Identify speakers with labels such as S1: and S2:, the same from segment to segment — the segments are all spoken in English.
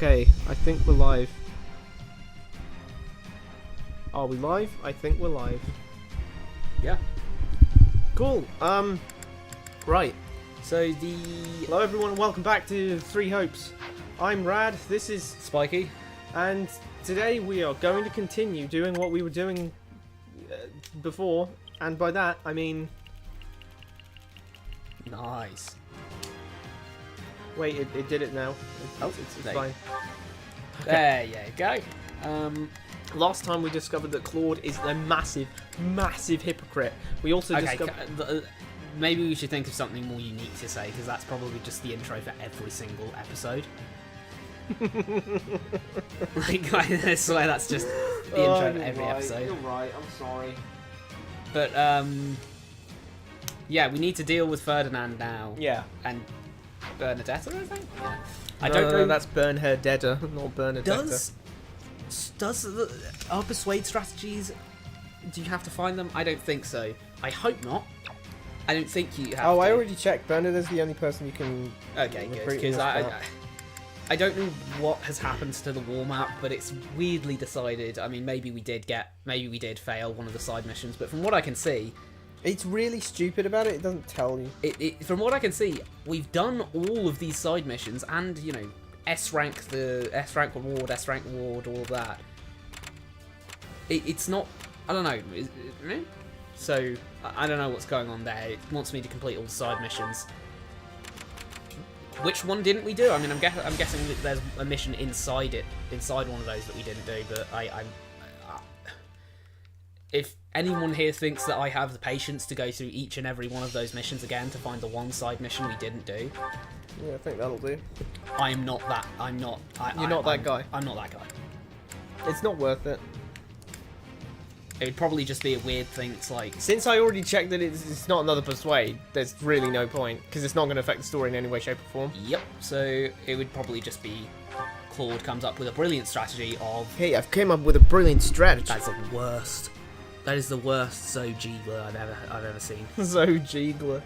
S1: Okay, I think we're live. Are we live? I think we're live.
S2: Yeah.
S1: Cool. Right.
S2: So
S1: Hello everyone and welcome back to Three Hopes. I'm Rad, this is
S2: Spiky.
S1: And today we are going to continue doing what we were doing before. And by that, I mean...
S2: Nice.
S1: Wait, it did it now. It's
S2: there
S1: fine.
S2: There you go.
S1: Last time we discovered that Claude is a massive, massive hypocrite. We also discovered...
S2: Maybe we should think of something more unique to say, because that's probably just the intro for every single episode. Like, I swear that's just the intro for every episode.
S1: You're right, I'm sorry.
S2: But, yeah, we need to deal with Ferdinand now.
S1: Yeah.
S2: And Bernadetta, I think? Yeah.
S1: I don't know. That's Bernadetta, not Bernadetta.
S2: Are persuade strategies, do you have to find them? I don't think so. I hope not. I don't think you have to.
S1: I already checked. Bernadette's the only person you can...
S2: Okay, good. Because I don't know what has happened to the war map, but it's weirdly decided. I mean, maybe we did fail one of the side missions, but from what I can see...
S1: It's really stupid about it. It doesn't tell you.
S2: From what I can see, we've done all of these side missions, and, you know, S rank reward, all of that. It's not... I don't know. So, I don't know what's going on there. It wants me to complete all the side missions. Which one didn't we do? I mean, I'm guessing that there's a mission inside one of those that we didn't do, but if anyone here thinks that I have the patience to go through each and every one of those missions again to find the one side mission we didn't do...
S1: Yeah, I think that'll do.
S2: I'm not that...
S1: You're not that guy.
S2: I'm not that guy.
S1: It's not worth it.
S2: It would probably just be a weird thing. It's like...
S1: Since I already checked that it's not another persuade, there's really no point, because it's not going to affect the story in any way, shape or form.
S2: Yep, so it would probably just be... Claude comes up with a brilliant strategy of...
S1: Hey, I've came up with a brilliant strategy.
S2: That's the worst. That is the worst Zojigler I've ever seen.
S1: Zojigler.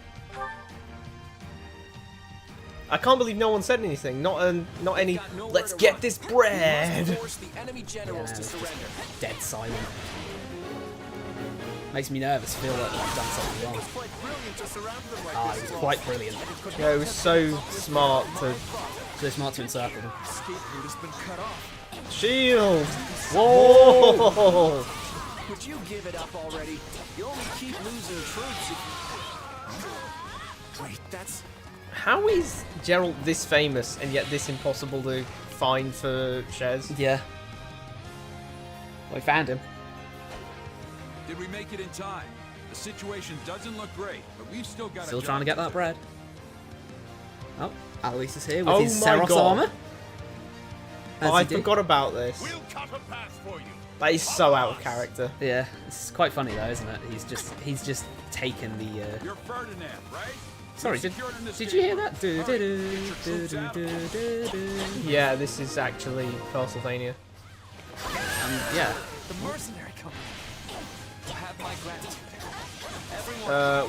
S1: I can't believe no one said anything. Not any. Let's get this bread.
S2: Dead silent. Makes me nervous. Feel like I've done something wrong. It was quite brilliant.
S1: Yeah, it was so smart to
S2: encircle them.
S1: Shield. Whoa.
S3: Would you give it up already? You only keep losing troops if you... Wait, that's...
S1: How is Geralt this famous and yet this impossible to find for Shez?
S2: Yeah. Well, I found him.
S4: Did we make it in time? The situation doesn't look great, but we've still got
S2: Still trying to get that bread. Oh, Alois is here with his Seros
S1: God.
S2: armor.
S1: Oh, I forgot about this.
S4: We'll cut a path for you.
S1: That is so out of character.
S2: Yeah, it's quite funny though, isn't it? He's just taken the.
S4: You're Ferdinand, right?
S2: Sorry, did you hear that?
S1: Yeah, this is actually Castlevania.
S2: Yeah.
S3: the mercenary company. Have my gratitude.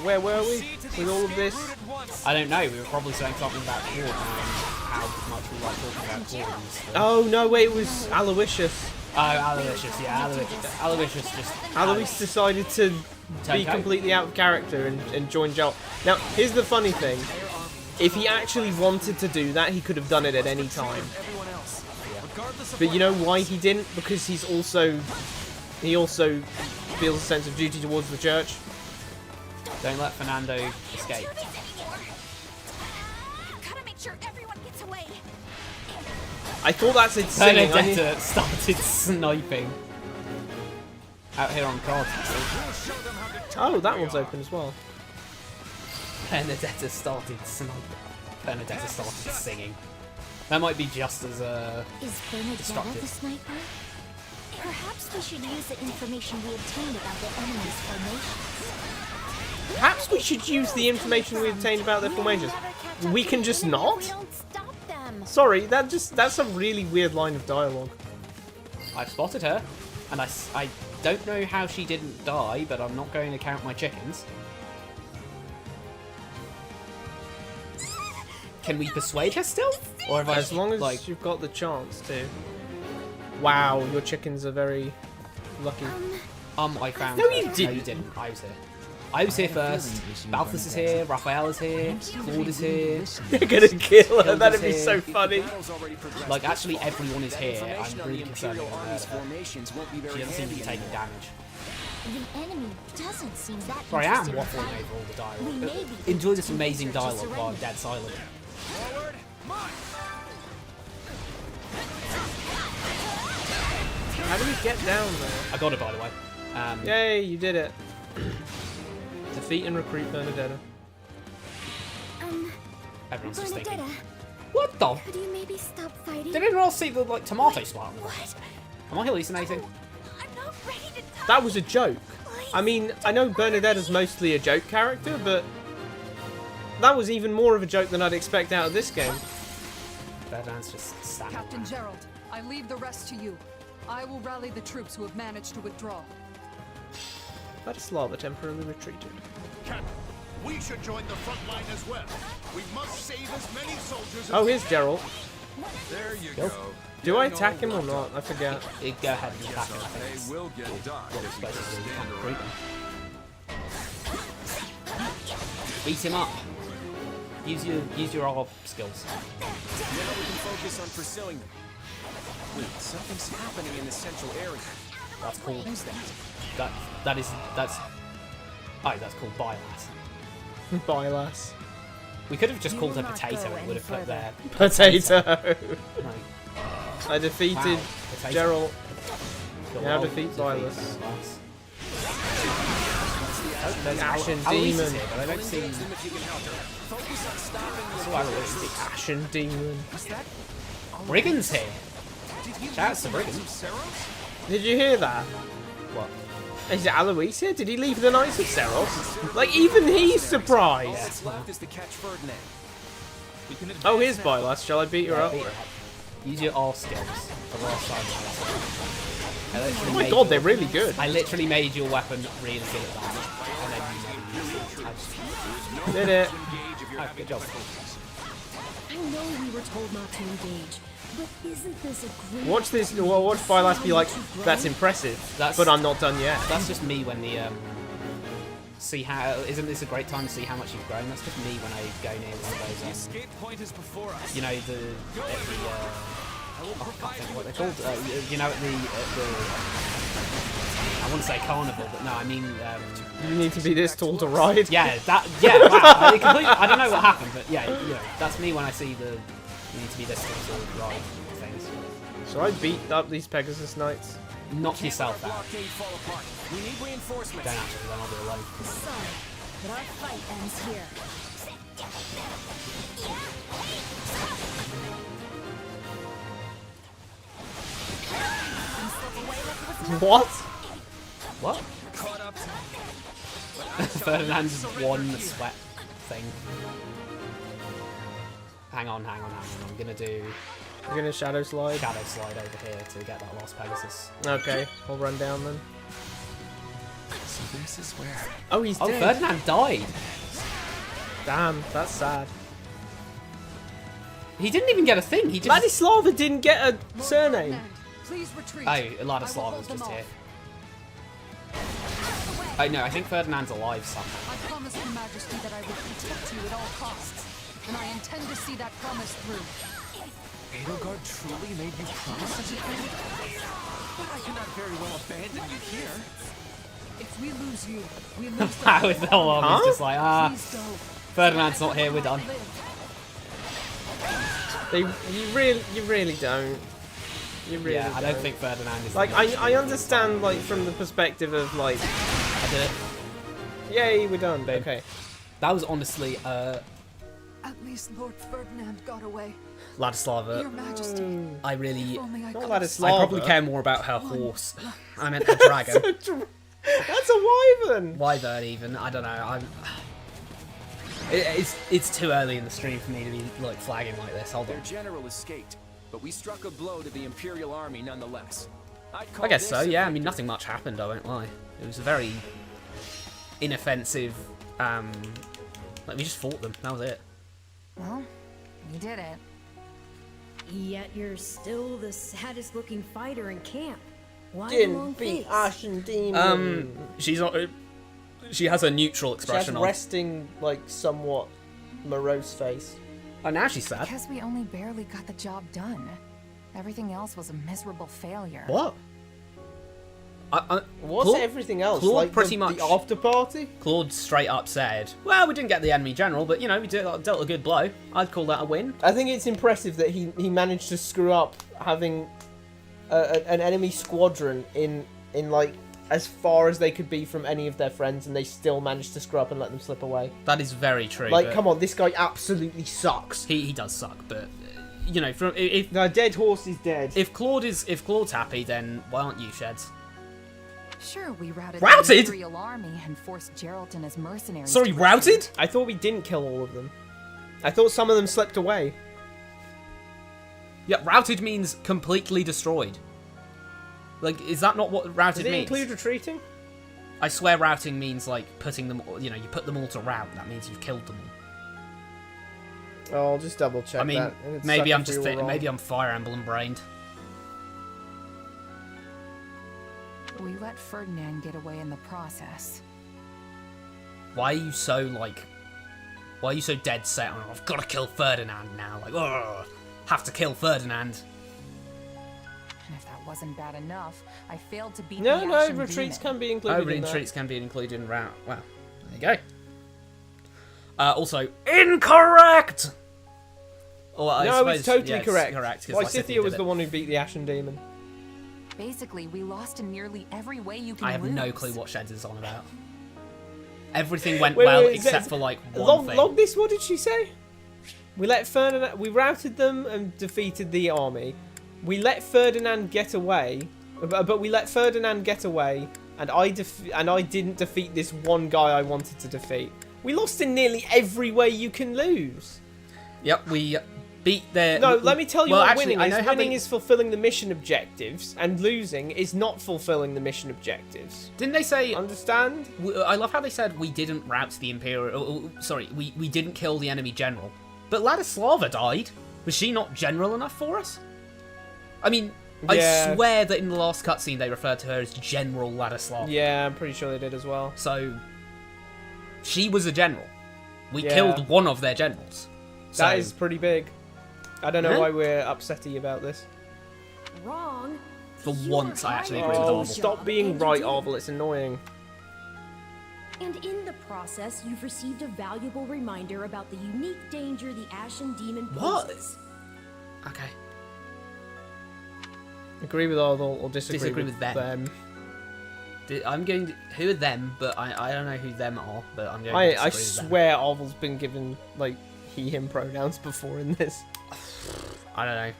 S1: Where were we with all of this?
S2: I don't know. We were probably saying something about Claude and how much we like talking about Claude and stuff.
S1: Oh no, wait, it was Aloysius.
S2: Oh, Aloysius, yeah, Aloysius just...
S1: Alois decided to be completely out of character and join Geralt. Now, here's the funny thing. If he actually wanted to do that, he could have done it at any time. But you know why he didn't? Because he also feels a sense of duty towards the church.
S2: Don't let Fernando escape.
S5: Gotta make sure everyone gets away.
S1: I thought that said singing.
S2: Bernadetta started sniping. Out here on cards.
S1: Oh, that one's open as well.
S2: Bernadetta started sniping. Bernadetta started singing. That might be just as
S5: Is Bernadetta
S2: destructive.
S5: the sniper? Perhaps we should use the information we obtained about the enemy's formations.
S1: Perhaps we should use the information we obtained about their formations. We can just not?
S5: We don't stop them.
S1: Sorry, that's a really weird line of dialogue.
S2: I've spotted her, and I don't know how she didn't die, but I'm not going to count my chickens. Can we persuade her still? Or have I
S1: As long as
S2: like?
S1: you've got the chance to. Wow, your chickens are very lucky.
S2: I found.
S1: No,
S2: her.
S1: you
S2: No, you
S1: didn't.
S2: didn't. I was here. I was here first. Balthus is here. Raphael is here. Claude is here.
S1: You're gonna kill her.
S2: Hilda's
S1: That'd be
S2: here.
S1: so funny.
S3: Battle's already progressed.
S2: Like actually, everyone is
S3: That
S2: here. I'm
S3: information on
S2: really
S3: the
S2: concerned
S3: Imperial
S2: about
S3: Army's
S2: her.
S3: formations won't be
S2: She
S3: very
S2: doesn't seem to be
S3: handy
S2: taking
S3: anymore.
S2: damage.
S5: The enemy doesn't seem that
S2: Sorry, I am
S5: interested in
S2: waffling
S5: fighting.
S2: over all the
S5: We
S2: dialogue.
S5: may be
S2: Enjoy this
S5: too
S2: amazing
S5: eager to
S2: dialogue while I'm
S5: surrender.
S2: dead silent.
S4: Forward, march!
S1: How do we get down there?
S2: I got it, by the way.
S1: Yay, you did it. Defeat and recruit Bernadetta.
S2: Everyone's just
S5: Bernadetta,
S2: thinking, what the?
S5: could you maybe stop fighting?
S2: Did anyone else see the like tomato splat?
S5: What?
S2: Am I hallucinating?
S5: I'm not ready to die.
S1: That was a joke. I mean, I know Bernadetta's mostly a joke character, but that was even more of a joke than I'd expect out of this game.
S2: Ferdinand's just standing
S6: Captain
S2: there.
S6: Gerald, I leave the rest to you. I will rally the troops who have managed to withdraw.
S1: Vladislava temporarily retreated.
S7: Captain, we should join the front line as well. We must save as many soldiers as
S1: Oh, here's Geralt.
S4: There you
S1: Go.
S4: go.
S1: Do I
S4: Getting
S1: attack him
S4: all
S1: or not? I forget.
S2: Go ahead and attack him. I think
S4: They
S2: it's
S4: will get done
S2: what we're
S4: if you
S2: supposed
S4: just
S2: to do.
S4: stand
S2: Recruit
S4: around.
S2: them. Beat him up. Use your all skills.
S3: Now we can focus on pursuing them. Wait, something's happening in the central area.
S2: That's called.
S3: Who's that?
S2: That's. Oh, that's called Bylass.
S1: Bye, lass.
S2: We could have just
S5: You
S2: called
S5: will
S2: her
S5: not
S2: Potato
S5: go
S2: and would have
S5: any
S2: put their
S1: Potato.
S2: like,
S1: I defeated
S2: wow, Potato.
S1: Geralt.
S2: Go
S1: Now
S2: on,
S1: defeat Bylass.
S2: Bylass.
S1: There's Ashen
S2: Aloysius
S1: Demon.
S2: here, but I don't see.
S3: Engage them if you can help her. Focus on stopping
S2: That's
S3: the
S2: all Aloysius.
S1: Ashen Demon.
S3: Is that?
S2: Brigand's here.
S3: Did he
S2: Shouts to
S3: leave the
S2: Brigand.
S3: Knights of Seros?
S1: Did you hear that?
S2: What?
S1: Is it Alois here? Did he leave the Knights of Seros? Like, even he's
S3: All
S1: surprised.
S3: that's left is to catch Ferdinand.
S4: We can
S1: Oh,
S4: advance
S1: here's
S4: now.
S1: Bylass. Shall I beat her up?
S2: Beat her up. Use your all skills. The last time. I literally
S1: Oh my
S2: made
S1: god,
S2: your-
S1: they're really good.
S2: I literally made your weapon really good at that. And then you never used it. I just-
S1: Did it.
S4: Engage if you're
S2: Oh,
S4: having
S2: good job.
S4: difficulties.
S5: I know we were told not to engage, but isn't this a great
S1: Watch this. Well, watch Bylass be like, that's impressive.
S2: That's-
S1: But I'm not done yet.
S2: That's just me when the see how isn't this a great time to see how much you've grown? That's just me when I go near one of
S4: The
S2: those
S4: escape point is before us.
S2: you know the I can't think what they're called. You know at the I want to say carnival, but no, I mean
S1: You need to be this tall to ride.
S2: yeah wow. I don't know what happened, but yeah, you know, that's me when I see the you need to be this sort of ride things.
S1: So I beat up these Pegasus Knights.
S2: Knock
S3: Can't
S2: yourself
S3: let our
S2: out.
S3: blockade fall apart. We need reinforcements.
S2: Don't actually, then I'll be alone.
S5: Sorry, but our fight ends here.
S1: What?
S2: What?
S3: Caught up.
S2: Ferdinand's won the sweat thing. Hang on. I'm gonna do
S1: You're gonna shadow slide?
S2: shadow slide over here to get that last Pegasus.
S1: Okay, I'll run down then.
S3: So this is where.
S1: Oh, he's
S2: Oh,
S1: dead.
S2: Ferdinand died.
S1: Damn, that's sad.
S2: He didn't even get a thing. He just.
S1: Vladislava didn't get a
S6: Lord
S1: surname.
S6: Ferdinand, please retreat.
S2: Oh,
S6: I will
S2: Ladislav
S6: hold
S2: was
S6: them
S2: just
S6: off.
S2: here. Oh no, I think Ferdinand's alive somehow.
S6: I promise Your Majesty that I will protect you at all costs, and I intend to see that promise through.
S3: Edelgard truly made you promise such a thing? But I cannot very well abandon you here.
S6: If we lose you, we lose the
S2: How is the whole army's
S1: Huh?
S2: just like,
S6: Please go.
S2: Ferdinand's not here, we're done.
S1: You really don't. You really
S2: Yeah, I don't think Ferdinand is.
S1: Like,
S2: the most
S1: I understand, like, from the perspective of, like,
S2: I did it.
S1: yay, we're done.
S2: Boom.
S1: Okay.
S2: That was honestly,
S6: At least Lord Ferdinand got away.
S2: Ladislava.
S6: Your Majesty,
S2: I really.
S6: if only I
S1: Not
S6: could.
S1: Ladislava.
S2: I probably care more about her horse. I meant her dragon.
S1: That's a wyvern.
S2: Wyvern, even. I don't know. It's too early in the stream for me to be like flagging like this. Hold
S3: Their
S2: on.
S3: general escaped, but we struck a blow to the Imperial Army nonetheless. I'd
S2: I
S3: call
S2: guess
S3: this
S2: so.
S3: a
S2: Yeah. I mean,
S3: victory.
S2: nothing much happened. I won't lie. It was a very inoffensive. Like we just fought them. That was it.
S6: Well, We did it.
S8: Yet you're still the saddest looking fighter in camp. Why the long
S1: Didn't beat
S8: face?
S1: Ashen Demon.
S2: She's not. She has a neutral
S1: She has
S2: expression on.
S1: resting, like, somewhat morose face.
S2: Oh, now she's sad.
S6: Because we only barely got the job done. Everything else was a miserable failure.
S2: What?
S1: What's everything else?
S2: Claude
S1: like
S2: pretty
S1: the
S2: much.
S1: after party?
S2: Claude straight up said, "Well, we didn't get the enemy general, but you know, we dealt a good blow. I'd call that a win."
S1: I think it's impressive that he managed to screw up having an enemy squadron in like as far as they could be from any of their friends, and they still managed to screw up and let them slip away.
S2: That is very true.
S1: Like,
S2: but
S1: come on, this guy absolutely sucks.
S2: he does suck, but you know, from if
S1: No, dead horse is dead.
S2: if Claude's happy, then why aren't you, Sheds?
S6: Sure, we routed
S2: Routed?
S6: the Imperial army and forced Geraldton as mercenaries.
S2: Sorry,
S6: to
S2: routed?
S1: I thought we didn't kill all of them. I thought some of them slipped away.
S2: Yeah, routed means completely destroyed. Like, is that not what routed
S1: Does it
S2: means?
S1: include retreating?
S2: I swear routing means, like, putting them, you know, you put them all to rout. That means you've killed them all.
S1: Oh, I'll just double check
S2: I mean,
S1: that. It'd
S2: maybe
S1: suck
S2: I'm
S1: if we
S2: just
S1: were wrong.
S2: maybe I'm Fire Emblem brained.
S6: We let Ferdinand get away in the process.
S2: Why are you so dead set on, I've got to kill Ferdinand now? Like, oh, have to kill Ferdinand.
S6: And if that wasn't bad enough, I failed to beat
S1: No,
S6: the
S1: no,
S6: Ashen
S1: retreats
S6: Demon.
S1: can be included in that.
S2: Retreats can be included in route. Well, there you go. Also, incorrect! Or I
S1: No,
S2: suppose,
S1: it's totally
S2: yeah,
S1: correct.
S2: Correct. 'cause
S1: Lysithea was
S2: did
S1: the
S2: it.
S1: one who beat the Ashen Demon.
S6: Basically, we lost in nearly every way you can
S2: I have
S6: lose.
S2: no clue what Sheds is on about. Everything went
S1: Wait,
S2: well
S1: wait,
S2: except
S1: is-
S2: for like one thing.
S1: Log this, what did she say? We routed them and defeated the army. We let Ferdinand get away, but we let Ferdinand get away, and I didn't defeat this one guy I wanted to defeat. We lost in nearly every way you can lose.
S2: Yep, we beat their.
S1: No, let me tell you
S2: well,
S1: what
S2: actually,
S1: winning
S2: I
S1: is.
S2: know how
S1: Winning
S2: they-
S1: is fulfilling the mission objectives, and losing is not fulfilling the mission objectives.
S2: Didn't they say?
S1: Understand?
S2: I love how they said we didn't rout the Imperial. Sorry, we didn't kill the enemy general. But Ladislava died. Was she not general enough for us? I mean,
S1: Yeah.
S2: I swear that in the last cutscene they referred to her as General Ladislava.
S1: Yeah, I'm pretty sure they did as well.
S2: So she was a general. We
S1: Yeah.
S2: killed one of their generals. So,
S1: That is pretty big. I don't know
S2: Huh?
S1: why we're upsetty about this.
S8: Wrong.
S2: for
S8: You
S2: once
S8: are
S2: I actually
S8: hired
S2: agree with
S1: Oh,
S2: Arvel.
S1: stop being
S8: And you
S1: right,
S8: did.
S1: Arvel. It's annoying.
S8: And in the process, you've received a valuable reminder about the unique danger the Ashen Demon
S2: What?
S8: poses.
S2: Okay.
S1: Agree with Arvel or disagree,
S2: Disagree
S1: with
S2: with them. I'm going to... Who are them? But I don't know who them are, but I'm going to disagree
S1: I
S2: with them.
S1: swear Arvel's been given, like, he/him pronouns before in this.
S2: I don't know.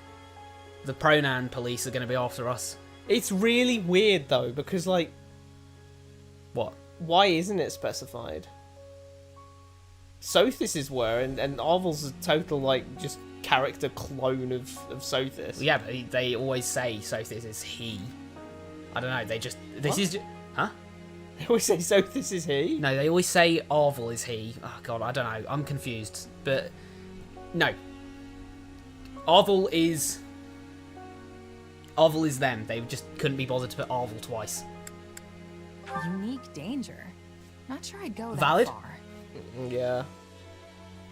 S2: The pronoun police are going to be after us.
S1: It's really weird, though, because, like,
S2: What?
S1: why isn't it specified? Sothis's were, and Arvel's a total, like, just character clone of Sothis.
S2: Yeah, but they always say Sothis is he. I don't know, they just... This
S1: What?
S2: is... Huh?
S1: They always say Sothis is he?
S2: No, they always say Arvel is he. Oh, God, I don't know. I'm confused. But... No. Arvel is them. They just couldn't be bothered to put Arvel twice.
S6: Unique danger. Not sure I'd go that
S2: Valid?
S6: far.
S1: Yeah.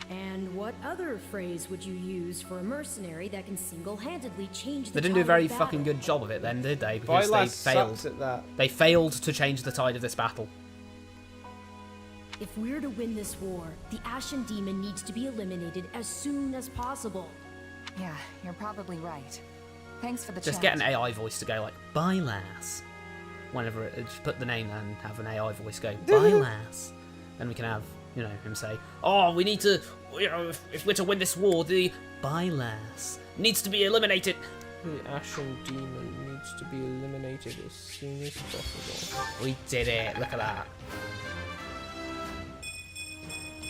S8: And what other phrase would you use for a mercenary that can single-handedly change the
S2: They didn't do a
S8: tide
S2: very
S8: of battle?
S2: fucking good job of it then, did they? Because
S1: Vilas
S2: they failed.
S1: sucks at that.
S2: They failed to change the tide of this battle.
S8: If we're to win this war, the Ashen Demon needs to be eliminated as soon as possible.
S6: Yeah, you're probably right. Thanks for the
S2: Just
S6: chat.
S2: get an AI voice to go like, bye lass. Whenever it, just put the name there and have an AI voice go, bye lass. Then we can have, you know, him say, oh, we need to, you know, if we're to win this war, the bye lass needs to be eliminated.
S1: The Ashen Demon needs to be eliminated as soon as possible.
S2: We did it, look at that.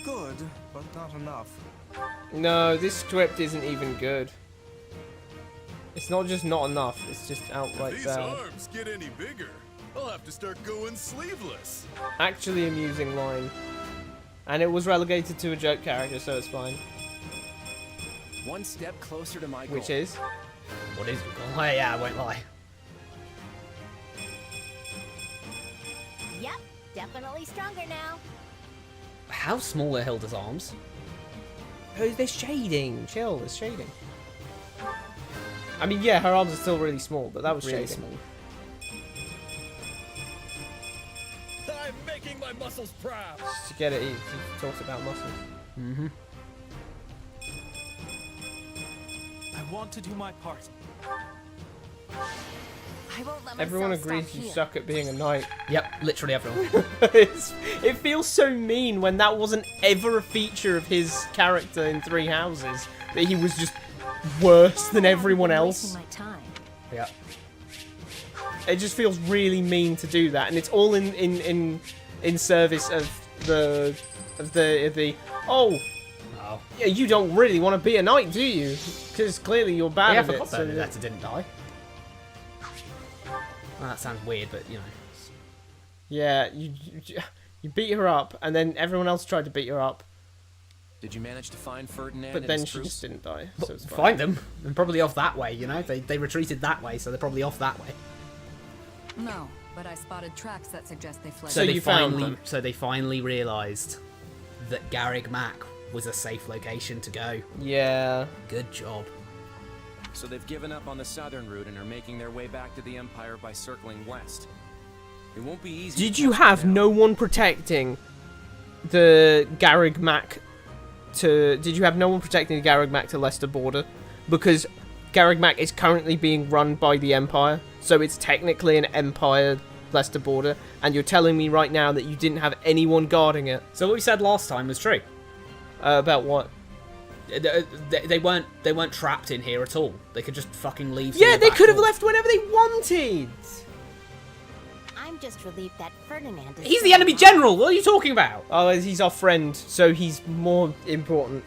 S3: Good, but not enough.
S1: No, this script isn't even good. It's not just not enough, it's just outright
S7: These
S1: bad.
S7: arms get any bigger, I'll have to start going sleeveless.
S1: Actually amusing line. And it was relegated to a joke character, so it's fine.
S3: One step closer to my goal.
S1: Which is?
S2: What is your goal? Oh, yeah, I won't lie.
S5: Yep, definitely stronger now.
S2: How small are Hilda's arms?
S1: Oh, there's shading. Chill, there's shading. I mean, yeah, her arms are still really small, but that was
S2: Really
S1: shading.
S2: small.
S3: I'm making my muscles proud.
S1: Just to get it, he talks about muscles.
S2: Mm-hmm.
S3: I want to do my part.
S5: I won't let
S1: Everyone
S5: myself
S1: agrees
S5: stop
S1: you
S5: here.
S1: suck at being a knight.
S2: Yep, literally everyone.
S1: It feels so mean when that wasn't ever a feature of his character in Three Houses. That he was just worse than everyone else.
S5: Wasting my time.
S2: Yep.
S1: It just feels really mean to do that, and it's all in service of the oh
S2: Oh.
S1: yeah, you don't really want to be a knight, do you? Because clearly you're bad
S2: Yeah, I
S1: at it.
S2: forgot
S1: So
S2: that Netta didn't die. Well, that sounds weird, but you know.
S1: yeah, you beat her up, and then everyone else tried to beat her up,
S3: Did you manage to find Ferdinand
S1: but
S3: and
S1: then
S3: his
S1: she
S3: troops?
S1: just didn't die. So it's fine.
S2: Find them. They're probably off that way, you know? They retreated that way, so they're probably off that way.
S6: No, but I spotted tracks that suggest they fled.
S1: So you found them.
S2: So they finally realised that Garrig Mac was a safe location to go.
S1: Yeah.
S2: Good job.
S3: So they've given up on the southern route and are making their way back to the Empire by circling west. It won't be easy.
S1: Did
S3: to
S1: you
S3: catch them
S1: have
S3: now.
S1: no one protecting the Garrig Mac to? Did you have no one protecting the Garrig Mac to Leicester border? Because Garrig Mac is currently being run by the Empire, so it's technically an Empire Leicester border. And you're telling me right now that you didn't have anyone guarding it?
S2: So what we said last time was true.
S1: About what?
S2: They weren't trapped in here at all. They could just fucking leave.
S1: Yeah,
S2: through the
S1: they
S2: back
S1: could have
S2: door.
S1: left whenever they wanted.
S5: I'm just relieved that Ferdinand is
S2: He's the
S5: safe
S2: enemy
S5: now.
S2: general. What are you talking about?
S1: Oh, he's our friend, so he's more important.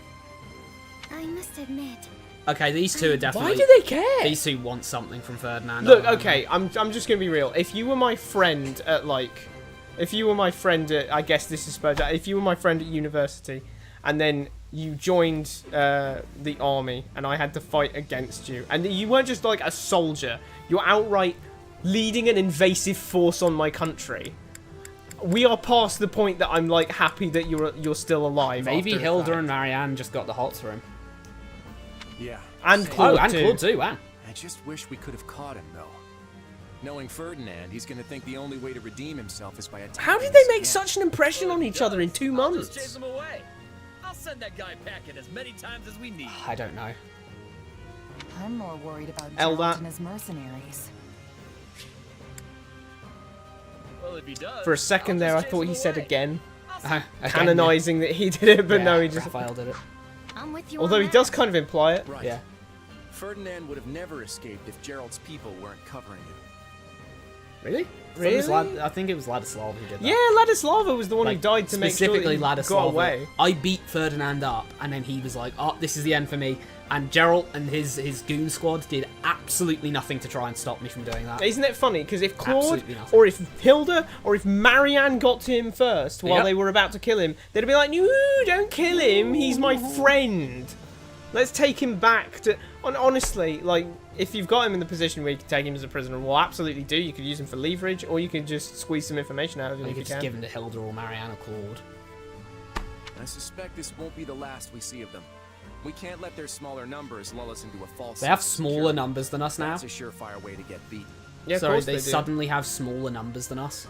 S5: I must admit,
S2: Okay, these two are definitely.
S1: Why do they care?
S2: These two want something from Ferdinand.
S1: Look, okay, I'm just gonna be real. If you were my friend at I guess this is supposed to, if you were my friend at university, and then you joined the army, and I had to fight against you, and you weren't just like a soldier, you're outright leading an invasive force on my country. We are past the point that I'm like happy that you're still alive.
S2: Maybe
S1: after the
S2: Hilda
S1: fact.
S2: and Marianne just got the hots for him.
S3: Yeah.
S1: And
S3: same.
S1: Claude
S2: Oh, and
S1: too.
S2: Claude too, wow.
S3: I just wish we could have caught him, though. Knowing Ferdinand, he's gonna think the only way to redeem himself is by attacking
S1: How did they
S3: us
S1: make
S3: again.
S1: such an impression on each other in 2 months?
S9: Chase him away. I'll send that guy packing as many times as we need.
S2: I don't know.
S6: I'm more worried about
S1: Elda.
S6: Geralt and his mercenaries.
S9: Well, if he does,
S1: For a second
S9: I'll
S1: there, I
S9: just
S1: thought
S9: chase
S1: he
S9: him
S1: said
S9: away.
S1: again,
S2: Okay,
S1: canonizing that he did it, but
S2: yeah,
S1: no, he just.
S2: Raphael did it.
S5: I'm with you.
S1: Although
S5: on
S1: he
S5: that.
S1: does kind of imply it.
S3: Right.
S2: Yeah.
S3: Ferdinand would have never escaped if Geralt's people weren't covering him.
S2: Really?
S1: Really?
S2: I think it was Ladislav who did that.
S1: Yeah, Ladislava was the one who
S2: Like,
S1: died to make sure that
S2: specifically
S1: he
S2: Ladislava.
S1: got away.
S2: I beat Ferdinand up, and then he was like, "Oh, this is the end for me." And Geralt and his goon squad did absolutely nothing to try and stop me from doing that.
S1: Isn't it funny? Because if Claude,
S2: Absolutely nothing.
S1: or if Hilda, or if Marianne got to him first while
S2: Yep.
S1: they were about to kill him, they'd be like, "No, don't kill him. He's my friend. Let's take him back to." Honestly, like, if you've got him in the position where you can take him as a prisoner, well, absolutely do. You could use him for leverage, or you could just squeeze some information out of him
S2: Or you
S1: if you
S2: could just
S1: can.
S2: give him to Hilda or Marianne or Claude.
S3: I suspect this won't be the last we see of them. We can't let their smaller numbers lull us into a false
S2: They have
S3: sense of
S2: smaller
S3: security.
S2: numbers than us now.
S3: That's a surefire way to get beat.
S1: Yeah, of
S2: Sorry,
S1: course
S2: they
S1: do.
S2: suddenly have smaller numbers than us.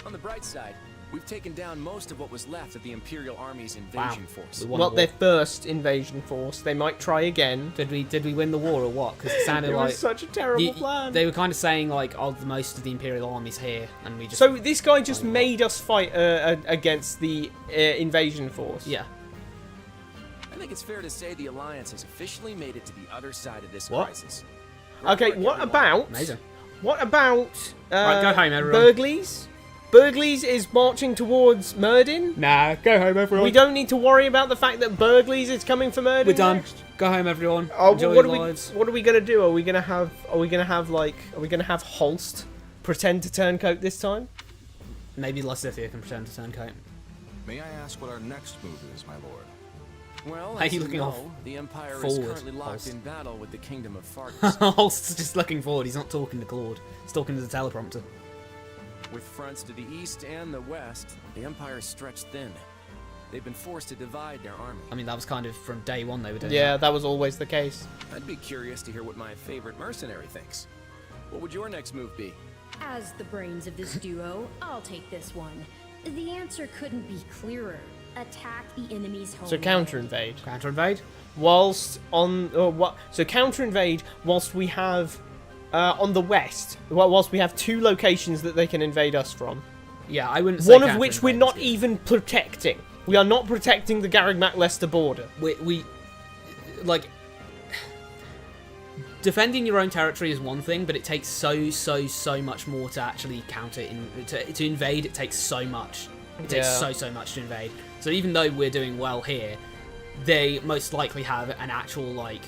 S3: On the bright side, we've taken down most of what was left of the Imperial Army's invasion force.
S2: We won
S1: Well,
S2: a war.
S1: their first invasion force. They might try again.
S2: Did we win the war or what? Because it sounded
S1: It
S2: like
S1: was such a terrible
S2: you-
S1: plan.
S2: They were kind of saying like, "Oh, the most of the Imperial army's here," and we just
S1: So this guy just
S2: Oh, yeah.
S1: made us fight against the invasion force.
S2: yeah.
S3: I think it's fair to say the Alliance has officially made it to the other side of this
S2: What?
S3: crisis.
S1: Okay,
S3: Good work,
S1: what
S3: everyone.
S1: about?
S2: Amazing.
S1: What about?
S2: Right, go home, everyone.
S1: Burgleys. Burgleys is marching towards Merdin.
S2: Nah, go home, everyone.
S1: We don't need to worry about the fact that Burgleys is coming for Merdin.
S2: We're done.
S1: next.
S2: Go home, everyone.
S1: Oh,
S2: Enjoy
S1: what
S2: your
S1: are we?
S2: lives.
S1: What are we gonna do? Are we gonna have Holst pretend to turncoat this time?
S2: Maybe Lasithia can pretend to turn coat.
S7: May I ask what our next move is, my lord?
S3: Well,
S2: How
S3: as
S2: you
S3: you
S2: looking
S3: know,
S2: off
S3: the Empire is
S2: forward,
S3: currently locked
S2: Holst?
S3: in battle with the Kingdom of Fargus.
S2: Holst's just looking forward. He's not talking to Claude. He's talking to the teleprompter.
S3: With fronts to the east and the west, the Empire is stretched thin. They've been forced to divide their army.
S2: I mean, that was kind of from day one they were doing
S1: Yeah,
S2: that.
S1: that was always the case.
S3: I'd be curious to hear what my favorite mercenary thinks. What would your next move be?
S8: As the brains of this duo, I'll take this one. The answer couldn't be clearer. Attack the enemy's home.
S1: So counter-invade.
S2: Counter-invade?
S1: Whilst on... So counter-invade whilst we have... on the west, whilst we have 2 locations that they can invade us from.
S2: Yeah, I wouldn't say
S1: One of which we're
S2: counter-invade
S1: not
S2: is good.
S1: even protecting. We are not protecting the Garreg-Mac-Leicester border.
S2: We like defending your own territory is one thing, but it takes so much more to actually counter to invade. It takes so much. It takes so much to invade. So even though we're doing well here, they most likely have an actual like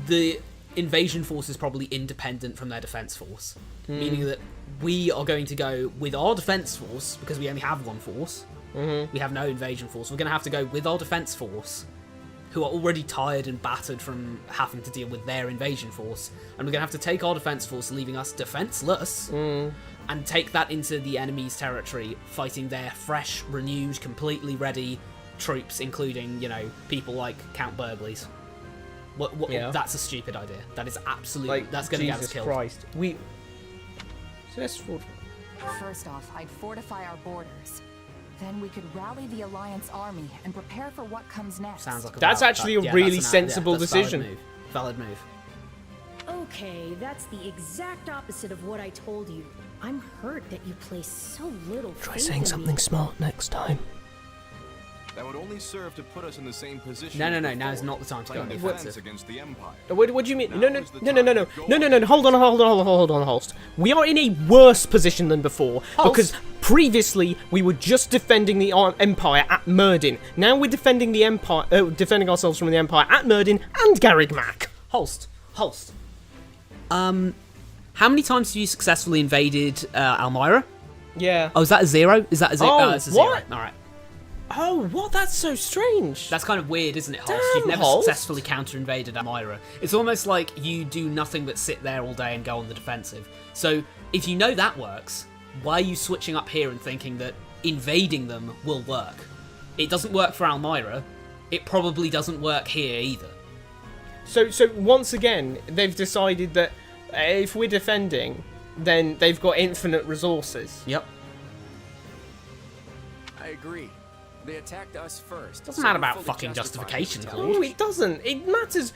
S2: the invasion force is probably independent from their defense force, meaning that we are going to go with our defense force because we only have one force. We have no invasion force. We're going to have to go with our defense force, who are already tired and battered from having to deal with their invasion force, and we're going to have to take our defense force, leaving us defenseless, and take that into the enemy's territory, fighting their fresh, renewed, completely ready troops, including, you know, people like Count Burgleys.
S1: Yeah.
S2: That's a stupid idea. That is absolutely... that's going to get us killed.
S1: Christ. We... So let's
S6: First off, I'd fortify our borders. Then we could rally the Alliance army and prepare for what comes next.
S2: Sounds like
S1: That's actually a really sensible
S2: that's
S1: decision.
S2: Valid move.
S8: Okay, that's the exact opposite of what I told you. I'm hurt that you place so little faith in me.
S1: smart next time.
S7: That would only serve to put us in the same position.
S2: No,
S7: as
S2: now
S7: before,
S2: is not the time to go on
S7: playing
S2: the
S7: defense
S2: offensive.
S7: against the Empire.
S1: What do you mean?
S7: Now
S1: No,
S7: is the time to go
S1: hold on, Holst. We are in a worse position than before because previously we were just defending the Empire at Myrddin. Now we're defending the Empire, defending ourselves from the Empire at Myrddin and Garreg-Mach.
S2: Holst. How many times have you successfully invaded Almyra?
S1: Yeah.
S2: Oh, is that a 0? Is that a 0?
S1: Oh,
S2: it's a 0.
S1: what?
S2: All right.
S1: Oh, what? That's so strange.
S2: That's kind of weird, isn't it, Holst?
S1: Damn,
S2: You've never
S1: Holst.
S2: successfully counter-invaded Almyra. It's almost like you do nothing but sit there all day and go on the defensive. So, if you know that works, why are you switching up here and thinking that invading them will work? It doesn't work for Almyra. It probably doesn't work here either.
S1: So once again, they've decided that if we're defending, then they've got infinite resources.
S2: Yep.
S3: I agree. They attacked us first.
S2: Doesn't
S3: so
S2: matter
S3: we're
S2: about
S3: fully
S2: fucking
S3: justified
S2: justification,
S3: in
S2: Claude.
S1: No, it doesn't. It matters.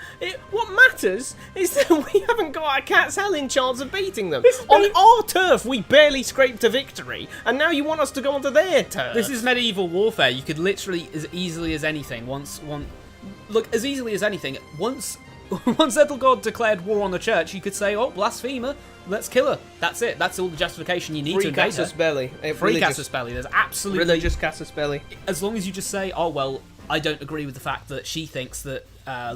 S1: What matters is that we haven't got a cat's hell chance of beating them. On our turf, we barely scraped a victory, and now you want us to go onto their turf.
S2: This is medieval warfare. You could literally, as easily as anything, once Edelgard declared war on the church, you could say, oh, blasphemer, let's kill her. That's it. That's all the justification you need to
S1: free
S2: invade
S1: casus
S2: her.
S1: belli.
S2: Free casus belli. There's absolutely...
S1: Religious casus belli.
S2: As long as you just say, oh, well, I don't agree with the fact that she thinks that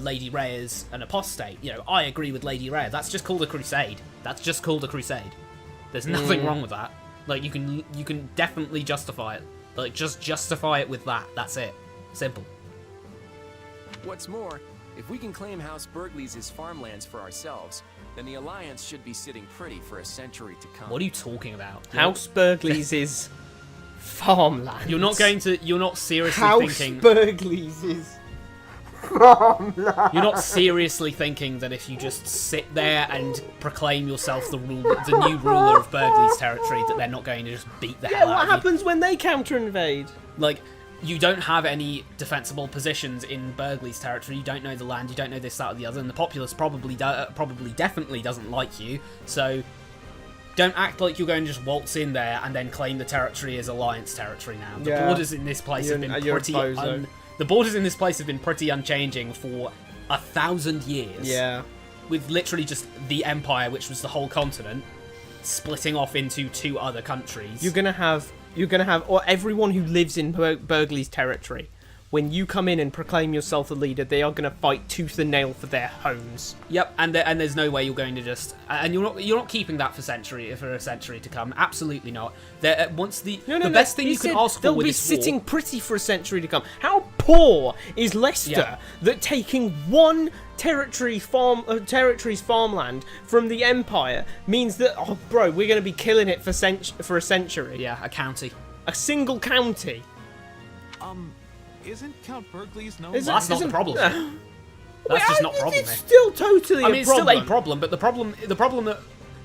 S2: Lady Rhea is an apostate. You know, I agree with Lady Rhea. That's just called a crusade. There's nothing wrong with that. Like, you can definitely justify it. Like, just justify it with that. That's it. Simple.
S3: What's more, if we can claim House Burgleys as farmlands for ourselves, then the Alliance should be sitting pretty for a century to come.
S2: What are you talking about?
S1: House Burgleys is farmland.
S2: You're not seriously
S1: House
S2: thinking...
S1: Burgleys is farmland.
S2: You're not seriously thinking that if you just sit there and proclaim yourself the new ruler of Burgleys territory, that they're not going to just beat the hell out
S1: What
S2: of
S1: happens when they counter-invade?
S2: you? Like, you don't have any defensible positions in Burgleys territory. You don't know the land. You don't know this, that, or the other. And the populace probably definitely doesn't like you. So don't act like you're going to just waltz in there and then claim the territory as Alliance territory now. The borders in this place have been the borders in this place have been pretty unchanging for 1,000 years.
S1: Yeah.
S2: With literally just the Empire, which was the whole continent, splitting off into 2 other countries.
S1: You're gonna have or everyone who lives in Burgleys territory. When you come in and proclaim yourself the leader, they are going to fight tooth and nail for their homes.
S2: Yep, and there's no way you're going to just and you're not keeping that for a century to come. Absolutely not. Once the best thing you can ask for
S1: they'll
S2: with
S1: be
S2: this
S1: sitting
S2: war,
S1: pretty for a century to come. How poor is Leicester
S2: Yeah.
S1: that taking one territory's farmland from the Empire means that, oh, bro, we're going to be killing it for a century.
S2: Yeah, a county.
S1: A single county.
S10: Isn't Count Berkeley's known?
S1: Isn't-
S2: Well, that's not the problem. That's just not problem.
S1: It's
S2: Mate.
S1: still totally
S2: I mean,
S1: a
S2: it's
S1: problem.
S2: still a problem, but the problem that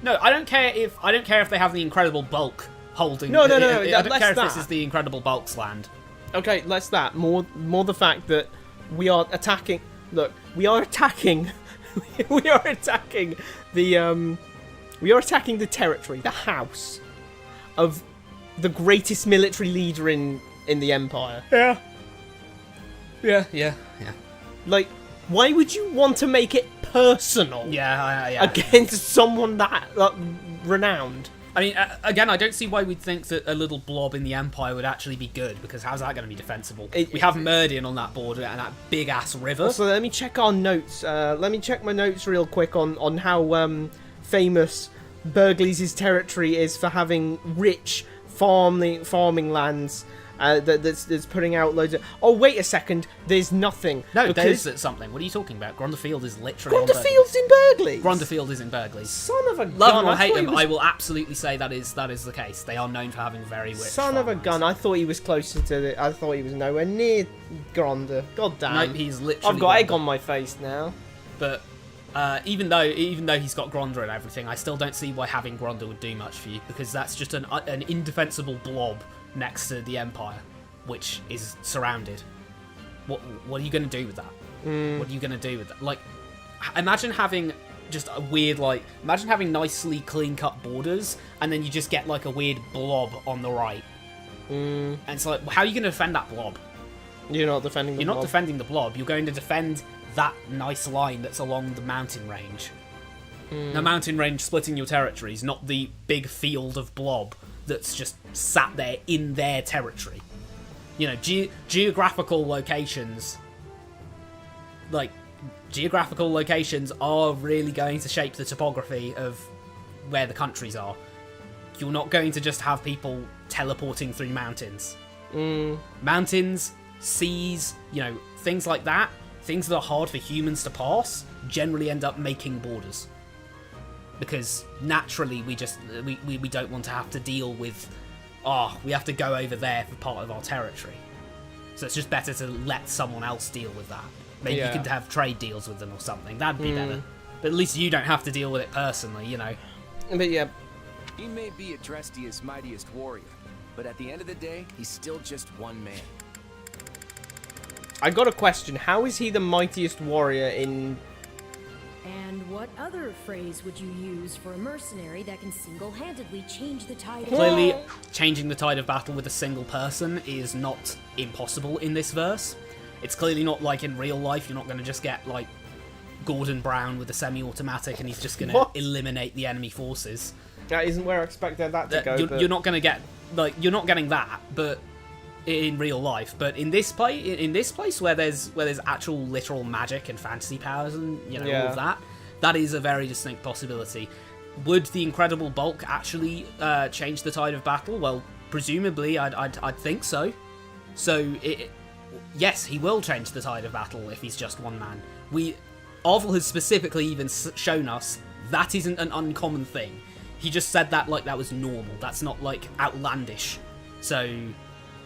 S2: no, I don't care if they have the Incredible Bulk holding.
S1: No,
S2: I don't
S1: less
S2: care if this
S1: that.
S2: is the Incredible Bulk's land.
S1: Okay, less that. More the fact that we are attacking. Look, we are attacking. we are attacking the territory, the house of the greatest military leader in the Empire.
S2: Yeah.
S1: Like, why would you want to make it personal?
S2: Yeah.
S1: Against someone that renowned.
S2: I mean, again, I don't see why we'd think that a little blob in the Empire would actually be good, because how's that going to be defensible? We have Meridian on that border and that big-ass river.
S1: So let me check our notes. Let me check my notes real quick on how famous Burgleys' territory is for having rich farming lands. That's putting out loads of... Oh, wait a second. There's nothing.
S2: No,
S1: because
S2: there's something. What are you talking about? Gronderfield is literally
S1: Gronderfield's in Burgleys.
S2: Gronderfield is in Burgleys.
S1: Son of a gun.
S2: Love them or
S1: I
S2: hate
S1: thought he
S2: them,
S1: was-
S2: I will absolutely say that is the case. They are known for having very rich
S1: Son of a
S2: farmlands.
S1: gun. I thought he was closer to the... I thought he was nowhere near Gronder. God damn.
S2: Nope, he's literally
S1: I've got egg
S2: Gronder.
S1: on my face now.
S2: But even though he's got Gronder and everything, I still don't see why having Gronder would do much for you, because that's just an indefensible blob next to the Empire, which is surrounded. What are you going to do with that? What are you going to do with that? Like, imagine having just a weird, imagine having nicely clean-cut borders, and then you just get, like, a weird blob on the right. And it's like, how are you going to defend that blob?
S1: You're not defending the
S2: You're not
S1: blob.
S2: defending the blob. You're going to defend that nice line that's along the mountain range. The mountain range splitting your territories, not the big field of blob that's just sat there in their territory. You know, geographical locations are really going to shape the topography of where the countries are. You're not going to just have people teleporting through mountains. Mountains, seas, things like that, things that are hard for humans to pass, generally end up making borders. Because naturally we don't want to have to deal with, we have to go over there for part of our territory. So it's just better to let someone else deal with that. Maybe you can have trade deals with them or something. That'd be better. But at least you don't have to deal with it personally,
S1: But yeah.
S3: He may be Adrestia's mightiest warrior, but at the end of the day, he's still just one man.
S1: I got a question. How is he the mightiest warrior in...
S8: And what other phrase would you use for a mercenary that can single-handedly change the tide of
S2: Clearly, changing the tide of battle with a single person is not impossible in this verse. It's clearly not like in real life. You're not going to just get, like, Gordon Brown with a semi-automatic and he's just going to eliminate the enemy forces.
S1: That isn't where I expected that to go.
S2: You're not going to get, you're not getting that, but in real life. But in this place where there's actual literal magic and fantasy powers and all of that, that is a very distinct possibility. Would the Incredible Bulk actually change the tide of battle? Well, presumably, I'd think so. So yes, he will change the tide of battle if he's just one man. Arvel has specifically even shown us that isn't an uncommon thing. He just said that like that was normal. That's not like outlandish. So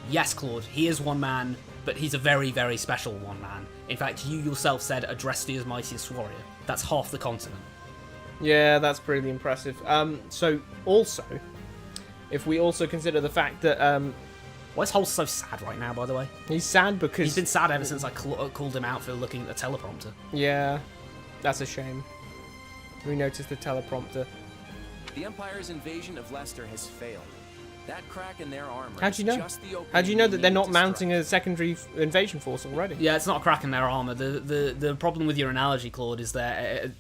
S2: yes, Claude, he is one man, but he's a very, very special one man. In fact, you yourself said Adrestia's mightiest warrior. That's half the continent.
S1: Yeah, that's pretty impressive. So also, if we also consider the fact that
S2: why is Hole so sad right now, by the way?
S1: He's sad because
S2: he's been sad ever since I called him out for looking at the teleprompter.
S1: Yeah, that's a shame. We noticed the teleprompter.
S3: The Empire's invasion of Leicester has failed. That crack in their armor.
S1: How'd you know?
S3: Just the
S1: How'd you know that they're not
S3: to
S1: mounting a secondary invasion force already?
S2: Yeah, it's not a crack in their armor. The problem with your analogy, Claude, is that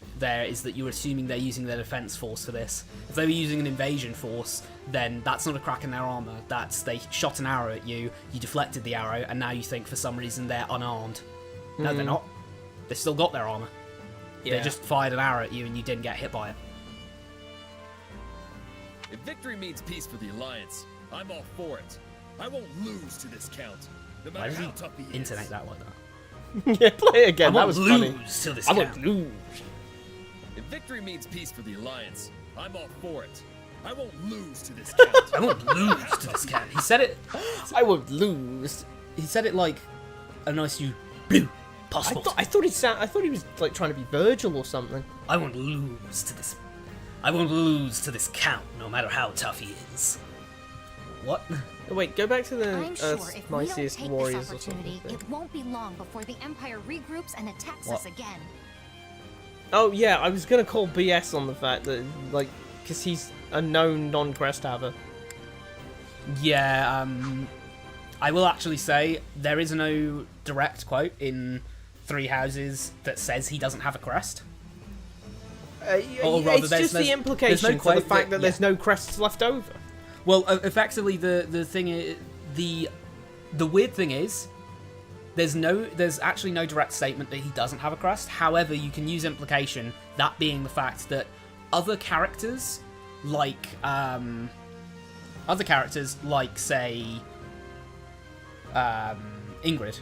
S2: you're assuming they're using their defense force for this. If they were using an invasion force, then that's not a crack in their armor. That's they shot an arrow at you, you deflected the arrow, and now you think for some reason they're unarmed. No, they're not. They've still got their armor. Yeah. They just fired an arrow at you and you didn't get hit by it.
S9: If victory means peace for the Alliance, I'm all for it. I won't lose to this count. No
S2: Why
S9: matter
S2: does he
S9: how tough he is.
S2: intonate that like that?
S1: Yeah, play it again.
S2: I
S1: That
S2: won't
S1: was
S2: lose
S1: funny.
S2: to this
S1: I
S2: count.
S1: won't lose.
S9: If victory means peace for the Alliance, I'm all for it. I won't lose to this count.
S2: I won't lose to this count. He said it.
S1: I won't lose.
S2: He said it like a nice you blue
S1: I
S2: passport.
S1: thought he was like trying to be Virgil or something.
S2: I won't lose to this. I won't lose to this count, no matter how tough he is. What?
S1: Oh, wait, go back to the
S5: I'm sure
S1: Earth's
S5: if we don't
S1: mightiest
S5: take
S1: warriors
S5: this
S1: or something.
S5: opportunity, it won't be long before the Empire regroups and attacks
S2: What?
S5: us again.
S1: Oh yeah, I was gonna call BS on the fact that like, because he's a known non-crest haver.
S2: Yeah, I will actually say there is no direct quote in Three Houses that says he doesn't have a crest. Or rather,
S1: It's
S2: there's-
S1: just the
S2: there's no
S1: implication for the
S2: quote
S1: fact that
S2: that-
S1: there's no crests left over.
S2: Well, effectively, the thing is, the weird thing is, there's actually no direct statement that he doesn't have a crest. However, you can use implication, that being the fact that other characters, like say, Ingrid,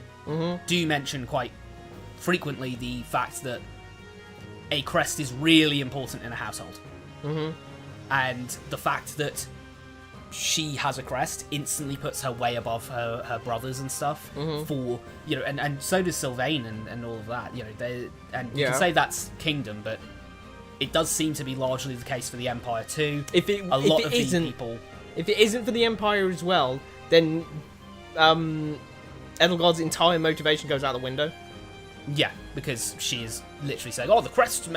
S2: do mention quite frequently the fact that a crest is really important in a household. And the fact that she has a crest instantly puts her way above her brothers and stuff for, you know, and so does Sylvain and all of that, you know, and you can say that's kingdom, but it does seem to be largely the case for the Empire too. If it
S1: isn't for the Empire as well, then Edelgard's entire motivation goes out the window.
S2: Yeah, because she is literally saying, "Oh, the crests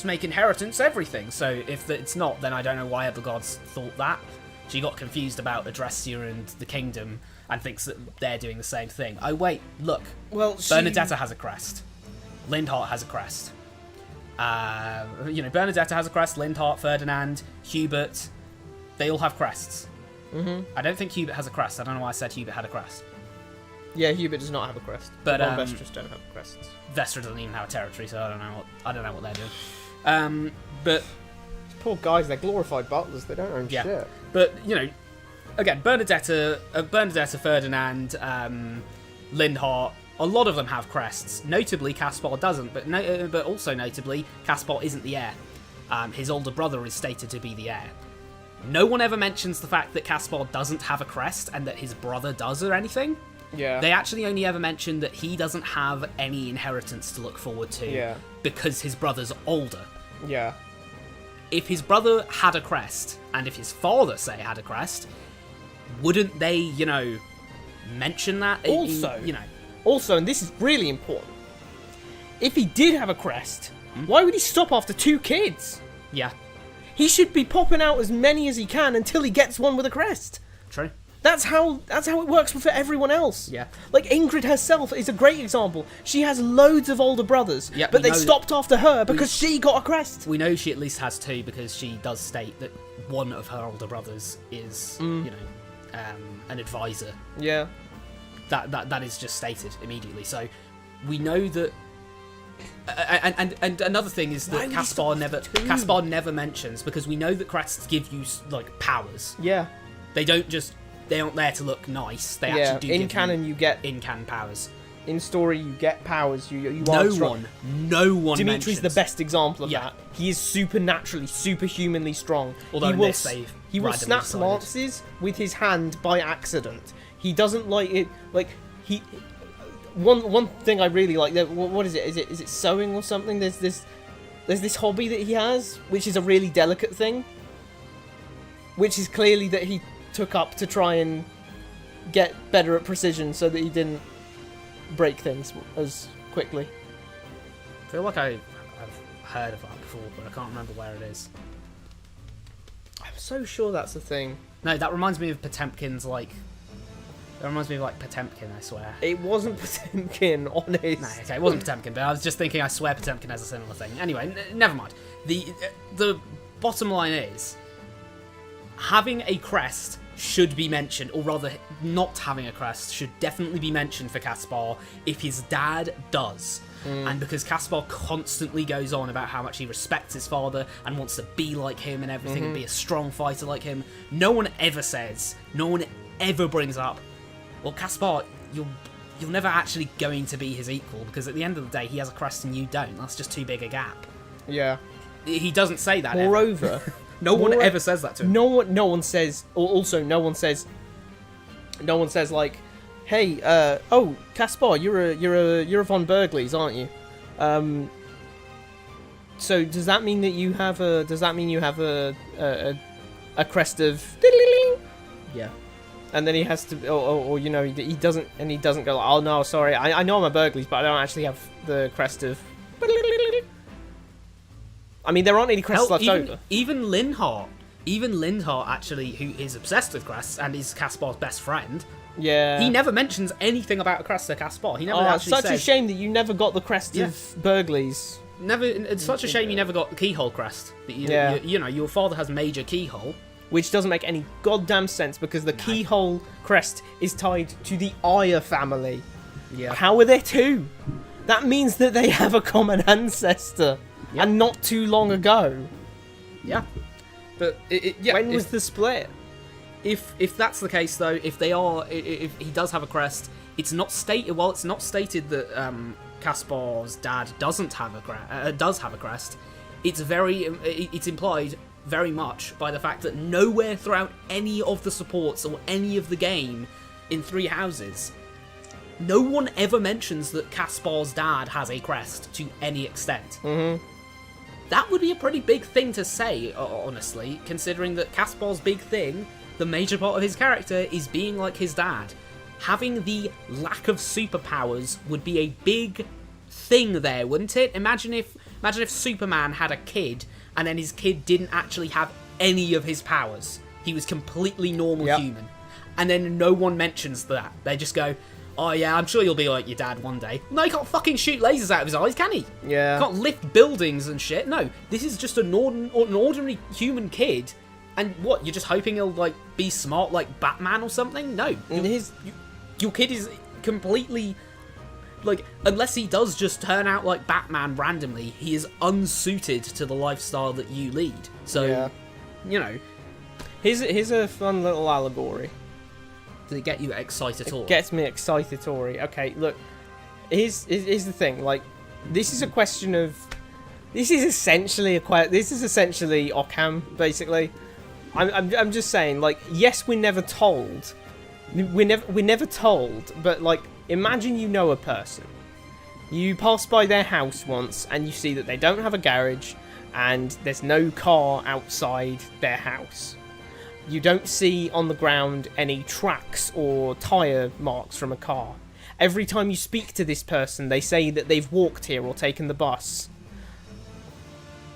S2: make inheritance everything." So if it's not, then I don't know why Edelgard's thought that. She got confused about Adressia and the kingdom and thinks that they're doing the same thing. Oh wait, look.
S1: Well,
S2: Bernadetta has a crest. Lindhart has a crest. You know, Bernadetta has a crest. Lindhart, Ferdinand, Hubert, they all have crests. I don't think Hubert has a crest. I don't know why I said Hubert had a crest.
S1: Yeah, Hubert does not have a crest.
S2: But
S1: Vestris don't have crests.
S2: Vestra doesn't even have a territory, so I don't know what they're doing. But
S1: Poor guys, they're glorified butlers. They don't own shit.
S2: But you know, again, Bernadetta, Ferdinand, Lindhart, a lot of them have crests. Notably, Caspar doesn't, but also notably, Caspar isn't the heir. His older brother is stated to be the heir. No one ever mentions the fact that Caspar doesn't have a crest and that his brother does or anything.
S1: Yeah.
S2: They actually only ever mention that he doesn't have any inheritance to look forward to because his brother's older.
S1: Yeah.
S2: If his brother had a crest, and if his father, say, had a crest, wouldn't they, you know, mention that?
S1: Also, and this is really important, if he did have a crest, why would he stop after 2 kids?
S2: Yeah.
S1: He should be popping out as many as he can until he gets one with a crest.
S2: True.
S1: That's how it works for everyone else.
S2: Yeah.
S1: Like Ingrid herself is a great example. She has loads of older brothers,
S2: Yeah,
S1: but
S2: we
S1: they
S2: know
S1: stopped after her because she got a crest.
S2: We know she at least has 2 because she does state that one of her older brothers is, you know, an advisor.
S1: Yeah.
S2: That is just stated immediately. So we know that. And another thing is that Caspar never mentions, because we know that crests give you like powers.
S1: Yeah.
S2: They aren't there to look nice. They actually do.
S1: In canon, you get
S2: in-canon powers.
S1: In story, you get powers. You
S2: no
S1: are strong.
S2: No one.
S1: Dimitri's the best example of
S2: Yeah.
S1: that. He is supernaturally, superhumanly strong.
S2: Although
S1: he
S2: in this they've
S1: he will
S2: randomly
S1: snap
S2: decided.
S1: lances with his hand by accident. He doesn't like it. Like he. One thing I really like. What is it? Is it sewing or something? There's this hobby that he has, which is a really delicate thing. Which is clearly that he took up to try and get better at precision, so that he didn't break things as quickly.
S2: I feel like I've heard of that before, but I can't remember where it is.
S1: I'm so sure that's the thing.
S2: No, that reminds me of Potemkin's like. That reminds me of like Potemkin, I swear.
S1: It wasn't Potemkin, honest.
S2: No, okay, it wasn't Potemkin, but I was just thinking. I swear Potemkin has a similar thing. Anyway, never mind. The bottom line is, having a crest should be mentioned, or rather, not having a crest should definitely be mentioned for Caspar if his dad does. And because Caspar constantly goes on about how much he respects his father and wants to be like him and everything and be a strong fighter like him, no one ever says, no one ever brings up, well, Caspar, you're never actually going to be his equal, because at the end of the day, he has a crest and you don't. That's just too big a gap.
S1: Yeah.
S2: He doesn't say that.
S1: Moreover,
S2: no one ever says that to him.
S1: No one says. Also, no one says like, "Hey, oh, Caspar, you're a von Berglies, aren't you? So does that mean that you have a? Does that mean you have a crest of?
S2: Yeah.
S1: And then he has to, or you know, he doesn't go like, oh no, sorry, I know I'm a Berglies, but I don't actually have the crest of. I mean, there aren't any crests left over.
S2: Even Linhardt actually, who is obsessed with crests and is Caspar's best friend.
S1: Yeah.
S2: He never mentions anything about a crest to Caspar. He never actually
S1: such a shame that you never got the crest of Berglies.
S2: Never. It's such a shame you never got the keyhole crest. That you know, your father has major keyhole.
S1: Which doesn't make any goddamn sense, because the keyhole crest is tied to the Aya family.
S2: Yeah.
S1: How are there two? That means that they have a common ancestor. Yep. And not too long ago.
S2: Yeah. But
S1: when was the split?
S2: If that's the case, though, if he does have a crest, it's not stated. Well, it's not stated that Caspar's dad does have a crest. It's implied very much by the fact that nowhere throughout any of the supports or any of the game in Three Houses, no one ever mentions that Caspar's dad has a crest to any extent.
S1: Mm-hmm.
S2: That would be a pretty big thing to say, honestly, considering that Caspar's big thing, the major part of his character, is being like his dad. Having the lack of superpowers would be a big thing there, wouldn't it? Imagine if Superman had a kid, and then his kid didn't actually have any of his powers. He was completely normal human. And then no one mentions that. They just go, oh yeah, I'm sure you'll be like your dad one day. No, he can't fucking shoot lasers out of his eyes, can he?
S1: Yeah.
S2: He can't lift buildings and shit. No, this is just an ordinary human kid. And what, you're just hoping he'll, like, be smart like Batman or something? No. Your kid is completely... Like, unless he does just turn out like Batman randomly, he is unsuited to the lifestyle that you lead. So, you know.
S1: Here's a fun little allegory.
S2: Does it get you excitatory?
S1: It gets me excitatory. Okay, look. Here's the thing. Like, this is a question of... This is essentially Occam, basically. I'm just saying, like, yes, we're never told. We're never told, but, like, imagine you know a person. You pass by their house once, and you see that they don't have a garage, and there's no car outside their house. You don't see on the ground any tracks or tyre marks from a car. Every time you speak to this person, they say that they've walked here or taken the bus.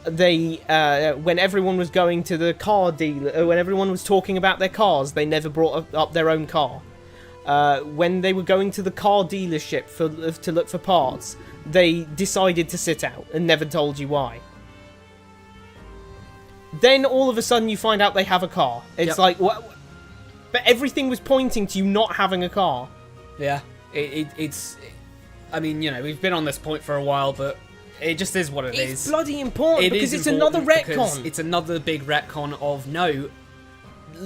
S1: When everyone was going to the car dealer, when everyone was talking about their cars, they never brought up their own car. When they were going to the car dealership to look for parts, they decided to sit out and never told you why. Then all of a sudden you find out they have a car. It's like, what? But everything was pointing to you not having a car.
S2: Yeah, it's. I mean, you know, we've been on this point for a while, but it just is what it is.
S1: It's bloody important because it's another retcon.
S2: It's another big retcon of no.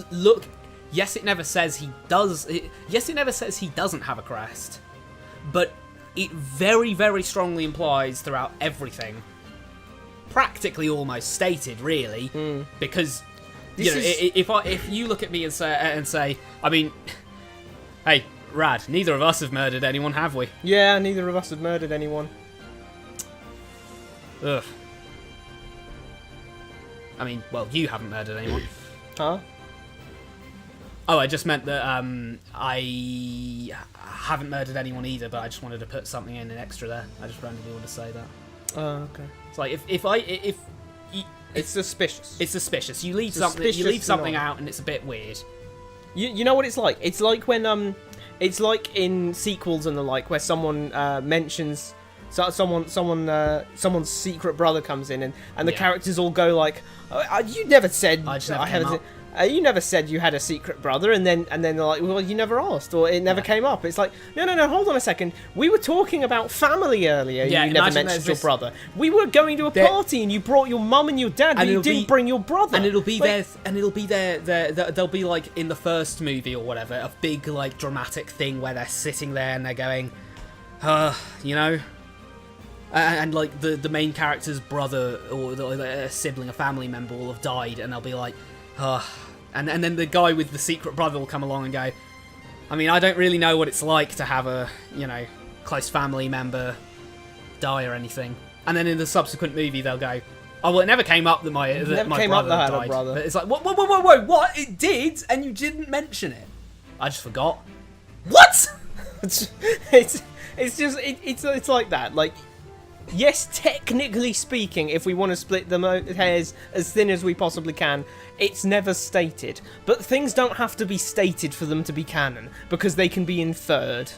S2: Look, yes, it never says he does. Yes, it never says he doesn't have a crest, but it very, very strongly implies throughout everything. Practically almost stated, really, because if you look at me and say, I mean, hey, Rad, neither of us have murdered anyone, have we?
S1: Yeah, neither of us have murdered anyone.
S2: Ugh. I mean, well, you haven't murdered anyone.
S1: Huh?
S2: Oh, I just meant that I haven't murdered anyone either, but I just wanted to put something in an extra there. I just randomly wanted to say that.
S1: Oh, okay.
S2: It's like if
S1: it's suspicious.
S2: It's suspicious. You leave something out, and it's a bit weird.
S1: You know what it's like? It's like when it's like in sequels and the like, where someone mentions someone's secret brother comes in, and the characters all go like, "You never said I haven't." you never said you had a secret brother, and then they're like, well, you never asked, or it never came up. It's like, no, hold on a second. We were talking about family earlier.
S2: Yeah,
S1: you never mentioned your brother. We were going to a party, and you brought your mum and your dad, but you didn't bring your brother.
S2: And it'll be they'll be like in the first movie or whatever, a big like dramatic thing where they're sitting there and they're going, you know. And like the main character's brother or a sibling, a family member will have died, and they'll be like, and then the guy with the secret brother will come along and go, I mean, I don't really know what it's like to have a, you know, close family member die or anything. And then in the subsequent movie they'll go, oh well, it never came up that my brother died. But it's like, whoa, what? It did, and you didn't mention it. I just forgot. What?
S1: it's like that. Like, yes, technically speaking, if we want to split the hairs as thin as we possibly can, it's never stated. But things don't have to be stated for them to be canon, because they can be inferred.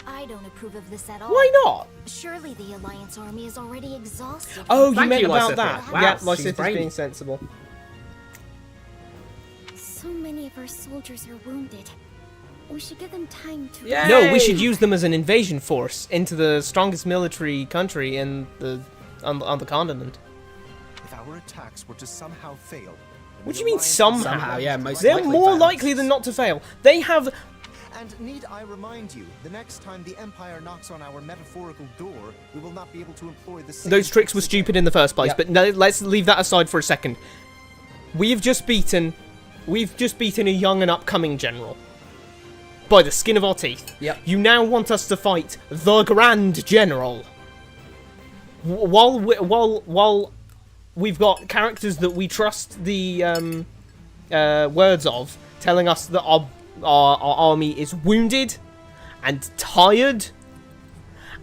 S5: I don't approve of this at all.
S1: Why not?
S5: Surely the Alliance army is already exhausted.
S1: Oh, you
S2: Thank
S1: meant
S2: you,
S1: about
S2: Lysithia.
S1: that.
S2: Wow,
S1: Yeah,
S2: she's
S1: Lysithia is
S2: brainy.
S1: being sensible.
S5: So many of our soldiers are wounded. We should give them time to...
S2: Yeah.
S1: No, we should use them as an invasion force into the strongest military country in on the continent.
S10: If our attacks were to somehow fail...
S1: What do you mean somehow?
S2: Somehow, yeah, most
S1: They're
S2: likely
S1: more
S2: fail.
S1: likely than not to fail. They have...
S10: And need I remind you, the next time the Empire knocks on our metaphorical door, we will not be able to employ the same...
S1: Those tricks were stupid in the first place, but no, let's leave that aside for a second. We've just beaten a young and upcoming general. By the skin of our teeth.
S2: Yep.
S1: You now want us to fight the Grand General. While we've got characters that we trust the words of, telling us that our army is wounded and tired,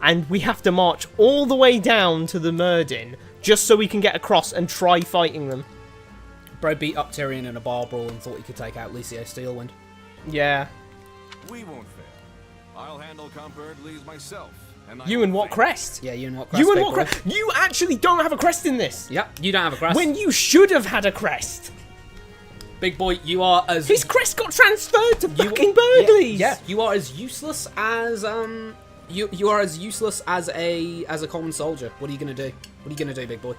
S1: and we have to march all the way down to the Myrddin just so we can get across and try fighting them.
S2: Bro beat up Tyrion in a bar brawl and thought he could take out Lucio Steelwind.
S1: Yeah.
S4: We won't fail. I'll handle Count Burgley's myself. And
S1: You and what crest?
S2: Yeah, you and what crest?
S1: You and
S2: big
S1: what
S2: boy.
S1: crest? You actually don't have a crest in this.
S2: Yep, you don't have a crest.
S1: When you should have had a crest.
S2: Big boy, you are as...
S1: His crest got transferred to fucking Burgley's.
S2: Yeah, you are as useless as you are as useless as a common soldier. What are you gonna do? What are you gonna do, big boy?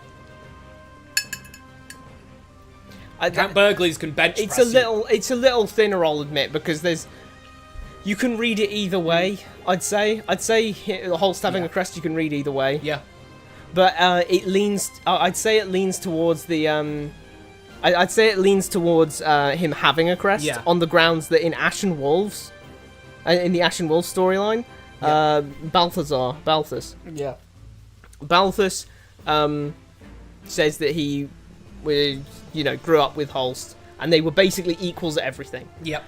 S2: Count Burgley's can bench
S1: It's
S2: press
S1: a little thinner, I'll admit, because you can read it either way. I'd say Holst having a crest, you can read either way.
S2: Yeah,
S1: but it leans. I'd say it leans towards the I'd say it leans towards him having a crest on the grounds that in Ashen Wolves, in the Ashen Wolves storyline, Balthus.
S2: Yeah.
S1: Balthus says that he, grew up with Holst, and they were basically equals at everything.
S2: Yep.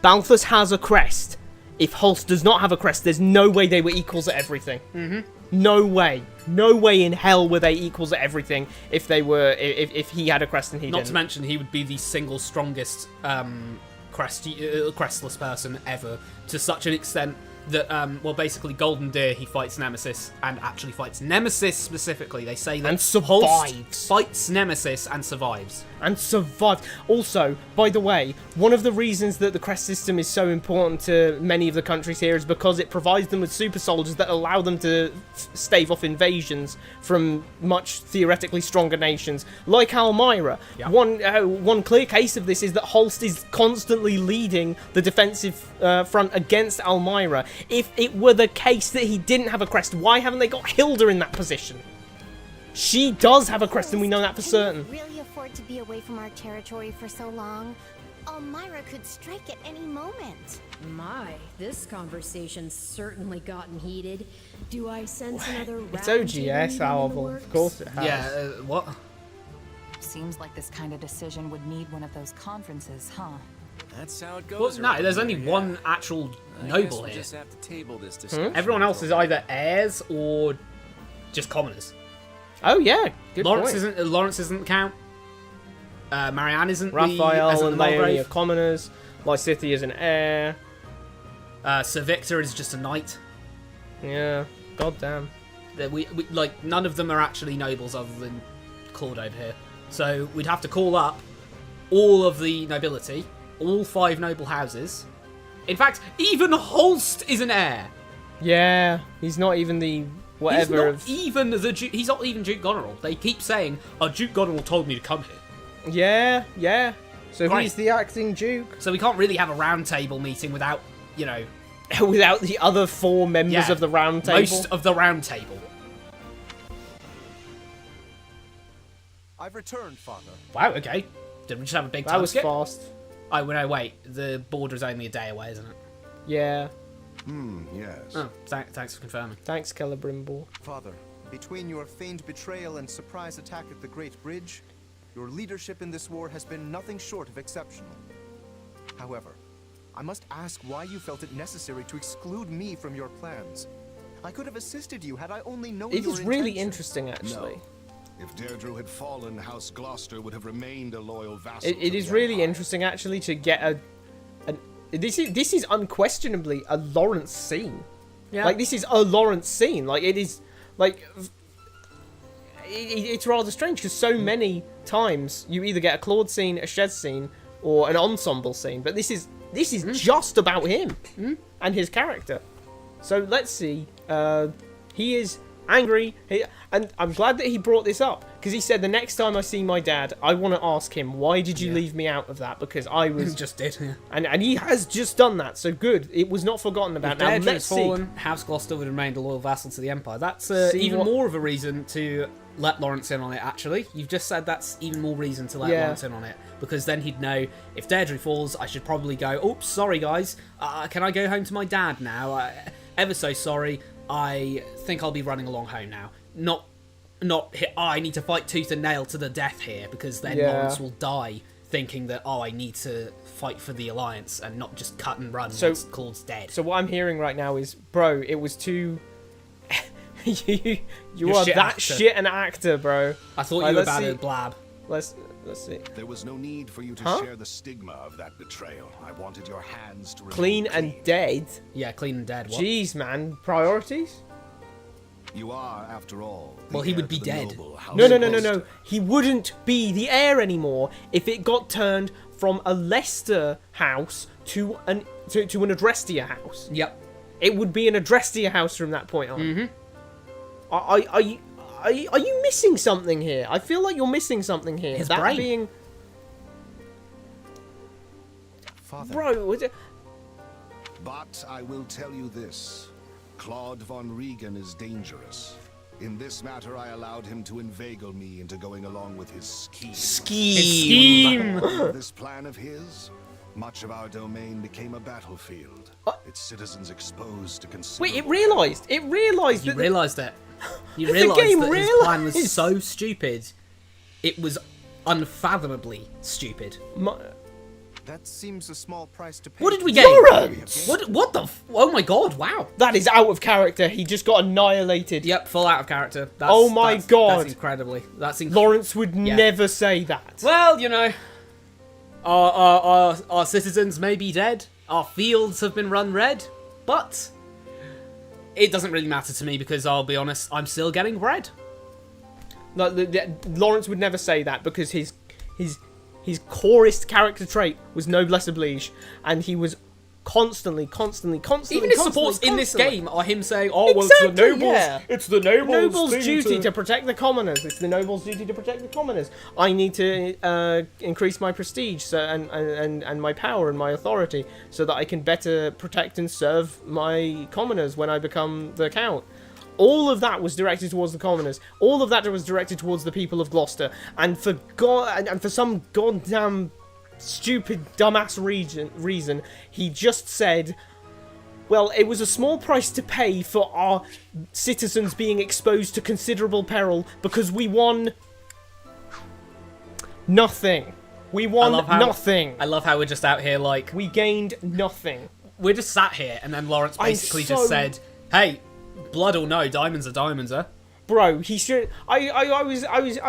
S1: Balthus has a crest. If Holst does not have a crest, there's no way they were equals at everything. Mm-hmm. No way. No way in hell were they equals at everything if they were if he had a crest and he didn't.
S2: Not to mention he would be the single strongest crestless person ever, to such an extent that basically Golden Deer he fights Nemesis and actually fights Nemesis specifically. They say that
S1: and survives.
S2: Holst fights Nemesis and survives.
S1: And survived. Also, by the way, one of the reasons that the crest system is so important to many of the countries here is because it provides them with super soldiers that allow them to stave off invasions from much theoretically stronger nations, like Almyra.
S2: Yeah.
S1: One clear case of this is that Holst is constantly leading the defensive front against Almyra. If it were the case that he didn't have a crest, why haven't they got Hilda in that position? She does have a crest, and we know that for certain.
S5: Can we really afford to be away from our territory for so long? Almyra could strike at any moment.
S8: My, this conversation's certainly gotten heated. Do I sense another
S1: It's
S8: round
S1: OGS,
S8: table meeting in the
S1: however,
S8: works?
S1: of course it has.
S2: Yeah, what?
S6: Seems like this kind of decision would need one of those conferences, huh?
S3: That's how it goes.
S2: Well, no,
S3: around
S2: there's
S3: here,
S2: only
S3: yeah.
S2: one actual
S3: I guess
S2: noble
S3: we'll
S2: here.
S3: just have to table this discussion.
S2: Everyone else is either heirs or just commoners.
S1: Oh yeah, good
S2: Lawrence
S1: point.
S2: isn't the count. Marianne isn't
S1: Raphael
S2: the
S1: and Leonie are
S2: Mulgrave.
S1: commoners. Lysithia is an heir.
S2: Sir Victor is just a knight.
S1: Yeah, goddamn.
S2: We none of them are actually nobles other than Claude over here. So we'd have to call up all of the nobility, all 5 noble houses. In fact, even Holst is an heir.
S1: Yeah, he's not even the whatever.
S2: He's not even Duke Goneril. They keep saying, Duke Goneril told me to come here.
S1: Yeah, yeah. So
S2: Right.
S1: he's the acting Duke.
S2: So we can't really have a round table meeting without,
S1: Without the other 4 members of the round table.
S2: most of the round table.
S10: I've returned, Father.
S2: Wow, okay. Did we just have a big time
S1: That was
S2: skip?
S1: fast.
S2: Oh, no, wait. The border's only a day away, isn't it?
S1: Yeah.
S7: Yes.
S2: Oh, thanks for confirming.
S1: Thanks, Celebrimbor.
S10: Father, between your feigned betrayal and surprise attack at the Great Bridge, your leadership in this war has been nothing short of exceptional. However, I must ask why you felt it necessary to exclude me from your plans. I could have assisted you had I only known
S1: It
S10: your
S1: is really
S10: intentions.
S1: interesting, actually.
S7: No. If Deirdre had fallen, House Gloucester would have remained a loyal vassal.
S1: It is really interesting, actually, to get this is unquestionably a Lawrence scene.
S2: Yeah.
S1: Like, this is a Lawrence scene. Like, it is, like, it's rather strange, because so many times you either get a Claude scene, a Shed scene, or an ensemble scene, but this is just about him and his character. So let's see. He is angry, and I'm glad that he brought this up, because he said the next time I see my dad, I want to ask him, why did you leave me out of that? Because I was
S2: Just did, yeah.
S1: and he has just done that, so good. It was not forgotten about.
S2: If
S1: Now
S2: Deirdre
S1: let's
S2: had
S1: see.
S2: fallen, House Gloucester would have remained a loyal vassal to the Empire. That's
S1: See
S2: even
S1: what-
S2: more of a reason to let Lawrence in on it, actually. You've just said that's even more reason to let
S1: Yeah.
S2: Lawrence in on it. Because then he'd know, if Deirdre falls, I should probably go, oops, sorry guys, can I go home to my dad now? Ever so sorry, I think I'll be running along home now. Not hit, I need to fight tooth and nail to the death here, because then
S1: Yeah.
S2: Lawrence will die thinking that, I need to fight for the Alliance and not just cut and run
S1: So-
S2: once Claude's dead.
S1: So what I'm hearing right now is, bro, it was too. you
S2: You're
S1: are
S2: shit
S1: that
S2: actor.
S1: shit an actor, bro.
S2: I thought
S1: Right,
S2: you were
S1: let's
S2: about
S1: see.
S2: to blab.
S1: Let's see.
S7: There was no need for you to
S1: Huh?
S7: share the stigma of that betrayal. I wanted your hands to remain
S1: Clean and dead.
S2: Yeah, clean and dead. What?
S1: Jeez, man. Priorities?
S7: You are, after all, the
S2: Well, he
S7: heir
S2: would be
S7: to the
S2: dead.
S7: noble House
S1: No.
S7: Gloucester.
S1: He wouldn't be the heir anymore if it got turned from a Leicester house to an Adrestia house.
S2: Yep.
S1: It would be an Adrestia house from that point on. Mm-hmm. Are you missing something here? I feel like you're missing something here.
S2: His
S1: that
S2: brain.
S1: being,
S10: Father,
S1: bro. Was it?
S7: But I will tell you this. Claude von Regan is dangerous. In this matter, I allowed him to inveigle me into going along with his scheme.
S2: Scheme.
S7: This plan of his, much of our domain became a battlefield. Its citizens exposed to
S1: Wait,
S7: considerable...
S1: it realised. It realised
S2: You
S1: that.
S2: realised it. You
S1: The
S2: realised
S1: game
S2: that his plan was
S1: realised.
S2: so stupid. It was unfathomably stupid.
S10: that seems a small price to pay.
S2: What did we get?
S1: Lawrence!
S2: What the? Oh my god! Wow.
S1: That is out of character. He just got annihilated.
S2: Yep, full out of character. That's,
S1: Oh my God.
S2: That's incredibly. That's
S1: Lawrence would never say that.
S2: Well, you know, our citizens may be dead. Our fields have been run red, but it doesn't really matter to me because I'll be honest, I'm still getting bread.
S1: Lawrence would never say that because his corest character trait was noblesse oblige, and he was constantly.
S2: Even his supports in this game are him saying, "Oh, well,
S1: Exactly,
S2: it's the nobles.
S1: yeah.
S2: It's the nobles' thing
S1: duty to protect the commoners. It's the nobles' duty to protect the commoners. I need to increase my prestige and my power and my authority so that I can better protect and serve my commoners when I become the count." All of that was directed towards the commoners. All of that was directed towards the people of Gloucester. And for some goddamn stupid dumbass reason, he just said, well, it was a small price to pay for our citizens being exposed to considerable peril because we won nothing. We won nothing.
S2: I love how we're just out here like
S1: We gained nothing.
S2: we're just sat here, and then Lawrence
S1: I'm
S2: basically
S1: so-
S2: just said, "Hey, blood or no, diamonds are diamonds, huh?"
S1: Bro, he should. I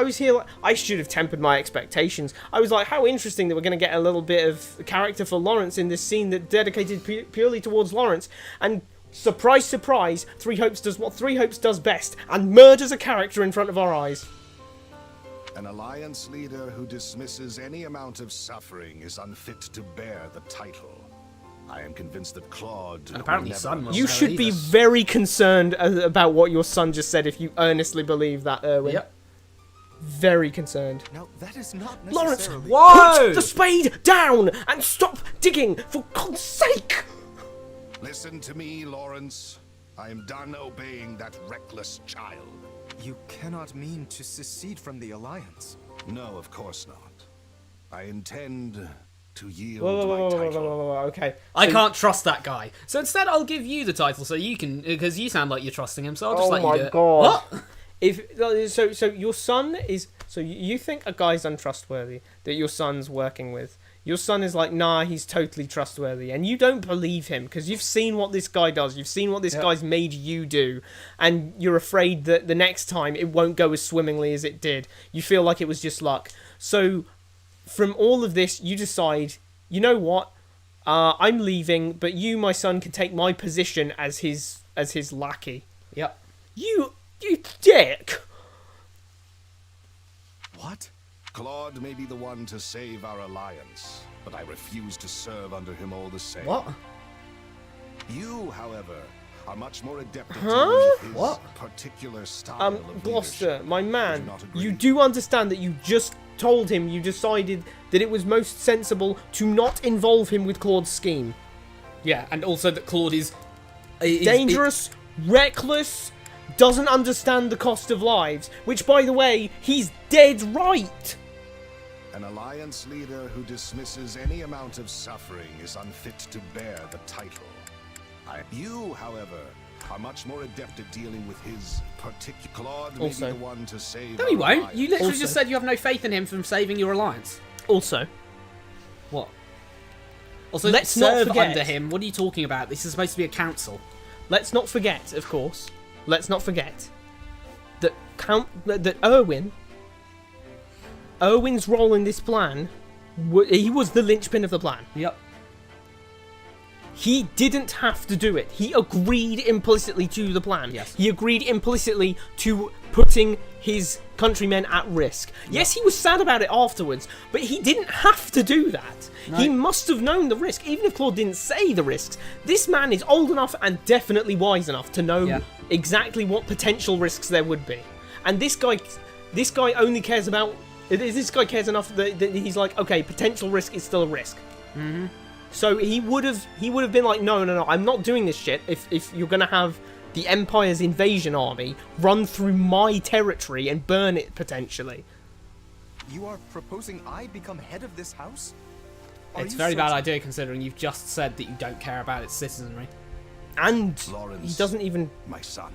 S1: was here. I should have tempered my expectations. I was like, how interesting that we're going to get a little bit of character for Lawrence in this scene that dedicated purely towards Lawrence. And surprise, surprise, Three Hopes does what Three Hopes does best and murders a character in front of our eyes.
S7: An Alliance leader who dismisses any amount of suffering is unfit to bear the title. I am convinced that Claude...
S2: And apparently
S7: will
S2: Sun
S7: never...
S2: was
S1: You
S2: there
S1: should be
S2: either.
S1: very concerned about what your son just said if you earnestly believe that, Erwin.
S2: Yep.
S1: Very concerned.
S10: Now, that is not
S1: Lawrence,
S10: necessarily...
S1: put the spade down and stop digging, for God's sake!
S7: Listen to me, Lawrence. I am done obeying that reckless child.
S10: You cannot mean to secede from the Alliance.
S7: No, of course not. I intend to yield
S1: Whoa,
S7: my title.
S1: okay.
S2: I
S1: So-
S2: can't trust that guy. So instead, I'll give you the title so you can, because you sound like you're trusting him. So I'll just let you do it.
S1: God.
S2: What?
S1: So your son is... So you think a guy's untrustworthy that your son's working with. Your son is like, nah, he's totally trustworthy. And you don't believe him because you've seen what this guy does. You've seen what this guy's made you do. And you're afraid that the next time it won't go as swimmingly as it did. You feel like it was just luck. So from all of this, you decide, you know what? I'm leaving, but you, my son, can take my position as his lackey.
S2: Yep.
S1: You dick!
S10: What?
S7: Claude may be the one to save our alliance, but I refuse to serve under him all the same.
S2: What?
S7: You, however, are much more adept at
S1: Huh?
S7: dealing with his
S2: What?
S7: particular style of
S1: Gloucester,
S7: leadership.
S1: my
S7: Would
S1: man,
S7: you not agree?
S1: you do understand that you just told him you decided that it was most sensible to not involve him with Claude's scheme.
S2: Yeah, and also that Claude is
S1: Dangerous, reckless, doesn't understand the cost of lives, which, by the way, he's dead right.
S7: An alliance leader who dismisses any amount of suffering is unfit to bear the title. You, however, are much more adept at dealing with his particular... Claude may
S1: Also.
S7: be the one to save
S2: No,
S7: our
S2: he won't.
S7: alliance.
S2: You literally
S1: Also.
S2: just said you have no faith in him from saving your alliance.
S1: Also,
S2: What? Also,
S1: Let's not
S2: serve
S1: forget-
S2: under him. What are you talking about? This is supposed to be a council.
S1: let's not forget, of course, that Erwin's role in this plan, he was the linchpin of the plan.
S2: Yep.
S1: He didn't have to do it. He agreed implicitly to the plan.
S2: Yes.
S1: He agreed implicitly to putting his countrymen at risk. Yes, he was sad about it afterwards, but he didn't have to do that.
S2: No.
S1: He must have known the risk, even if Claude didn't say the risks. This man is old enough and definitely wise enough to know exactly what potential risks there would be. And this guy only cares about... This guy cares enough that he's like, okay, potential risk is still a risk.
S2: Mm-hmm.
S1: So he would have been like, no, I'm not doing this shit if you're gonna have the Empire's invasion army run through my territory and burn it potentially.
S10: You are proposing I become head of this house? Are
S2: It's a
S10: you
S2: very bad
S10: certain?
S2: idea considering you've just said that you don't care about its citizenry.
S1: And
S7: Lawrence,
S1: he doesn't even...
S7: my son,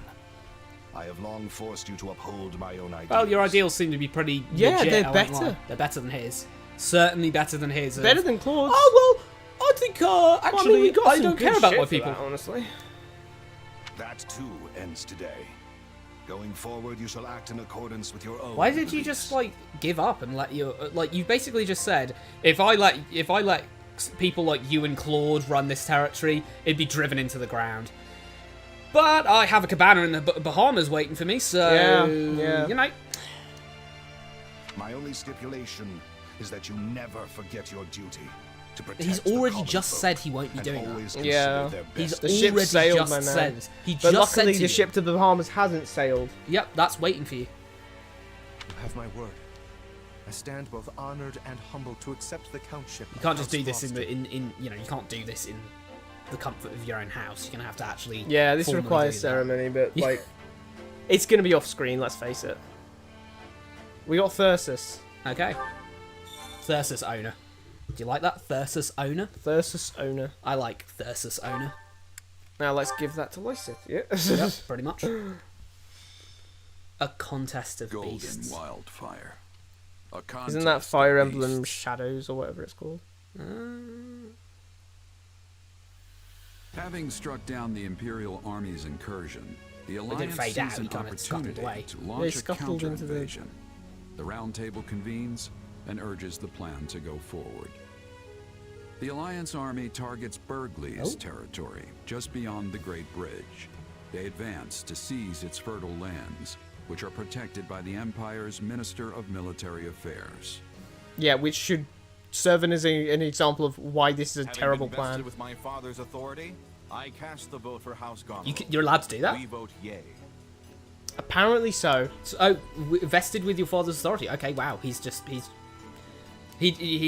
S7: I have long forced you to uphold my own ideals.
S2: Well, your ideals seem to be pretty
S1: Yeah,
S2: legit,
S1: they're
S2: I won't
S1: better.
S2: lie. They're better than his. Certainly better than his.
S1: Better than Claude's.
S2: Oh, well, I think, actually,
S1: got
S2: I
S1: some
S2: don't
S1: good
S2: care about
S1: shit
S2: my
S1: for
S2: people.
S1: that, honestly.
S7: That too ends today. Going forward, you shall act in accordance with your own.
S2: Why did you just, like, give up and let your... Like, you basically just said, if I let people like you and Claude run this territory, it'd be driven into the ground. But I have a cabana in the Bahamas waiting for me, so...
S1: Yeah.
S2: You know...
S7: My only stipulation is that you never forget your duty to protect
S2: He's
S7: the
S2: already
S7: common
S2: just
S7: folk
S2: said he won't be
S7: and
S2: doing
S7: always
S2: that.
S7: consider
S1: Yeah.
S7: their
S2: He's
S7: best
S1: The ship
S2: already
S1: sailed,
S2: just
S1: my man.
S2: said. He
S1: But
S2: just said
S1: luckily
S2: to
S1: the
S2: you.
S1: ship to the Bahamas hasn't sailed.
S2: Yep, that's waiting for you.
S10: You have my word. I stand both honored and humbled to accept the countship.
S2: You can't just do this in you know, you can't do this in the comfort of your own house. You're gonna have to actually...
S1: Yeah, this
S2: formally
S1: requires
S2: do that.
S1: ceremony, but,
S2: Yeah.
S1: like... It's gonna be off screen, let's face it. We got Thyrsus.
S2: Okay. Thyrsus owner. Do you like that? Thyrsus owner?
S1: Thyrsus owner.
S2: I like Thyrsus owner.
S1: Now let's give that to Lysith, yeah?
S2: Yep, pretty much. A contest of
S4: Golden
S2: beasts.
S4: Wildfire. A
S1: Isn't that
S4: contest
S1: Fire
S4: of
S1: Emblem
S4: beasts.
S1: Shadows or whatever it's called?
S4: Having struck down the Imperial Army's incursion, the
S2: didn't
S4: Alliance
S2: fade
S4: sees
S2: out,
S4: an
S2: he kinda scuttled
S4: opportunity
S2: away.
S4: to
S1: They
S4: launch a
S1: scuttled into the-
S4: counter-invasion. The Round Table convenes and urges the plan to go forward. The Alliance army targets Burgley's territory, just beyond the Great Bridge. They advance to seize its fertile lands, which are protected by the Empire's Minister of Military Affairs.
S1: Yeah, which should serve as an example of why this is a terrible plan.
S11: With my father's authority, I cast the vote for House Goneril.
S2: You're allowed to do that?
S11: We vote yay.
S1: Apparently so.
S2: Vested with your father's authority. Okay, wow. He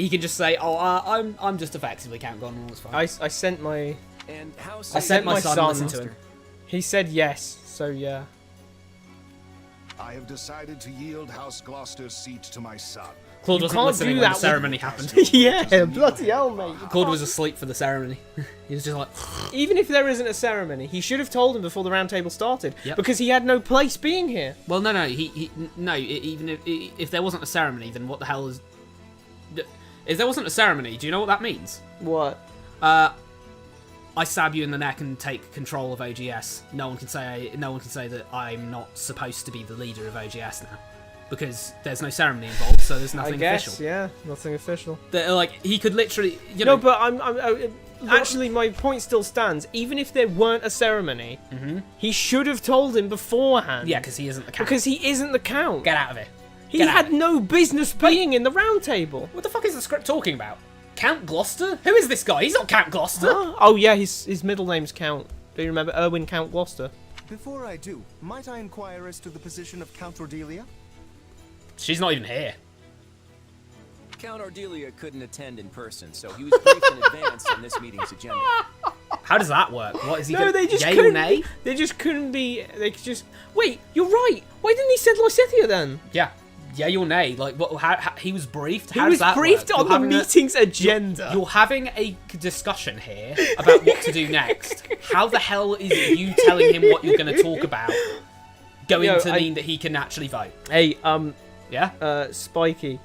S2: can just say, "Oh, I'm just effectively Count Goneril." It's fine.
S1: I sent my
S2: I sent my son to listen to him.
S1: He said yes, so yeah.
S7: I have decided to yield House Gloucester's seat to my son.
S2: Claude
S1: You
S2: wasn't
S1: can't
S2: listening
S1: do
S2: when
S1: that
S2: the ceremony happened.
S1: Yeah, bloody hell, mate.
S2: Claude was asleep for the ceremony. He was just like...
S1: Even if there isn't a ceremony, he should have told him before the round table started,
S2: Yep.
S1: because he had no place being here.
S2: Well, no. Even if there wasn't a ceremony, then what the hell is... If there wasn't a ceremony, do you know what that means?
S1: What?
S2: I stab you in the neck and take control of OGS. No one can say that I'm not supposed to be the leader of OGS now, because there's no ceremony involved, so there's nothing
S1: I guess,
S2: official.
S1: yeah, nothing official.
S2: Like, he could literally, you know.
S1: No, but actually, my point still stands. Even if there weren't a ceremony, he should have told him beforehand.
S2: Yeah, because he isn't the count.
S1: Because he isn't the count.
S2: Get out of it.
S1: He had no business being in the round table.
S2: What the fuck is the script talking about? Count Gloucester? Who is this guy? He's not Count Gloucester.
S1: Huh? Oh yeah, his middle name's Count. Do you remember Erwin Count Gloucester?
S10: Before I do, might I inquire as to the position of Count Ordelia?
S2: She's not even here.
S3: Count Ordelia couldn't attend in person, so he was briefed in advance on this meeting's agenda.
S2: How does that work? What is he?
S1: No, they just
S2: yay
S1: couldn't.
S2: Or nay?
S1: They just couldn't be. They could just. Wait, you're right. Why didn't he send Lysithea then?
S2: Yeah. Yay or nay? Like, what? How he was briefed?
S1: He
S2: How
S1: was
S2: does that
S1: briefed
S2: work?
S1: on the meeting's agenda.
S2: You're having a discussion here about what to do next. How the hell is you telling him what you're going to talk about going to mean that he can actually vote?
S1: Hey,
S2: yeah?
S1: Spiky,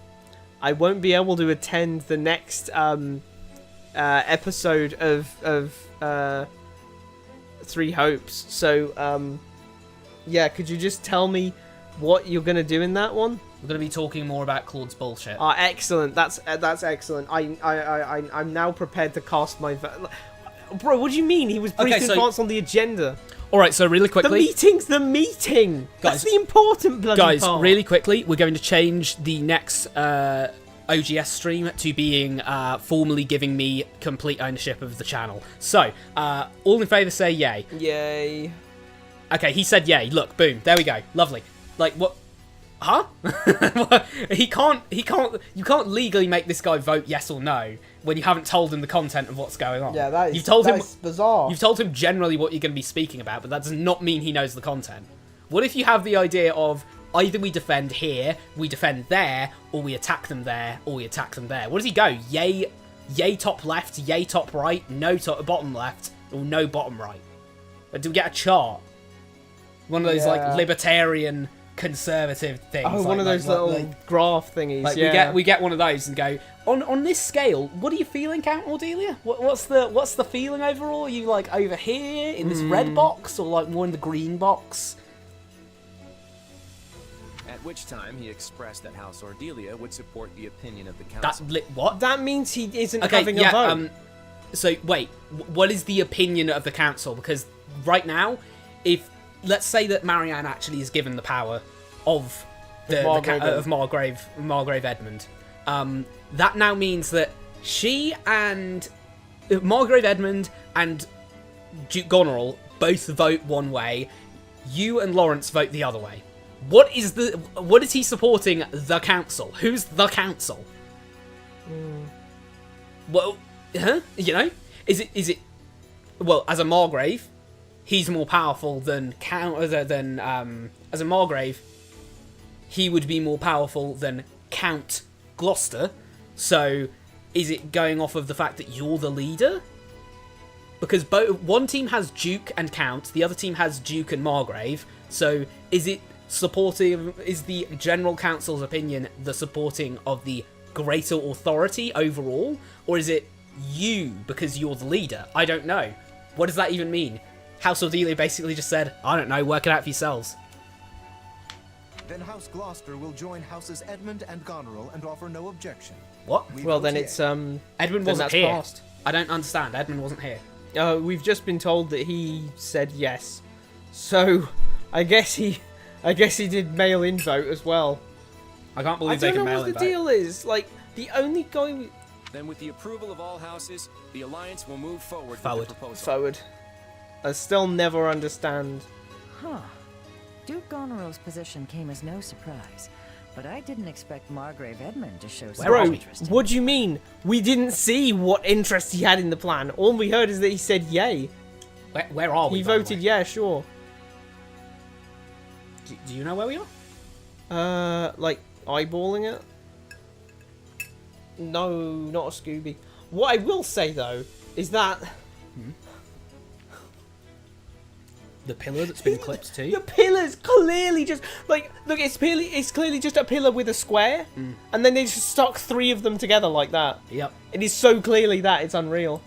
S1: I won't be able to attend the next episode of Three Hopes. So, yeah, could you just tell me what you're going to do in that one?
S2: We're going to be talking more about Claude's bullshit.
S1: Excellent. That's excellent. I'm now prepared to cast my vote. Bro, what do you mean? He was briefed in advance on the agenda.
S2: All right, so really quickly,
S1: the meeting's the meeting.
S2: Guys,
S1: that's the important bloody part.
S2: Guys, really quickly, we're going to change the next OGS stream to being formally giving me complete ownership of the channel. So, all in favour say yay.
S1: Yay.
S2: Okay, he said yay. Look, boom. There we go. Lovely. Like, what? Huh? You can't legally make this guy vote yes or no when you haven't told him the content of what's going on.
S1: Yeah, that is,
S2: is
S1: bizarre.
S2: You've told him generally what you're going to be speaking about, but that does not mean he knows the content. What if you have the idea of either we defend here, we defend there, or we attack them there, or we attack them there? What does he go? Yay top left, yay top right, no top bottom left, or no bottom right? Do we get a chart? One of those like libertarian conservative things.
S1: Oh, one of those little graph thingies.
S2: Like,
S1: yeah,
S2: we get one of those and go on this scale. What are you feeling, Count Ordelia? What's the feeling overall? Are you like over here in this red box, or like more in the green box?
S3: At which time he expressed that House Ordelia would support the opinion of the council.
S2: What?
S1: That means he isn't having a vote.
S2: So wait, what is the opinion of the council? Because right now, if let's say that Marianne actually is given the power of Margrave Edmund, that now means that she and Margrave Edmund and Duke Goneril both vote one way. You and Lawrence vote the other way. What is he supporting? The council? Who's the council? Well, you know, is it? Well, as a Margrave, he's more powerful than as a Margrave. He would be more powerful than Count Gloucester. So, is it going off of the fact that you're the leader? Because one team has Duke and Count, the other team has Duke and Margrave. So, is it supporting? Is the General Council's opinion the supporting of the greater authority overall, or is it you because you're the leader? I don't know. What does that even mean? House Ordelia basically just said, I don't know, work it out for yourselves.
S10: Then House Gloucester will join Houses Edmund and Goneril and offer no objection.
S2: What?
S1: Well, then it's
S2: Edmund wasn't here. Passed. I don't understand. Edmund wasn't here.
S1: We've just been told that he said yes, so I guess he I guess he did mail-in vote as well.
S2: I can't
S1: I
S2: believe they
S1: don't
S2: can
S1: know
S2: mail
S1: what
S2: in
S1: the
S2: vote.
S1: deal is. Like, the only guy...
S3: Then with the approval of all houses, the Alliance will move forward
S2: Forward.
S3: with the proposal.
S1: Forward. I still never understand.
S12: Huh. Duke Goneril's position came as no surprise, but I didn't expect Margrave Edmund to show some
S1: Bro,
S12: interest.
S1: what do you mean? We didn't see what interest he had in the plan. All we heard is that he said yay.
S2: Where are we?
S1: He
S2: by the
S1: voted
S2: way?
S1: yeah, sure.
S2: Do you know where we are?
S1: Like, eyeballing it? No, not a Scooby. What I will say, though, is that...
S2: The pillar that's been clipped too?
S1: The pillar's clearly just... Like, look, it's clearly just a pillar with a square, and then they just stuck 3 of them together like that.
S2: Yep.
S1: It is so clearly that, it's unreal.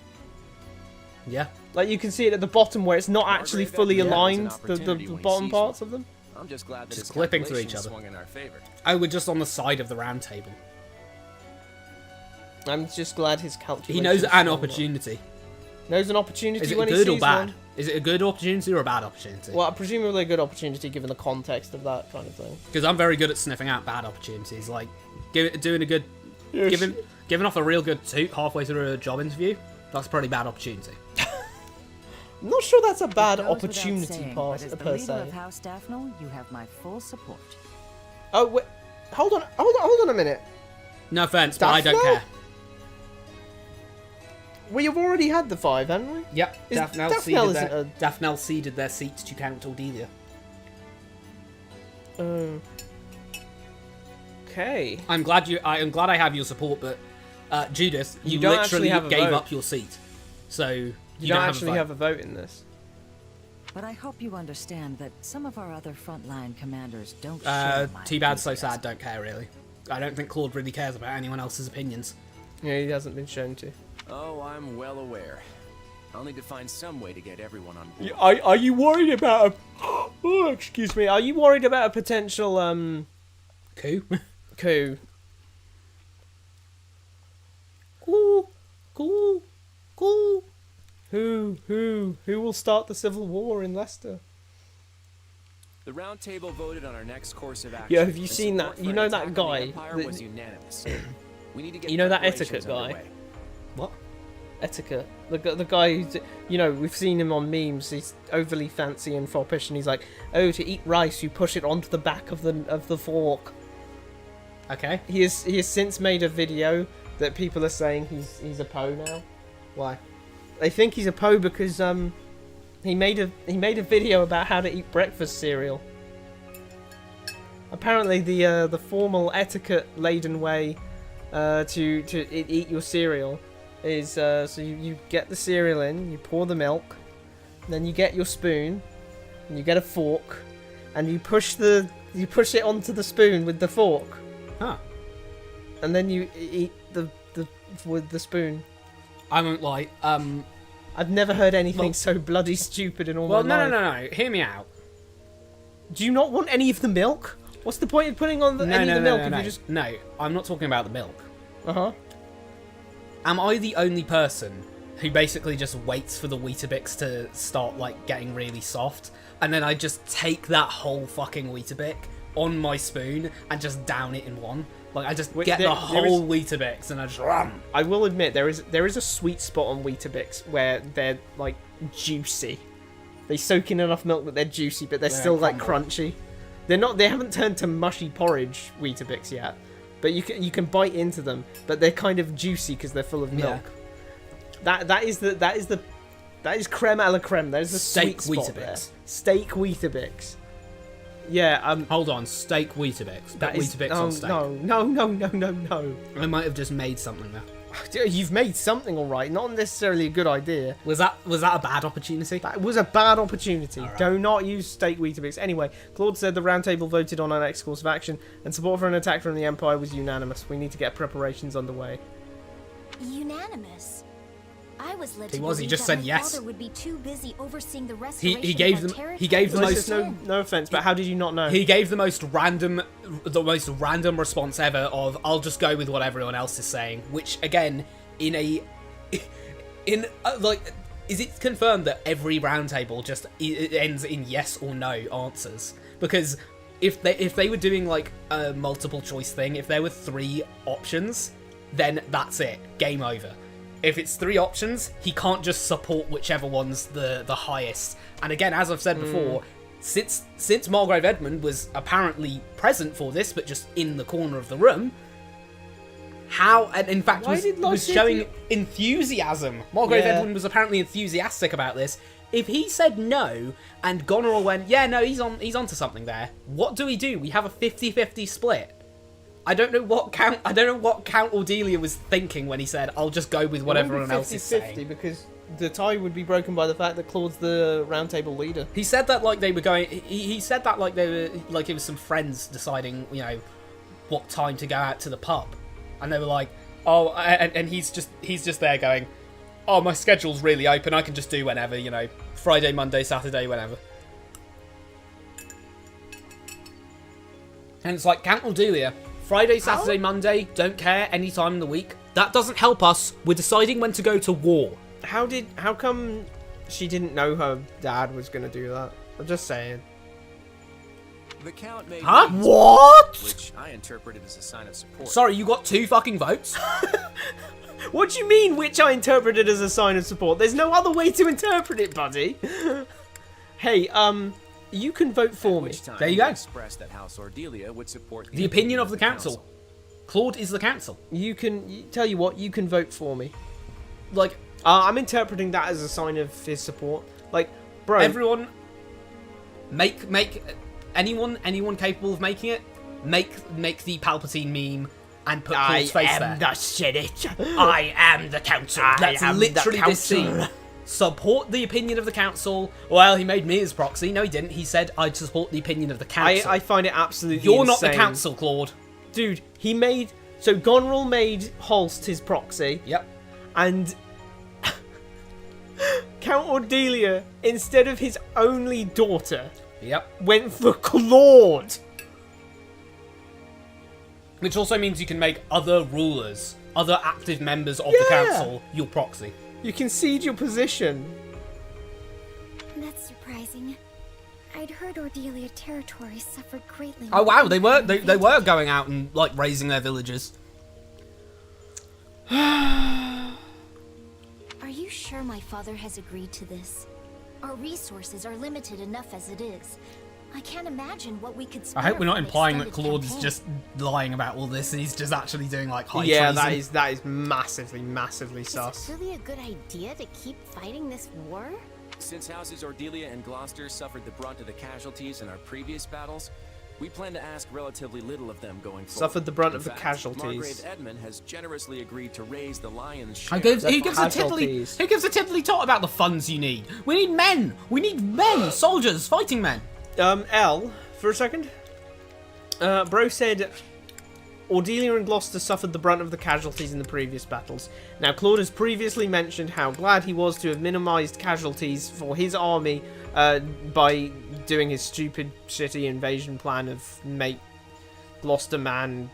S2: Yeah.
S1: Like, you can see it at the bottom where it's not actually fully aligned, the bottom parts of them.
S3: I'm just glad that
S2: Just
S3: his
S2: clipping through each
S3: calculations
S2: other.
S3: swung in our favor.
S2: Oh, we're just on the side of the round table.
S1: I'm just glad his calculations...
S2: He knows an opportunity.
S1: Knows an opportunity
S2: Is it
S1: when he
S2: good or
S1: sees
S2: bad?
S1: one.
S2: Is it a good opportunity or a bad opportunity?
S1: Well, presumably a good opportunity given the context of that kind of thing.
S2: Because I'm very good at sniffing out bad opportunities. Like, doing a good...
S1: Yes.
S2: Giving off a real good toot halfway through a job interview, that's a pretty bad opportunity.
S1: I'm not sure that's a bad
S12: It goes without
S1: opportunity
S12: saying,
S1: part,
S12: but as the
S1: per
S12: leader
S1: se.
S12: of House Daphne, you have my full support.
S1: Oh, wait. Hold on a minute.
S2: No offense, but I don't
S1: Daphne?
S2: care.
S1: We've already had the 5, haven't we?
S2: Yep,
S1: Is-
S2: Daphne
S1: isn't a...
S2: Daphne ceded their seats to Count Cordelia.
S1: Okay.
S2: I'm glad I have your support, but Judith, you
S1: don't
S2: literally
S1: actually have a
S2: gave
S1: vote.
S2: up your seat, so you
S1: don't
S2: don't
S1: actually
S2: have
S1: have a vote in this.
S12: But I hope you understand that some of our other frontline commanders don't share my
S2: Too bad, so
S12: enthusiasm.
S2: sad. Don't care really. I don't think Claude really cares about anyone else's opinions.
S1: Yeah, he hasn't been shown to.
S3: Oh, I'm well aware. I'll need to find some way to get everyone on board.
S1: Are you worried about a... Oh, excuse me. Are you worried about a potential,
S2: Coup?
S1: coup? Cool. Who will start the civil war in Leicester?
S3: The round table voted on our next course of action.
S1: Yeah, have you
S3: and
S1: seen
S3: support
S1: that?
S3: for
S1: You
S3: an
S1: know
S3: attack
S1: that
S3: on the
S1: guy
S3: Empire
S1: that-
S3: was unanimous. We need to get
S1: You know that
S3: preparations
S1: etiquette guy?
S3: underway.
S2: What?
S1: Etiquette. The guy who's... You know, we've seen him on memes. He's overly fancy and foppish, and he's like, oh, to eat rice, you push it onto the back of the fork.
S2: Okay.
S1: He has since made a video that people are saying he's a Poe now.
S2: Why?
S1: They think he's a Poe because he made a video about how to eat breakfast cereal. Apparently the formal etiquette laden way to eat your cereal is so you get the cereal in, you pour the milk, then you get your spoon, and you get a fork, and you push it onto the spoon with the fork.
S2: Huh.
S1: And then you eat with the spoon.
S2: I won't lie.
S1: I've never heard anything so bloody stupid in all
S2: Well,
S1: my life.
S2: no. Hear me out.
S1: Do you not want any of the milk? What's the point of putting on any of the milk if you just...
S2: No, I'm not talking about the milk.
S1: Uh-huh.
S2: Am I the only person who basically just waits for the Weetabix to start, like, getting really soft, and then I just take that whole fucking Weetabix on my spoon and just down it in one? Like, I just get the whole Weetabix and I just...
S1: I will admit, there is a sweet spot on Weetabix where they're, like, juicy. They soak in enough milk that they're juicy, but they're still, like, crunchy. They haven't turned to mushy porridge Weetabix yet. But you can bite into them, but they're kind of juicy because they're full of milk. Yeah. That is creme a la creme. That is the
S2: steak
S1: sweet spot
S2: Weetabix.
S1: there. Steak Weetabix. Yeah.
S2: Hold on, steak Weetabix. That Weetabix on steak.
S1: No.
S2: I might have just made something there.
S1: You've made something all right. Not necessarily a good idea.
S2: Was that a bad opportunity?
S1: That was a bad opportunity.
S2: Right.
S1: Do not use steak Weetabix. Anyway, Claude said the round table voted on our next course of action, and support for an attack from the Empire was unanimous. We need to get preparations underway.
S5: Unanimous? I was led to
S2: He
S5: believe
S2: just
S5: that
S2: said
S5: my
S2: yes.
S5: father would be too busy overseeing the restoration
S2: He gave
S5: of our
S2: them.
S5: territory.
S2: He gave the most.
S1: No offense, but how did you not know?
S2: He gave the most random response ever of "I'll just go with what everyone else is saying," which again, like, is it confirmed that every roundtable just it ends in yes or no answers? Because if they were doing like a multiple choice thing, if there were 3 options, then that's it, game over. If it's 3 options, he can't just support whichever one's the highest. And again, as I've said before, since Margrave Edmund was apparently present for this, but just in the corner of the room, and in fact was showing enthusiasm. Margrave Edmund was apparently enthusiastic about this. If he said no, and Goneril went, yeah, no, he's onto something there, what do? We have a 50-50 split. I don't know what Count Cordelia was thinking when he said, I'll just go with what everyone else is saying.
S1: Because the tie would be broken by the fact that Claude's the Round Table leader.
S2: He said that like they were going. He said that like they were like it was some friends deciding, you know, what time to go out to the pub, and they were like, oh, and he's just there going, oh, my schedule's really open. I can just do whenever, you know, Friday, Monday, Saturday, whenever. And it's like, Count Cordelia, Friday, Saturday, Monday, don't care, any time in the week. That doesn't help us. We're deciding when to go to war.
S1: How come she didn't know her dad was going to do that? I'm just saying.
S3: The Count made
S1: What?
S3: Which I interpreted as a sign of support.
S2: Sorry, you got 2 fucking votes?
S1: What do you mean, which I interpreted as a sign of support? There's no other way to interpret it, buddy. Hey, you can vote for me.
S2: There you go.
S3: Expressed that House Ordelia would support
S2: the opinion of the council. Claude is the council.
S1: Tell you what, you can vote for me.
S2: Like,
S1: I'm interpreting that as a sign of his support. Like, bro,
S2: everyone, make anyone capable of making it, make the Palpatine meme and put Claude's face there.
S1: I am the Senate.
S2: I am the council. That's literally this scene. Support the opinion of the council. Well, he made me his proxy. No, he didn't. He said, I'd support the opinion of the council.
S1: I find it absolutely
S2: You're
S1: insane.
S2: not the council, Claude.
S1: Dude, he made... So, Goneril made Holst his proxy.
S2: Yep.
S1: And... Count Cordelia, instead of his only daughter...
S2: Yep.
S1: Went for Claude.
S2: Which also means you can make other rulers, other active members of the council, your proxy.
S1: You concede your position.
S5: That's surprising. I'd heard Ordelia territory suffered greatly.
S2: Oh wow, they were going out and like raising their villages.
S5: Are you sure my father has agreed to this? Our resources are limited enough as it is. I can't imagine what we could spare.
S2: I hope we're not
S5: for an
S2: implying that
S5: extended
S2: Claude is
S5: campaign.
S2: just lying about all this and he's just actually doing like high
S1: Yeah,
S2: treason.
S1: that is massively sus.
S5: Is it really a good idea to keep fighting this war?
S3: Since Houses Ordelia and Gloucester suffered the brunt of the casualties in our previous battles, we plan to ask relatively little of them going forward.
S1: Suffered the brunt
S3: In
S1: of the
S3: fact,
S1: casualties.
S3: Margrave Edmund has generously agreed to raise the lion's share.
S2: Who gives a tiddly tot about the funds you need? We need men! We need men! Soldiers! Fighting men!
S1: L, for a second. Bro said... Ordelia and Gloucester suffered the brunt of the casualties in the previous battles. Now, Claude has previously mentioned how glad he was to have minimised casualties for his army by doing his stupid, shitty invasion plan of make Gloucester man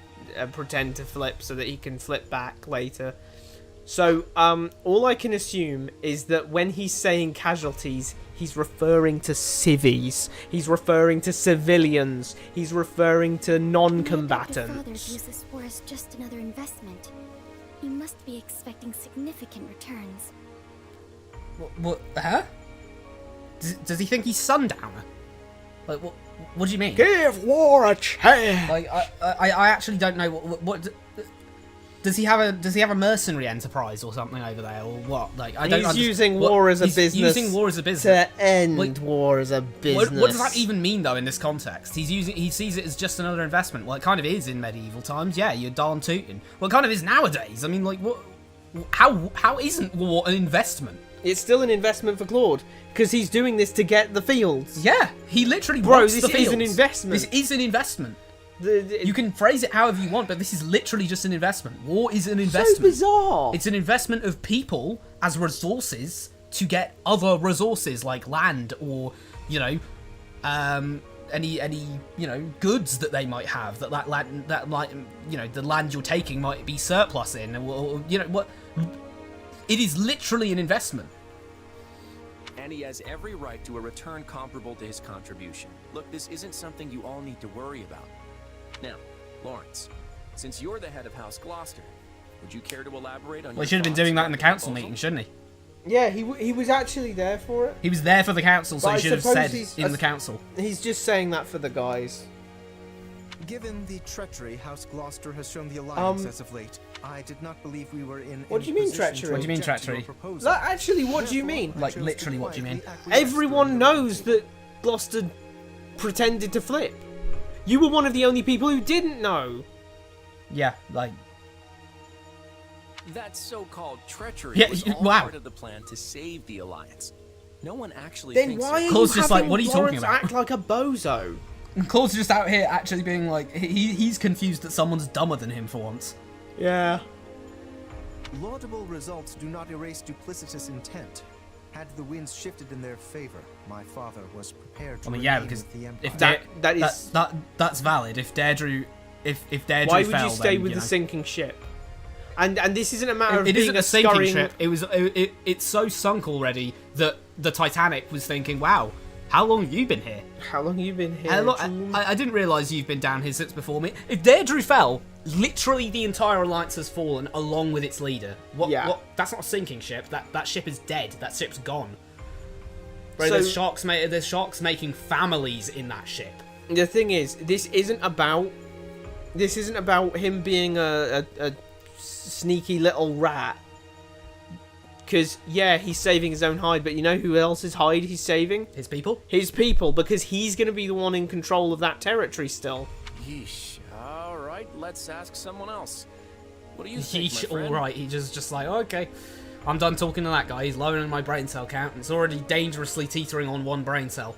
S1: pretend to flip so that he can flip back later. So, all I can assume is that when he's saying casualties, he's referring to civvies. He's referring to civilians. He's referring to non-combatants.
S5: Your father views this war as just another investment. He must be expecting significant returns.
S2: What? Huh? Does he think he's Sundowner? Like, what do you mean?
S1: Give war a chance.
S2: Like, I actually don't know what does he have a mercenary enterprise or something over there, or what? Like, I don't.
S1: He's using war as a business.
S2: Using war as a business
S1: to end war as a business.
S2: What does that even mean, though, in this context? He sees it as just another investment. Well, it kind of is in medieval times. Yeah, you're darn tootin'. Well, it kind of is nowadays. I mean, like, what? How isn't war an investment?
S1: It's still an investment for Claude because he's doing this to get the fields.
S2: Yeah, he literally wants the fields.
S1: This is an investment.
S2: This is an investment. You can phrase it however you want, but this is literally just an investment. War is an investment.
S1: So bizarre.
S2: It's an investment of people as resources to get other resources like land or, you know, any you know, goods that they might have that land that might, you know, the land you're taking might be surplus in, or you know what. It is literally an investment.
S3: and he has every right to a return comparable to his contribution. Look, this isn't something you all need to worry about. Now, Lawrence, since you're the head of House Gloucester, would you care to elaborate on
S2: Well, he should have been doing that in the council meeting, shouldn't he?
S1: Yeah, he was actually there for it.
S2: He was there for the council, so
S1: But
S2: he
S1: I
S2: should have
S1: suppose
S2: said in the council.
S1: He's just saying that for the guys.
S10: Given the treachery House Gloucester has shown the Alliance as of late, I did not believe we were in.
S1: What do you mean treachery?
S2: What do you mean treachery?
S1: Actually, what do you mean?
S2: Like, literally, what do you mean?
S1: Everyone knows that Gloucester pretended to flip. You were one of the only people who didn't know.
S2: Yeah, like...
S3: That so-called treachery
S2: Yeah,
S3: was all
S2: wow.
S3: part of the plan to save the Alliance. No one actually
S1: Then
S3: thinks
S1: why are you
S2: Claude's just
S1: having
S2: like, what are you talking
S1: Lawrence
S2: about?
S1: act like a bozo?
S2: And Claude's just out here actually being like, he's confused that someone's dumber than him for once.
S1: Yeah.
S10: Laudable results do not erase duplicitous intent. Had the winds shifted in their favor, my father was prepared to
S2: Yeah,
S10: remain
S2: because
S10: with the Empire.
S2: if that's valid. If Deirdre, if Deirdre
S1: Why
S2: fell,
S1: would you stay
S2: then,
S1: with the sinking ship? And this isn't a matter of
S2: It
S1: being
S2: isn't a sinking
S1: scurrying
S2: ship. It's so sunk already that the Titanic was thinking, wow, how long have you been here?
S1: How long have you been here?
S2: I didn't realise you've been down here since before me. If Deirdre fell, literally the entire Alliance has fallen along with its leader. What? That's not a sinking ship. That ship is dead. That ship's gone. Bro,
S1: So-
S2: there's sharks making families in that ship.
S1: The thing is, this isn't about him being a sneaky little rat. Because, yeah, he's saving his own hide, but you know who else's hide he's saving?
S2: His people?
S1: His people, because he's going to be the one in control of that territory still.
S3: Yeesh. All right, let's ask someone else. What do you think,
S2: Yeesh,
S3: my friend?
S2: alright, he just like, okay, I'm done talking to that guy. He's lowering my brain cell count, and it's already dangerously teetering on one brain cell.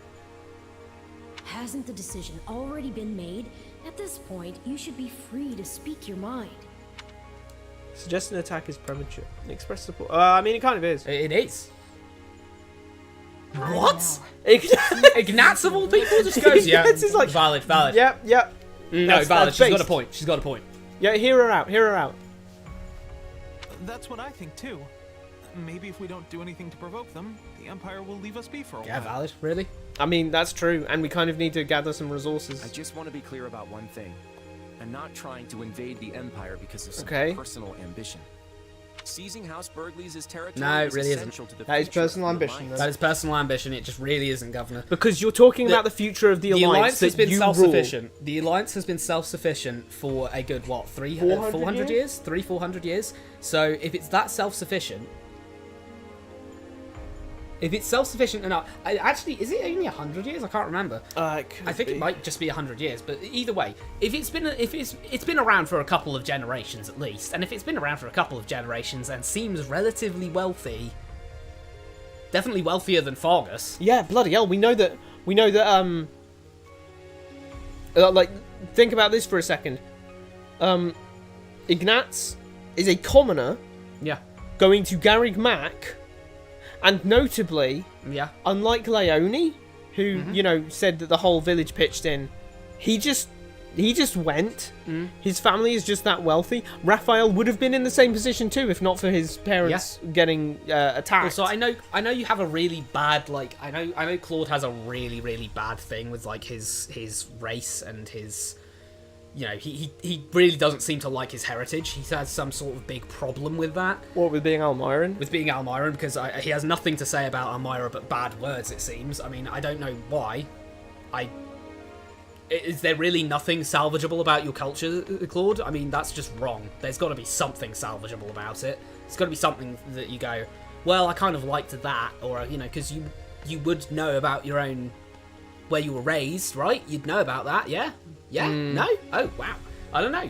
S8: Hasn't the decision already been made? At this point, you should be free to speak your mind.
S1: Suggest an attack is premature. Express support. I mean, it kind of is.
S2: It is. What?
S1: Ignatz
S2: Ignatz of all people just goes, yeah,
S1: Ignatz is like,
S2: valid.
S1: Yep.
S2: No, valid.
S1: That's
S2: She's got a
S1: based.
S2: point. She's got a point.
S1: Yeah, hear her out.
S13: That's what I think too. Maybe if we don't do anything to provoke them, the Empire will leave us be for a while.
S2: Yeah, valid. Really?
S1: I mean, that's true, and we kind of need to gather some resources.
S3: I just want to be clear about one thing. I'm not trying to invade the Empire because of some personal ambition. Seizing House Burghley's territory
S2: No, it
S3: is
S2: really isn't.
S3: essential to the
S1: That is
S3: future of
S1: personal
S3: the
S1: ambition,
S3: Alliance.
S2: That is personal ambition. It just really isn't, Governor.
S1: Because you're talking about the future of the Alliance
S2: has
S1: that
S2: been
S1: you
S2: self-sufficient. The Alliance has been self-sufficient for a good, 400 years? 400 years? So if it's that self-sufficient... If it's self-sufficient enough... Actually, is it only 100 years? I can't remember. I think it might just be 100 years, but either way, if it's been around for a couple of generations at least, and if it's been around for a couple of generations and seems relatively wealthy, definitely wealthier than Fargus.
S1: Yeah, bloody hell, we know that like, think about this for a second. Ignatz is a commoner.
S2: Yeah.
S1: Going to Garrig Mac. And notably, unlike Leone, who, you know, said that the whole village pitched in, he just went. His family is just that wealthy. Raphael would have been in the same position too, if not for his parents getting attacked.
S2: So I know you have a really bad, like, I know Claude has a really, really bad thing with, like, his race and his... You know, he really doesn't seem to like his heritage. He has some sort of big problem with that.
S1: What, with being Almiran?
S2: With being Almiran, because he has nothing to say about Almira but bad words, it seems. I mean, I don't know why. Is there really nothing salvageable about your culture, Claude? I mean, that's just wrong. There's got to be something salvageable about it. There's got to be something that you go, well, I kind of liked that, or, you know, because you would know about your own... where you were raised, right? You'd know about that, yeah? Yeah? No? Oh, wow. I don't know.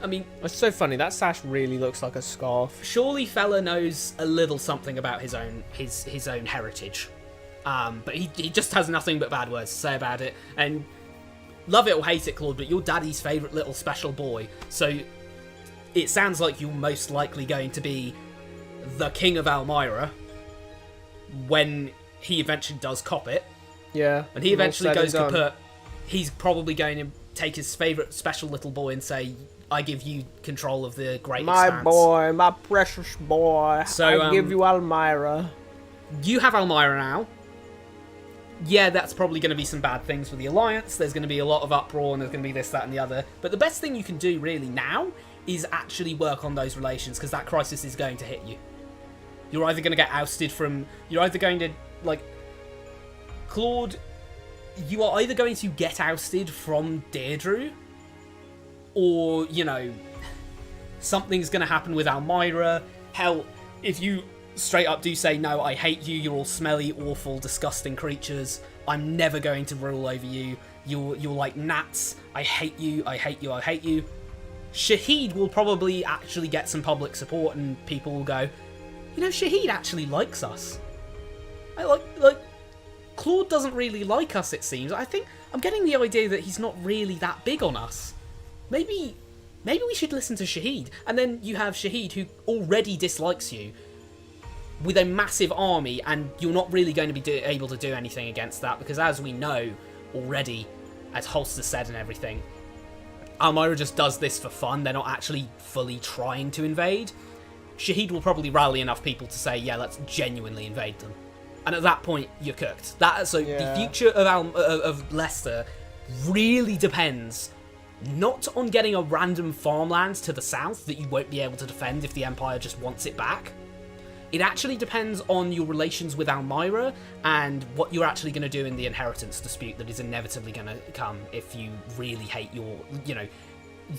S2: I mean...
S1: It's so funny. That sash really looks like a scarf.
S2: Surely fella knows a little something about his own heritage. But he just has nothing but bad words to say about it. And love it or hate it, Claude, but you're Daddy's favourite little special boy. So it sounds like you're most likely going to be the King of Almira when he eventually does cop it.
S1: Yeah.
S2: And he eventually goes kaput. He's probably going to take his favourite special little boy and say, I give you control of the great expanse.
S1: My precious boy. So, I give you Almira.
S2: You have Almira now. yeah, that's probably going to be some bad things for the Alliance. There's going to be a lot of uproar, and there's going to be this, that, and the other. But the best thing you can do, really, now, is actually work on those relations, because that crisis is going to hit you. You're either going to get ousted from... You're either going to, like... Claude, you are either going to get ousted from Deirdre, or, you know, something's going to happen with Almyra. Hell, if you straight up do say, no, I hate you, you're all smelly, awful, disgusting creatures, I'm never going to rule over you, you're like gnats, I hate you, I hate you, I hate you. Shahid will probably actually get some public support, and people will go, you know, Shahid actually likes us. I like Claude doesn't really like us, it seems. I think I'm getting the idea that he's not really that big on us. Maybe we should listen to Shahid. And then you have Shahid, who already dislikes you, with a massive army, and you're not really going to be able to do anything against that, because as we know already, as Holster said and everything, Almyra just does this for fun. They're not actually fully trying to invade. Shahid will probably rally enough people to say, yeah, let's genuinely invade them. And at that point, you're cooked. The future of Leicester really depends not on getting a random farmland to the south that you won't be able to defend if the Empire just wants it back. It actually depends on your relations with Almyra and what you're actually going to do in the inheritance dispute that is inevitably going to come if you really hate your, you know...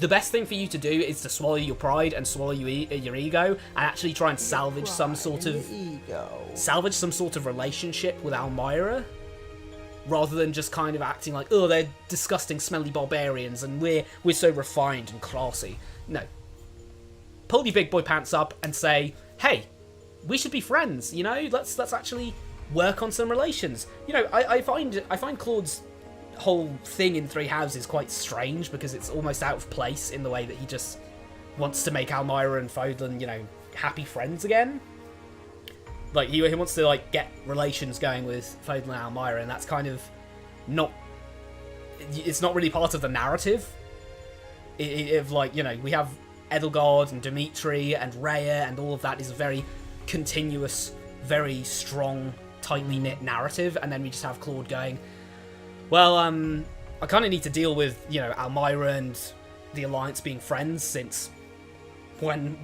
S2: The best thing for you to do is to swallow your pride and swallow your ego, and actually try and salvage some sort of relationship with Almyra, rather than just kind of acting like, oh, they're disgusting, smelly barbarians, and we're so refined and classy. No, pull your big boy pants up and say, hey, we should be friends. You know, let's actually work on some relations. You know, I find Claude's whole thing in Three Houses quite strange, because it's almost out of place in the way that he just wants to make Almyra and Fodlan, you know, happy friends again. Like, he wants to, like, get relations going with Fodlan and Almyra, and that's kind of not... It's not really part of the narrative. Of, like, you know, we have Edelgard and Dimitri and Rhea, and all of that is a very continuous, very strong, tightly knit narrative, and then we just have Claude going... Well, I kind of need to deal with, you know, Almyra and the Alliance being friends, since when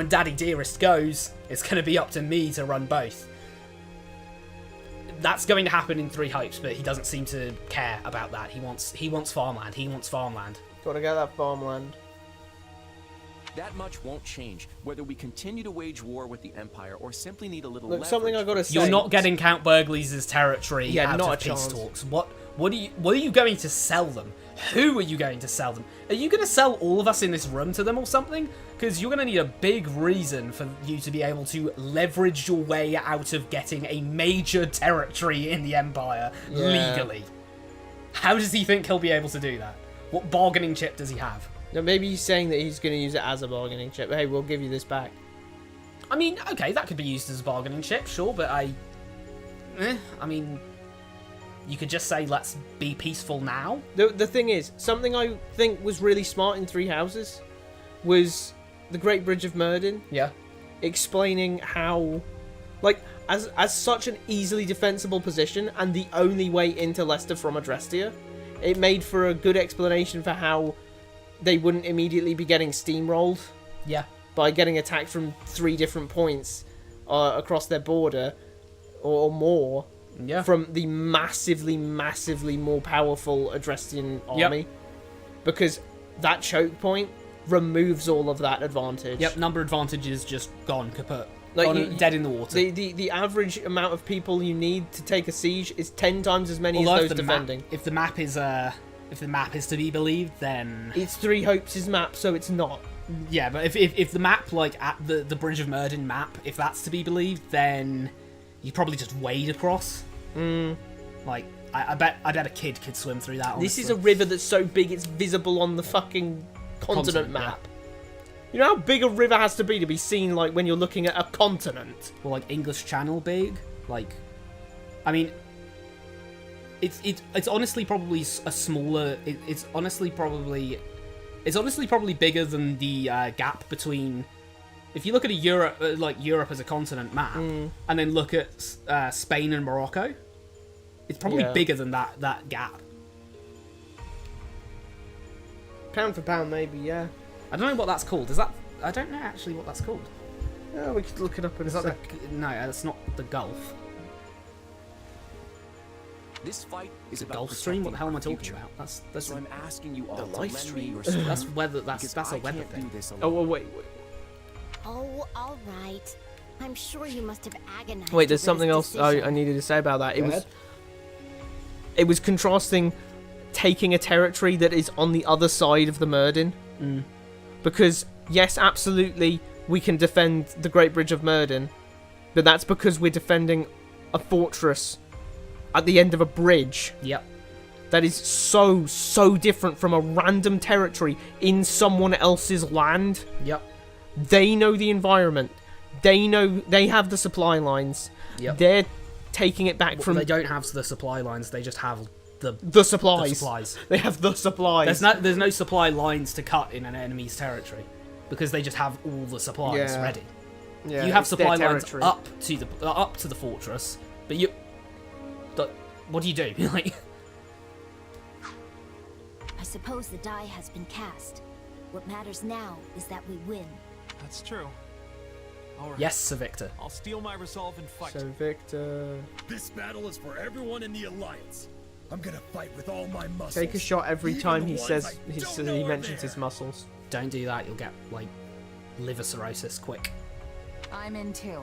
S2: Daddy Dearest goes, it's going to be up to me to run both. That's going to happen in Three Hopes, but he doesn't seem to care about that. He wants farmland. He wants farmland.
S1: Gotta get that farmland.
S3: That much won't change, whether we continue to wage war with the Empire or simply need a little
S1: Look,
S3: leverage.
S1: something I gotta say.
S2: You're not getting Count Burgleys' territory out
S1: not
S2: of
S1: a
S2: peace
S1: chance.
S2: talks. What are you going to sell them? Who are you going to sell them? Are you going to sell all of us in this room to them or something? Because you're going to need a big reason for you to be able to leverage your way out of getting a major territory in the Empire legally. How does he think he'll be able to do that? What bargaining chip does he have?
S1: No, maybe he's saying that he's going to use it as a bargaining chip. Hey, we'll give you this back.
S2: I mean, okay, that could be used as a bargaining chip, sure, but I mean... You could just say, let's be peaceful now.
S1: The thing is, something I think was really smart in Three Houses was the Great Bridge of Myrddin.
S2: Yeah.
S1: Explaining how, like, as such an easily defensible position and the only way into Leicester from Adrestia, it made for a good explanation for how they wouldn't immediately be getting steamrolled.
S2: Yeah.
S1: By getting attacked from 3 different points across their border, or more.
S2: Yeah.
S1: From the massively more powerful Adrestian army. Yep. Because that choke point removes all of that advantage.
S2: Yep, number advantage is just gone, kaput.
S1: Like,
S2: dead in the water.
S1: The average amount of people you need to take a siege is 10 times as many as those defending.
S2: If the map is to be believed, then...
S1: It's Three Hopes' map, so it's not.
S2: Yeah, but if the map, like, at the Bridge of Myrddin map, if that's to be believed, then... You probably just wade across. Like, I bet a kid could swim through that, honestly.
S1: This is a river that's so big it's visible on the fucking continent map. Yeah. You know how big a river has to be seen, like, when you're looking at a continent?
S2: Or, like, English Channel big? Like, I mean... It's honestly probably a smaller... It's honestly probably bigger than the gap between... If you look at Europe, Europe as a continent map, and then look at Spain and Morocco, It's probably
S1: Yeah.
S2: bigger than that gap.
S1: Pound for pound, maybe, yeah.
S2: I don't know what that's called. Is that? I don't know actually what that's called.
S1: Yeah, we could look it up in a
S2: Is that
S1: sec.
S2: no, that's not the Gulf.
S3: This fight is about
S2: Gulf Stream? What the hell am I
S3: protecting
S2: talking
S3: our
S2: about?
S3: future.
S2: That's
S3: So I'm asking you all
S1: The
S3: to
S1: life
S3: lend me
S1: stream?
S3: your support.
S2: that's weather.
S3: because
S2: That's a
S3: I
S2: weather
S3: can't
S2: thing.
S3: do this
S1: Oh,
S3: alone.
S1: wait.
S5: Oh, all right. I'm sure you must have agonized.
S1: Wait, there's
S5: over
S1: something
S5: this
S1: else
S5: decision.
S1: I needed to say about that.
S2: Go ahead.
S1: It was contrasting taking a territory that is on the other side of the Myrddin. Because, yes, absolutely, we can defend the Great Bridge of Myrddin, but that's because we're defending a fortress at the end of a bridge.
S2: Yep.
S1: That is so different from a random territory in someone else's land.
S2: Yep.
S1: They know the environment. They know they have the supply lines.
S2: Yep.
S1: They're taking it back from
S2: They don't have the supply lines. They just have the
S1: supplies.
S2: The supplies.
S1: They have the supplies.
S2: There's no supply lines to cut in an enemy's territory because they just have all the supplies
S1: Yeah.
S2: ready.
S1: Yeah,
S2: You have
S1: it's their
S2: supply lines
S1: territory.
S2: up to the fortress, but what do you do? Like,
S5: I suppose the die has been cast. What matters now is that we win.
S13: That's true. All right.
S2: yes, Sir Victor.
S13: I'll steel my resolve and fight.
S1: So Victor,
S9: This battle is for everyone in the Alliance. I'm gonna fight with all my muscles.
S1: take a shot every
S9: even
S1: time
S9: the
S1: he
S9: ones
S1: says
S9: I
S1: he
S9: don't know are
S1: mentions
S9: there.
S1: his muscles.
S2: Don't do that. You'll get like liver cirrhosis quick.
S6: I'm in too.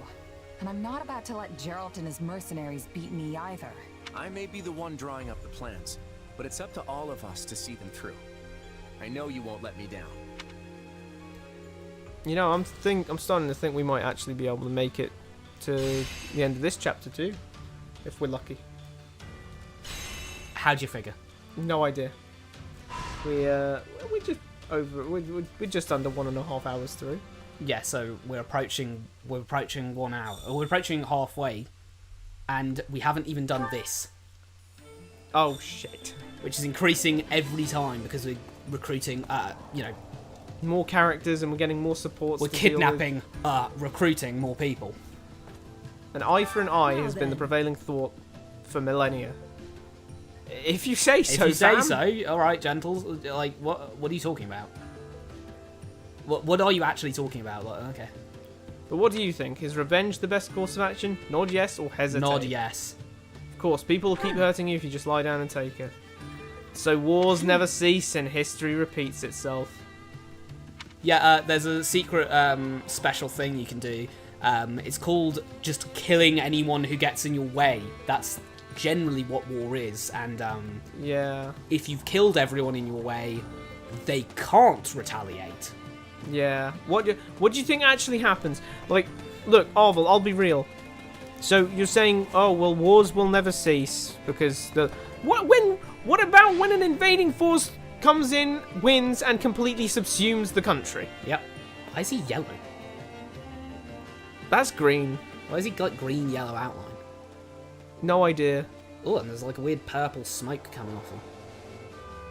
S6: And I'm not about to let Geralt and his mercenaries beat me either.
S3: I may be the one drawing up the plans, but it's up to all of us to see them through. I know you won't let me down.
S1: You know, I'm starting to think we might actually be able to make it to the end of this chapter too, if we're lucky.
S2: How'd you figure?
S1: No idea. We're just under 1.5 hours through.
S2: Yeah, so we're approaching 1 hour. We're approaching halfway, and we haven't even done this,
S1: Oh shit!
S2: which is increasing every time because we're recruiting.
S1: More characters and we're getting more supports.
S2: We're
S1: to deal with.
S2: kidnapping, recruiting more people.
S1: An eye for an eye
S8: Now
S1: has been the
S8: then.
S1: prevailing thought for millennia. If you say so,
S2: If you say
S1: fam.
S2: so, all right, gentles. Like, what are you talking about? What are you actually talking about? Like, okay,
S1: But what do you think? Is revenge the best course of action? Nod yes or hesitate?
S2: nod yes.
S1: Of course, people will keep hurting you if you just lie down and take it. So wars never cease and history repeats itself.
S2: Yeah, there's a secret special thing you can do. It's called just killing anyone who gets in your way. That's generally what war is, and
S1: Yeah,
S2: if you've killed everyone in your way, they can't retaliate.
S1: yeah. What do you think actually happens? Like, look, Arvel, I'll be real. So you're saying, oh well, wars will never cease because what about when an invading force comes in, wins, and completely subsumes the country?
S2: Yep. Why is he yellow?
S1: That's green.
S2: Why has he got green yellow outline?
S1: No idea.
S2: Oh, and there's like a weird purple smoke coming off him.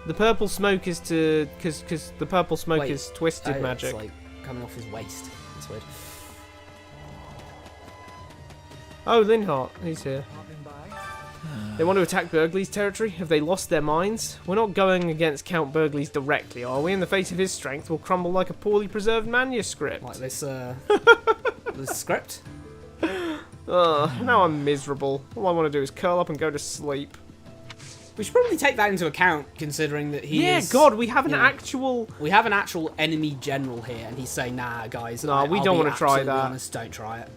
S1: The purple smoke is because the purple smoke
S2: Wait,
S1: is twisted
S2: oh,
S1: magic.
S2: It's like coming off his waist. That's weird.
S1: Oh, Linhart, he's here. They want to attack Burgley's territory? Have they lost their minds? We're not going against Count Burgley's directly, are we? In the face of his strength, we'll crumble like a poorly preserved manuscript.
S2: Like this, this script.
S1: Ugh, now I'm miserable. All I want to do is curl up and go to sleep.
S2: We should probably take that into account, considering that he is...
S1: God, we have an
S2: you know,
S1: actual...
S2: We have an actual enemy general here, and he's saying, nah, guys,
S1: Nah, we
S2: I'll
S1: don't
S2: be
S1: wanna try
S2: absolutely
S1: that.
S2: honest, don't try it.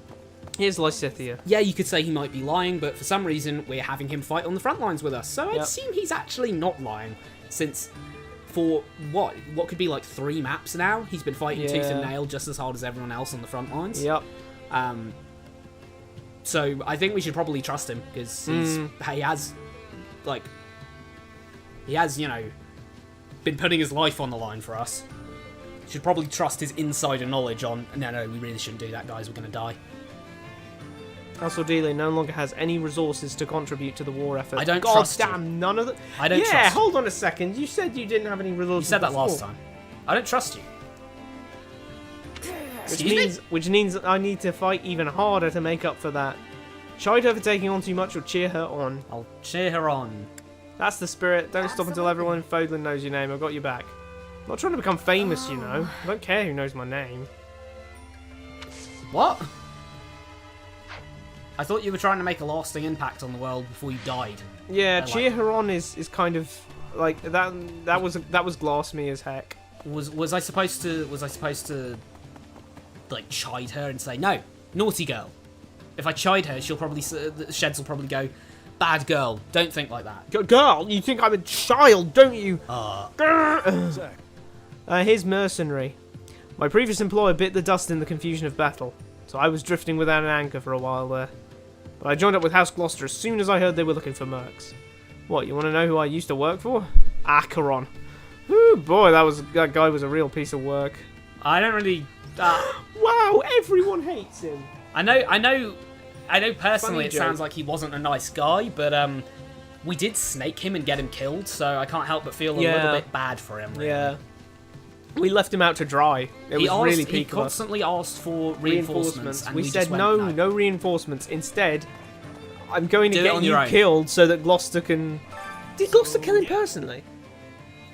S1: Here's Lysithea.
S2: Yeah, you could say he might be lying, but for some reason, we're having him fight on the front lines with us. So I'd
S1: Yep.
S2: assume he's actually not lying, since for, what could be like 3 maps now, he's been fighting tooth and
S1: Yeah.
S2: nail just as hard as everyone else on the front lines.
S1: Yep.
S2: So I think we should probably trust him, because he has, you know, been putting his life on the line for us. Should probably trust his insider knowledge on, no, we really shouldn't do that, guys, we're going to die.
S1: House Cordelia no longer has any resources to contribute to the war effort.
S2: I don't
S1: God
S2: trust you.
S1: damn, none of the...
S2: I don't
S1: yeah,
S2: trust you.
S1: hold on a second. You said you didn't have any resources
S2: You said that
S1: before.
S2: last time. I don't trust you.
S1: Which means I need to fight even harder to make up for that. Chide her for taking on too much or cheer her on.
S2: I'll cheer her on.
S1: That's the spirit. Don't stop until everyone in Fodlan knows your name. I've got your back. I'm not trying to become famous, you know. I don't care who knows my name.
S2: What? I thought you were trying to make a lasting impact on the world before you died.
S1: Yeah, cheer her on is kind of like that was glass me as heck.
S2: Was I supposed to like chide her and say, no, naughty girl? If I chide her, she'll probably the Sheds will probably go, bad girl, don't think like that.
S1: Girl, you think I'm a child, don't you? Here's Mercenary. My previous employer bit the dust in the confusion of battle, so I was drifting without an anchor for a while there. But I joined up with House Gloucester as soon as I heard they were looking for mercs. What, you want to know who I used to work for? Acheron. Ooh, boy, that guy was a real piece of work.
S2: I don't really...
S1: Wow, everyone hates him.
S2: I know personally it sounds like he wasn't a nice guy, but we did snake him and get him killed, so I can't help but feel a little bit bad for him, really.
S1: Yeah. We left him out to dry. He
S2: constantly asked for reinforcements. And
S1: we said
S2: just went,
S1: no reinforcements. Instead, I'm going to get you
S2: own.
S1: killed so that Gloucester can... Did Gloucester kill him personally?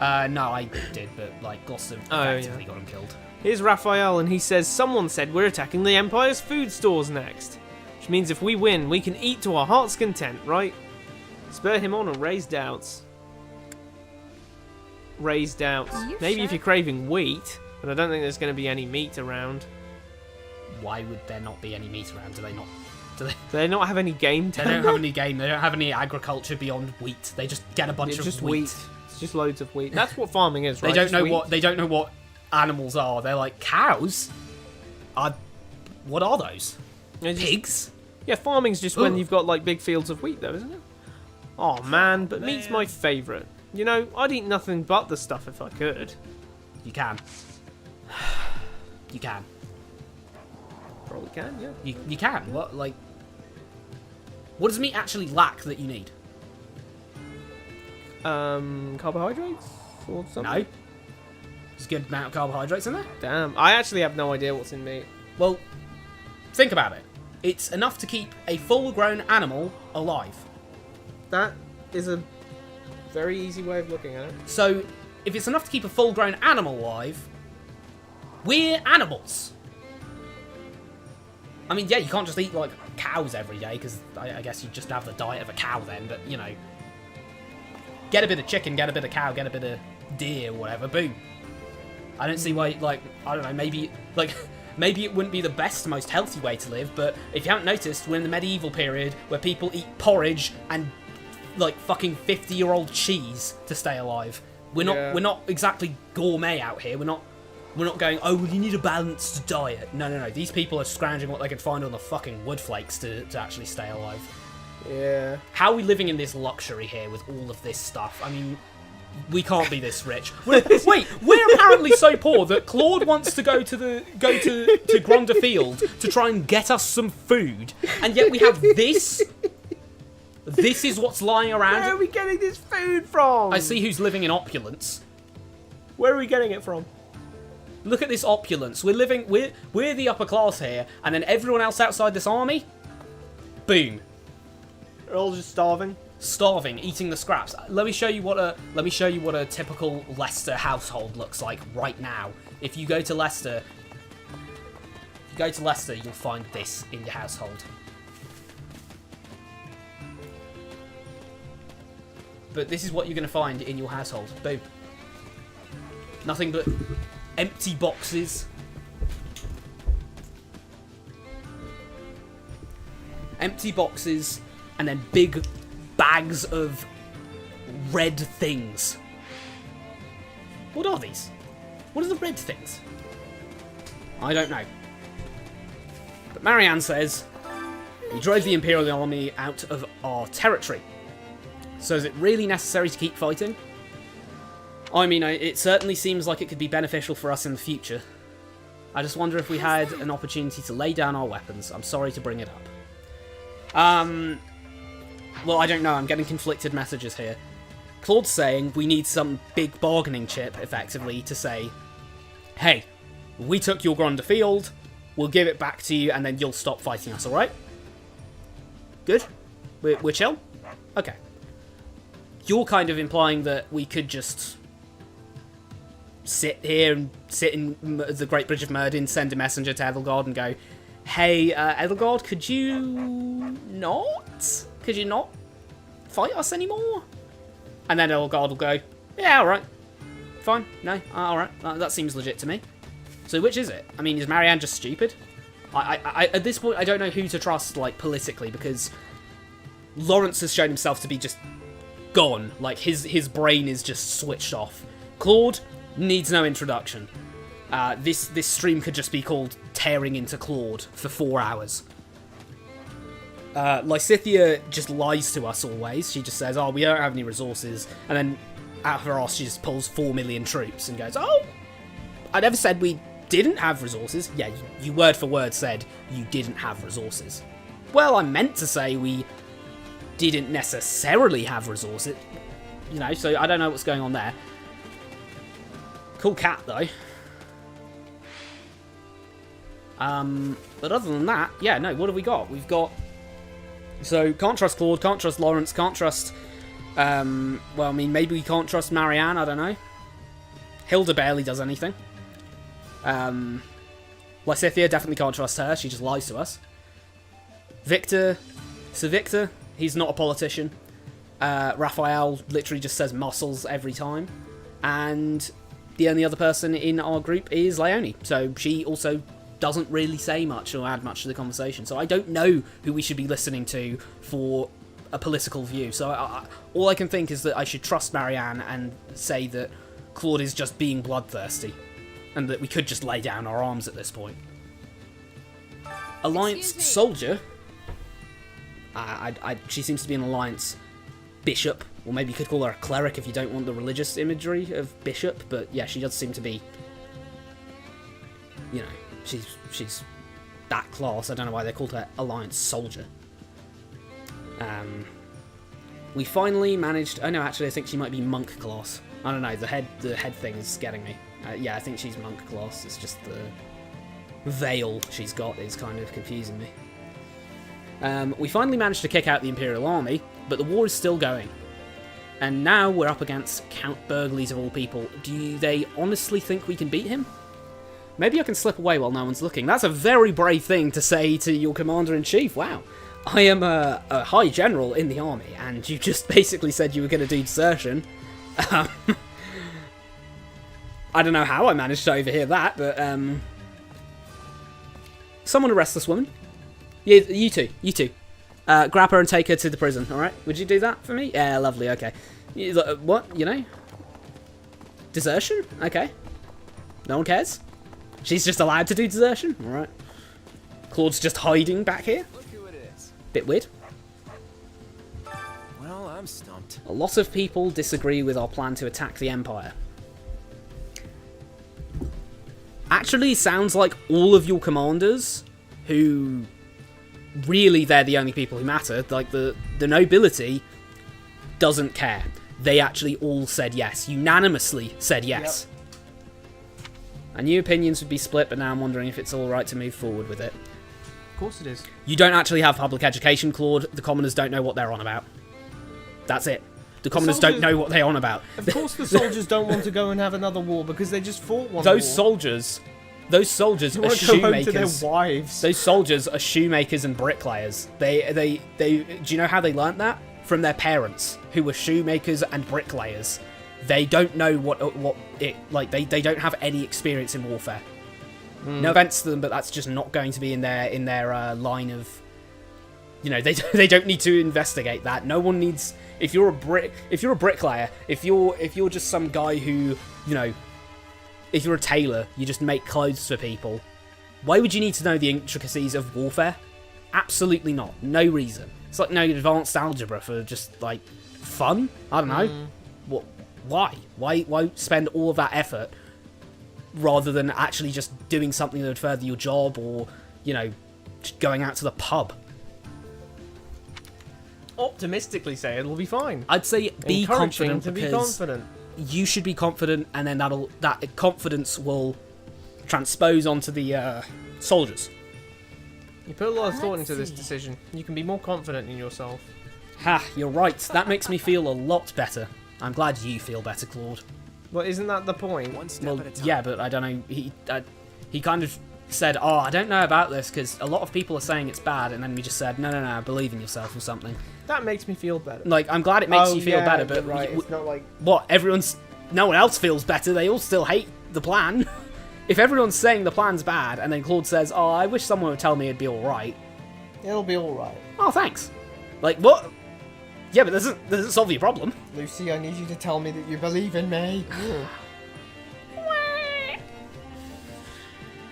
S2: No, I did, but like Gloucester effectively got him killed.
S1: Here's Raphael, and he says, someone said we're attacking the Empire's food stores next. Which means if we win, we can eat to our heart's content, right? Spur him on and raise doubts. Raise doubts. Maybe if you're craving wheat, but I don't think there's going to be any meat around.
S2: Why would there not be any meat around? Do
S1: they not have any game?
S2: They don't have any game. They don't have any agriculture beyond wheat. They just get a bunch of wheat.
S1: It's just loads of wheat. That's what farming is, right?
S2: They don't know what animals are. They're like cows. What are those? Pigs?
S1: Yeah, farming's just when you've got like big fields of wheat, though, isn't it? Oh man, but meat's my favourite. You know, I'd eat nothing but the stuff if I could.
S2: You can. You can.
S1: Probably can, yeah.
S2: You can. What does meat actually lack that you need?
S1: Carbohydrates or something?
S2: No. There's a good amount of carbohydrates in there.
S1: Damn, I actually have no idea what's in meat.
S2: Well, think about it. It's enough to keep a full-grown animal alive.
S1: That is a very easy way of looking at it.
S2: So, if it's enough to keep a full-grown animal alive, we're animals. I mean, yeah, you can't just eat, like, cows every day, because I guess you just have the diet of a cow then, but, you know, get a bit of chicken, get a bit of cow, get a bit of deer, whatever, boom. I don't see why, like, I don't know, maybe it wouldn't be the best, most healthy way to live, but if you haven't noticed, we're in the medieval period where people eat porridge and like fucking 50-year-old cheese to stay alive. We're not exactly gourmet out here. We're not going, oh, well, you need a balanced diet. No. These people are scrounging what they can find on the fucking wood flakes to actually stay alive.
S1: Yeah.
S2: How are we living in this luxury here with all of this stuff? I mean, we can't be this rich. We're apparently so poor that Claude wants to go to Gronder Field to try and get us some food, and yet we have this. This is what's lying around.
S1: Where are we getting this food from?
S2: I see who's living in opulence.
S1: Where are we getting it from?
S2: Look at this opulence. We're the upper class here, and then everyone else outside this army, boom.
S1: They're all just starving.
S2: Starving, eating the scraps. Let me show you what a typical Leicester household looks like right now. If you go to Leicester, you'll find this in your household. But this is what you're going to find in your household. Boom. Nothing but empty boxes. Empty boxes, and then big bags of red things. What are these? What are the red things? I don't know. But Marianne says, we drove the Imperial Army out of our territory. So is it really necessary to keep fighting? I mean, it certainly seems like it could be beneficial for us in the future. I just wonder if we had an opportunity to lay down our weapons. I'm sorry to bring it up. Well, I don't know. I'm getting conflicted messages here. Claude's saying we need some big bargaining chip, effectively, to say, hey, we took your Gronder Field, we'll give it back to you, and then you'll stop fighting us, alright? Good? We're chill? Okay. You're kind of implying that we could just sit here and sit in the Great Bridge of Myrddin, send a messenger to Edelgard and go, hey, Edelgard, could you not? Could you not fight us anymore? And then Edelgard will go, yeah, alright. Fine. No, alright. That seems legit to me. So which is it? I mean, is Marianne just stupid? I at this point, I don't know who to trust, like, politically, because Lawrence has shown himself to be just gone. Like, his brain is just switched off. Claude needs no introduction. This stream could just be called Tearing into Claude for 4 hours. Lysithea just lies to us always. She just says, oh, we don't have any resources. And then out of her ass, she just pulls 4 million troops and goes, oh, I never said we didn't have resources. Yeah, you word for word said you didn't have resources. Well, I meant to say we didn't necessarily have resources. You know, so I don't know what's going on there. Cool cat, though. But other than that, yeah, no, what have we got? We've got... So, can't trust Claude, can't trust Lawrence, can't trust... well, I mean, maybe we can't trust Marianne, I don't know. Hilda barely does anything. Lysithea, definitely can't trust her, she just lies to us. Victor, he's not a politician. Raphael literally just says muscles every time. And the only other person in our group is Leonie, so she also doesn't really say much or add much to the conversation. So I don't know who we should be listening to for a political view. So all I can think is that I should trust Marianne and say that Claude is just being bloodthirsty. And that we could just lay down our arms at this point. Alliance Soldier. She seems to be an Alliance Bishop. Or maybe you could call her a cleric if you don't want the religious imagery of bishop. But yeah, she does seem to be... You know, she's that class. I don't know why they called her Alliance Soldier. We finally managed... Oh no, actually I think she might be monk class. I don't know, the head thing is getting me. Yeah, I think she's monk class. It's just the veil she's got is kind of confusing me. We finally managed to kick out the Imperial Army, but the war is still going. And now we're up against Count Burgleys of all people. Do they honestly think we can beat him? Maybe I can slip away while no one's looking. That's a very brave thing to say to your Commander-in-Chief. Wow. I am a High General in the army, and you just basically said you were going to do desertion. I don't know how I managed to overhear that, but someone arrest this woman. Yeah, you two. Grab her and take her to the prison, alright? Would you do that for me? Yeah, lovely, okay. What? You know? Desertion? Okay. No one cares? She's just allowed to do desertion? Alright. Claude's just hiding back here?
S3: Look who it is.
S2: Bit weird.
S3: Well, I'm stumped.
S2: A lot of people disagree with our plan to attack the Empire. Actually, sounds like all of your commanders, who really they're the only people who matter, like the nobility, doesn't care. They actually all said yes, unanimously said yes. Yep. I knew opinions would be split, but now I'm wondering if it's alright to move forward with it.
S1: Of course it is.
S2: You don't actually have public education, Claude. The commoners don't know what they're on about. That's it. The commoners don't know what they're on about.
S1: Of course the soldiers don't want to go and have another war because they just fought one
S2: Those
S1: war.
S2: Those soldiers are shoemakers.
S1: To their wives.
S2: Those soldiers are shoemakers and bricklayers. They do you know how they learnt that? From their parents, who were shoemakers and bricklayers. They don't know they don't have any experience in warfare. No offense to them, but that's just not going to be in their line of. You know, they don't need to investigate that. No one needs. If you're a bricklayer, if you're just some guy who, you know, if you're a tailor, you just make clothes for people. Why would you need to know the intricacies of warfare? Absolutely not. No reason. It's like no advanced algebra for just like fun. I don't know. What? Why? Why spend all of that effort rather than actually just doing something that would further your job, or you know, just going out to the pub?
S1: Optimistically say it'll be fine.
S2: I'd say be confident
S1: to be confident.
S2: You should be confident, and then that confidence will transpose onto the soldiers.
S1: You put a lot of thought into this decision. You can be more confident in yourself.
S2: Ha, you're right. That makes me feel a lot better. I'm glad you feel better, Claude.
S1: Well, isn't that the point?
S3: One step
S2: Well,
S3: at a time.
S2: yeah, but I don't know. He kind of said, "Oh, I don't know about this because a lot of people are saying it's bad," and then we just said, "No, believe in yourself" or something.
S1: That makes me feel better.
S2: Like, I'm glad it makes you feel better, but
S1: right. It's not like
S2: what? No one else feels better. They all still hate the plan. If everyone's saying the plan's bad, and then Claude says, "Oh, I wish someone would tell me it'd be all right."
S1: it'll be all right.
S2: Oh, thanks. Like what? Yeah, but doesn't solve your problem.
S1: Lucy, I need you to tell me that you believe in me.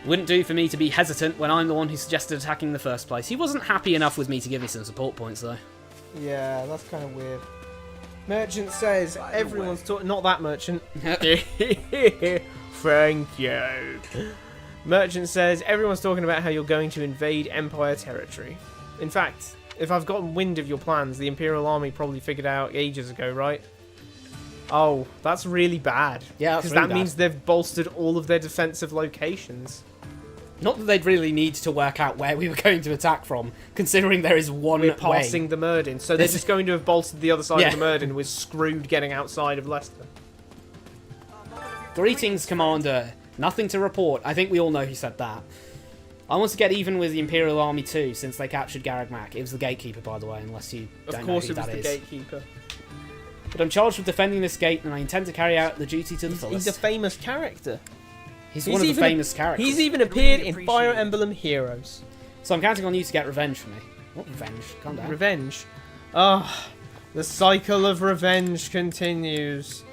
S2: Wouldn't do for me to be hesitant when I'm the one who suggested attacking in the first place. He wasn't happy enough with me to give me some support points, though.
S1: Yeah, that's kind of weird. Merchant says everyone's talking. Not that merchant. Thank you. Merchant says everyone's talking about how you're going to invade Empire territory. In fact, if I've gotten wind of your plans, the Imperial Army probably figured out ages ago, right? Oh, that's really bad.
S2: Yeah, that's
S1: because
S2: really
S1: that
S2: bad.
S1: means they've bolstered all of their defensive locations.
S2: Not that they'd really need to work out where we were going to attack from, considering there is one
S1: We're
S2: way.
S1: passing the Myrddin, so they're just going to have bolstered the other side
S2: Yeah.
S1: of the Myrddin. We're screwed getting outside of Leicester.
S2: Greetings, Commander. Nothing to report. I think we all know who said that. I want to get even with the Imperial Army too, since they captured Garagmak. It was the Gatekeeper, by the way, unless you don't know who
S1: Of course it was
S2: that
S1: the
S2: is.
S1: Gatekeeper.
S2: But I'm charged with defending this gate, and I intend to carry out the duty to the fullest.
S1: He's a famous character.
S2: He's one of the famous characters.
S1: He's even appeared in Fire Emblem Heroes.
S2: So I'm counting on you to get revenge for me. What revenge? Calm down.
S1: Revenge. Ah, the cycle of revenge continues.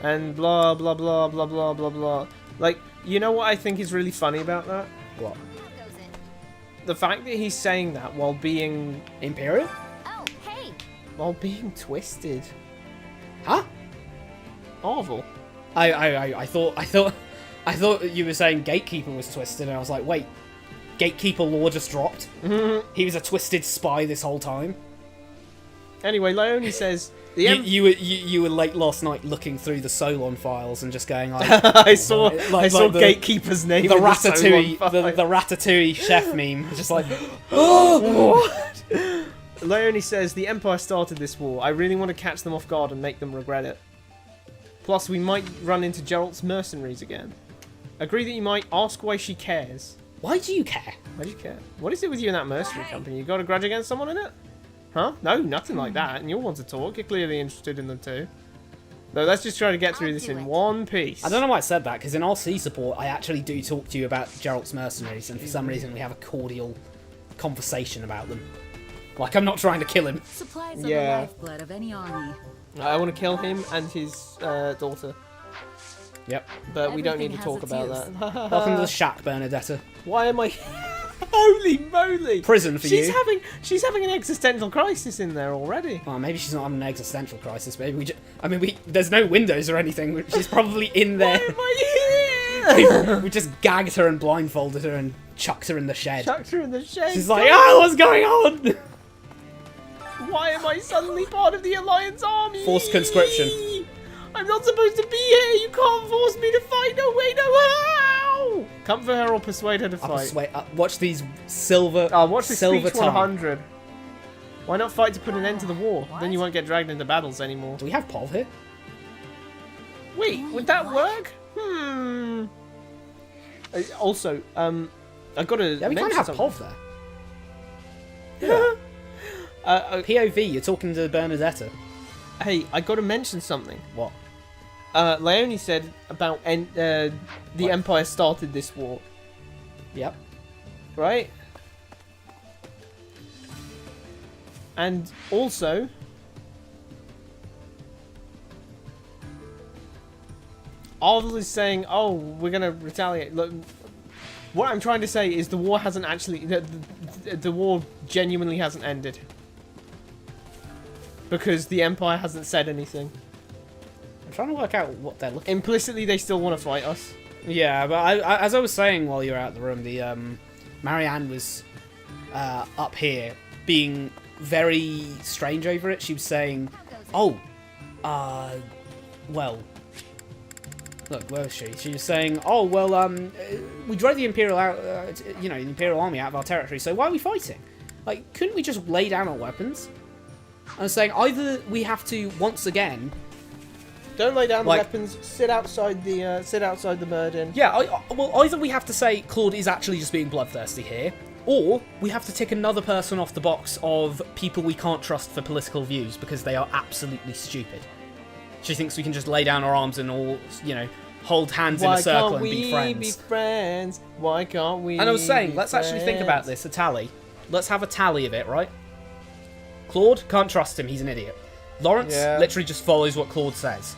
S1: And blah, blah, blah, blah, blah, blah, blah. Like, you know what I think is really funny about that?
S2: What?
S1: The fact that he's saying that while being...
S2: Imperial?
S5: Oh, hey!
S1: While being twisted.
S2: Huh?
S1: Marvel.
S2: I thought you were saying Gatekeeper was twisted, and I was like, wait, Gatekeeper lore just dropped? He was a twisted spy this whole time?
S1: Anyway, Leone says...
S2: You were late last night looking through the Solon files and just going like...
S1: I saw
S2: the
S1: Gatekeeper's name
S2: the
S1: in
S2: Ratatouille,
S1: the Solon
S2: the Ratatouille chef meme, just like...
S1: What? Leone says, the Empire started this war. I really want to catch them off guard and make them regret it. Plus, we might run into Geralt's mercenaries again. Agree that you might ask why she cares.
S2: Why do you care?
S1: Why do you care? What is it with you and that mercenary company? You got a grudge against someone in it? Huh? No, nothing like that. And you'll want to talk. You're clearly interested in them too. No, let's just try to get through this in one piece.
S2: I don't know why I said that, because in RC support, I actually do talk to you about Geralt's mercenaries, and for some reason we have a cordial conversation about them. Like, I'm not trying to kill him.
S12: Supplies are the lifeblood of any army.
S1: I want to kill him and his daughter.
S2: Yep.
S1: But we don't need to
S12: Everything
S1: talk
S12: has
S1: about
S12: its
S1: that.
S2: Welcome to the shack, Bernadetta.
S1: Why am I... Holy moly!
S2: Prison for
S1: she's
S2: you.
S1: She's having an existential crisis in there already.
S2: Well, maybe she's not having an existential crisis. Maybe there's no windows or anything. She's probably in there.
S1: Why am I here?
S2: We just gagged her and blindfolded her and chucked her in the shed.
S1: Chucked her in the shed.
S2: She's like, oh, what's going on?
S1: Why am I suddenly part of the Alliance army?
S2: Forced conscription.
S1: I'm not supposed to be here. You can't force me to fight. No way, no how? Comfort her or persuade her to fight.
S2: Watch these silver.
S1: Watch this
S2: silver
S1: speech 100. Why not fight to put an end to the war? Then you won't get dragged into battles anymore.
S2: Do we have Pov here?
S1: Wait, would that work? Also, I gotta.
S2: Yeah, we can't have
S1: something.
S2: Pov there. Yeah. POV, you're talking to Bernadetta.
S1: Hey, I gotta mention something.
S2: What?
S1: Leone said about the Empire started this war.
S2: Yep.
S1: Right? And also... Arvel is saying, oh, we're gonna retaliate. Look, what I'm trying to say is the war hasn't actually... The war genuinely hasn't ended. Because the Empire hasn't said anything.
S2: I'm trying to work out what they're looking.
S1: Implicitly, they still want to fight us.
S2: Yeah, but as I was saying while you were out of the room, the Marianne was up here being very strange over it. She was saying, "Oh, well, Look, where was she? She was saying, "Oh well, we drove the Imperial out, the Imperial army out of our territory. So why are we fighting? Like, couldn't we just lay down our weapons?" I was saying either we have to once again.
S1: Don't lay down the weapons. Sit outside the Murden.
S2: Yeah, well, either we have to say Claude is actually just being bloodthirsty here, or we have to tick another person off the box of people we can't trust for political views because they are absolutely stupid. She thinks we can just lay down our arms and all, hold hands in a circle and be friends.
S1: Why can't we be friends? Why can't we?
S2: And I was saying, let's actually think about this, a tally. Let's have a tally of it, right? Claude, can't trust him, he's an idiot. Lawrence literally just follows what Claude says.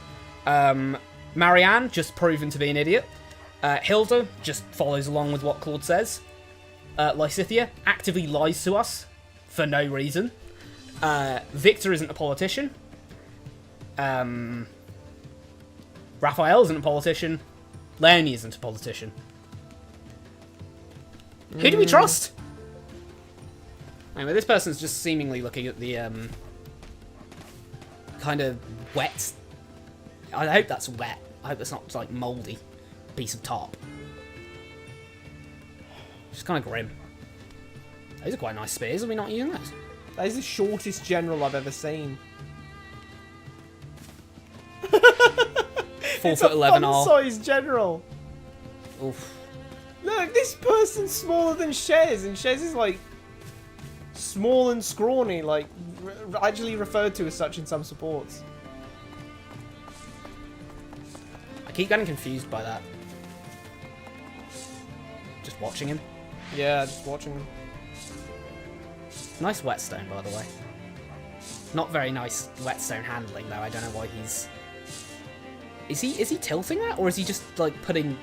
S2: Marianne, just proven to be an idiot. Hilda just follows along with what Claude says. Lysithea actively lies to us for no reason. Victor isn't a politician. Raphael isn't a politician. Leonie isn't a politician. Who do we trust? Anyway, this person's just seemingly looking at the kind of wet. I hope that's wet. I hope it's not like mouldy piece of tarp. Just kind of grim. Those are quite nice spears. Are we not using those?
S1: That is the shortest general I've ever seen.
S2: 4'11" R.
S1: Fun-sized general.
S2: Oof.
S1: Look, this person's smaller than Shez, and Shez is like small and scrawny, like actually referred to as such in some supports.
S2: I keep getting confused by that. Just watching him.
S1: Yeah, just watching him.
S2: Nice whetstone, by the way. Not very nice whetstone handling, though. I don't know why he's... Is he tilting that, or is he just, like, putting...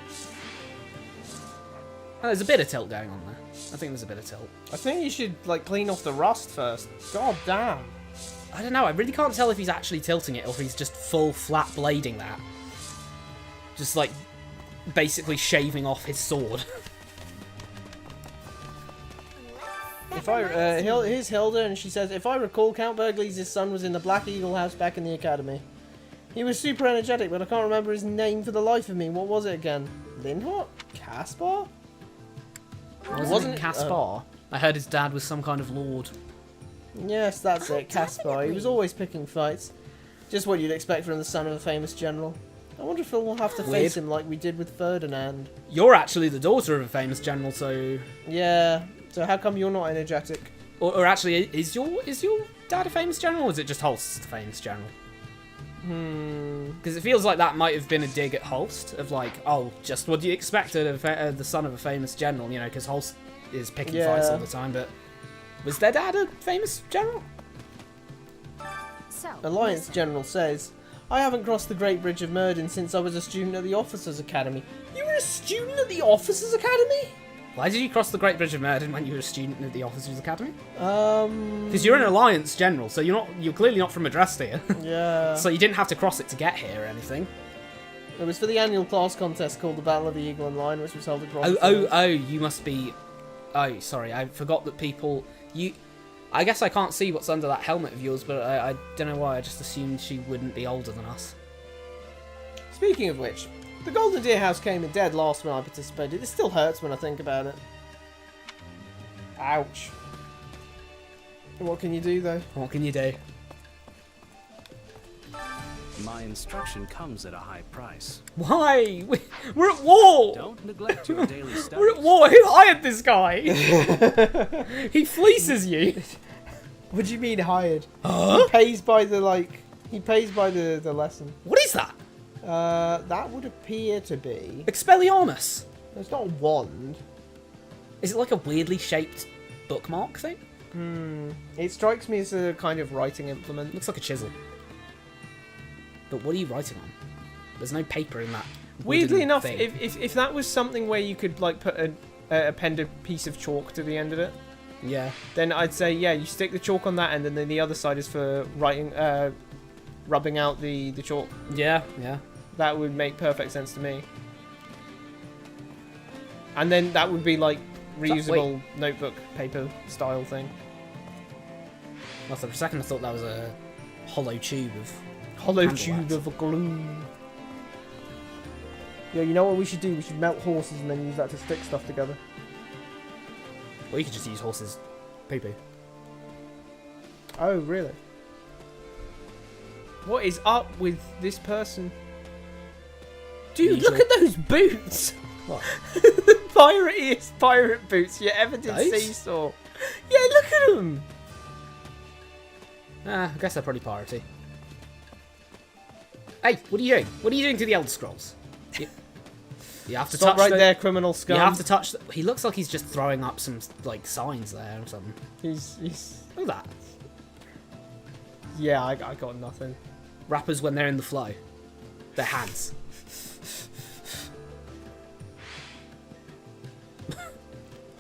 S2: Oh, there's a bit of tilt going on there. I think there's a bit of tilt.
S1: I think you should, like, clean off the rust first. God damn.
S2: I don't know. I really can't tell if he's actually tilting it, or if he's just full flat blading that. Just, like, basically shaving off his sword.
S1: Here's Hilda, and she says, if I recall, Count Burgleys' son was in the Black Eagle house back in the academy. He was super energetic, but I can't remember his name for the life of me. What was it again? Linhart? Caspar?
S2: Wasn't it Caspar? I heard his dad was some kind of lord.
S1: Yes, that's it, Caspar. He was always picking fights. Just what you'd expect from the son of a famous general. I wonder if we'll have to face him like we did with Ferdinand.
S2: You're actually the daughter of a famous general, so...
S1: Yeah, so how come you're not energetic?
S2: Or actually, is your dad a famous general, or is it just Holst the famous general? Because it feels like that might have been a dig at Holst, of like, oh, just what do you expect of the son of a famous general, because Holst is picking fights all the time, but was their dad a famous general?
S5: So,
S1: Alliance General says, I haven't crossed the Great Bridge of Murden since I was a student at the Officers' Academy. You were a student at the Officers' Academy?
S2: Why did you cross the Great Bridge of Murden when you were a student at the Officers' Academy? Because you're an Alliance General, so you're clearly not from Adrastia.
S1: Yeah.
S2: So you didn't have to cross it to get here or anything.
S1: It was for the annual class contest called the Battle of the Eagle and Lion, which was held across.
S2: You must be... Oh, sorry, I forgot that people... I guess I can't see what's under that helmet of yours, but I don't know why, I just assumed she wouldn't be older than us.
S1: Speaking of which, the Golden Deer House came in dead last when I participated. It still hurts when I think about it. Ouch. What can you do, though?
S2: What can you do?
S14: My instruction comes at a high price.
S2: Why? We're at war!
S14: Don't neglect your daily studies.
S2: We're at war! Who hired this guy? He fleeces you.
S1: What do you mean hired?
S2: Huh?
S1: He pays by the, he pays by the lesson.
S2: What is that?
S1: That would appear to be...
S2: Expelliarmus.
S1: It's not a wand.
S2: Is it like a weirdly shaped bookmark thing?
S1: It strikes me as a kind of writing implement.
S2: Looks like a chisel. But what are you writing on? There's no paper in that.
S1: Weirdly enough,
S2: thing.
S1: if that was something where you could put append a piece of chalk to the end of it,
S2: yeah,
S1: then I'd say you stick the chalk on that end, and then the other side is for writing, rubbing out the chalk.
S2: Yeah.
S1: That would make perfect sense to me. And then that would be like reusable notebook paper style thing.
S2: Well, for a second I thought that was a hollow tube of
S1: glue. Yo, you know what we should do? We should melt horses and then use that to stick stuff together.
S2: Or you could just use horses' poo-poo.
S1: Oh, really? What is up with this person? Dude, look at those boots!
S2: What?
S1: Pirate boots you ever did see saw. Yeah, look at them!
S2: I guess they're pretty piratey. Hey, what are you doing? What are you doing to the Elder Scrolls? You have to
S1: Stop
S2: touch
S1: right there, criminal scum.
S2: You have to touch. He looks like he's just throwing up some like signs there or something.
S1: He's
S2: Look at that.
S1: Yeah, I got nothing.
S2: Rappers when they're in the flow, their hands.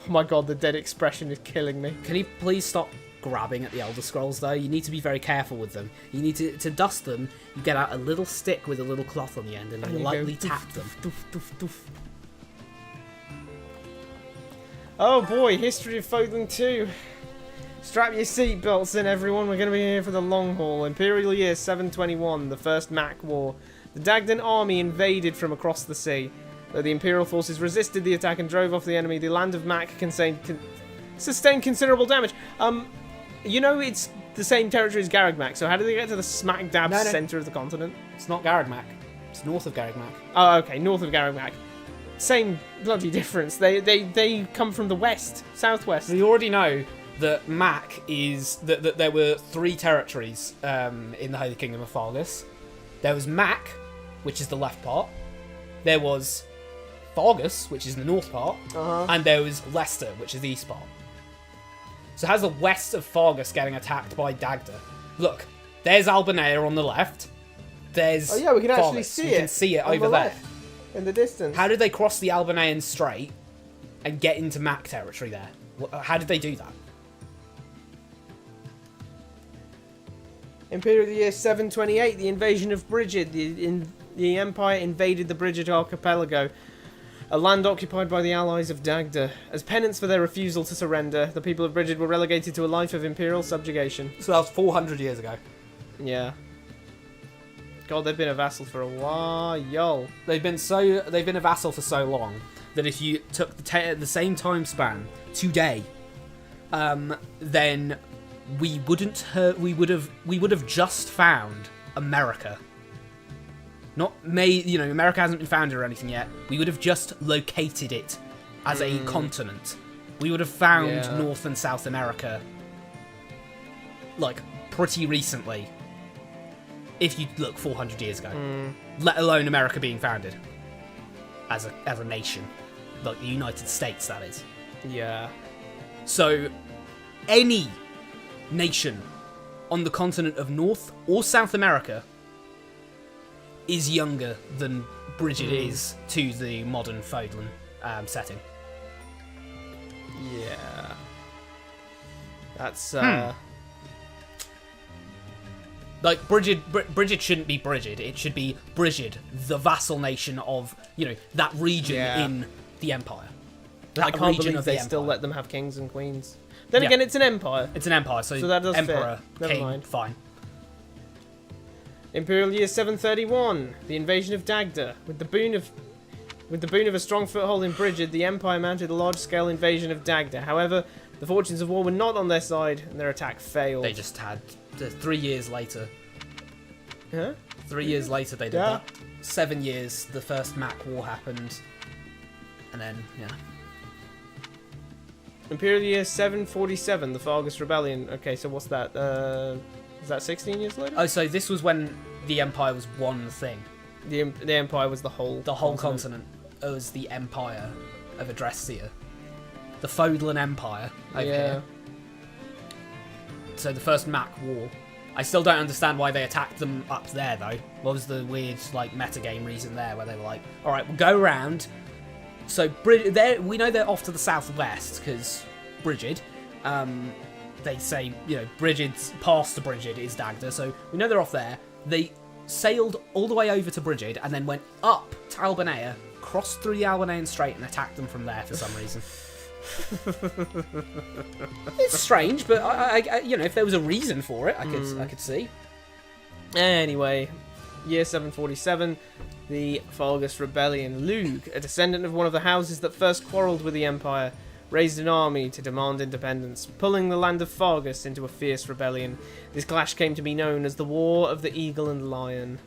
S1: Oh my god, the dead expression is killing me.
S2: Can you please stop grabbing at the Elder Scrolls though? You need to be very careful with them. You need to dust them. You get out a little stick with a little cloth on the end and you lightly tap them.
S1: Oh boy, History of Fodlan 2. Strap your seatbelts in, everyone. We're going to be here for the long haul. Imperial Year 721, the First Mac War. The Dagdan army invaded from across the sea. Though the Imperial forces resisted the attack and drove off the enemy, the land of Mac sustained considerable damage. You know it's the same territory as Garreg-Mach, so how did they get to the smack dab centre of the continent?
S2: It's not Garreg-Mach. It's north of Garreg-Mach.
S1: Oh, okay, north of Garreg-Mach. Same bloody difference. They come from the west, southwest.
S2: We already know that Mac is that there were 3 territories in the Holy Kingdom of Fargus. There was Mac, which is the left part. There was Fargus, which is the north part, and there was Leicester, which is the east part. So how's the west of Fargus getting attacked by Dagda? Look, there's Albanea on the left. There's
S1: we can actually
S2: Fargus.
S1: see
S2: we can see it
S1: on
S2: over
S1: the
S2: there.
S1: left, in the distance.
S2: How did they cross the Albanean Strait and get into Mac territory there? How did they do that?
S1: Imperial Year 728, the invasion of Brigid. The Empire invaded the Brigid Archipelago, a land occupied by the allies of Dagda. As penance for their refusal to surrender, the people of Brigid were relegated to a life of imperial subjugation.
S2: So that was 400 years ago.
S1: Yeah. God, they've been a vassal for a while.
S2: They've been a vassal for so long that if you took the same time span today, then we would have just found America. America hasn't been founded or anything yet. We would have just located it as a continent. We would have found North and South America, like, pretty recently. If you look 400 years ago, let alone America being founded as a nation, like the United States, that is.
S1: Yeah.
S2: So, any nation on the continent of North or South America is younger than Brigid is to the modern Fodlan setting.
S1: Yeah. That's
S2: like Brigid shouldn't be Brigid. It should be Brigid, the vassal nation of that region in the Empire.
S1: I can't believe they still let them have kings and queens. Then again, it's an empire.
S2: It's an empire, so
S1: that does
S2: emperor,
S1: fit. Never
S2: king,
S1: mind.
S2: fine.
S1: Imperial Year 731, the invasion of Dagda. With the boon of a strong foothold in Brigid, the Empire mounted a large-scale invasion of Dagda. However, the fortunes of war were not on their side, and their attack failed.
S2: They just had 3 years later.
S1: Huh?
S2: 3 years later, they did that. 7 years, the first Mac War happened, and then
S1: Imperial Year 747, the Fargus Rebellion. Okay, so what's that? Is that 16 years later?
S2: Oh, so this was when the Empire was one thing.
S1: The Empire was the whole
S2: continent. It was the Empire of Adrestia. The Fodlan Empire over here. So the first Mac War. I still don't understand why they attacked them up there, though. What was the weird, metagame reason there, where they were like, alright, we'll go around. So, we know they're off to the southwest, because Brigid. They say, Brigid's past to Brigid is Dagda, so we know they're off there. They sailed all the way over to Brigid, and then went up to Albanea, crossed through the Albanean Strait, and attacked them from there for some reason. It's strange, but I if there was a reason for it, I could see.
S1: Anyway, year 747, the Fargus Rebellion. Lug, a descendant of one of the houses that first quarrelled with the Empire, raised an army to demand independence, pulling the land of Fargus into a fierce rebellion. This clash came to be known as the War of the Eagle and Lion.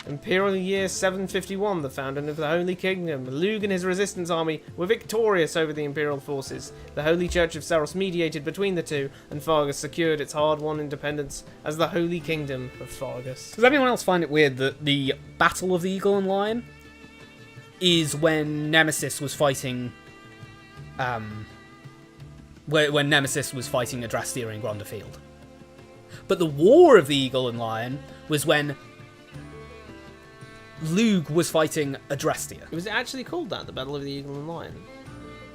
S1: Imperial year 751, the founding of the Holy Kingdom. Lug and his resistance army were victorious over the Imperial forces. The Holy Church of Saros mediated between the two, and Fargus secured its hard-won independence as the Holy Kingdom of Fargus.
S2: Does anyone else find it weird that the Battle of the Eagle and Lion is when Nemesis was fighting... when Nemesis was fighting Adrastia in Grondafield? But the War of the Eagle and Lion was when Lug was fighting Adrastia.
S1: Was it actually called that, the Battle of the Eagle and Lion?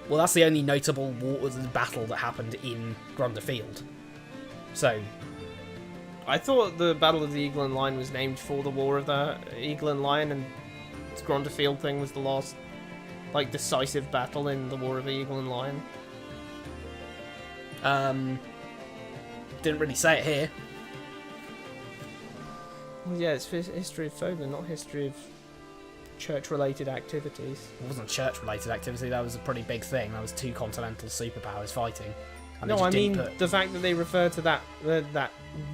S2: Well, that's the only notable battle that happened in Grondafield. So...
S1: I thought the Battle of the Eagle and Lion was named for the War of the Eagle and Lion, and the Grondafield thing was the last, like, decisive battle in the War of the Eagle and Lion.
S2: Didn't really say it here.
S1: Well, yeah, it's history of Fogler, not history of church-related activities.
S2: It wasn't church-related activity, that was a pretty big thing. That was two continental superpowers fighting.
S1: No, I mean the fact that they refer to that that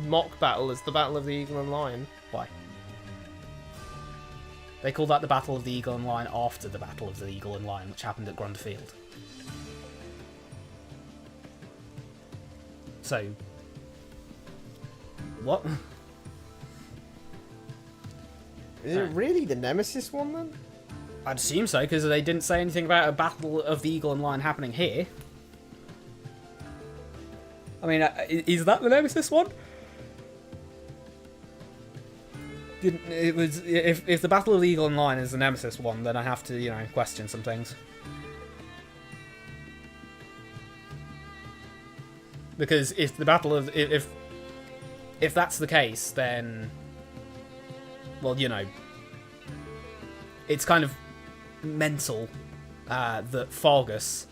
S1: mock battle as the Battle of the Eagle and Lion.
S2: Why? They call that the Battle of the Eagle and Lion after the Battle of the Eagle and Lion, which happened at Grondafield. So... what?
S1: Is it really the Nemesis one, then?
S2: I'd assume so, because they didn't say anything about a Battle of the Eagle and Lion happening here. I mean, is that the Nemesis one? It was if the Battle of the Eagle and Lion is the Nemesis one, then I have to, you know, question some things. Because if the Battle of if that's the case, then, well, you know, it's kind of mental that Fargus,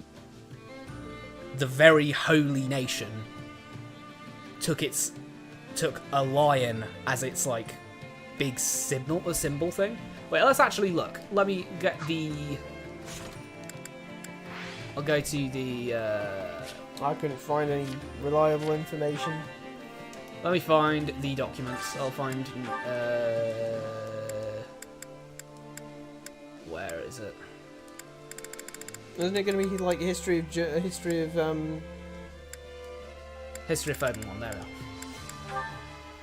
S2: the very holy nation, took a lion as its, like, big symbol thing. Wait, let's actually look. Let me get the... I'll go to the...
S1: I couldn't find any reliable information.
S2: Let me find the documents. I'll find... where is it?
S1: Isn't it going to be, like, history of History of Foden
S2: 1, there we are.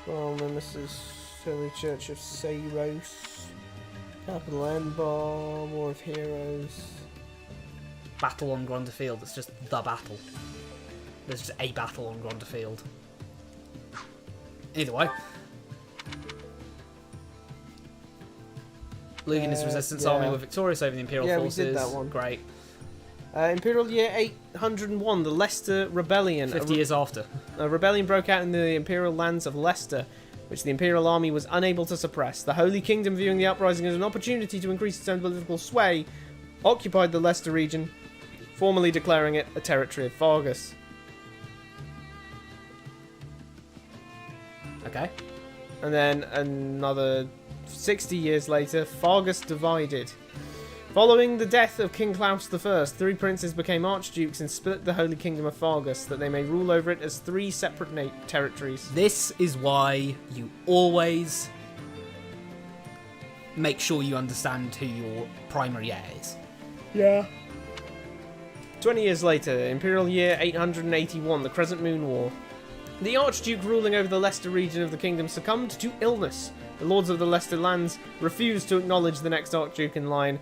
S1: Well, Nemesis, Holy Church of Saros, Capital N Bar, War of Heroes.
S2: Battle on Grondafield, it's just the battle. There's just a battle on Grondafield. Either way. Lug and his resistance army were victorious over the Imperial forces.
S1: Yeah, we did that one.
S2: Great.
S1: Imperial year 801, the Leicester Rebellion.
S2: 50 years after.
S1: A rebellion broke out in the Imperial lands of Leicester, which the Imperial army was unable to suppress. The Holy Kingdom, viewing the uprising as an opportunity to increase its own political sway, occupied the Leicester region, formally declaring it a territory of Fargus.
S2: Okay.
S1: And then another 60 years later, Fargus divided. Following the death of King Klaus I, 3 princes became archdukes and split the Holy Kingdom of Fargus, that they may rule over it as 3 separate territories.
S2: This is why you always make sure you understand who your primary heir is.
S1: Yeah. 20 years later, Imperial year 881, the Crescent Moon War. The Archduke ruling over the Leicester region of the kingdom succumbed to illness. The lords of the Leicester lands refused to acknowledge the next Archduke in line,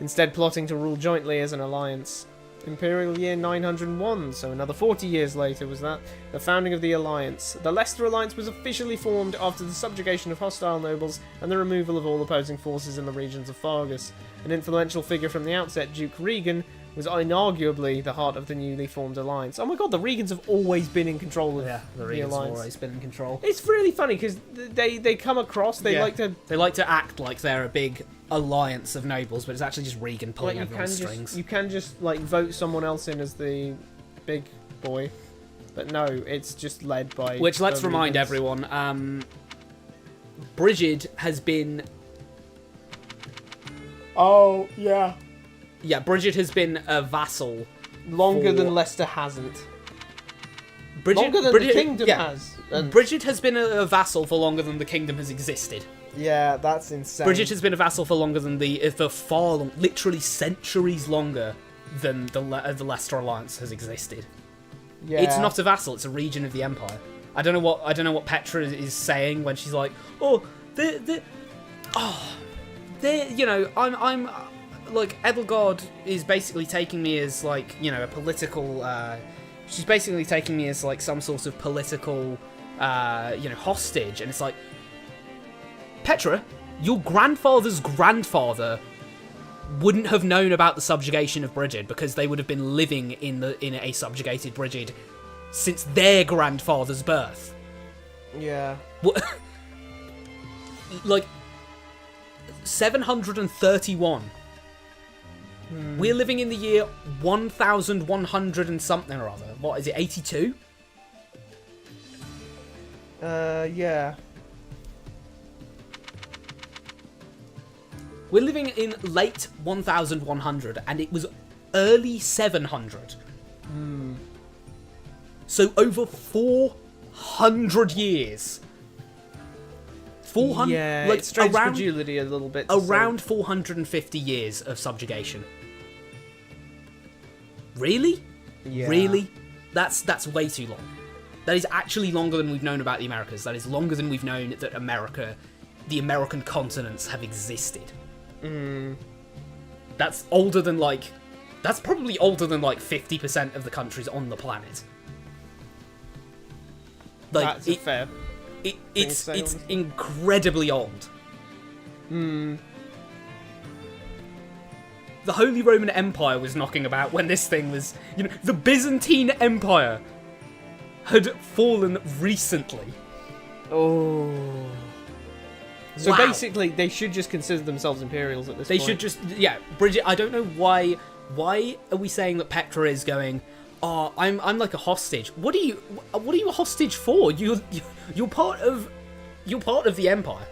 S1: instead plotting to rule jointly as an alliance. Imperial year 901, so another 40 years later was that, the founding of the alliance. The Leicester alliance was officially formed after the subjugation of hostile nobles and the removal of all opposing forces in the regions of Fargus. An influential figure from the outset, Duke Regan, was inarguably the heart of the newly formed alliance. Oh my god, the Regans have always been in control of the
S2: Regans
S1: alliance.
S2: have always been in control.
S1: It's really funny because they come across, they like to
S2: act like they're a big alliance of nobles, but it's actually just Regan pulling everyone's strings.
S1: You can just like vote someone else in as the big boy, but no, it's just led by.
S2: Which, let's remind everyone, Brigid has been...
S1: Oh, yeah.
S2: Yeah, Brigid has been a vassal.
S1: Longer than Leicester hasn't.
S2: Brigid,
S1: longer than the kingdom has. And
S2: Brigid has been a vassal for longer than the kingdom has existed.
S1: yeah, that's insane.
S2: Brigid has been a vassal for longer than literally centuries longer than the Leicester Alliance has existed.
S1: Yeah.
S2: It's not a vassal; it's a region of the Empire. I don't know what Petra is saying when she's like, "Oh, you know, I'm like Edelgard is basically taking me as like, you know, a political. She's basically taking me as like some sort of political, you know, hostage." And it's like, Petra, your grandfather's grandfather wouldn't have known about the subjugation of Brigid because they would have been living in a subjugated Brigid since their grandfather's birth.
S1: Yeah.
S2: What? Like 731. We're living in the year 1100 and something or other. What is it? 82?
S1: Yeah.
S2: We're living in late 1100, and it was early 700. So over 400 years. 400.
S1: Yeah,
S2: like
S1: it strains
S2: around,
S1: credulity a little bit.
S2: Around 450 years of subjugation. Really?
S1: Yeah.
S2: Really? That's way too long. That is actually longer than we've known about the Americas. That is longer than we've known that the American continents have existed. That's older than that's probably older than 50% of the countries on the planet.
S1: That's fair.
S2: It's incredibly old. The Holy Roman Empire was knocking about when this thing was, you know, the Byzantine Empire had fallen recently.
S1: Oh. So
S2: Wow.
S1: basically, they should just consider themselves Imperials at this point.
S2: They should just, yeah. Brigid, I don't know why are we saying that Petra is going, "Oh, I'm like a hostage." What are you a hostage for? You're part of the Empire.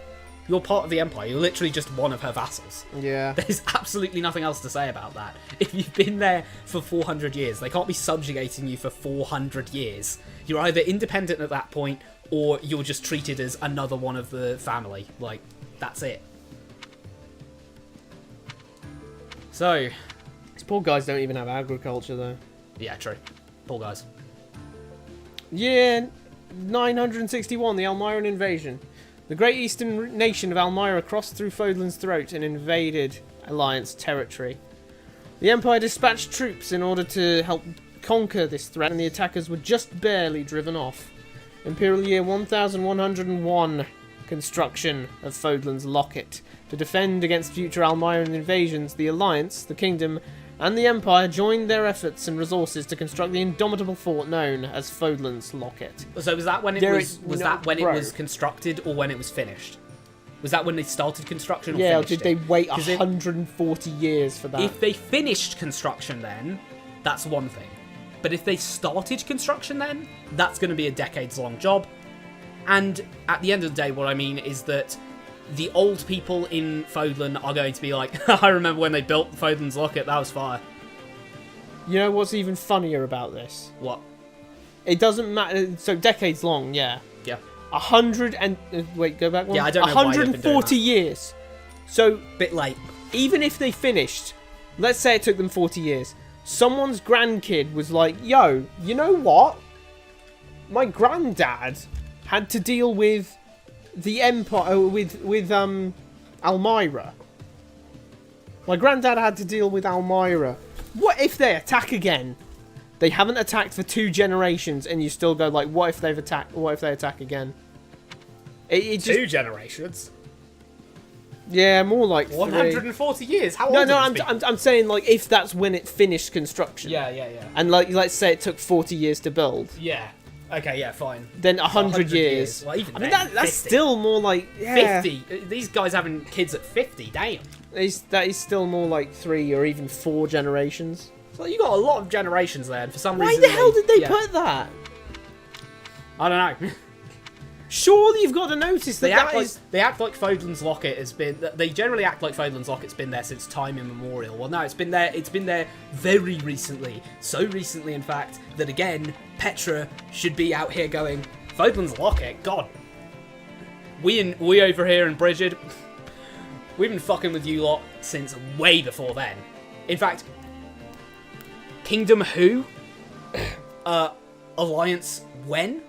S2: You're part of the Empire. You're literally just one of her vassals.
S1: Yeah.
S2: There's absolutely nothing else to say about that. If you've been there for 400 years, they can't be subjugating you for 400 years. You're either independent at that point, or you're just treated as another one of the family. Like, that's it.
S1: So, these poor guys don't even have agriculture, though.
S2: Yeah, true. Poor guys.
S1: Year 961, the Almiran invasion. The great eastern nation of Almyra crossed through Fodlan's throat and invaded Alliance territory. The Empire dispatched troops in order to help conquer this threat, and the attackers were just barely driven off. Imperial year 1101, construction of Fodlan's Locket. To defend against future Almiran invasions, the Alliance, the Kingdom, and the Empire joined their efforts and resources to construct the indomitable fort known as Fodlan's Locket.
S2: So was that when it was constructed, or when it was finished? Was that when they started construction, or
S1: yeah, or
S2: finished
S1: did they wait 140 years for that?
S2: If they finished construction then, that's one thing. But if they started construction then, that's going to be a decades-long job. And at the end of the day, what I mean is that the old people in Fodlan are going to be like, I remember when they built Fodlan's Locket, that was fire.
S1: You know what's even funnier about this?
S2: What?
S1: It doesn't matter. So decades long, yeah.
S2: Yeah.
S1: 100 and wait, go back one.
S2: Yeah, I don't know
S1: 140 years. So
S2: bit late.
S1: Even if they finished, let's say it took them 40 years. Someone's grandkid was like, "Yo, you know what? My granddad had to deal with the Empire with Almyra. My granddad had to deal with Almyra. What if they attack again? They haven't attacked for 2 generations, and you still go like, what if they've attacked? What if they attack again? It just,
S2: 2 generations.
S1: Yeah, more like
S2: 140 years. How
S1: no,
S2: old?
S1: No, I'm saying like if that's when it finished construction.
S2: Yeah.
S1: And like let's say it took 40 years to build.
S2: Yeah. Okay, yeah, fine.
S1: Then 100 years.
S2: Well, even
S1: I mean,
S2: then,
S1: that's
S2: 50.
S1: still more like... Yeah.
S2: 50? These guys having kids at 50, damn.
S1: That is still more like 3 or even 4 generations.
S2: So you got a lot of generations there, and for some
S1: Why
S2: reason...
S1: the hell did they put that?
S2: I don't know.
S1: Surely you've got to notice that
S2: they act like Fodlan's Locket has been. They generally act like Fodlan's Locket's been there since time immemorial. Well, no, it's been there. It's been there very recently. So recently, in fact, that again, Petra should be out here going, Fodlan's Locket. God, we over here in Bridget, we've been fucking with you lot since way before then. In fact, Kingdom who? Alliance when?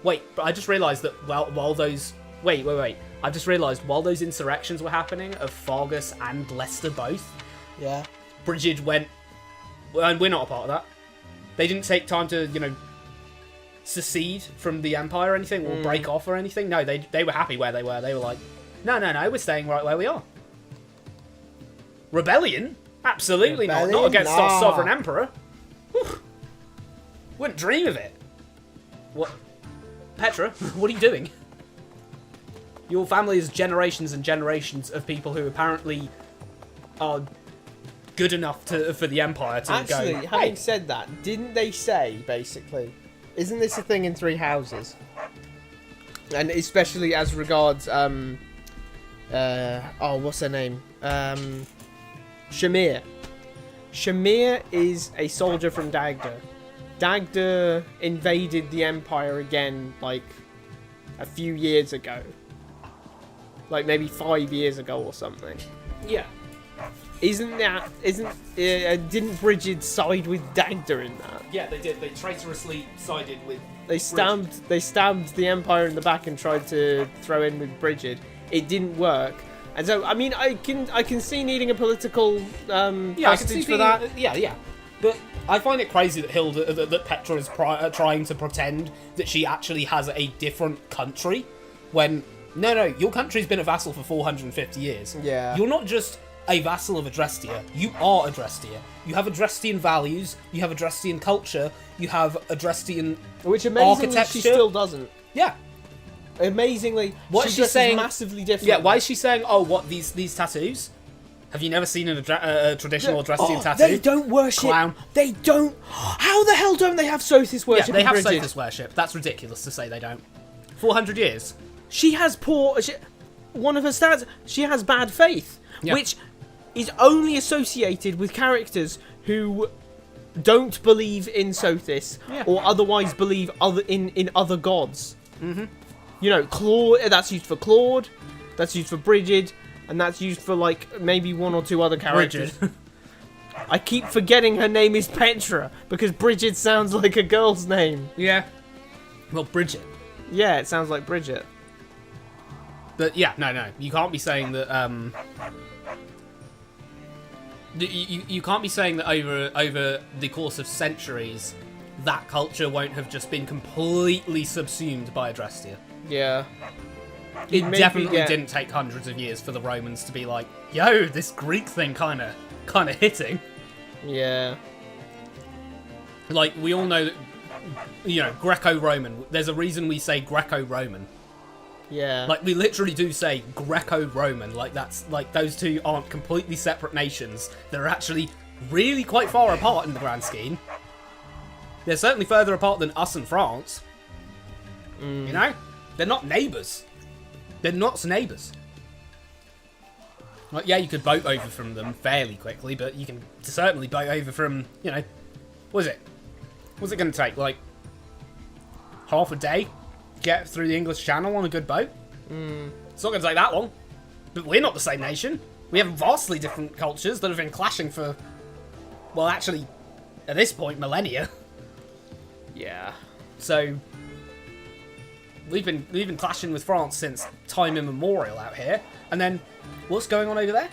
S2: Wait, but I just realised that while those... Wait. I just realised while those insurrections were happening of Fargus and Leicester both...
S1: Yeah.
S2: Bridget went... And we're not a part of that. They didn't take time to, secede from the Empire or anything, or break off or anything. No, they were happy where they were. They were like, no, we're staying right where we are. Rebellion? Absolutely not against our sovereign emperor. Whew. Wouldn't dream of it. What? Petra, what are you doing? Your family is generations and generations of people who apparently are good enough for the Empire to go...
S1: Actually, having said that, didn't they say, basically... Isn't this a thing in Three Houses? And especially as regards, what's her name? Shamir. Shamir is a soldier from Dagda. Dagda invaded the Empire again, like, a few years ago. Like, maybe 5 years ago or something.
S2: Yeah.
S1: Didn't Bridget side with Dagda in that?
S2: Yeah, they did. They traitorously sided with
S1: They stabbed the Empire in the back and tried to throw in with Bridget. It didn't work. And so, I mean, I can see needing a political hostage for that.
S2: Yeah. But I find it crazy that that Petra is trying to pretend that she actually has a different country, when no, your country's been a vassal for 450 years.
S1: Yeah.
S2: You're not just a vassal of Adrestia. You are Adrestia. You have Adrestian values. You have Adrestian culture. You have Adrestian
S1: which amazingly
S2: architecture.
S1: She still doesn't.
S2: Yeah.
S1: Amazingly,
S2: what is she saying?
S1: Massively different.
S2: Yeah. Why is she saying? Oh, what these tattoos? Have you never seen a traditional Adrestian tattoo?
S1: They don't worship. Clown. They don't. How the hell don't they have Sothis worship?
S2: Yeah, they have
S1: Bridget?
S2: Sothis worship. That's ridiculous to say they don't. 400 years.
S1: She has one of her stats. She has bad faith, which is only associated with characters who don't believe in Sothis or otherwise believe in other gods.
S2: Mm-hmm.
S1: You know, Claude. That's used for Claude. That's used for Bridget. And that's used for, like, maybe one or two other characters. I keep forgetting her name is Petra, because Bridget sounds like a girl's name.
S2: Yeah. Well, Bridget.
S1: Yeah, it sounds like Bridget.
S2: But, yeah, no. You can't be saying that, You can't be saying that over the course of centuries, that culture won't have just been completely subsumed by Adrestia.
S1: Yeah.
S2: It definitely didn't take hundreds of years for the Romans to be like, yo, this Greek thing kind of hitting.
S1: Yeah.
S2: Like, we all know that, Greco-Roman. There's a reason we say Greco-Roman.
S1: Yeah.
S2: Like, we literally do say Greco-Roman. Like, that's, like, those two aren't completely separate nations. They're actually really quite far apart in the grand scheme. They're certainly further apart than us and France. You know? They're not neighbours. They're not neighbours. Like, yeah, you could boat over from them fairly quickly, but you can certainly boat over from, what is it? What's it going to take? Like, half a day? Get through the English Channel on a good boat? It's not going to take that long. But we're not the same nation. We have vastly different cultures that have been clashing for, well, actually, at this point, millennia.
S1: Yeah.
S2: So... We've been clashing with France since time immemorial out here, and then what's going on over there?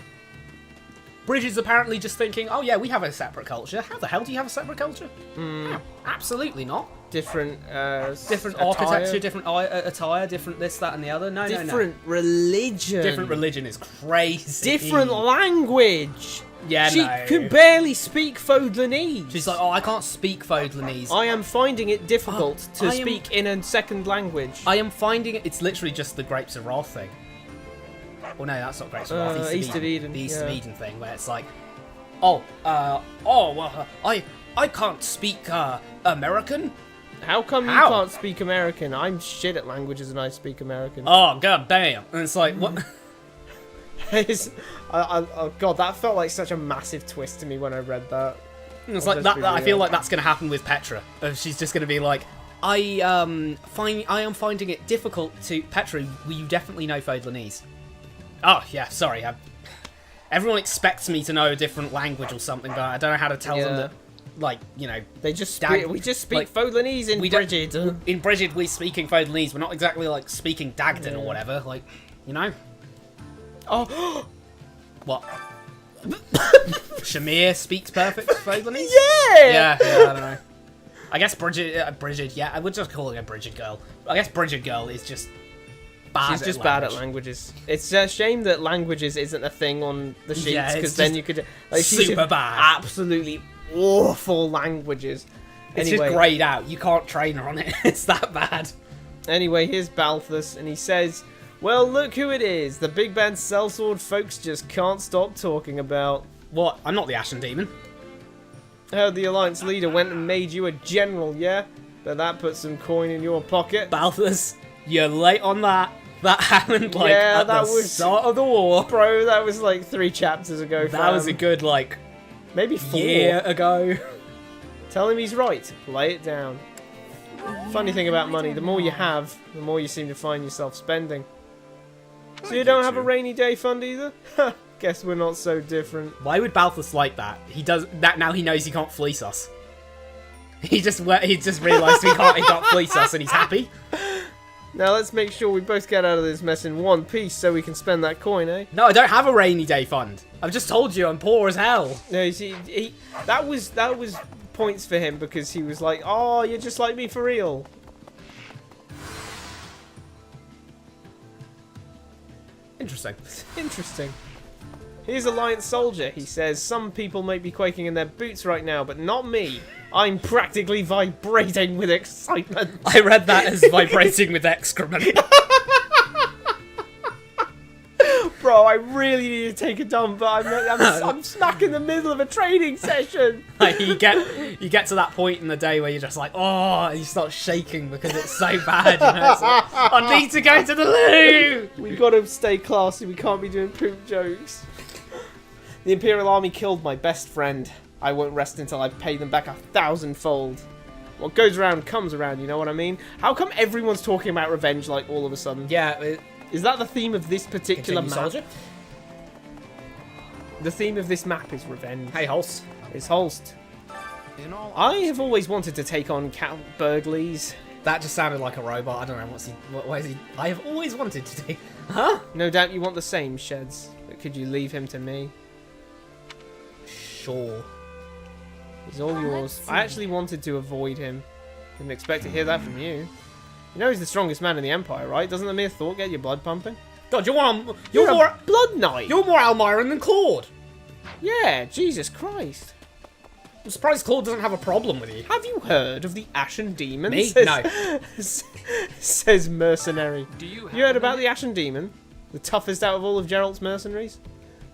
S2: Bridget's apparently just thinking, oh yeah, we have a separate culture. How the hell do you have a separate culture? No, absolutely not.
S1: Different
S2: architecture, different attire, different this, that, and the other. No,
S1: different religion.
S2: Different religion is crazy.
S1: Different language.
S2: Yeah,
S1: she can barely speak Fodlanese.
S2: She's like, oh, I can't speak Fodlanese.
S1: I am finding it difficult to speak in a second language.
S2: I am finding it. It's literally just the Grapes of Wrath thing. Well, no, that's not Grapes of Wrath.
S1: East of Eden.
S2: The East of Eden thing, where it's like, I can't speak American.
S1: How come you can't speak American? I'm shit at languages and I speak American.
S2: Oh, god damn. And it's like, what?
S1: Oh god, that felt like such a massive twist to me when I read that.
S2: It's like that. I feel like that's going to happen with Petra. She's just going to be like, I am finding it difficult to... Petra, you definitely know Fodlanese. Oh, yeah, sorry. Everyone expects me to know a different language or something, but I don't know how to tell them that, like, you know...
S1: we just speak Fodlanese in Brigid.
S2: In Brigid, we're speaking Fodlanese. We're not exactly, like, speaking Dagden or whatever. Like, you know?
S1: Oh!
S2: What? Shamir speaks perfect Fodlanese?
S1: Yeah!
S2: Yeah, I don't know. I guess Brigid, yeah, I would just call her a Brigid girl. I guess Brigid girl is just bad
S1: She's just bad at languages. It's a shame that languages isn't a thing on the sheets, because then you could... Like,
S2: super bad.
S1: Absolutely awful languages.
S2: It's just greyed out. You can't train her on it. It's that bad.
S1: Anyway, here's Balthus, and he says, well, look who it is. The big bad sellsword folks just can't stop talking about.
S2: What? I'm not the Ashen Demon.
S1: Heard the Alliance leader went and made you a general, yeah? But that put some coin in your pocket.
S2: Balthus, you're late on that. That happened, like, at the start of the war.
S1: Bro, that was like 3 chapters ago,
S2: That was a good, like...
S1: Maybe 4.
S2: Year ago.
S1: Tell him he's right. Lay it down. Funny thing about money, the more you have, the more you seem to find yourself spending. So you don't have a rainy day fund either? Guess we're not so different.
S2: Why would Balthus like that? He does that now. He knows he can't fleece us. He just realised he can't fleece us, and he's happy.
S1: Now let's make sure we both get out of this mess in one piece, so we can spend that coin, eh?
S2: No, I don't have a rainy day fund. I've just told you I'm poor as hell.
S1: No, you see, that was points for him because he was like, "Oh, you're just like me for real."
S2: Interesting.
S1: Interesting. Here's Alliance Soldier. He says, some people may be quaking in their boots right now, but not me. I'm practically vibrating with excitement.
S2: I read that as vibrating with excrement.
S1: Bro, I really need to take a dump, but I'm smack in the middle of a training session.
S2: Like, you get to that point in the day where you're just like, oh, and you start shaking because it's so bad. You know? It's like, I need to go to the loo.
S1: We gotta stay classy. We can't be doing poop jokes. The Imperial Army killed my best friend. I won't rest until I pay them back 1,000-fold. What goes around comes around, you know what I mean? How come everyone's talking about revenge like all of a sudden?
S2: Yeah.
S1: Is that the theme of this particular map?
S2: Soldier?
S1: The theme of this map is revenge.
S2: Hey, Holst.
S1: It's Holst. I have always wanted to take on Count Burgleys.
S2: That just sounded like a robot. I don't know. What is he? I have always wanted to take... Huh?
S1: No doubt you want the same, Sheds. But could you leave him to me?
S2: Sure.
S1: He's all yours. I actually wanted to avoid him. Didn't expect to hear that from you. You know he's the strongest man in the Empire, right? Doesn't the mere thought get your blood pumping?
S2: God, you're
S1: You're
S2: more
S1: a blood knight.
S2: You're more Almiron than Claude.
S1: Yeah, Jesus Christ.
S2: I'm surprised Claude doesn't have a problem with you.
S1: Have you heard of the Ashen Demon?
S2: Me? No.
S1: Says mercenary. You heard about the Ashen Demon? The toughest out of all of Geralt's mercenaries?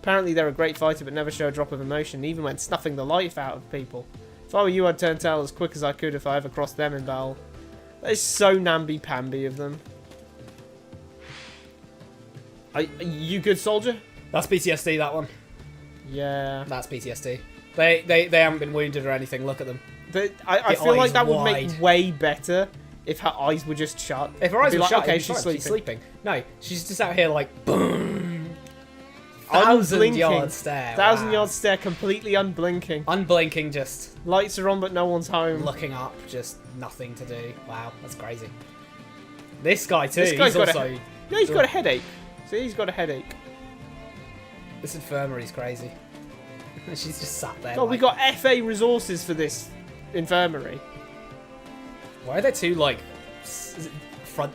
S1: Apparently they're a great fighter but never show a drop of emotion, even when snuffing the life out of people. If I were you, I'd turn tail as quick as I could if I ever crossed them in battle. That is so namby-pamby of them. Are you good, soldier?
S2: That's PTSD, that one.
S1: Yeah.
S2: That's PTSD. They haven't been wounded or anything. Look at them.
S1: I feel like that would make way better if her eyes were just shut.
S2: If her eyes were shut,
S1: okay,
S2: she's
S1: sleeping.
S2: She's sleeping. No, she's just out here like, boom.
S1: Unblinking.
S2: 1,000-yard stare.
S1: 1,000-yard stare, completely unblinking.
S2: Unblinking, just...
S1: Lights are on, but no one's home.
S2: Looking up, just nothing to do. Wow, that's crazy. This guy, too,
S1: This guy's
S2: he's
S1: got
S2: also...
S1: Yeah, he's got a headache. See, he's got a headache.
S2: This infirmary's crazy. She's just sat there.
S1: God, we got FA resources for this infirmary.
S2: Why are there two, like, front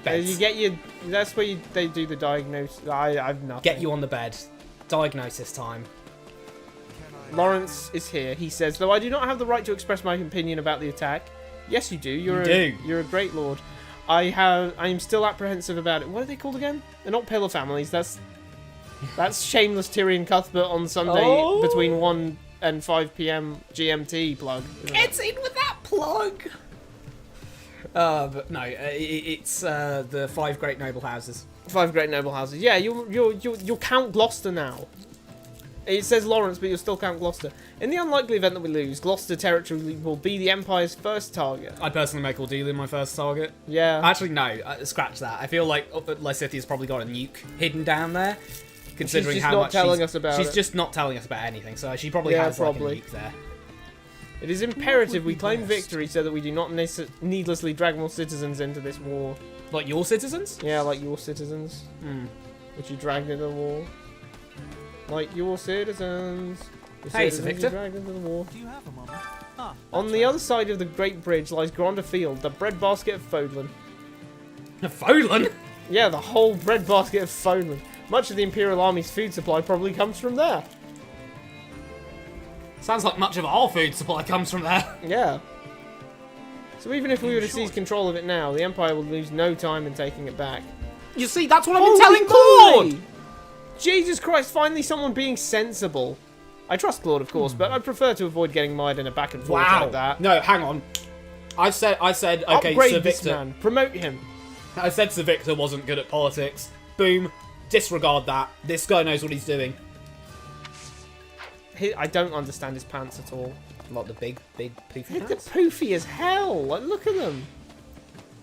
S2: beds?
S1: You get your... That's where they do the diagnosis. I've nothing.
S2: Get you on the bed. Diagnosis time.
S1: Lawrence is here. He says, though I do not have the right to express my opinion about the attack. Yes, you do. You're a great lord. I am still apprehensive about it. What are they called again? They're not Pillar families. That's shameless Tyrion Cuthbert on Sunday between 1 and 5 p.m. GMT plug.
S2: It's in with that plug. But no, it's the 5 great noble houses.
S1: 5 great noble houses. Yeah, you're Count Gloucester now. It says Lawrence, but you'll still Count Gloucester. In the unlikely event that we lose, Gloucester territory will be the Empire's first target.
S2: I personally make Cordelia my first target.
S1: Yeah.
S2: Actually, no. Scratch that. I feel like Lysithia's probably got a nuke hidden down there. Considering
S1: she's just
S2: how
S1: not
S2: much
S1: telling us about
S2: she's
S1: it.
S2: just not telling us about anything, so she probably has like a nuke there.
S1: It is imperative we claim victory so that we do not needlessly drag more citizens into this war.
S2: Like your citizens?
S1: Yeah, like your citizens. Which you dragged into the war. Like your citizens. The
S2: Hey,
S1: citizens
S2: Victor.
S1: you dragged into the war.
S13: Do you have a moment? Ah,
S1: On the other side of the Great Bridge lies Gronder Field, the breadbasket of Fodlan.
S2: Fodlan?
S1: Yeah, the whole breadbasket of Fodlan. Much of the Imperial Army's food supply probably comes from there.
S2: Sounds like much of our food supply comes from there.
S1: Yeah. So even if we were to seize control of it now, the Empire will lose no time in taking it back.
S2: You see, that's what I've been telling Claude!
S1: Jesus Christ, finally someone being sensible. I trust Claude, of course, but I'd prefer to avoid getting mired in a back and forth like that.
S2: No, hang on. I said, okay,
S1: Upgrade
S2: Sir
S1: this
S2: Victor.
S1: man. Promote him.
S2: I said Sir Victor wasn't good at politics. Boom. Disregard that. This guy knows what he's doing.
S1: I don't understand his pants at all.
S2: Like the big poofy
S1: They're
S2: pants?
S1: poofy as hell. Like, look at them.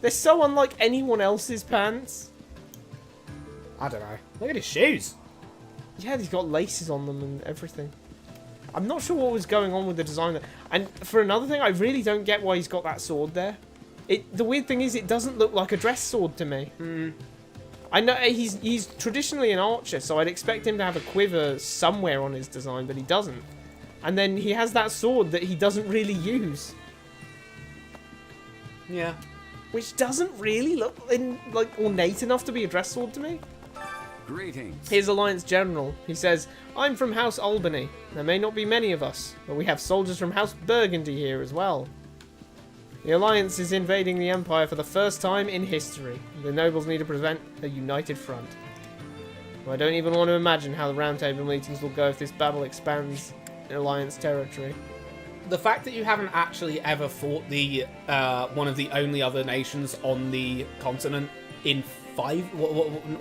S1: They're so unlike anyone else's pants.
S2: I don't know. Look at his shoes.
S1: Yeah, he's got laces on them and everything. I'm not sure what was going on with the design there. And for another thing, I really don't get why he's got that sword there. The weird thing is, it doesn't look like a dress sword to me. I know he's traditionally an archer, so I'd expect him to have a quiver somewhere on his design, but he doesn't. And then he has that sword that he doesn't really use.
S2: Yeah.
S1: Which doesn't really look like ornate enough to be a dress sword to me.
S4: Greetings.
S1: Here's Alliance General. He says, I'm from House Albany. There may not be many of us, but we have soldiers from House Burgundy here as well. The Alliance is invading the Empire for the first time in history. The nobles need to prevent a united front. Well, I don't even want to imagine how the Round Table meetings will go if this battle expands Alliance territory.
S2: The fact that you haven't actually ever fought the one of the only other nations on the continent in 5...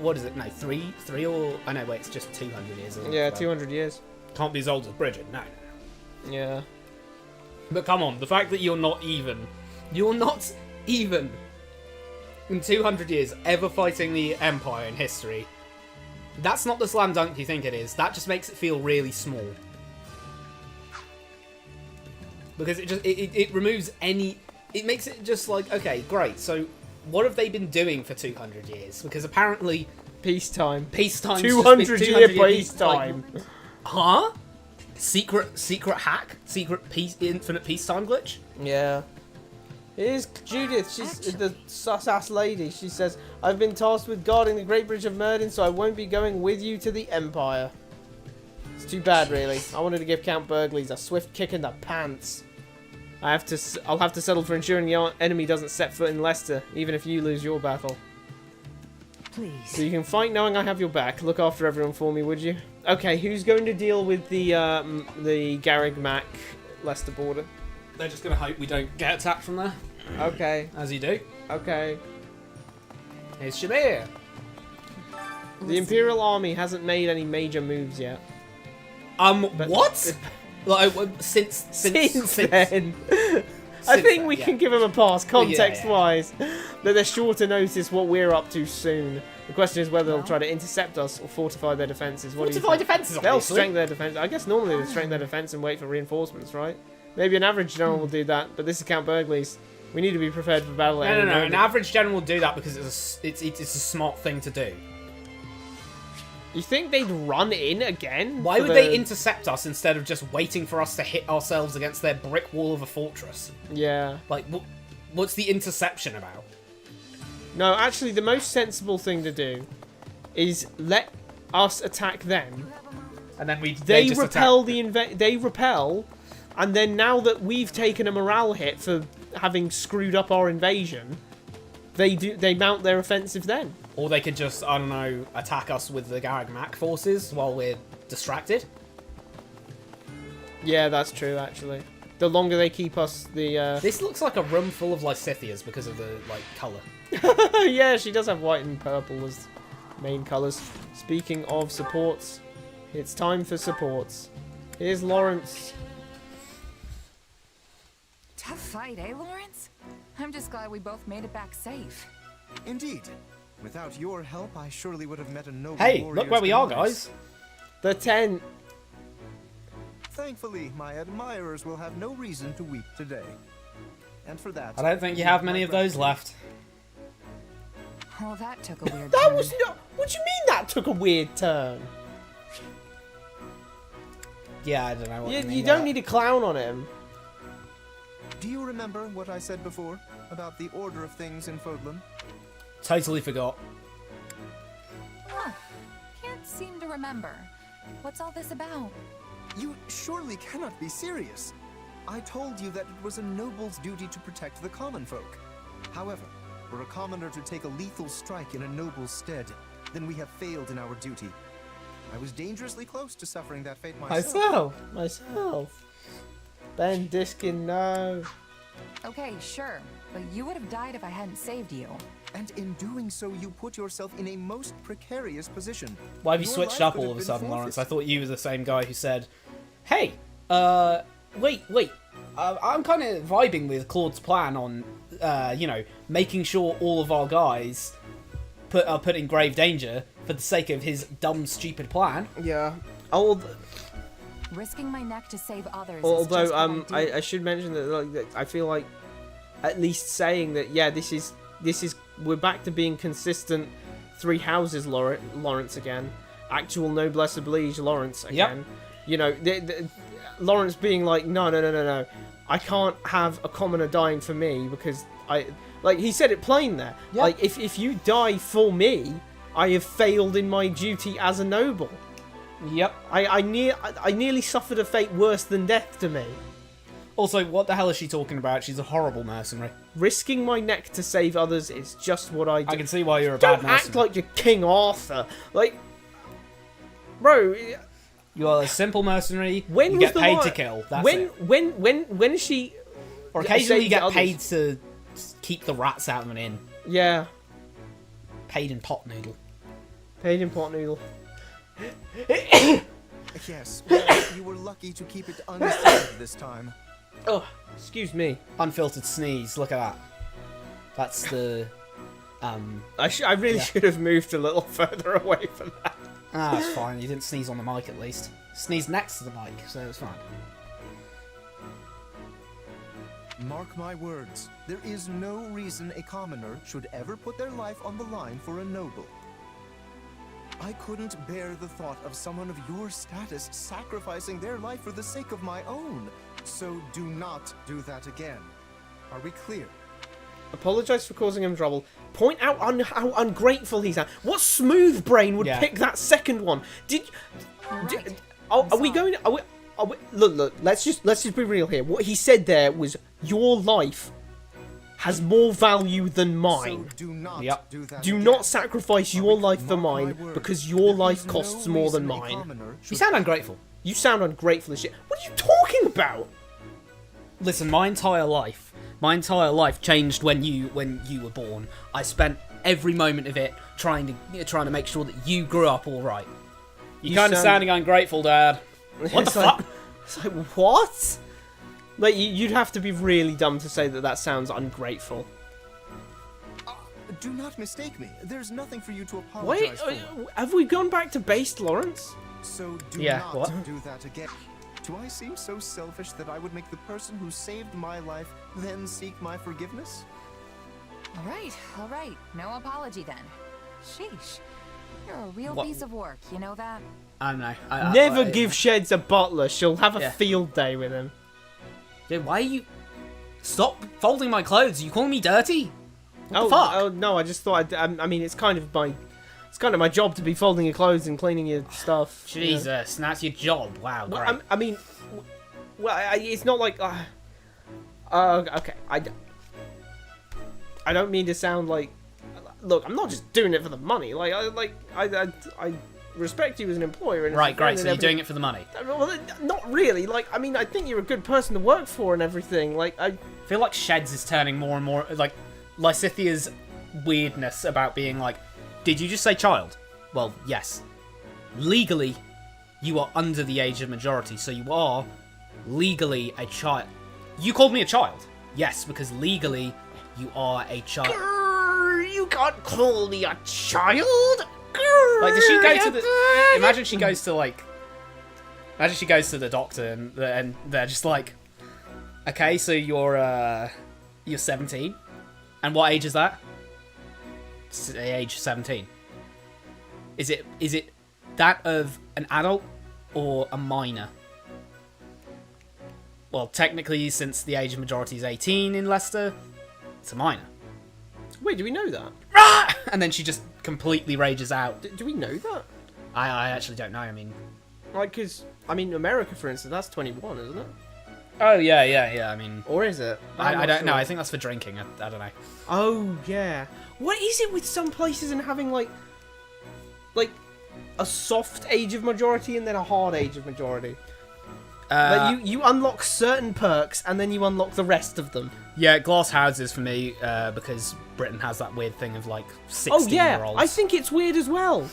S2: What is it? No, 3 or... Oh, no, wait, it's just 200 years.
S1: Yeah, 200 years.
S2: Can't be as old as Bridget, no.
S1: Yeah.
S2: But come on, the fact that you're not even in 200 years ever fighting the Empire in history, that's not the slam dunk you think it is. That just makes it feel really small. Because it removes any... It makes it just like, okay, great, so what have they been doing for 200 years? Because apparently...
S1: Peacetime.
S2: 200-year
S1: peacetime.
S2: Like, huh? Secret hack? Secret infinite peacetime glitch?
S1: Yeah. Here's Judith. She's the sus-ass lady. She says, I've been tasked with guarding the Great Bridge of Myrddin, so I won't be going with you to the Empire. It's too bad, really. I wanted to give Count Burgleys a swift kick in the pants. I'll have to settle for ensuring the enemy doesn't set foot in Leicester, even if you lose your battle.
S12: Please.
S1: So you can fight knowing I have your back. Look after everyone for me, would you? Okay, who's going to deal with the Garreg-Mac Leicester border?
S2: They're just going to hope we don't get attacked from there.
S1: Okay.
S2: As you do.
S1: Okay.
S2: Here's Shamir.
S1: The Imperial Army hasn't made any major moves yet.
S2: What? Like, since
S1: then. I think we can give them a pass, context-wise. That they're sure to notice what we're up to soon. The question is whether they'll try to intercept us or fortify their defences.
S2: Fortify defences,
S1: They'll
S2: obviously.
S1: strengthen their defence. I guess normally they strengthen their defence and wait for reinforcements, right? Maybe an average general will do that, but this is Count Burgleys. We need to be prepared for battle.
S2: No. An average general will do that because it's a smart thing to do.
S1: You think they'd run in again?
S2: Why would they intercept us instead of just waiting for us to hit ourselves against their brick wall of a fortress?
S1: Yeah.
S2: Like, what's the interception about?
S1: No, actually, the most sensible thing to do is let us attack them.
S2: And then
S1: they repel they repel, and then now that we've taken a morale hit for having screwed up our invasion, they mount their offensive then.
S2: Or they could just, I don't know, attack us with the Garreg-Mac forces while we're distracted.
S1: Yeah, that's true, actually. the longer they keep us the...
S2: This looks like a room full of Lysithias because of the, like, colour.
S1: Yeah, she does have white and purple as main colours. Speaking of supports, it's time for supports. Here's Lawrence.
S6: Tough fight, eh, Lawrence? I'm just glad we both made it back safe.
S10: Indeed. Without your help, I surely would have met a noble
S2: Hey,
S10: warrior's
S2: look where we are,
S10: demise.
S2: guys.
S1: The tent.
S10: Thankfully, my admirers will have no reason to weep today. And for that...
S2: I don't think you have many of those left.
S6: Oh, that took a weird
S1: That
S6: turn.
S1: was not... What do you mean that took a weird turn?
S2: Yeah, I don't know what
S1: You don't need a clown on him.
S10: Do you remember what I said before about the order of things in Fodlan?
S2: Totally forgot.
S6: Huh. Can't seem to remember. What's all this about?
S10: You surely cannot be serious. I told you that it was a noble's duty to protect the common folk. However, were a commoner to take a lethal strike in a noble's stead, then we have failed in our duty. I was dangerously close to suffering that fate
S1: Myself. Ben Diskin, no.
S6: Okay, sure. But you would have died if I hadn't saved you.
S10: And in doing so, you put yourself in a most precarious position.
S2: Why have you
S10: Your
S2: switched
S10: life
S2: up
S10: could
S2: all
S10: have
S2: of a
S10: been
S2: sudden,
S10: forfeit.
S2: Lawrence? I thought you were the same guy who said, hey, wait. I'm kind of vibing with Claude's plan on, you know, making sure all of our guys are put in grave danger for the sake of his dumb, stupid plan.
S1: Yeah.
S6: Risking my neck to save others.
S1: Although,
S6: is just what I do.
S1: I should mention that, like, that I feel like at least saying that, yeah, this is we're back to being consistent. Three houses, Lawrence again. Actual noblesse oblige, Lawrence again.
S2: Yep.
S1: You know, Lawrence being like, no. I can't have a commoner dying for me because like he said it plain there.
S2: Yep.
S1: Like if you die for me, I have failed in my duty as a noble.
S2: Yep.
S1: I nearly suffered a fate worse than death to me.
S2: Also, what the hell is she talking about? She's a horrible mercenary.
S1: Risking my neck to save others is just what I do.
S2: I can see why you're a
S1: Don't
S2: bad
S1: act
S2: mercenary.
S1: like you're King Arthur. Like, bro,
S2: You are a simple mercenary.
S1: when
S2: you
S1: was
S2: get
S1: the
S2: paid
S1: la-
S2: to kill. That's
S1: when,
S2: it.
S1: when she
S2: Or occasionally you
S1: saved
S2: get
S1: others.
S2: paid to keep the rats out of an inn.
S1: Yeah,
S2: Paid in pot noodle.
S1: paid in pot noodle.
S10: Yes, well, you were lucky to keep it unsaved this time.
S1: Oh, excuse me.
S2: Unfiltered sneeze. Look at that. That's the.
S1: I really
S2: Yeah.
S1: should have moved a little further away from that.
S2: Ah, that's fine. You didn't sneeze on the mic at least. Sneeze next to the mic, so it's fine.
S10: Mark my words, there is no reason a commoner should ever put their life on the line for a noble. I couldn't bear the thought of someone of your status sacrificing their life for the sake of my own. So do not do that again. Are we clear?
S1: Apologise for causing him trouble. Point out how ungrateful he's at. What smooth brain would
S2: Yeah.
S1: pick that second one?
S6: Right.
S1: Are we going? Look. Let's just be real here. What he said there was, your life has more value than mine.
S10: So do not
S2: Yep.
S10: do that
S1: Do
S10: again.
S1: not sacrifice your life for
S10: Mark my
S1: mine
S10: words,
S1: because your
S10: there
S1: life
S10: is
S1: costs
S10: no
S1: more than
S10: reason a
S1: mine.
S10: commoner
S2: You
S10: should-
S2: sound ungrateful.
S1: You sound ungrateful as shit. What are you talking about?
S2: Listen, my entire life changed when you were born. I spent every moment of it trying to make sure that you grew up all right. You're
S1: You
S2: kind of
S1: sound-
S2: sounding ungrateful, Dad. What the
S1: It's
S2: fuck?
S1: It's like, what? Like, you'd have to be really dumb to say that sounds ungrateful.
S10: Do not mistake me. There's nothing for you to
S1: Wait,
S10: apologize for.
S1: have we gone back to based, Lawrence?
S10: So do
S2: Yeah,
S10: not
S2: what?
S10: do that again. Do I seem so selfish that I would make the person who saved my life then seek my forgiveness?
S6: All right. No apology then. Sheesh. You're a real
S2: What-
S6: piece of work, you know that?
S2: I don't know.
S1: Never give Sheds a butler. She'll have a
S2: Yeah.
S1: field day with him.
S2: Dude, why are you... Stop folding my clothes. Are you calling me dirty? What
S1: Oh,
S2: the fuck?
S1: oh no! I just thought. I mean, it's kind of my job to be folding your clothes and cleaning your stuff. you know.
S2: Jesus, and that's your job. Wow, great.
S1: Well, I mean, it's not like. Okay, I don't mean to sound like. Look, I'm not just doing it for the money. respect you as an employer. And
S2: Right, great. So you're doing it for the money.
S1: Well, not really. Like, I mean, I think you're a good person to work for and everything. Like, I
S2: feel like Sheds is turning more and more like Lysithia's weirdness about being like, did you just say child? Well, yes. Legally, you are under the age of majority, so you are legally a child. You called me a child. Yes, because legally, you are a child.
S1: You can't call me a child.
S2: Like, does she go to the? Imagine she goes to like. Imagine she goes to the doctor and they're just like, okay, so you're 17, and what age is that? Age 17. Is it that of an adult or a minor? Well, technically, since the age of majority is 18 in Leicester, it's a minor.
S1: Wait, do we know that?
S2: And then she just completely rages out.
S1: Do we know that?
S2: I actually don't know. I mean,
S1: like, because I mean, America, for instance, that's 21, isn't it?
S2: Oh yeah. I mean,
S1: or is it?
S2: I don't know. I think that's for drinking. I don't know.
S1: Oh yeah. What is it with some places and having like a soft age of majority and then a hard age of majority? Like you unlock certain perks and then you unlock the rest of them.
S2: Yeah, glass houses for me because Britain has that weird thing of like 16-year-olds.
S1: I think it's weird as well.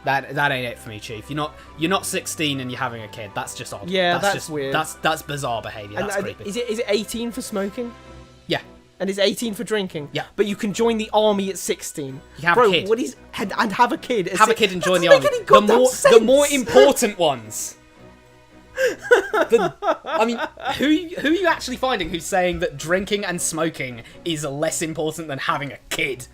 S2: That ain't it for me, Chief. You're not 16 and you're having a kid. That's just odd.
S1: Yeah, that's
S2: just
S1: weird.
S2: That's bizarre behaviour. That's creepy.
S1: Is it 18 for smoking?
S2: Yeah.
S1: And it's 18 for drinking?
S2: Yeah.
S1: But you can join the army at 16.
S2: You can have a kid.
S1: What is and have a kid?
S2: Have a kid and join the army. The more important ones. I mean, who are you actually finding who's saying that drinking and smoking is less important than having a kid?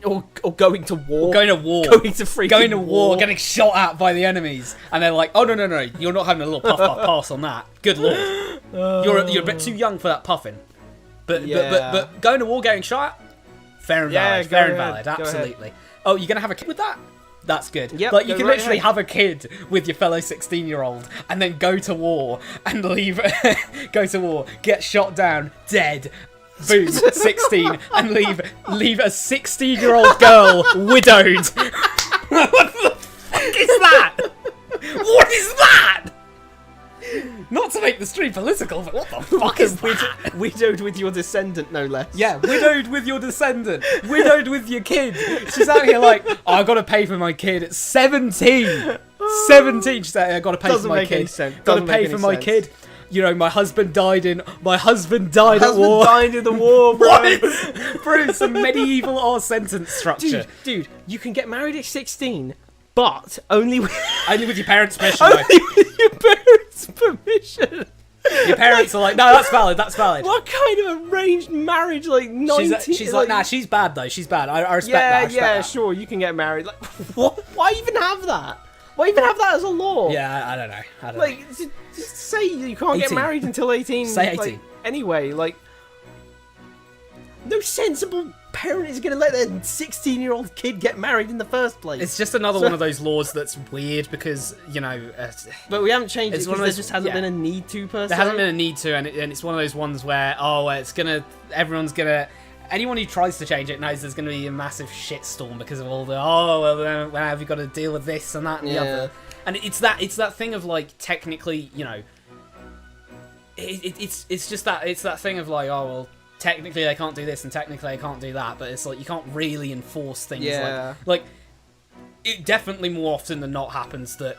S1: Or going to war.
S2: Going to war.
S1: Going to
S2: war, getting shot at by the enemies. And they're like, oh, no, you're not having a little puff pass on that. Good lord. You're a bit too young for that puffing. But going to war, getting shot at? Fair and valid. Fair and valid, absolutely. Oh, you're going to have a kid with that? That's good.
S1: Yep,
S2: like, you can literally have a kid with your fellow 16-year-old and then go to war and leave, go to war, get shot down, dead, boom, 16, and leave a 16-year-old girl widowed. What the fuck is that? What is that? Not to make the stream political, but what the fuck is that?
S1: Widowed with your descendant, no less.
S2: Yeah, widowed with your descendant. Widowed with your kid. She's out here like, oh, I gotta pay for my kid at 17. 17. She's out here, I gotta pay for my kid. Gotta pay for my kid. You know, my husband died at war.
S1: My husband died in the war, bro.
S2: What? Bro, some medieval sentence structure.
S1: Dude, you can get married at 16, but only with
S2: your parents' permission.
S1: Only with your parents' permission.
S2: Your parents are like, no, that's valid.
S1: What kind of arranged marriage? Like 19?
S2: She's like, nah, she's bad though. She's bad. I respect that.
S1: Yeah, sure, you can get married. Like, what? Why even have that? Why even have that as a law?
S2: Yeah, I don't know.
S1: Like, just say you can't
S2: 18.
S1: get married until 18.
S2: Say 18.
S1: Like, anyway, like, no sensible parent is going to let their 16-year-old kid get married in the first place.
S2: It's just another one of those laws that's weird because, you know...
S1: but we haven't changed it because there just hasn't been a need to, per se.
S2: There hasn't been a need to, and it's one of those ones where, everyone's going to... Anyone who tries to change it knows there's going to be a massive shitstorm because of all the, when have you got to deal with this and that and the other. And it's that thing of, like, technically, you know... It's just that, it's that thing of, like, oh, well... Technically, they can't do this, and technically, they can't do that. But it's like you can't really enforce things.
S1: Yeah.
S2: Like it definitely more often than not happens that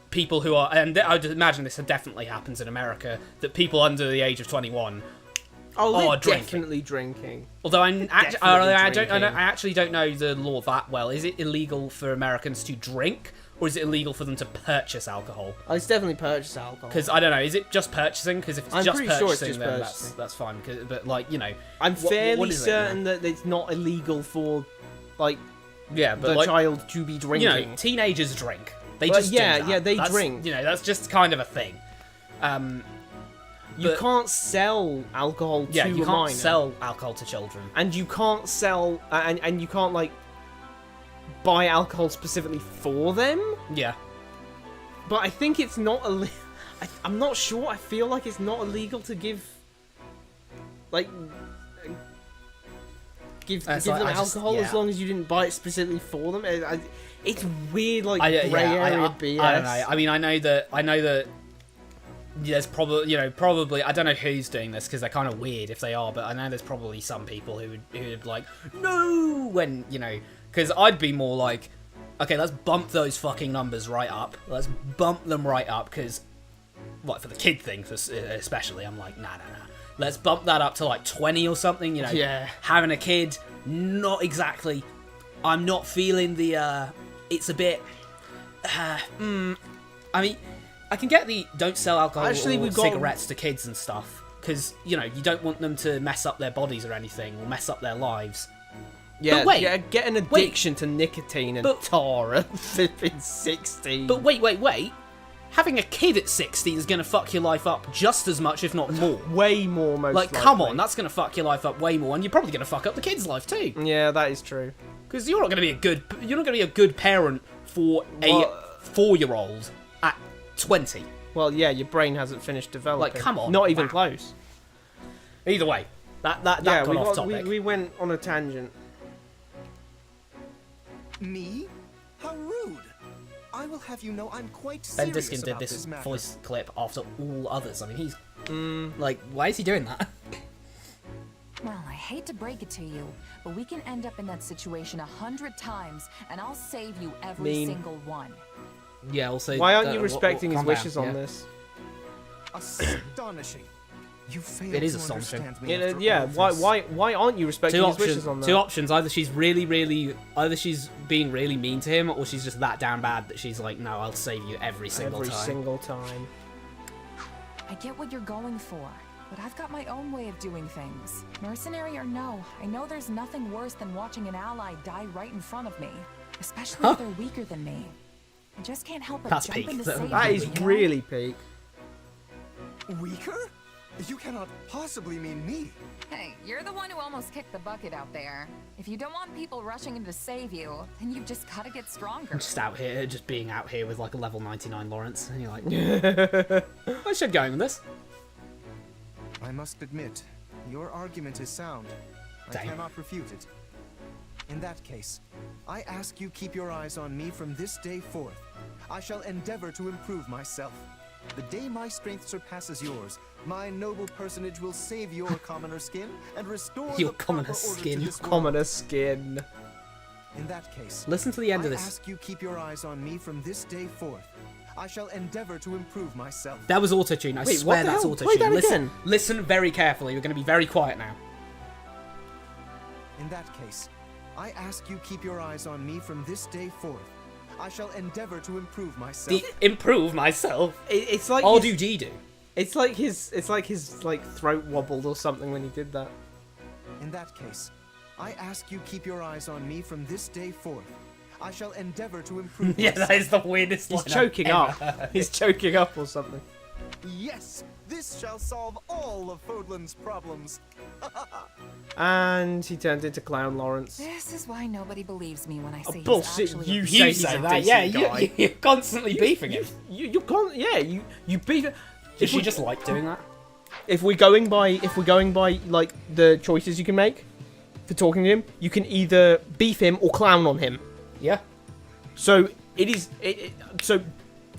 S2: people who are, and I'd imagine this definitely happens in America, that people under the age of 21 are drinking.
S1: Definitely drinking.
S2: Although I actually don't know the law that well. Is it illegal for Americans to drink? Or is it illegal for them to purchase alcohol?
S1: Oh, it's definitely purchase alcohol.
S2: Because, I don't know, is it just purchasing? Because if it's just purchasing, then that's fine. But, like, you know...
S1: I'm fairly certain that it's not illegal for, like,
S2: the
S1: child to be drinking.
S2: You know, teenagers drink. They just do that.
S1: Yeah, they drink.
S2: You know, that's just kind of a thing.
S1: You can't sell alcohol to a minor.
S2: Yeah, you can't sell alcohol to children.
S1: And you can't sell... and you can't, like... buy alcohol specifically for them.
S2: Yeah.
S1: But I think it's not I'm not sure. I feel like it's not illegal to give give them alcohol as long as you didn't buy it specifically for them. it's weird, like grey area BS.
S2: I don't know. I mean, I know that there's probably I don't know who's doing this because they're kind of weird if they are, but I know there's probably some people who would like no when because I'd be more like, okay, let's bump those fucking numbers right up. Let's bump them right up because, like, for the kid thing, especially, I'm like, nah. Let's bump that up to, like, 20 or something,
S1: Yeah.
S2: Having a kid, not exactly. I'm not feeling the, it's a bit, I mean, I can get the don't sell alcohol or cigarettes to kids and stuff. Because, you don't want them to mess up their bodies or anything, or mess up their lives.
S1: Yeah,
S2: but wait,
S1: get an addiction to nicotine and tar at 16.
S2: But wait. Having a kid at 16 is going to fuck your life up just as much, if not more.
S1: Way more, most likely.
S2: Come on, that's going to fuck your life up way more, and you're probably going to fuck up the kid's life too.
S1: Yeah, that is true.
S2: Because you're not going to be a good parent for a 4-year-old at 20.
S1: Well, yeah, your brain hasn't finished developing.
S2: Like, come on.
S1: Not even close.
S2: Either way, that got off topic.
S1: We went on a tangent.
S10: Me? How rude! I will have you know I'm quite
S2: Ben
S10: serious
S2: Diskin did
S10: about
S2: this
S10: matter.
S2: voice clip after all others. I mean, he's like, why is he doing that?
S6: Well, I hate to break it to you, but we can end up in that situation 100 times, and I'll save you every single one.
S2: Yeah, also.
S1: Why aren't you respecting his wishes on this?
S10: Astonishing. You failed
S2: it is
S10: to
S2: astonishing.
S10: understand me
S1: Yeah, why aren't you respecting his wishes on that?
S2: Two options. Either she's being really mean to him, or she's just that damn bad that she's like, no, I'll save you every single time.
S6: I get what you're going for, but I've got my own way of doing things. Mercenary or no, I know there's nothing worse than watching an ally die right in front of me, especially if they're weaker than me. I just can't help but jump in to save
S1: That is really peak.
S10: Weaker? You cannot possibly mean me.
S6: Hey, you're the one who almost kicked the bucket out there. If you don't want people rushing in to save you, then you've just gotta get stronger.
S2: I'm just being out here with like a level 99 Lawrence, and you're like, I should go with this.
S10: I must admit, your argument is sound. I cannot refute it. In that case, I ask you keep your eyes on me from this day forth. I shall endeavor to improve myself. The day my strength surpasses yours, my noble personage will save your commoner skin and restore
S2: your
S10: the
S2: commoner skin.
S10: Your
S1: commoner skin.
S10: In that case,
S2: listen to the end of this.
S10: I ask you keep your eyes on me from this day forth. I shall endeavor to improve myself.
S2: That was auto-tune. I swear that's auto-tune. Listen very carefully. We're going to be very quiet now.
S10: In that case, I ask you keep your eyes on me from this day forth. I shall endeavor to improve myself.
S2: Improve myself?
S1: It's like
S2: I'll do G-do.
S1: It's like his throat wobbled or something when he did that.
S10: In that case, I ask you keep your eyes on me from this day forth. I shall endeavor to improve
S2: yeah,
S10: myself.
S2: that is the weirdest
S1: He's choking up. He's choking up or something.
S10: Yes, this shall solve all of Fodlan's problems.
S1: And he turned into Clown Lawrence.
S6: This is why nobody believes me when I say
S1: bullshit.
S6: You
S1: say that.
S2: Yeah, you're constantly beefing him.
S1: You beef it.
S2: Does she just like doing that?
S1: If we're going by like the choices you can make for talking to him, you can either beef him or clown on him.
S2: Yeah.
S1: So so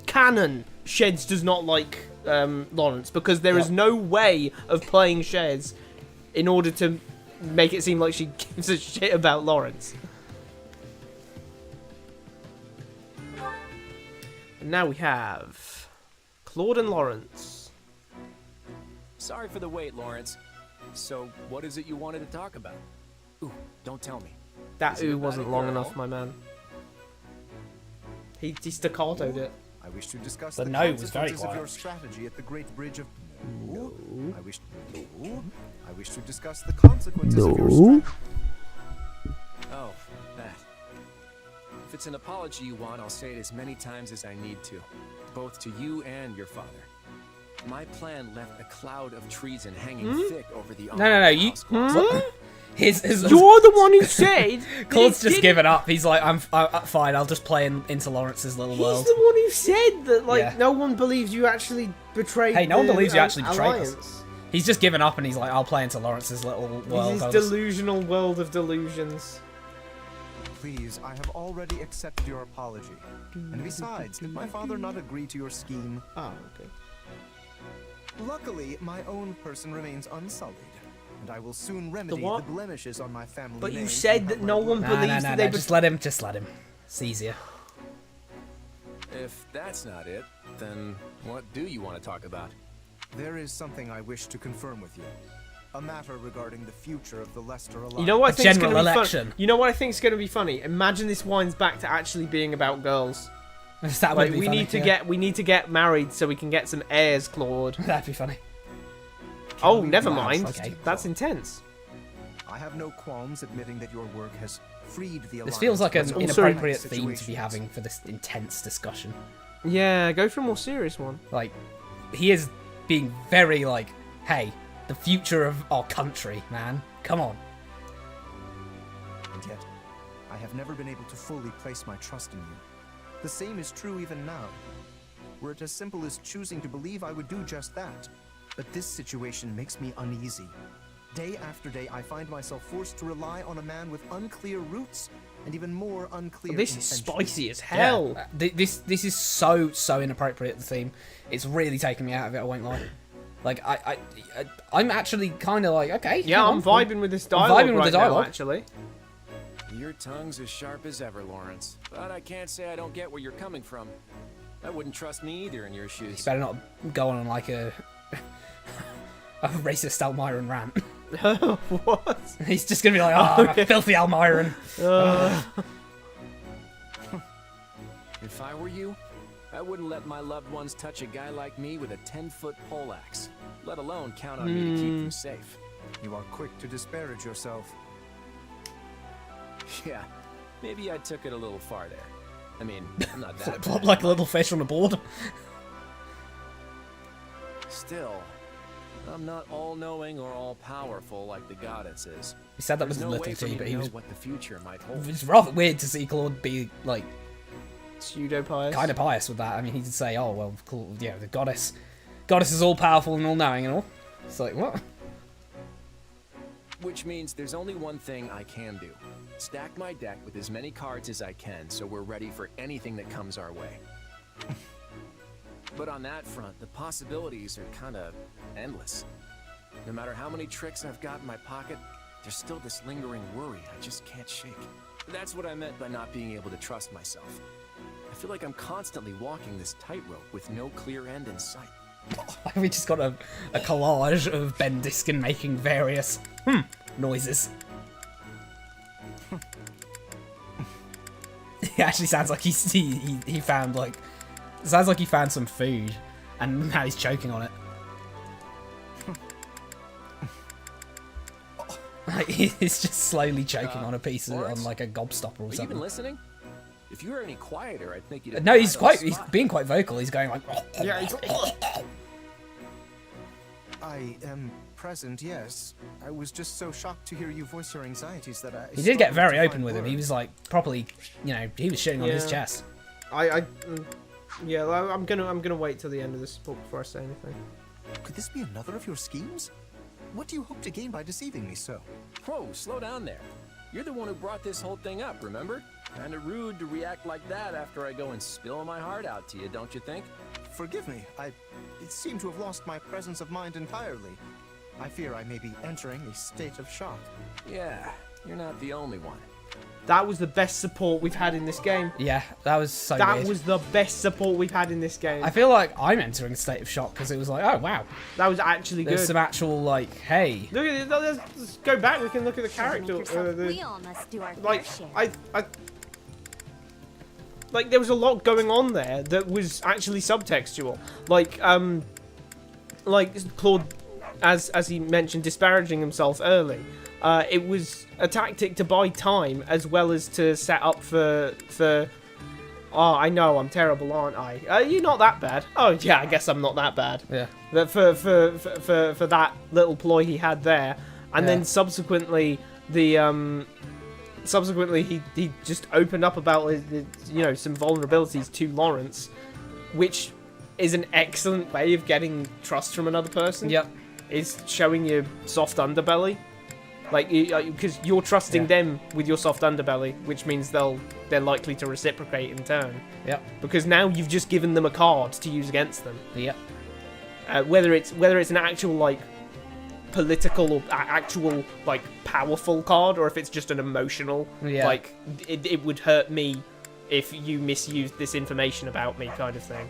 S1: canon Sheds does not like Lawrence because there is no way of playing Sheds in order to make it seem like she gives a shit about Lawrence. And now we have Claude and Lawrence.
S3: Sorry for the wait, Lawrence. So, what is it you wanted to talk about? Ooh, don't tell me.
S1: That ooh wasn't long enough, my man. He staccatoed it.
S10: I wish to discuss
S2: the
S10: the
S2: no was very
S10: consequences of your
S2: quiet.
S10: strategy at the Great Bridge of... No. I wish to discuss the consequences of your strategy.
S3: Oh, that. If it's an apology you want, I'll say it as many times as I need to. Both to you and your father. My plan left a cloud of treason hanging thick over the
S2: No, you...
S1: You're the one who said...
S2: Claude's just given up. He's like, I'm fine, I'll just play into Lawrence's little world.
S1: He's the one who said that, no one believes you actually betrayed
S2: Hey, no one believes you actually betrayed
S1: Alliance.
S2: us. He's just given up and he's like, I'll play into Lawrence's little world.
S1: His delusional world of delusions.
S10: Please, I have already accepted your apology. And besides, did my father not agree to your scheme?
S1: Oh, okay.
S10: Luckily, my own person remains unsullied, and I will soon remedy the blemishes on my family
S1: But
S10: name.
S1: you said that no one believes that they...
S2: Just let him. It's easier.
S3: If that's not it, then what do you want to talk about?
S10: There is something I wish to confirm with you. A matter regarding the future of the Lester Alliance.
S1: You know what I think is going to be
S2: election.
S1: funny? You know what I think is going to be funny? Imagine this winds back to actually being about girls.
S2: That would be
S1: we
S2: funny,
S1: need to get married so we can get some heirs, Claude.
S2: That'd be funny.
S1: Oh, never mind.
S2: Okay.
S1: That's intense.
S10: I have no qualms admitting that your work has freed the Alliance.
S2: This feels like an
S10: from
S2: inappropriate
S10: situations.
S2: theme to be having for this intense discussion.
S1: Yeah, go for a more serious one.
S2: Like, he is being very like, hey, the future of our country, man. Come on.
S10: And yet, I have never been able to fully place my trust in you. The same is true even now. Were it as simple as choosing to believe, I would do just that. But this situation makes me uneasy. Day after day, I find myself forced to rely on a man with unclear roots and even more unclear
S1: This is
S10: intentions.
S1: spicy as hell.
S2: Yeah. This is so inappropriate, the theme. It's really taking me out of it, I won't lie. Like, I'm actually kind of like, okay.
S1: Yeah, I'm vibing with this dialogue
S2: I'm vibing with
S1: right
S2: the dialogue.
S1: now, actually.
S3: Your tongue's as sharp as ever, Lawrence. But I can't say I don't get where you're coming from. I wouldn't trust me either in your shoes.
S2: You better not go on like a racist Almiron rant.
S1: What?
S2: He's just going to be like, oh, okay. Filthy Almiron.
S3: If I were you, I wouldn't let my loved ones touch a guy like me with a 10-foot poleaxe, let alone count on me to keep them safe.
S10: You are quick to disparage yourself.
S3: Yeah, maybe I took it a little far there. I mean, I'm not that
S2: Flip-flop
S3: bad.
S2: like a little fish on a board.
S3: Still, I'm not all-knowing or all-powerful like the goddess is.
S2: He said that
S3: There's
S2: was
S3: no
S2: little
S3: way for
S2: G,
S3: me
S2: but
S3: to
S2: he
S3: know
S2: was...
S3: what the future might hold.
S2: It's rather weird to see Claude be, like...
S1: pseudo-pious.
S2: Kind of pious with that. I mean, he did say, oh, well, cool, yeah, the goddess is all-powerful and all-knowing and all. It's like, what?
S3: Which means there's only one thing I can do. Stack my deck with as many cards as I can so we're ready for anything that comes our way. But on that front, the possibilities are kind of endless. No matter how many tricks I've got in my pocket, there's still this lingering worry I just can't shake. That's what I meant by not being able to trust myself. I feel like I'm constantly walking this tightrope with no clear end in sight.
S2: We just got a collage of Ben Diskin making various noises. He actually sounds like he found like... Sounds like he found some food and now he's choking on it. Like, he's just slowly choking on a piece of, on like a gobstopper or
S3: Are you
S2: something.
S3: even listening? If you were any quieter, I'd think you'd.
S2: No, he's being quite vocal. He's going like.
S1: Yeah,
S10: I am present, yes. I was just so shocked to hear you voice your anxieties that I.
S2: He did get very open with him. He was like properly, you know, he was shitting on his chest.
S1: Yeah, I'm gonna wait till the end of this book before I say anything.
S10: Could this be another of your schemes? What do you hope to gain by deceiving me so?
S3: Whoa, slow down there. You're the one who brought this whole thing up, remember? Kinda rude to react like that after I go and spill my heart out to you, don't you think?
S10: Forgive me. I seem to have lost my presence of mind entirely. I fear I may be entering a state of shock.
S3: Yeah, you're not the only one.
S1: That was the best support we've had in this game.
S2: Yeah, that was so
S1: That
S2: weird.
S1: was the best support we've had in this game.
S2: I feel like I'm entering a state of shock because it was like, oh wow,
S1: that was actually
S2: there's
S1: good.
S2: some actual like, hey.
S1: Look at it. Let's go back. We can look at the character.
S5: We all must do our
S1: Like
S5: fair share.
S1: like there was a lot going on there that was actually subtextual. Like Claude, as he mentioned, disparaging himself early. It was a tactic to buy time as well as to set up for. Oh, I know I'm terrible, aren't I? You're not that bad. Oh yeah, I guess I'm not that bad.
S2: Yeah.
S1: But for that little ploy he had there, and then subsequently he just opened up about his, some vulnerabilities to Lawrence, which is an excellent way of getting trust from another person.
S2: Yep.
S1: Is showing your soft underbelly. Like, because you're trusting them with your soft underbelly, which means they're likely to reciprocate in turn.
S2: Yep.
S1: Because now you've just given them a card to use against them.
S2: Yep.
S1: Whether it's an actual like political or actual like powerful card, or if it's just an emotional, like it would hurt me if you misused this information about me, kind of thing.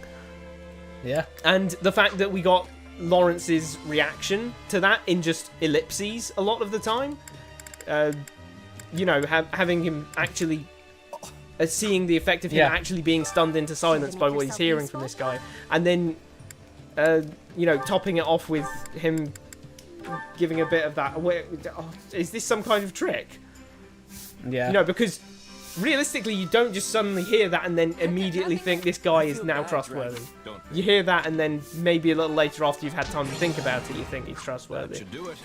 S2: Yeah. And
S1: the fact that we got Lawrence's reaction to that in just ellipses a lot of the time, you know, having him actually seeing the effect of him actually being stunned into silence by what he's hearing from this guy, and then you know, topping it off with him giving a bit of that. Is this some kind of trick? Yeah. You know, because realistically, you don't just suddenly hear that and then immediately think this guy is now trustworthy. You hear that, and then maybe a little later, after you've had time to think about it, you think he's trustworthy.
S3: Should do it.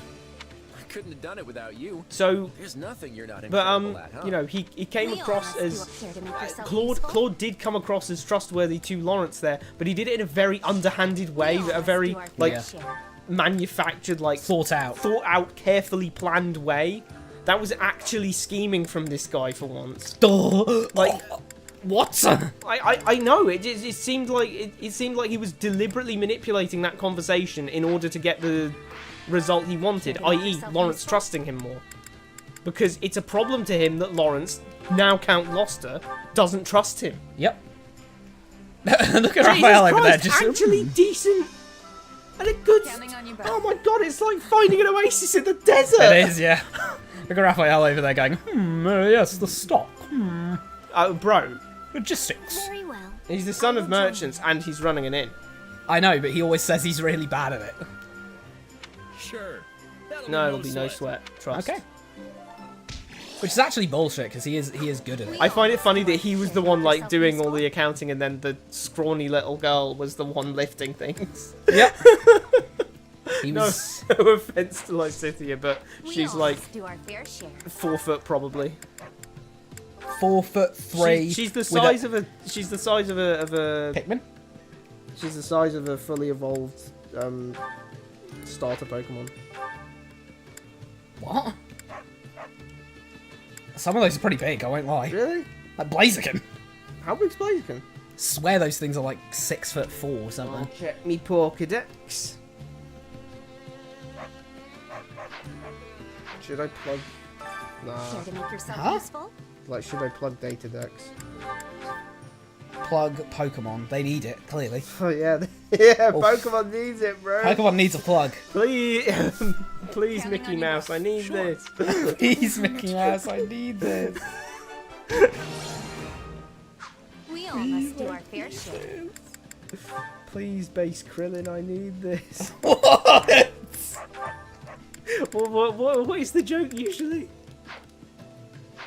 S3: I couldn't have done it without you.
S1: So
S3: there's nothing you're not
S1: incredible
S3: at, huh?
S1: You know, he came across as Claude did come across as trustworthy to Lawrence there, but he did it in a very underhanded way, a very like manufactured, like thought out, carefully planned way. That was actually scheming from this guy for once. Like, what? I know. It seemed like it seemed like he was deliberately manipulating that conversation in order to get the result he wanted, i.e., Lawrence trusting him more. Because it's a problem to him that Lawrence, now Count Gloucester, doesn't trust him.
S2: Yep. Look at Raphael over there. Just
S1: actually decent. And a good. Oh my god! It's like finding an oasis in the desert.
S2: It is, yeah. Look at Raphael over there going, yes, the stock.
S1: Bro.
S2: Logistics.
S5: Very well.
S1: He's the son of merchants and he's running an inn.
S2: I know, but he always says he's really bad at it.
S9: Sure.
S1: No, it'll be no sweat. Trust.
S2: Okay. Which is actually bullshit, because he is good at it.
S1: I find it funny that he was the one like doing all the accounting, and then the scrawny little girl was the one lifting things.
S2: Yep. He was...
S1: No offense to Lycithia, but she's like 4 foot probably.
S2: 4'3".
S1: She's the size of a. She's the size of a
S2: Pikmin.
S1: She's the size of a fully evolved starter Pokemon.
S2: What? Some of those are pretty big, I won't lie.
S1: Really?
S2: Like Blaziken.
S1: How big's Blaziken?
S2: Swear those things are like 6'4" or something.
S1: I'll check me Pokédex. Should I plug? Nah.
S5: Care to make yourself useful?
S1: Like, should I plug Datadex?
S2: Plug Pokemon. They need it, clearly.
S1: Oh yeah, yeah. Pokemon needs it, bro.
S2: Pokemon needs a plug.
S1: Please, please, Mickey Mouse, I need this.
S2: Please, Mickey Mouse, I need this.
S5: We all must do our fair share.
S1: Please, Base Krillin, I need this. What is the joke usually?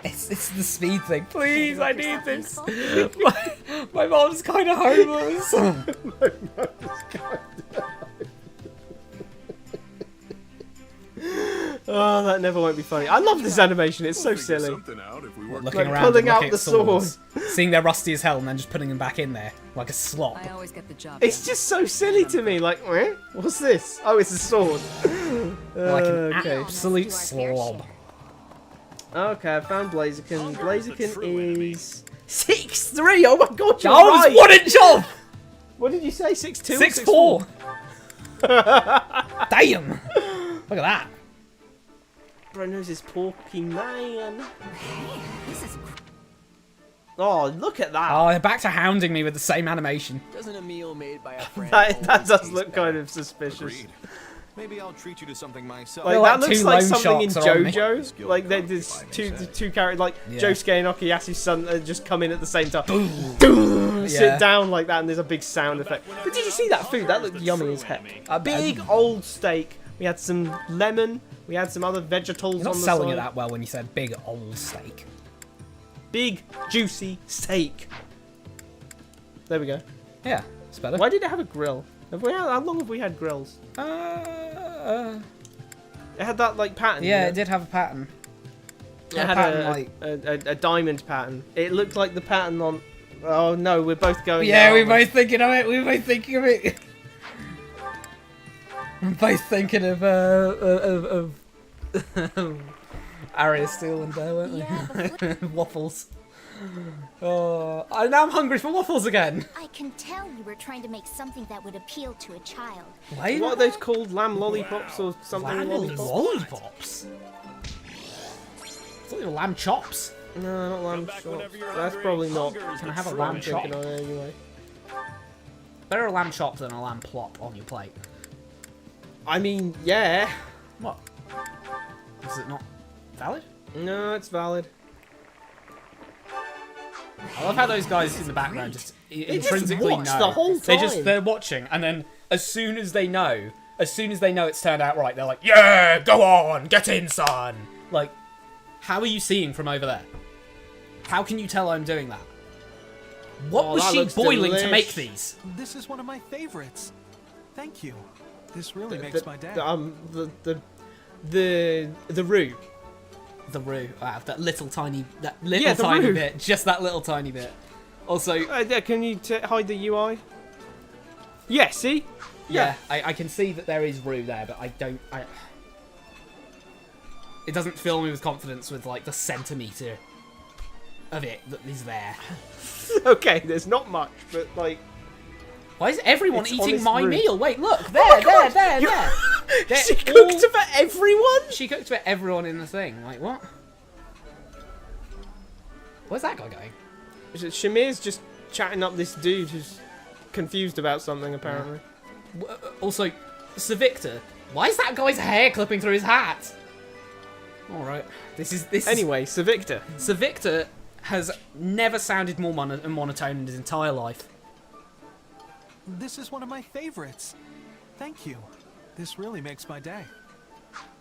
S2: It's the speed thing. Please, I need this. My mom's kind of homeless.
S1: My mom's kind of Oh, that never won't be funny. I love this animation. It's so silly.
S2: Looking around,
S1: pulling out the
S2: swords, seeing they're rusty as hell, and then just putting them back in there like a slop.
S6: I always get the job.
S1: It's just so silly to me. Like, what's this? Oh, it's a sword.
S2: Like an absolute slob.
S1: Okay, I found Blaziken. Blaziken is 6'3". Oh my god, you're
S2: right.
S1: right.
S2: 1 inch off.
S1: What did you say? 6'2"?
S2: 6'4". Damn. Look at that.
S1: Bro knows his Pokemon.
S5: This is.
S1: Oh, look at that.
S2: Oh, they're back to hounding me with the same animation.
S3: Doesn't a meal made by a friend
S1: that does look kind of suspicious.
S11: Agreed. Maybe I'll treat you to something myself.
S1: Like, that looks like something in
S2: JoJo.
S1: JoJo. Like there's two characters, like Josuke and Okuyasu's son, just come in at the same time. Boom. Sit down like that, and there's a big sound effect. But did you see that food? That looked yummy as heck. A big old steak. We had some lemon. We had some other vegetables on the side.
S2: You're not selling it that well when you said big old steak.
S1: Big juicy steak. There we go.
S2: Yeah, it's better.
S1: Why did it have a grill? How long have we had grills? It had that like pattern.
S2: Yeah, it did have a pattern.
S1: It had a diamond pattern. It looked like the pattern on. Oh no, we're both going.
S2: Yeah, we're both thinking of it. We're both thinking of it. I'm both thinking of Arya Steele and Bear, weren't they? Waffles. Oh, now I'm hungry for waffles again.
S5: I can tell you were trying to make something that would appeal to a child.
S2: Wait,
S1: what are those called? Lamb lollipops or something?
S2: Lamb lollipops? I thought they were lamb chops.
S1: No, not lamb chops. That's probably not.
S2: Can I have a lamb chop?
S1: Anyway.
S2: Better a lamb chop than a lamb plop on your plate.
S1: I mean, yeah.
S2: What? Is it not valid?
S1: No, it's valid.
S2: I love how those guys in the background just intrinsically
S1: watch
S2: know.
S1: the whole time.
S2: They're watching, and then as soon as they know it's turned out right, they're like, yeah, go on, get in, son. Like, how are you seeing from over there? How can you tell I'm doing that? What was she boiling to make these?
S13: This is one of my favorites. Thank you. This really makes my day.
S1: The roux.
S2: The roux. Wow, that little tiny bit. Just that little tiny bit. Also,
S1: can you hide the UI? Yeah, see?
S2: Yeah, I can see that there is roux there, but it doesn't fill me with confidence with like the centimetre of it that is there.
S1: Okay, there's not much, but like...
S2: Why is everyone eating my
S1: roux.
S2: meal? Wait, look, there.
S1: She cooked for everyone?
S2: She cooked for everyone in the thing. Like, what? Where's that guy going?
S1: Shamir's just chatting up this dude who's confused about something, apparently.
S2: Yeah. Also, Sir Victor, why is that guy's hair clipping through his hat? Alright,
S1: Anyway, Sir Victor.
S2: Sir Victor has never sounded more monotone in his entire life.
S13: This is one of my favorites. Thank you. This really makes my day.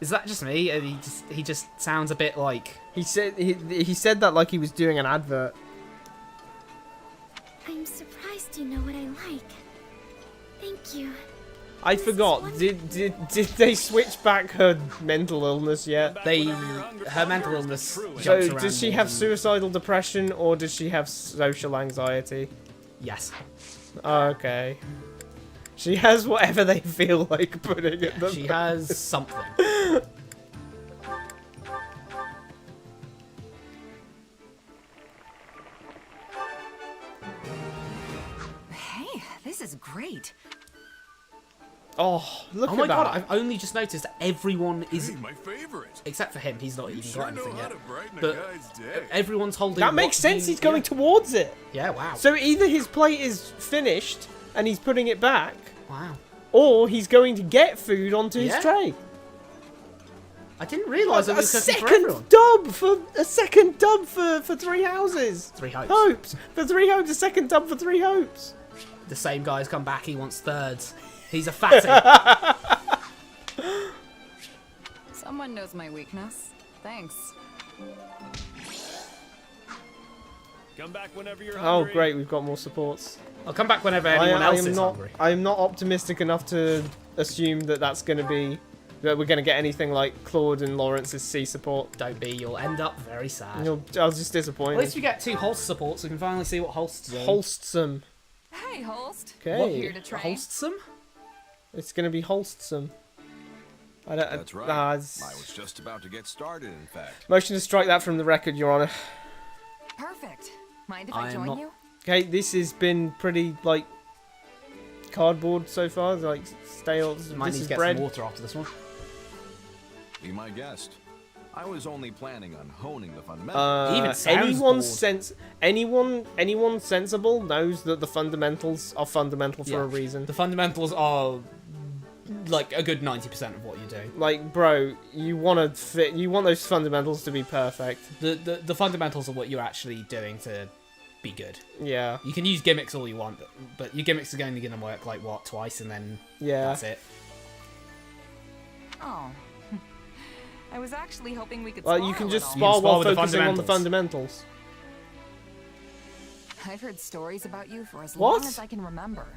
S2: Is that just me? He just sounds a bit like...
S1: He said that like he was doing an advert.
S5: I'm surprised you know what I like. Thank you.
S1: I forgot. Did they switch back her mental illness yet?
S2: Her mental illness
S1: So
S2: jumps around.
S1: does she have suicidal depression or does she have social anxiety?
S2: Yes.
S1: Okay. She has whatever they feel like putting at them.
S2: She has something.
S6: Hey, this is great.
S1: Oh, look at
S2: my
S1: that.
S2: god, I've only just noticed that everyone is...
S11: my favorite.
S2: Except for him, he's not even got anything yet.
S11: brighten
S2: But everyone's holding...
S1: That makes sense, he's going towards it.
S2: Yeah, wow.
S1: So either his plate is finished and he's putting it back,
S2: wow,
S1: or he's going to get food onto his tray.
S2: I didn't realise it was
S1: a
S2: cooking for everyone.
S1: second dub for 3 houses.
S2: 3 hopes.
S1: Hopes. For 3 hopes, a second dub for 3 hopes.
S2: The same guy's come back, he wants thirds. He's a fatty.
S6: Someone knows my weakness. Thanks.
S9: Come back whenever you're
S1: Oh,
S9: hungry.
S1: great, we've got more supports.
S2: I'll come back whenever anyone else is hungry.
S1: I am not optimistic enough to assume that that's going to be... that we're going to get anything like Claude and Lawrence's C support.
S2: Don't be, you'll end up very sad.
S1: I was just disappointed.
S2: At least we get 2 Holst supports, so we can finally see what Holst's doing.
S1: Holstsome.
S6: Hey, Holst.
S1: Okay.
S6: What, here to train?
S2: Holstsome?
S1: It's going to be Holstsome.
S11: That's right. I was just about to get started, in fact.
S1: Motion to strike that from the record, Your Honor.
S6: Perfect. Mind if I join you?
S1: Okay, this has been pretty, like, cardboard so far. Like, stale.
S2: Might need to get some water after this one.
S11: Be my guest. I was only planning on honing the fundamentals.
S1: Anyone sensible knows that the fundamentals are fundamental for a reason.
S2: The fundamentals are like a good 90% of what you're doing.
S1: Like, bro, you want those fundamentals to be perfect.
S2: The fundamentals are what you're actually doing to be good.
S1: Yeah.
S2: You can use gimmicks all you want, but your gimmicks are only going to work like what, twice, and then that's it.
S6: Oh. I was actually hoping we could
S1: Like, you can just spar while focusing on the fundamentals.
S6: I've heard stories about you for as
S1: What?
S6: long as I can remember.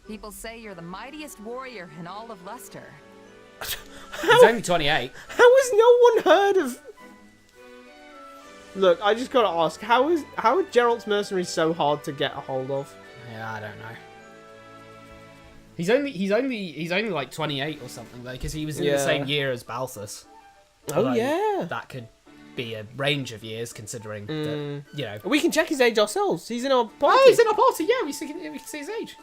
S6: People say you're the mightiest warrior in all of Leicester.
S2: He's only 28.
S1: How has no one heard of... Look, I just gotta ask, how are Geralt's mercenaries so hard to get a hold of?
S2: Yeah, I don't know. He's only like 28 or something though, because he was in the same year as Balthus.
S1: Oh,
S2: Although
S1: yeah.
S2: that could be a range of years, considering that, you know.
S1: We can check his age ourselves. He's in our party.
S2: Oh, he's in our party, yeah, we can see his age.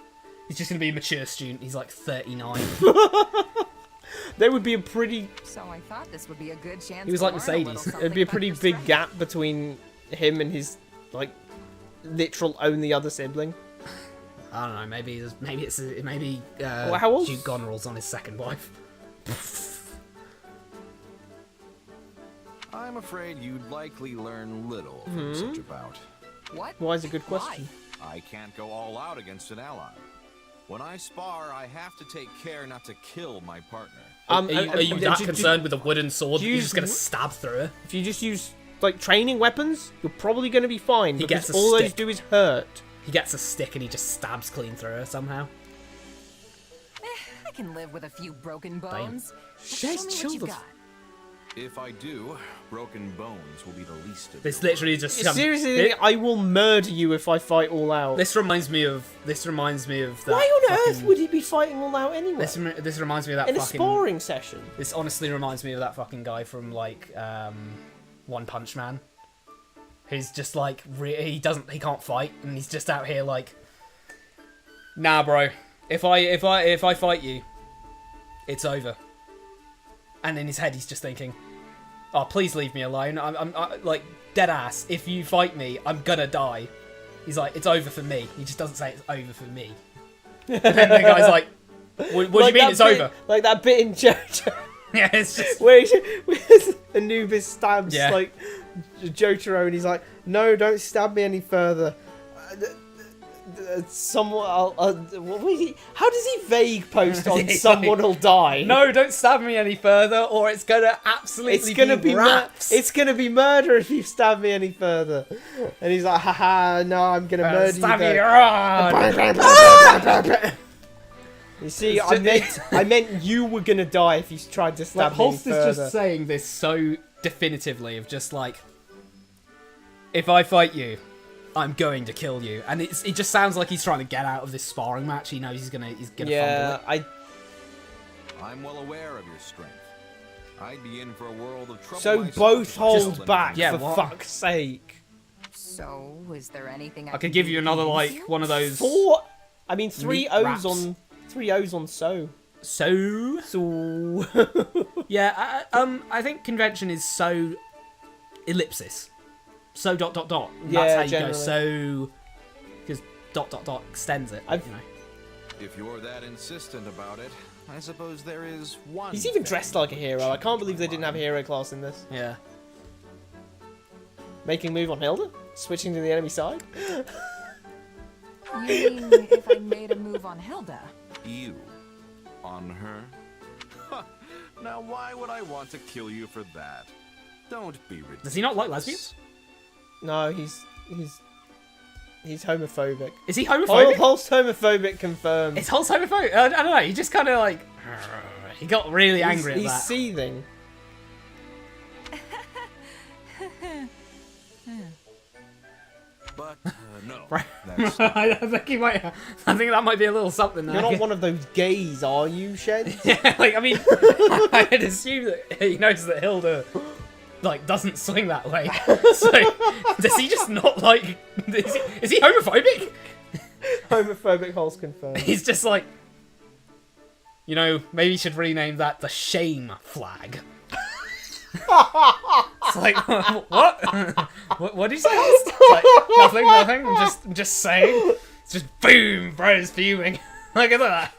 S2: He's just going to be a mature student. He's like 39.
S1: There would be a pretty...
S6: So I thought this would be a good chance.
S2: He was like Mercedes.
S1: There'd be a pretty big gap between him and his, like, literal only other sibling.
S2: I don't know. Maybe
S1: Well, how old?
S2: Duke Goneril's on his second wife.
S11: I'm afraid you'd likely learn little from such a bout.
S6: What?
S1: Why is a good question?
S11: I can't go all out against an ally. When I spar, I have to take care not to kill my partner.
S2: Are you that concerned with a wooden sword that you're just going to stab through her?
S1: If you just use, like, training weapons, you're probably going to be fine.
S2: He
S1: because
S2: gets a
S1: all those
S2: stick.
S1: do is hurt.
S2: He gets a stick and he just stabs clean through her somehow.
S6: I can live with a few broken bones. Just
S1: She's
S6: show me what
S1: chilled
S6: you've
S1: the
S6: got.
S11: If I do, broken bones will be the least of
S2: This
S11: your
S2: literally just
S1: Seriously, I will murder you if I fight all out.
S2: This reminds me of that.
S1: Why on earth would he be fighting all out anyway?
S2: This reminds me of that
S1: in
S2: fucking...
S1: a sparring session.
S2: This honestly reminds me of that fucking guy from like One Punch Man. Who's just like he can't fight and he's just out here like, nah, bro. If I fight you, it's over. And in his head, he's just thinking, "Oh, please leave me alone. I'm like dead ass. If you fight me, I'm gonna die." He's like, "It's over for me." He just doesn't say it's over for me. And then the guy's like, "What do you mean it's over?"
S1: Like that bit in JoJo.
S2: Yeah, it's just
S1: where Anubis stabs like Jotaro, and he's like, "No, don't stab me any further." How does he vague post on someone will die?
S2: No, don't stab me any further, or it's gonna absolutely be raps.
S1: It's gonna be murder if you stab me any further. And he's like, haha, no, I'm gonna murder
S2: stab
S1: you. You see, I meant you were gonna die if you tried to stab me any
S2: Holst
S1: further.
S2: is just saying this so definitively of just like, if I fight you, I'm going to kill you, and it just sounds like he's trying to get out of this sparring match. He knows he's gonna fumble it.
S11: I'm well aware of your strength. I'd be in for a world of trouble.
S1: So both hold back,
S2: Yeah,
S1: for
S2: what?
S1: fuck's sake.
S6: So, is there anything
S2: I could give you another like one of those.
S1: Three
S2: meat
S1: O's
S2: wraps.
S1: on so.
S2: So. Yeah, I think convention is so ellipsis. So ... That's how you
S1: generally.
S2: go. So, because ... extends it. You know.
S11: If you're that insistent about it, I suppose there is one.
S1: He's even dressed like a hero. I can't believe they didn't have a hero class in this.
S2: Yeah.
S1: Making move on Hilda? Switching to the enemy side?
S6: You mean if I made a move on Hilda?
S11: You on her? Now why would I want to kill you for that? Don't be ridiculous.
S2: Does he not like lesbians?
S1: No, he's homophobic.
S2: Is he homophobic?
S1: Holst homophobic confirmed.
S2: Is Holst homophobic? I don't know. He just kind of like he got really angry at
S1: he's
S2: that.
S1: seething.
S11: But no.
S2: Right.
S11: That's
S2: I think he might. I think that might be a little something there.
S1: You're not one of those gays, are you, Shed?
S2: Yeah, like I mean, I'd assume that he knows that Hilda like doesn't swing that way. So does he just not like? Is he homophobic?
S1: Homophobic Holst confirmed.
S2: He's just like, you know, maybe you should rename that the shame flag. It's like, what? What did you say? It's like, nothing. I'm just saying. It's just boom, bro's fuming. Look at that.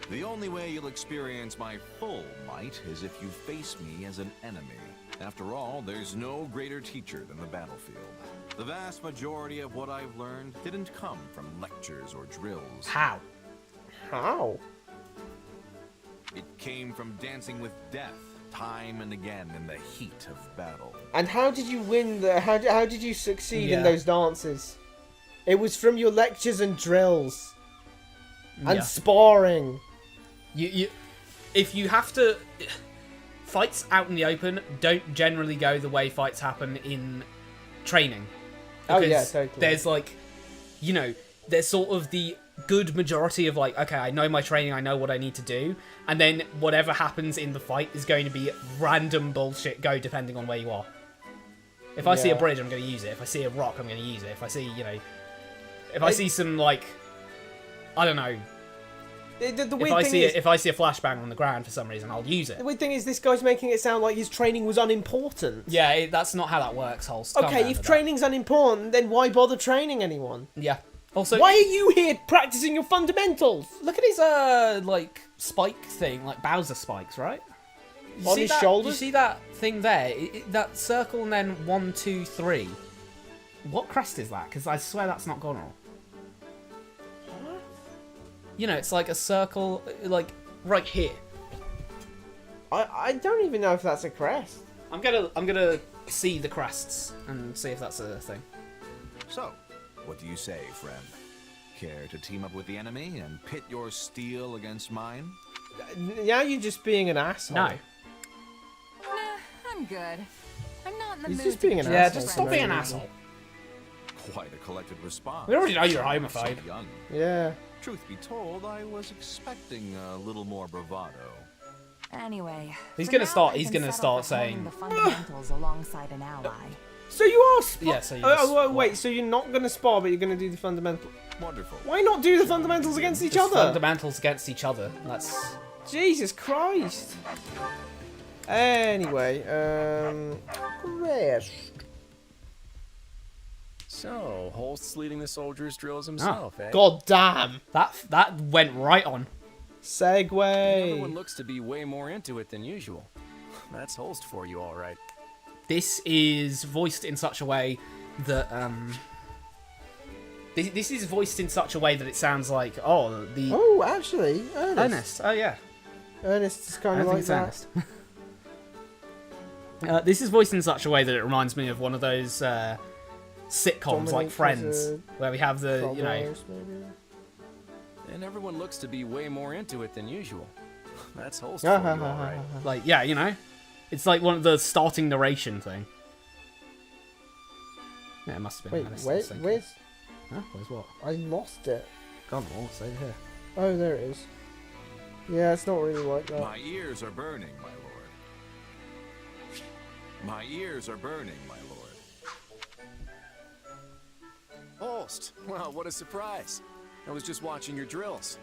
S11: The only way you'll experience my full might is if you face me as an enemy. After all, there's no greater teacher than the battlefield. The vast majority of what I've learned didn't come from lectures or drills.
S2: How?
S11: It came from dancing with death, time and again in the heat of battle.
S1: And how did you win how did you succeed in
S2: Yeah.
S1: those dances? It was from your lectures and drills. And
S2: Yeah.
S1: sparring.
S2: If you have to, fights out in the open don't generally go the way fights happen in training.
S1: Oh, yeah,
S2: Because
S1: totally.
S2: There's like, you know, there's sort of the good majority of like, okay, I know my training, I know what I need to do, and then whatever happens in the fight is going to be random bullshit go depending on where you are. If I see a bridge, I'm going to use it. If I see a rock, I'm going to use it. If I see, you know, if I see some like, I don't know.
S1: The weird thing is,
S2: if I see a flashbang on the ground for some reason, I'll use it.
S1: The weird thing is, this guy's making it sound like his training was unimportant.
S2: Yeah, that's not how that works, Holst.
S1: Okay, if training's unimportant, then why bother training anyone?
S2: Yeah. Also,
S1: why are you here practicing your fundamentals?
S2: Look at his like spike thing, like Bowser spikes, right?
S1: On his shoulders.
S2: You see that thing there? That circle and then 1, 2, 3. What crest is that? Because I swear that's not Gonrel. You know, it's like a circle, like right here.
S1: I don't even know if that's a crest.
S2: I'm gonna see the crests and see if that's a thing.
S11: So, what do you say, friend? Care to team up with the enemy and pit your steel against mine?
S1: Now you're just being an asshole.
S2: No.
S6: Nah, I'm good. I'm not in the
S1: He's
S6: mood.
S1: just being an asshole.
S2: Yeah, just stop being an asshole.
S11: Quite a collected response.
S2: We already know you're a homophobe.
S11: So young.
S1: Yeah.
S11: Truth be told, I was expecting a little more bravado.
S6: Anyway,
S2: He's
S6: for
S2: gonna
S6: now,
S2: start.
S6: I
S2: He's
S6: can
S2: gonna
S6: settle
S2: start
S6: for honing
S2: saying.
S6: the fundamentals alongside an ally.
S1: So you are
S2: Yeah, so you just-
S1: wait, so you're not going to spar, but you're going to do the fundamentals.
S11: Wonderful.
S1: Why not do the fundamentals against each other?
S2: Fundamentals against each other. That's.
S1: Jesus Christ. Anyway, crest.
S3: So, Holst's leading the soldiers' drills himself, eh?
S1: God damn.
S2: That went right on.
S1: Segue.
S3: Everyone looks to be way more into it than usual. That's Holst for you, all right.
S2: This is voiced in such a way that this is voiced in such a way that it sounds like
S1: Oh, actually, Ernest.
S2: Oh yeah.
S1: Ernest is kind of like that.
S2: This is voiced in such a way that it reminds me of one of those sitcoms
S1: Dominic
S2: like Friends,
S1: Wizard,
S2: where we have the
S1: Proverbs, maybe.
S3: And everyone looks to be way more into it than usual. That's Holst for you, all right.
S2: like it's like one of the starting narration thing. Yeah, it must have been.
S1: Wait, where's?
S2: Huh? Where's what?
S1: I lost it.
S2: Gone all, it's over here.
S1: Oh, there it is. Yeah, it's not really like that.
S11: My ears are burning, my lord. My ears are burning, my lord.
S3: Holst! Well, what a surprise. I was just watching your drills.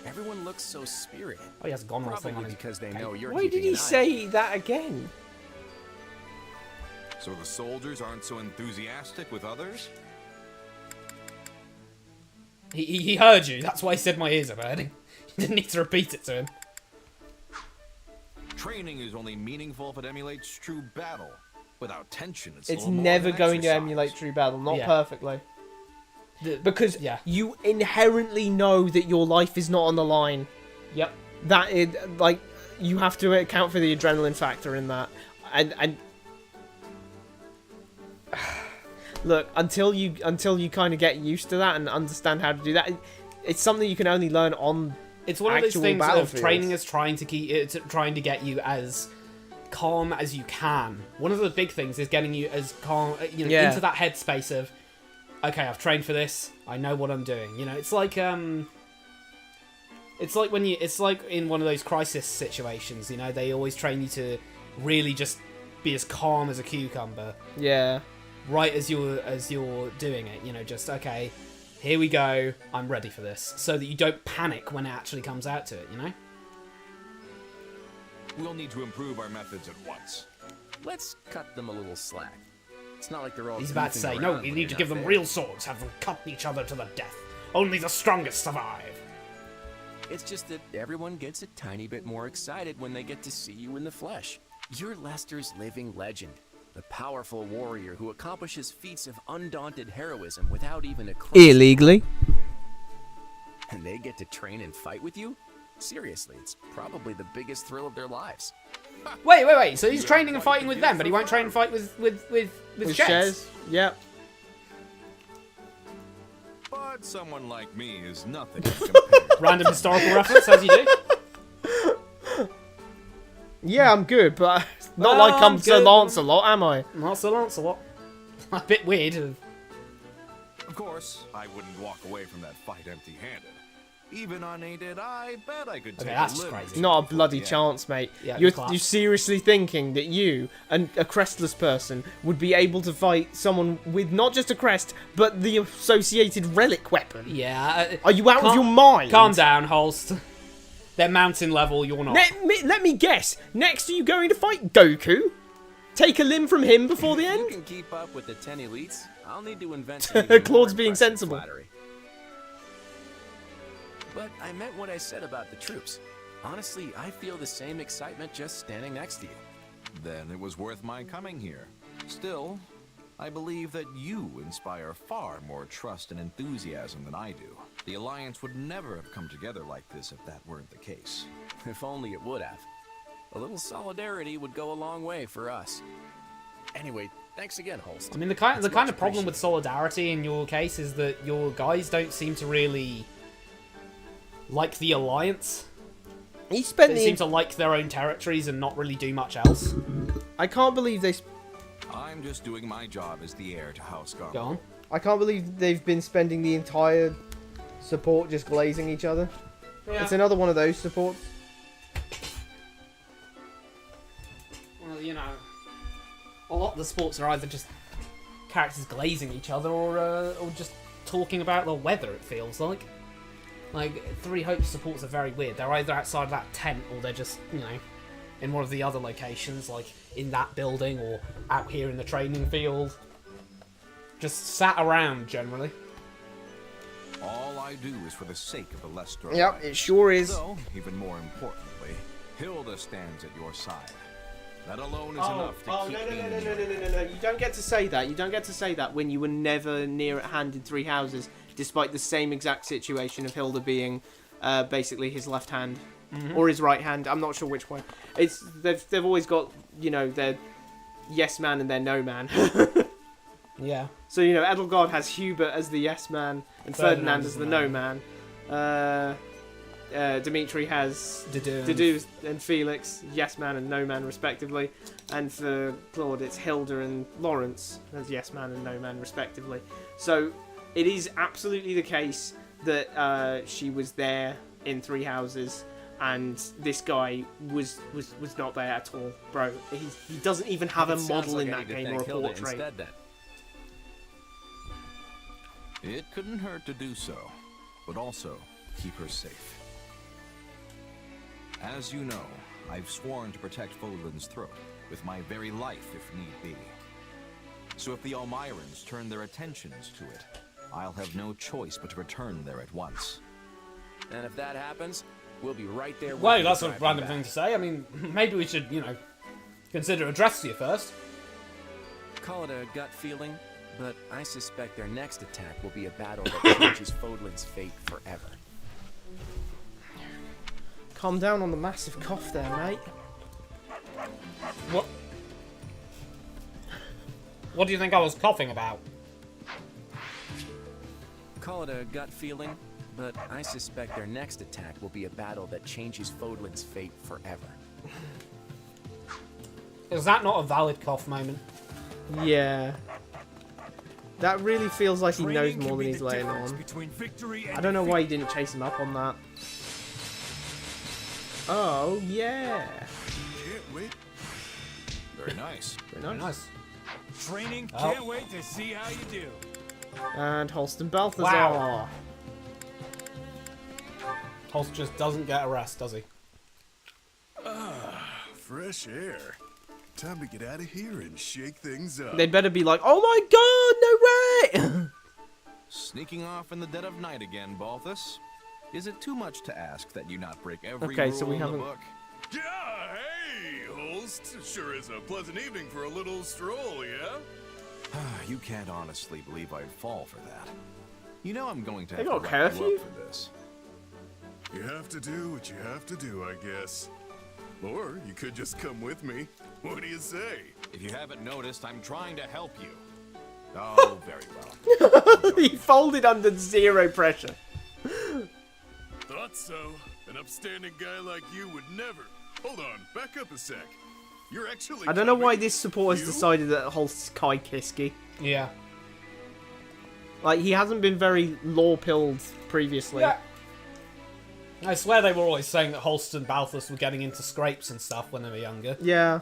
S3: Everyone looks so spirited.
S2: Oh, he has a Gonrel thing on
S3: Probably
S2: his
S3: because they know you're
S1: Why did
S3: keeping
S1: he
S3: an eye.
S1: say that again?
S11: So the soldiers aren't so enthusiastic with others?
S2: He heard you. That's why he said my ears are burning. You didn't need to repeat it to him.
S11: Training is only meaningful if it emulates true battle. Without tension, it's
S1: It's
S11: little more
S1: never
S11: than
S1: going to
S11: exercise.
S1: emulate true battle, not
S2: Yeah.
S1: perfectly. Because you inherently know that your life is not on the line.
S2: Yep.
S1: That is like you have to account for the adrenaline factor in that, and look until you kind of get used to that and understand how to do that. It's something you can only learn on.
S2: It's one of those
S1: actual
S2: things of
S1: battlefields.
S2: training is trying to get you as calm as you can. One of the big things is getting you as calm, into that headspace of, okay, I've trained for this. I know what I'm doing. You know, it's like in one of those crisis situations. You know, they always train you to really just be as calm as a cucumber.
S1: Yeah.
S2: Right as you're doing it. You know, just okay. Here we go. I'm ready for this, so that you don't panic when it actually comes out to it. You know.
S11: We'll need to improve our methods at once.
S3: Let's cut them a little slack. It's not like they're all.
S2: He's about to
S3: goofing
S2: say, no,
S3: around
S2: we
S3: when
S2: need
S3: you're
S2: to
S3: not
S2: give them
S3: there.
S2: real swords, have them cut each other to the death. Only the strongest survive.
S3: It's just that everyone gets a tiny bit more excited when they get to see you in the flesh. You're Lester's living legend. The powerful warrior who accomplishes feats of undaunted heroism without even a clue.
S1: Illegally.
S3: And they get to train and fight with you? Seriously, it's probably the biggest thrill of their lives.
S2: Wait. So he's training and fighting with them, but he won't train and fight with Shez.
S1: Yep.
S11: But someone like me is nothing.
S2: Random historical reference, as you do.
S1: Yeah, I'm good, but not like I'm Sir Lancelot, am I?
S2: Not Sir Lancelot. A bit weird.
S11: course, I wouldn't walk away from that fight empty-handed. Even unaided, I bet I could take
S2: that's
S11: a little.
S2: crazy.
S1: Not a bloody chance, mate.
S2: Yeah,
S1: You're
S2: class.
S1: seriously thinking that you, a crestless person, would be able to fight someone with not just a crest, but the associated relic weapon?
S2: Yeah.
S1: Are you out of your mind?
S2: Calm down, Holst. They're mountain level, you're not.
S1: Let me guess. Next, are you going to fight Goku? Take a limb from him before the
S3: If
S1: end?
S3: you can keep up with the 10 elites, I'll need to invent some even more
S1: Claude's being
S3: impressive
S1: sensible.
S3: flattery. But I meant what I said about the troops. Honestly, I feel the same excitement just standing next to you.
S11: Then it was worth my coming here. Still, I believe that you inspire far more trust and enthusiasm than I do. The Alliance would never have come together like this if that weren't the case.
S3: If only it would have. A little solidarity would go a long way for us. Anyway, thanks again, Holst.
S2: I mean, the kind of problem with solidarity in your case is that your guys don't seem to really like the Alliance. They seem to like their own territories and not really do much else.
S1: I can't believe they...
S11: I'm just doing my job as the heir to House Garble.
S2: Go on.
S1: I can't believe they've been spending the entire support just glazing each other.
S2: Yeah.
S1: It's another one of those supports.
S2: Well, you know, a lot of the sports are either just characters glazing each other or just talking about the weather, it feels like. Like, Three Hopes supports are very weird. They're either outside of that tent or they're just, you know, in one of the other locations, like in that building or out here in the training field. Just sat around, generally.
S11: All I do is for the sake of the Lester.
S1: Yep, it sure is.
S11: So, even more importantly, Hilda stands at your side. That alone is enough to keep me in the
S1: No. You don't get to say that. You don't get to say that when you were never near at hand in Three Houses, despite the same exact situation of Hilda being basically his left hand. Or his right hand. I'm not sure which one. They've always got, you know, their yes man and their no man.
S2: Yeah.
S1: So, you know, Edelgard has Hubert as the yes man and Ferdinand as the no man. Dimitri has Dedue and Felix, yes man and no man respectively. And for Claude, it's Hilda and Lawrence as yes man and no man respectively. So it is absolutely the case that she was there in Three Houses. And this guy was not there at all, bro. He doesn't even have a model in that game or a portrait.
S11: It couldn't hurt to do so, but also keep her safe. As you know, I've sworn to protect Fodlan's throat with my very life if need be. So if the Almirans turn their attentions to it, I'll have no choice but to return there at once.
S3: And if that happens, we'll be right there.
S2: Well, that's a random thing to say. I mean, maybe we should, you know, consider Adrestia first.
S3: Call it a gut feeling, but I suspect their next attack will be a battle that changes Fodlan's fate forever.
S1: Calm down on the massive cough there, mate.
S2: What do you think I was coughing about?
S3: Call it a gut feeling, but I suspect their next attack will be a battle that changes Fodlan's fate forever.
S2: Is that not a valid cough moment?
S1: Yeah. That really feels like he knows more than he's laying on. I don't know why he didn't chase him up on that. Oh, yeah.
S11: Can't wait. Very nice.
S1: Very nice.
S15: Training, can't wait to see how you do.
S1: And Holston Balthazar.
S2: Wow. Holst just doesn't get a rest, does he?
S16: Fresh air. Time to get out of here and shake things up.
S1: They better be like, oh my god, no way!
S11: Sneaking off in the dead of night again, Balthus. Is it too much to ask that you not break every
S1: Okay,
S11: rule
S1: so we
S11: in the
S1: haven't-
S11: book?
S16: Yeah, hey, Holst. Sure is a pleasant evening for a little stroll, yeah?
S11: You can't honestly believe I'd fall for that. You know I'm going to
S1: They
S11: have to
S1: got
S11: wrap you
S1: curfew?
S11: up for this.
S16: You have to do what you have to do, I guess. Or you could just come with me. What do you say?
S11: If you haven't noticed, I'm trying to help you. Oh, very well.
S1: He folded under zero pressure.
S16: Thought so. An upstanding guy like you would never. Hold on, back up a sec. You're actually
S1: I don't know why
S16: coming?
S1: this support has
S16: You?
S1: decided that Holst's Kai Kiski.
S2: Yeah.
S1: Like, he hasn't been very law-pilled previously.
S2: Yeah. I swear they were always saying that Holst and Balthus were getting into scrapes and stuff when they were younger.
S1: Yeah.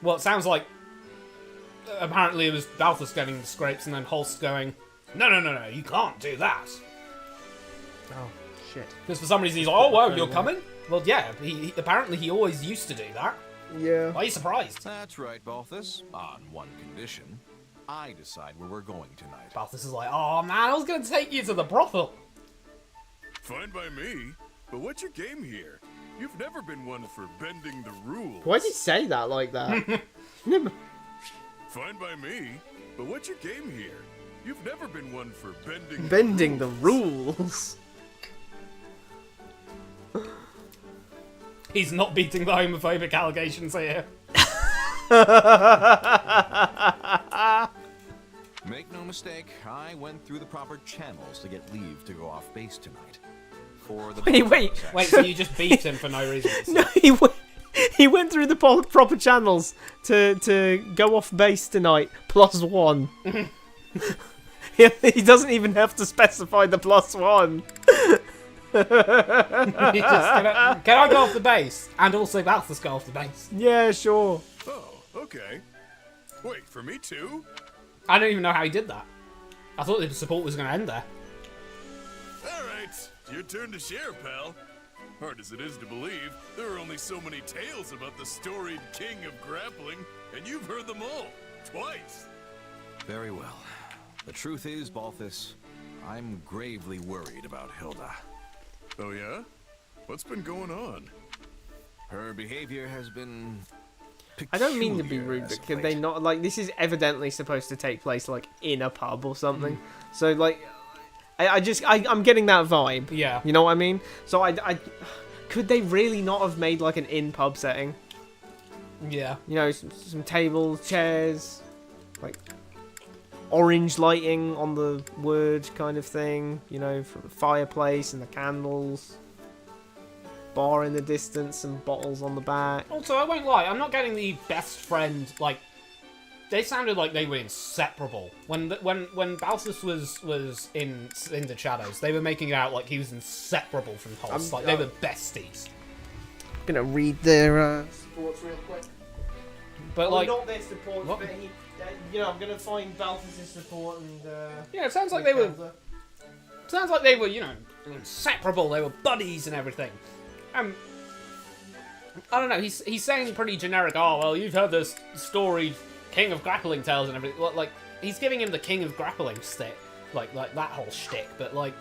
S2: Well, it sounds like apparently it was Balthus getting into scrapes and then Holst going, no, you can't do that.
S1: Oh, shit.
S2: Because for some reason he's like, oh, wow, you're coming? Well, yeah, apparently he always used to do that.
S1: Yeah.
S2: Why are you surprised?
S11: That's right, Balthus. On one condition. I decide where we're going tonight.
S2: Balthus is like, oh, man, I was going to take you to the brothel.
S16: Fine by me. But what's your game here? You've never been one for bending the rules.
S1: Why does he say that like that?
S16: Fine by me. But what's your game here? You've never been one for
S1: bending the rules.
S2: He's not beating the homophobic allegations here.
S11: Make no mistake, I went through the proper channels to get leave to go off base tonight. For the
S1: Wait,
S2: so you just beat him for no reason?
S1: No, he went through the proper channels to go off base tonight, +1. He doesn't even have to specify the +1.
S2: Can I go off the base? And also Balthus go off the base?
S1: Yeah, sure.
S16: Oh, okay. Wait, for me too?
S2: I don't even know how he did that. I thought the support was going to end there.
S16: Alright, your turn to share, pal. Hard as it is to believe, there are only so many tales about the storied king of grappling, and you've heard them all. Twice.
S11: Very well. The truth is, Balthus, I'm gravely worried about Hilda.
S16: Oh yeah? What's been going on?
S11: Her behavior has been
S1: I don't mean to be rude, but could they not, like, this is evidently supposed to take place, like, in a pub or something. So, like, I'm getting that vibe.
S2: Yeah.
S1: You know what I mean? So could they really not have made, like, an in-pub setting?
S2: Yeah.
S1: You know, some tables, chairs, like, orange lighting on the word kind of thing, you know, for the fireplace and the candles. Bar in the distance, some bottles on the back.
S2: Also, I won't lie, I'm not getting the best friend, like, they sounded like they were inseparable. When Balthus was in the shadows, they were making it out like he was inseparable from Holst, like they were besties.
S1: I'm gonna read their supports real quick.
S2: But like,
S1: not their supports, but you know, I'm gonna find Balthus's support and
S2: yeah, it sounds like they were. Sounds like they were, you know, inseparable. They were buddies and everything. I don't know. He's saying pretty generic. Oh well, you've heard the storied king of grappling tales and everything. Like he's giving him the king of grappling stick, like that whole shtick. But like,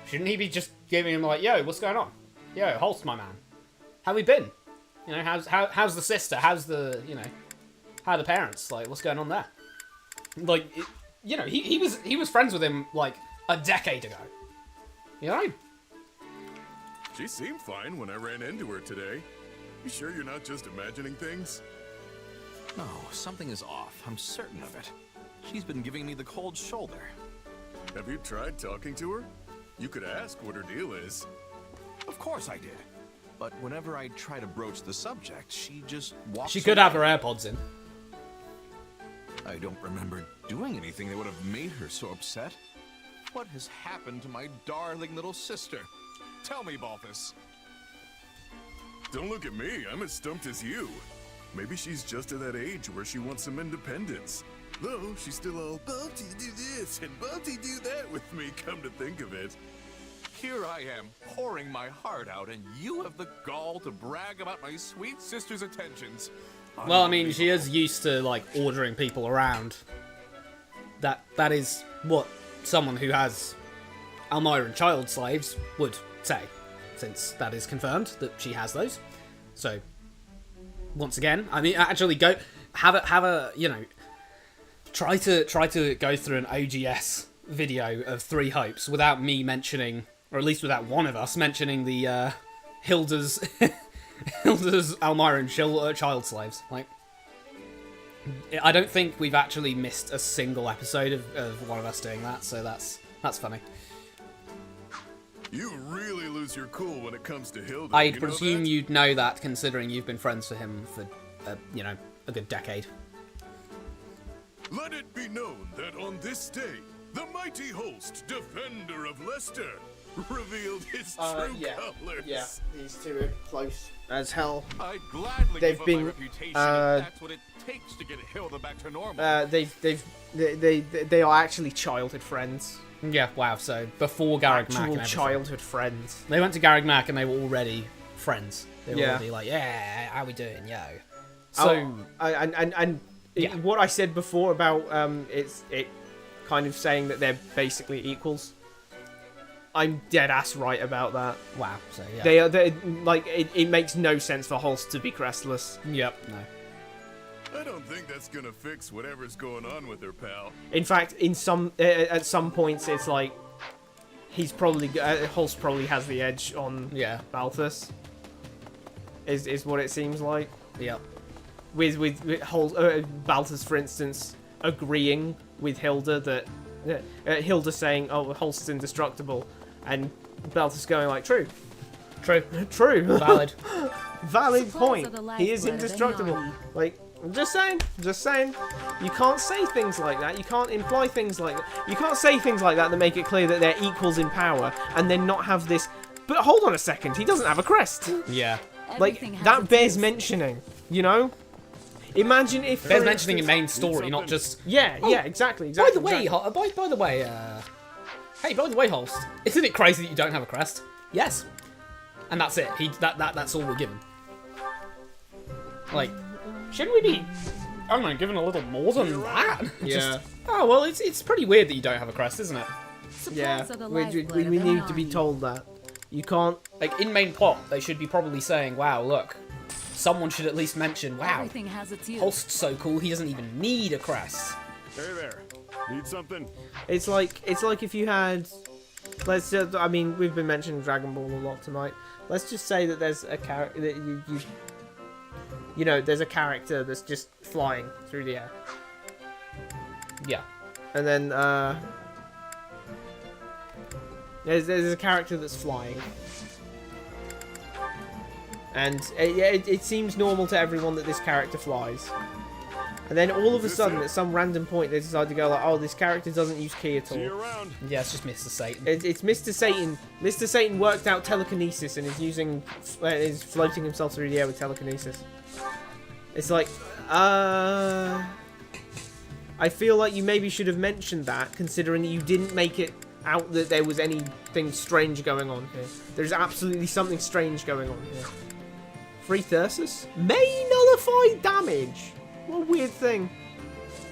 S2: shouldn't he be just giving him like, yo, what's going on? Yo, Holst, my man, how we been? You know, how's the sister? How's the how are the parents? Like, what's going on there? Like, you know, he was friends with him like a decade ago. You know.
S16: She seemed fine when I ran into her today. You sure you're not just imagining things?
S11: No, something is off. I'm certain of it. She's been giving me the cold shoulder.
S16: Have you tried talking to her? You could ask what her deal is.
S11: Of course I did. But whenever I try to broach the subject, she just walks
S2: She could
S11: away.
S2: have her AirPods in.
S11: I don't remember doing anything that would have made her so upset. What has happened to my darling little sister? Tell me, Balthus.
S16: Don't look at me. I'm as stumped as you. Maybe she's just at that age where she wants some independence. Though she's still all, Balti do this and Balti do that with me, come to think of it.
S11: Here I am, pouring my heart out, and you have the gall to brag about my sweet sister's attentions.
S2: Well, I mean, she is used to, like, ordering people around. That is what someone who has Almyran child slaves would say, since that is confirmed that she has those. So, once again, I mean, actually go have a you know, try to go through an OGS video of Three Hopes without me mentioning, or at least without one of us mentioning the Hilda's Almyran child slaves. Like, I don't think we've actually missed a single episode of one of us doing that, so that's funny.
S16: You really lose your cool when it comes to Hilda.
S2: I'd presume you'd know that, considering you've been friends with him for, you know, a good decade.
S16: Let it be known that on this day, The mighty Holst, defender of Leicester, revealed his true colors.
S1: Yeah, these two are close as hell.
S11: I'd gladly
S1: They've
S11: give up
S1: been,
S11: my reputation if that's what it takes to get Hilda back to normal.
S1: They are actually childhood friends.
S2: Yeah, wow, so before Garreg Mach and
S1: Actual
S2: everything.
S1: childhood friends.
S2: They went to Garreg Mach and they were already friends. They were
S1: Yeah.
S2: already like, yeah, how we doing, yo? So,
S1: what I said before about it kind of saying that they're basically equals. I'm dead ass right about that.
S2: Wow, so yeah.
S1: They're like it makes no sense for Holst to be crestless.
S2: Yep, no.
S16: I don't think that's gonna fix whatever's going on with her, pal.
S1: In fact, at some points, it's like he's probably Holst probably has the edge on Balthus. Is what it seems like.
S2: Yep.
S1: With Balthus, for instance, agreeing with Hilda that Hilda saying, "Oh, Holst's indestructible," and Balthus going like, "True, true,
S2: valid,
S1: valid point. He is
S5: lifeblood of any
S1: indestructible."
S5: army.
S1: Like, I'm just saying. You can't say things like that. You can't imply things like that. You can't say things like that make it clear that they're equals in power, and then not have this. But hold on a second. He doesn't have a crest.
S2: Yeah.
S1: Like that bears mentioning. You know. Imagine if
S2: there's mentioning in main story, not just
S1: exactly.
S2: By the way, by the way, hey, by the way, Holst, isn't it crazy that you don't have a crest? Yes, and that's it. That's all we're given. Like, shouldn't we be? I don't know, given a little more than that.
S1: Yeah.
S2: Oh well, it's pretty weird that you don't have a crest, isn't it?
S1: Yeah. We need to be told that you can't.
S2: Like in main plot, they should be probably saying, "Wow, look." Someone should at least mention, wow,
S17: Everything has its use.
S2: Holst's so cool, he doesn't even need a crest.
S16: Hey there, need something?
S1: It's like if you had, let's just, I mean, we've been mentioning Dragon Ball a lot tonight. Let's just say that there's a character that you know, there's a character that's just flying through the air.
S2: Yeah.
S1: And then there's a character that's flying. And it seems normal to everyone that this character flies. And then all of a sudden, at some random point, they decide to go like, oh, this character doesn't use ki at all.
S2: Yeah, it's just Mr. Satan.
S1: It's Mr. Satan. Mr. Satan worked out telekinesis and is floating himself through the air with telekinesis. It's like, I feel like you maybe should have mentioned that, considering that you didn't make it out that there was anything strange going on here. There's absolutely something strange going on here. Free Thyrsus? May nullify damage. What a weird thing.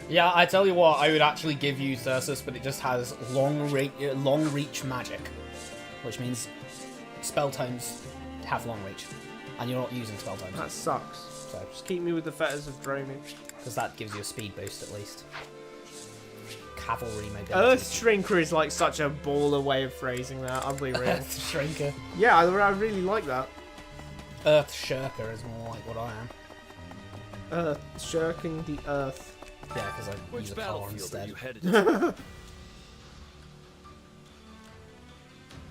S2: Yeah, I tell you what, I would actually give you Thyrsus, but it just has long reach magic, which means spell tomes have long reach, and you're not using spell tomes.
S1: That sucks.
S2: So
S1: just keep me with the fetters of Dromi,
S2: because that gives you a speed boost at least. Cavalry maybe.
S1: Earth Shrinker is like such a baller way of phrasing that. I'll be real.
S2: Earth Shrinker.
S1: Yeah, I really like that.
S2: Earth Shirker is more like what I am.
S1: Shirking the earth.
S2: Yeah, because I use a car instead.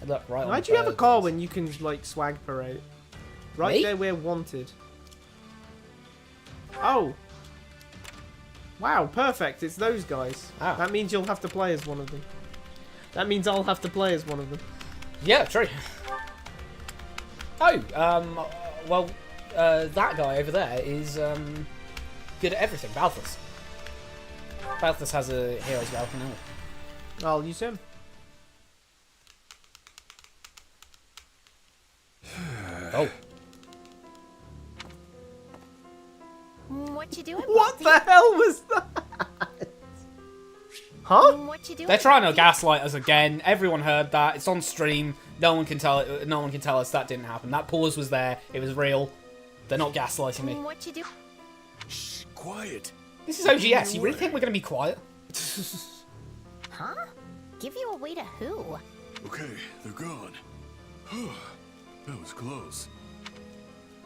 S2: Look, right.
S1: Why do you have a car when you can like swag parade? Right
S2: Me?
S1: there, we're wanted. Oh. Wow, perfect. It's those guys.
S2: Oh.
S1: That means you'll have to play as one of them. That means I'll have to play as one of them.
S2: Yeah, true. Oh, well, that guy over there is good at everything. Balthus. Balthus has a hero's welcome now.
S1: I'll use him.
S2: Oh.
S5: What you doing?
S1: What the hell was that? Huh?
S5: What you doing?
S2: They're trying to gaslight us again. Everyone heard that. It's on stream. No one can tell. No one can tell us that didn't happen. That pause was there. It was real. They're not gaslighting me.
S5: What you do?
S16: Shh, quiet.
S2: This is OGS. You really think we're gonna be quiet?
S5: Huh? Give you away to who?
S16: Okay, they're gone. That was close.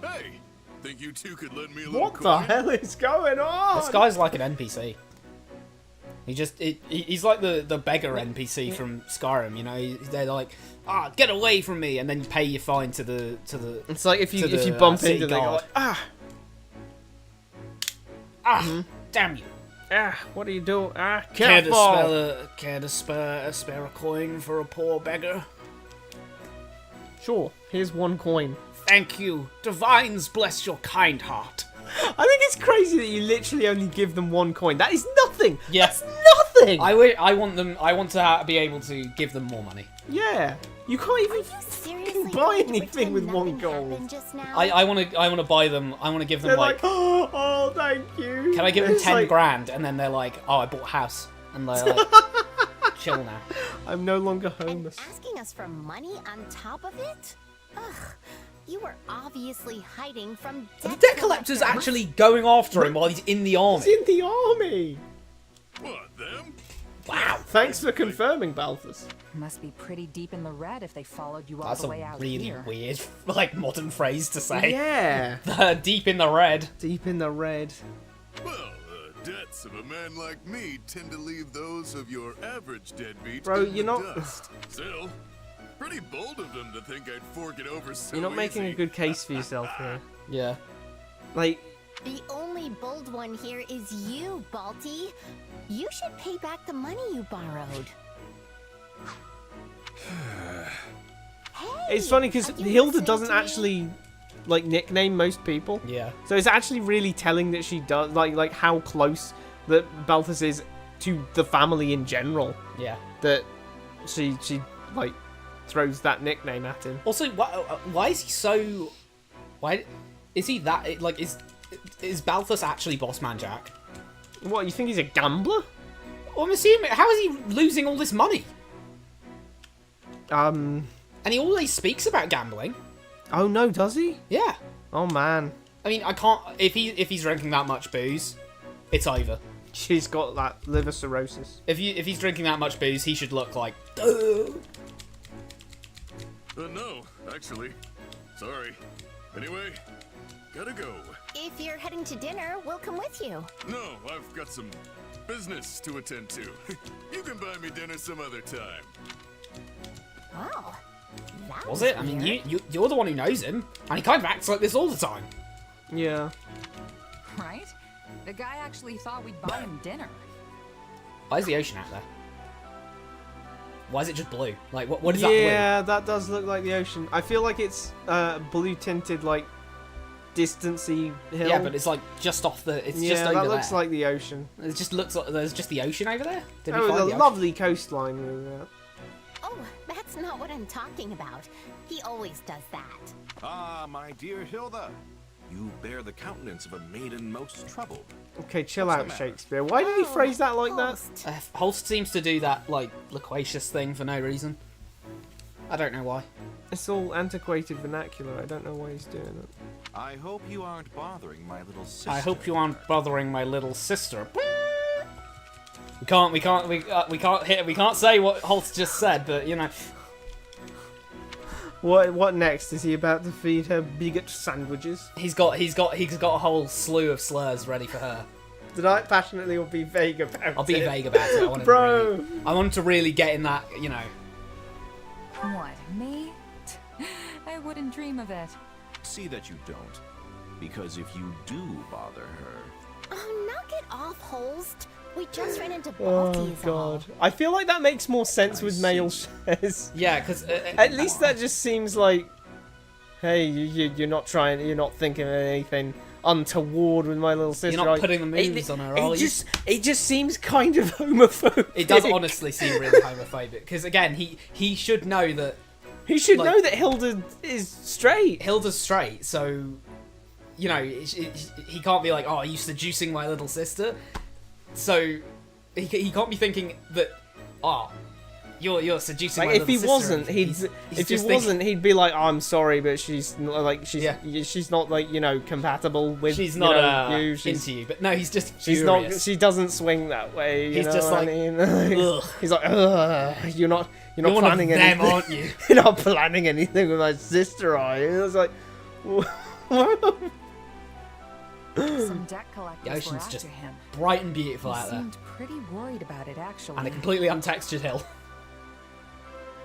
S16: Hey, think you two could lend me a little
S1: What the hell is going on?
S2: This guy's like an NPC. He's like the beggar NPC from Skyrim, you know. They're like, get away from me, and then you pay your fine to the.
S1: It's like if you bump into them, like,
S2: damn you.
S1: What are you doing?
S2: Care to spare a coin for a poor beggar?
S1: Sure, here's 1 coin.
S2: Thank you. Divines bless your kind heart.
S1: I think it's crazy that you literally only give them 1 coin. That is nothing.
S2: Yes.
S1: That's nothing.
S2: I want to be able to give them more money.
S1: Yeah. You can't even fucking buy anything with 1 gold.
S2: I want to buy them. I want to give them
S1: They're like, oh, thank you.
S2: Can I give them
S1: It's
S2: 10
S1: like,
S2: grand? And then they're like, oh, I bought a house, and they're like, chill now.
S1: I'm no longer homeless.
S5: Asking us for money on top of it? Ugh. You were obviously hiding from
S2: The debt collector's actually going after him while he's in the army.
S1: He's in the army.
S16: What, them?
S1: Wow. Thanks for confirming, Balthus.
S6: Must be pretty deep in the red if they followed you all
S2: That's
S6: the way
S2: a
S6: out
S2: really
S6: here.
S2: weird, like, modern phrase to say.
S1: Yeah.
S2: Deep in the red.
S1: Deep in the red.
S16: Well, the debts of a man like me tend to leave those of your average deadbeat
S1: Bro,
S16: in
S1: you're
S16: the
S1: not...
S16: dust. Still, pretty bold of them to think I'd fork it over so
S1: You're not making
S16: easy.
S1: a good case for yourself here.
S2: Yeah.
S1: Like...
S5: The only bold one here is you, Balti. You should pay back the money you borrowed.
S1: It's funny because Hilda doesn't actually like nickname most people.
S2: Yeah.
S1: So it's actually really telling that she does like how close that Balthus is to the family in general.
S2: Yeah.
S1: That she like throws that nickname at him.
S2: Also, why is he so? Why is he that? Like, is Balthus actually Bossman Jack?
S1: What, you think he's a gambler?
S2: Well, I'm assuming. How is he losing all this money? And he always speaks about gambling.
S1: Oh no, does he?
S2: Yeah.
S1: Oh man.
S2: I mean, I can't. If he's drinking that much booze, it's over.
S1: She's got that liver cirrhosis.
S2: If he's drinking that much booze, he should look like.
S16: No, actually. Sorry. Anyway, gotta go.
S5: If you're heading to dinner, we'll come with you.
S16: No, I've got some business to attend to. You can buy me dinner some other time.
S5: Wow. That
S2: Was it? I mean, you're the one who knows him, and he kind of acts like this all the time.
S1: Yeah.
S6: Right? The guy actually thought we'd buy him dinner.
S2: Why is the ocean out there? Why is it just blue? Like, what is that blue?
S1: Yeah, that does look like the ocean. I feel like it's blue tinted, like distancy hill.
S2: Yeah, but it's like just off the. It's just over
S1: that
S2: there.
S1: looks like the ocean.
S2: It just looks like there's just the ocean over there. Did we
S1: Oh,
S2: find
S1: the
S2: the ocean?
S1: lovely coastline.
S5: Oh, that's not what I'm talking about. He always does that.
S11: Ah, my dear Hilda. You bear the countenance of a maiden most troubled.
S1: Okay, chill out, Shakespeare. Why did he phrase that like that?
S2: Holst seems to do that like loquacious thing for no reason. I don't know why.
S1: It's all antiquated vernacular. I don't know why he's doing it.
S11: I hope you aren't bothering my little sister.
S2: I hope you aren't bothering my little sister. We can't say what Holst just said, but you know.
S1: What next? Is he about to feed her bigot sandwiches?
S2: He's got a whole slew of slurs ready for her.
S1: Tonight, passionately, or be vague about it?
S2: I'll be vague about it. I want to really get in that, you know.
S6: What, me? I wouldn't dream of it.
S11: See that you don't. Because if you do bother her...
S5: Oh, knock it off, Holst. We just ran into
S1: Oh
S5: Balti.
S1: god. I feel like that makes more sense with male shares.
S2: Yeah, because
S1: at least that just seems like, hey, you're not thinking of anything untoward with my little sister.
S2: You're not putting the moves on her, are you?
S1: It just seems kind of homophobic.
S2: It does honestly seem really homophobic because again, he should know that.
S1: He should know that Hilda is straight.
S2: Hilda's straight, so you know he can't be like, oh, are you seducing my little sister? So he can't be thinking that, oh, you're seducing my little sister.
S1: If he wasn't, he'd be like, oh, I'm sorry, but she's not, like she's not like compatible with.
S2: She's not
S1: you.
S2: Into you, but no, he's just
S1: she's
S2: furious.
S1: not. She doesn't swing that way.
S2: He's just like,
S1: ugh. He's like, ugh, you're not planning anything,
S2: aren't you?
S1: You're not planning anything with my sister, are you? It's like, what?
S6: Some debt collectors
S2: The
S6: were
S2: ocean's
S6: after
S2: just
S6: him.
S2: bright and beautiful
S6: He
S2: out there,
S6: seemed pretty worried about it, actually.
S2: and a completely untextured hill.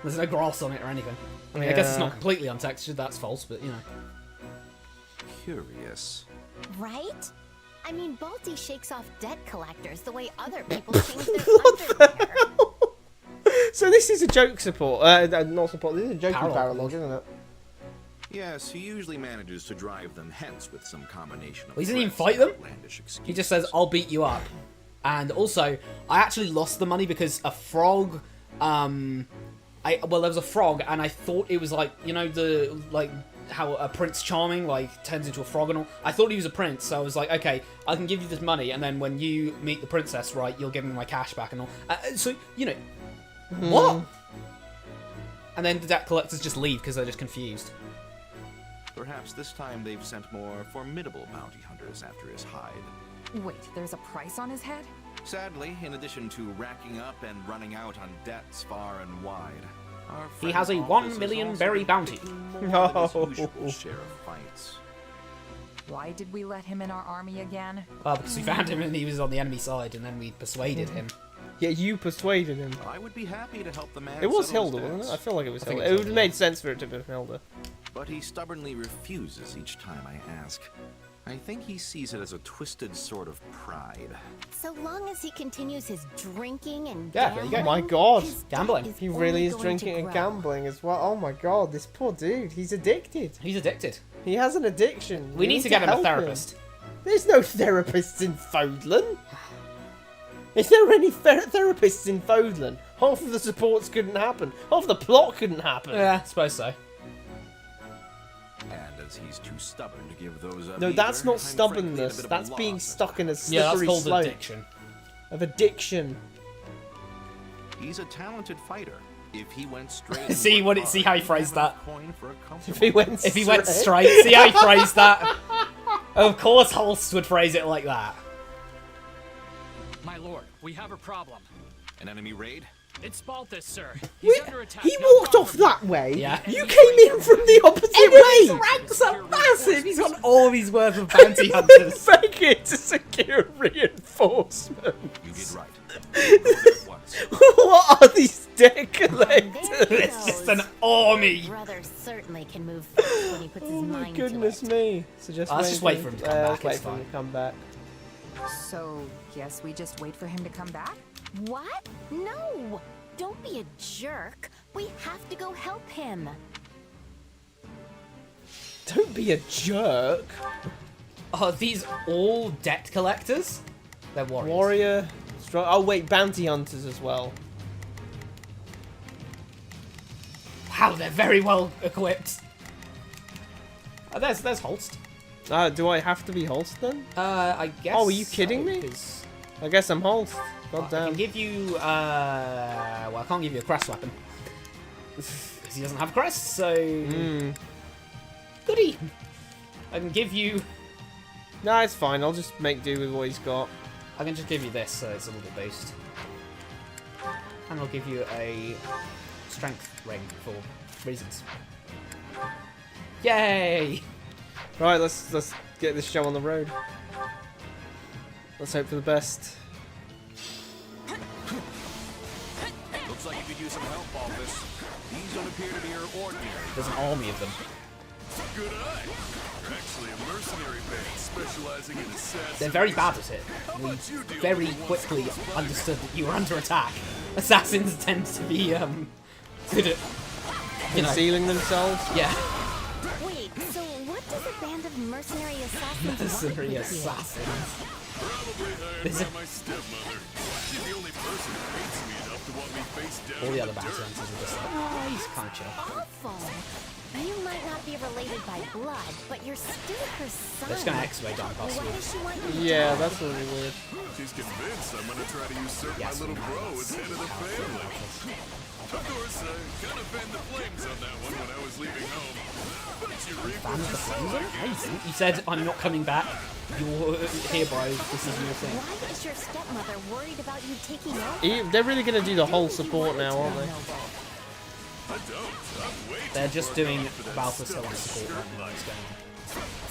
S2: There's no grass on it or anything. I mean, I guess it's not completely untextured. That's false, but you know.
S11: Curious.
S5: Right? I mean, Balti shakes off debt collectors the way other people change their underwear.
S1: So this is a joke support, not support. This is a joking paralogue, isn't it?
S11: Yes, he usually manages to drive them hence with some combination of.
S2: Well, he doesn't even
S11: threats
S2: fight
S11: and
S2: them.
S11: outlandish excuses.
S2: He just says, "I'll beat you up." And also, I actually lost the money because a frog. Well, there was a frog, and I thought it was like, you know, how a Prince Charming turns into a frog and all. I thought he was a prince, so I was like, okay, I can give you this money, and then when you meet the princess, right, you'll give me my cash back and all. So you know, what? And then the debt collectors just leave because they're just confused.
S11: Perhaps this time they've sent more formidable bounty hunters after his hide.
S6: Wait, there's a price on his head?
S11: Sadly, in addition to racking up and running out on debts far and wide, our
S2: He has a
S11: friend's
S2: 1
S11: office
S2: million
S11: is
S2: berry
S11: also
S2: bounty.
S11: taking more than his usual share of fights.
S6: Why did we let him in our army again?
S2: Well, because we found him and he was on the enemy side, and then we persuaded him.
S1: Yeah, you persuaded him.
S11: I would be happy to help the man.
S1: It was
S11: settle his
S1: Hilda, wasn't it? I
S11: debts.
S1: feel like it was
S2: I think
S1: Hilda.
S2: it was
S1: It would have made sense for it to be Hilda.
S11: But he stubbornly refuses each time I ask. I think he sees it as a twisted sort of pride.
S5: So long as he continues his drinking and
S2: Yeah, there you
S5: gambling,
S2: go.
S1: Oh my god.
S5: his debt
S2: Gambling.
S5: is
S1: He
S5: only
S1: really is
S5: going to
S1: drinking and
S5: grow.
S1: gambling as well. Oh my god, this poor dude. He's addicted.
S2: He's addicted.
S1: He has an addiction.
S2: We need to get him a
S1: help
S2: therapist.
S1: There's no therapists in Fodlan. Is there any therapists in Fodlan? Half of the supports couldn't happen. Half of the plot couldn't happen.
S2: Yeah, I suppose so.
S11: And as he's too stubborn to give those up
S1: No,
S11: either,
S1: that's not
S11: I'm frankly at a
S1: stubbornness.
S11: bit of a
S1: That's being
S11: loss.
S1: stuck in a
S2: Yeah,
S1: slippery
S2: that's called
S1: slope
S2: addiction.
S1: of addiction.
S11: He's a talented fighter. If he went straight,
S2: See how he phrased that.
S1: If he went
S2: If he went straight, see how he phrased that? Of course, Holst would phrase it like that.
S14: My lord, we have a problem.
S11: An enemy raid?
S14: It's Balthus, sir. He's under attack.
S1: He
S14: not
S1: walked
S14: far
S1: off
S14: from you.
S1: that way.
S2: Yeah.
S1: You came in from the opposite
S2: His
S1: way.
S2: ranks are massive. He's got all these worth of bounty hunters.
S1: Begging to secure reinforcement.
S11: You did right.
S1: What are these debt collectors?
S2: It's just an army.
S5: Brother certainly can move fast when he puts his
S1: Oh my
S5: mind
S1: goodness
S5: to it.
S1: me. So
S2: Let's just wait for him to come back,
S1: Let's wait
S2: it's
S1: for him
S2: fine.
S1: to come back.
S6: So, guess we just wait for him to come back?
S5: What? No! Don't be a jerk. We have to go help him.
S1: Don't be a jerk.
S2: Are these all debt collectors? They're warriors.
S1: Warrior. Strong. Oh wait, bounty hunters as well.
S2: Wow, they're very well equipped. There's Holst.
S1: Do I have to be Holst then?
S2: I guess.
S1: Oh, are you kidding me? I guess I'm Holst. God
S2: I
S1: damn.
S2: can give you. Well, I can't give you a crest weapon because he doesn't have a crest. So goody. I can give you.
S1: No, it's fine. I'll just make do with what he's got.
S2: I can just give you this, so it's a little boost, and I'll give you a strength ring for reasons. Yay!
S1: Right, let's get this show on the road. Let's hope for the best.
S11: Looks like you could use some help, Balthus. These don't appear to be your ordinary.
S2: There's an army of them.
S16: Good eye. You're actually a mercenary band specializing in assassins.
S2: They're very bad at it. We very quickly understood that you were under attack. Assassins tend to be good at
S1: Concealing themselves?
S2: Yeah.
S5: Wait, so what does a band of mercenary assassins
S2: Mercenary
S5: want with you?
S2: assassins.
S16: Probably hired
S2: There's
S16: by my stepmother. She's the only person who hates me enough to want me face down.
S2: All the
S16: in
S2: other bounty
S16: dirt.
S2: hunters are just like, oh, he's kind of chill.
S5: Awful. You might not be related by blood, but you're still her son.
S2: They're just gonna X-ray down past
S5: Why
S2: you.
S5: does she want you to
S1: Yeah,
S5: die?
S1: that's really weird.
S16: She's convinced I'm gonna try to usurp my little bro as head of the family. Of course, I kind of fanned the flames on that one when I was leaving home. But you reap what you sow, I guess.
S2: You said, I'm not coming back. You're here, bro. This is your thing.
S5: Why is your stepmother worried about you taking over?
S1: They're really going to do the whole support now, aren't they?
S16: I don't. I'm way
S2: They're
S16: too
S2: just
S16: far
S2: doing
S16: gone for that
S2: Balthus
S16: stuffy
S2: Hill support
S16: skirt
S2: right now.
S16: life.
S2: What's going on?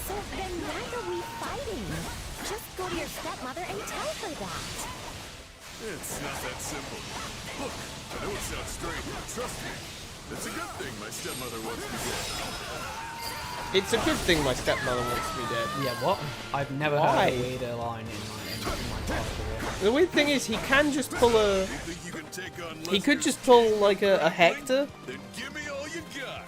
S5: So then why are we fighting? Just go to your stepmother and tell her that.
S16: It's not that simple. Look, I know it sounds strange, but trust me. It's a good thing my stepmother wants me dead.
S1: It's a good thing my stepmother wants me dead.
S2: Yeah, what? I've never heard a weirder line in my entire career.
S1: The weird thing is, he can just pull a... He could just pull, like, a Hector.
S15: Then give me all you got.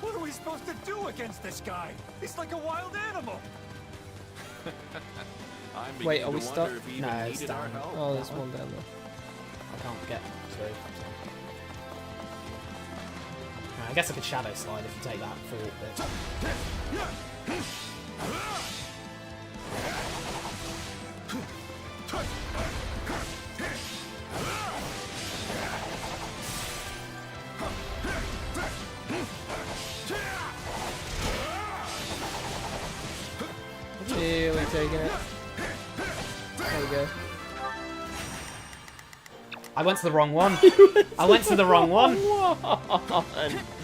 S15: What are we supposed to do against this guy? He's like a wild animal.
S1: Wait, are we stuck?
S2: No, it's down.
S1: Oh, there's one down there.
S2: I can't get through. I guess I could shadow slide if you take that forward bit.
S1: Really taking it. There we go.
S2: I went to the wrong one. I went to the wrong one.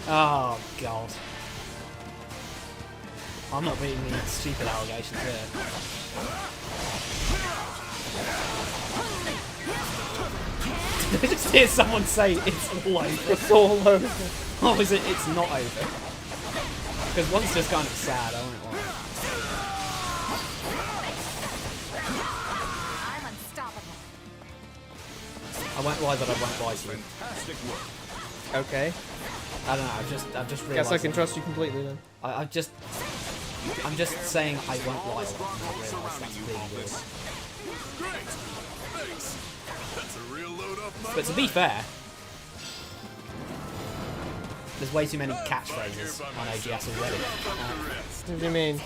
S2: Oh, God. I'm not beating these stupid allegations here. Did I just hear someone say it's all over?
S1: It's all over.
S2: Oh, is it? It's not over. Because one's just kind of sad, I won't lie. I won't lie that I won't bite you.
S1: Okay.
S2: I don't know. I've just realised.
S1: Guess I can trust you completely then.
S2: I'm just saying I won't lie. That I realise that's really weird. But to be fair, there's way too many catchphrases on OGS already.
S1: What do you mean?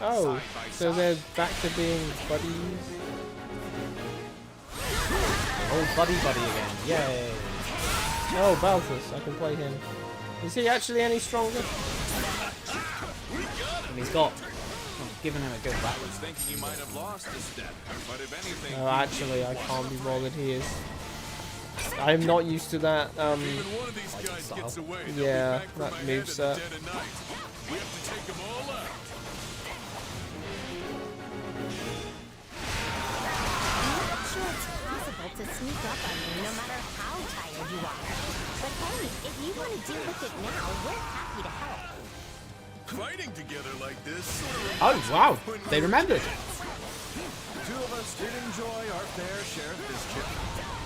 S1: Oh, so they're back to being buddies?
S2: Old buddy again. Yay.
S1: Oh, Balthus, I can play him. Is he actually any stronger?
S2: And he's got... I've given him a good back.
S1: Oh, actually, I can't be bothered. He is. I'm not used to that, yeah, that moveset.
S5: We have to take them all out. I'm not sure it's possible to sneak up on you no matter how tired you are. But hey, if you want to deal with it now, we're happy to help.
S16: Fighting together like this.
S2: Oh, wow. They remembered.
S11: The two of us did enjoy our fair share of mischief.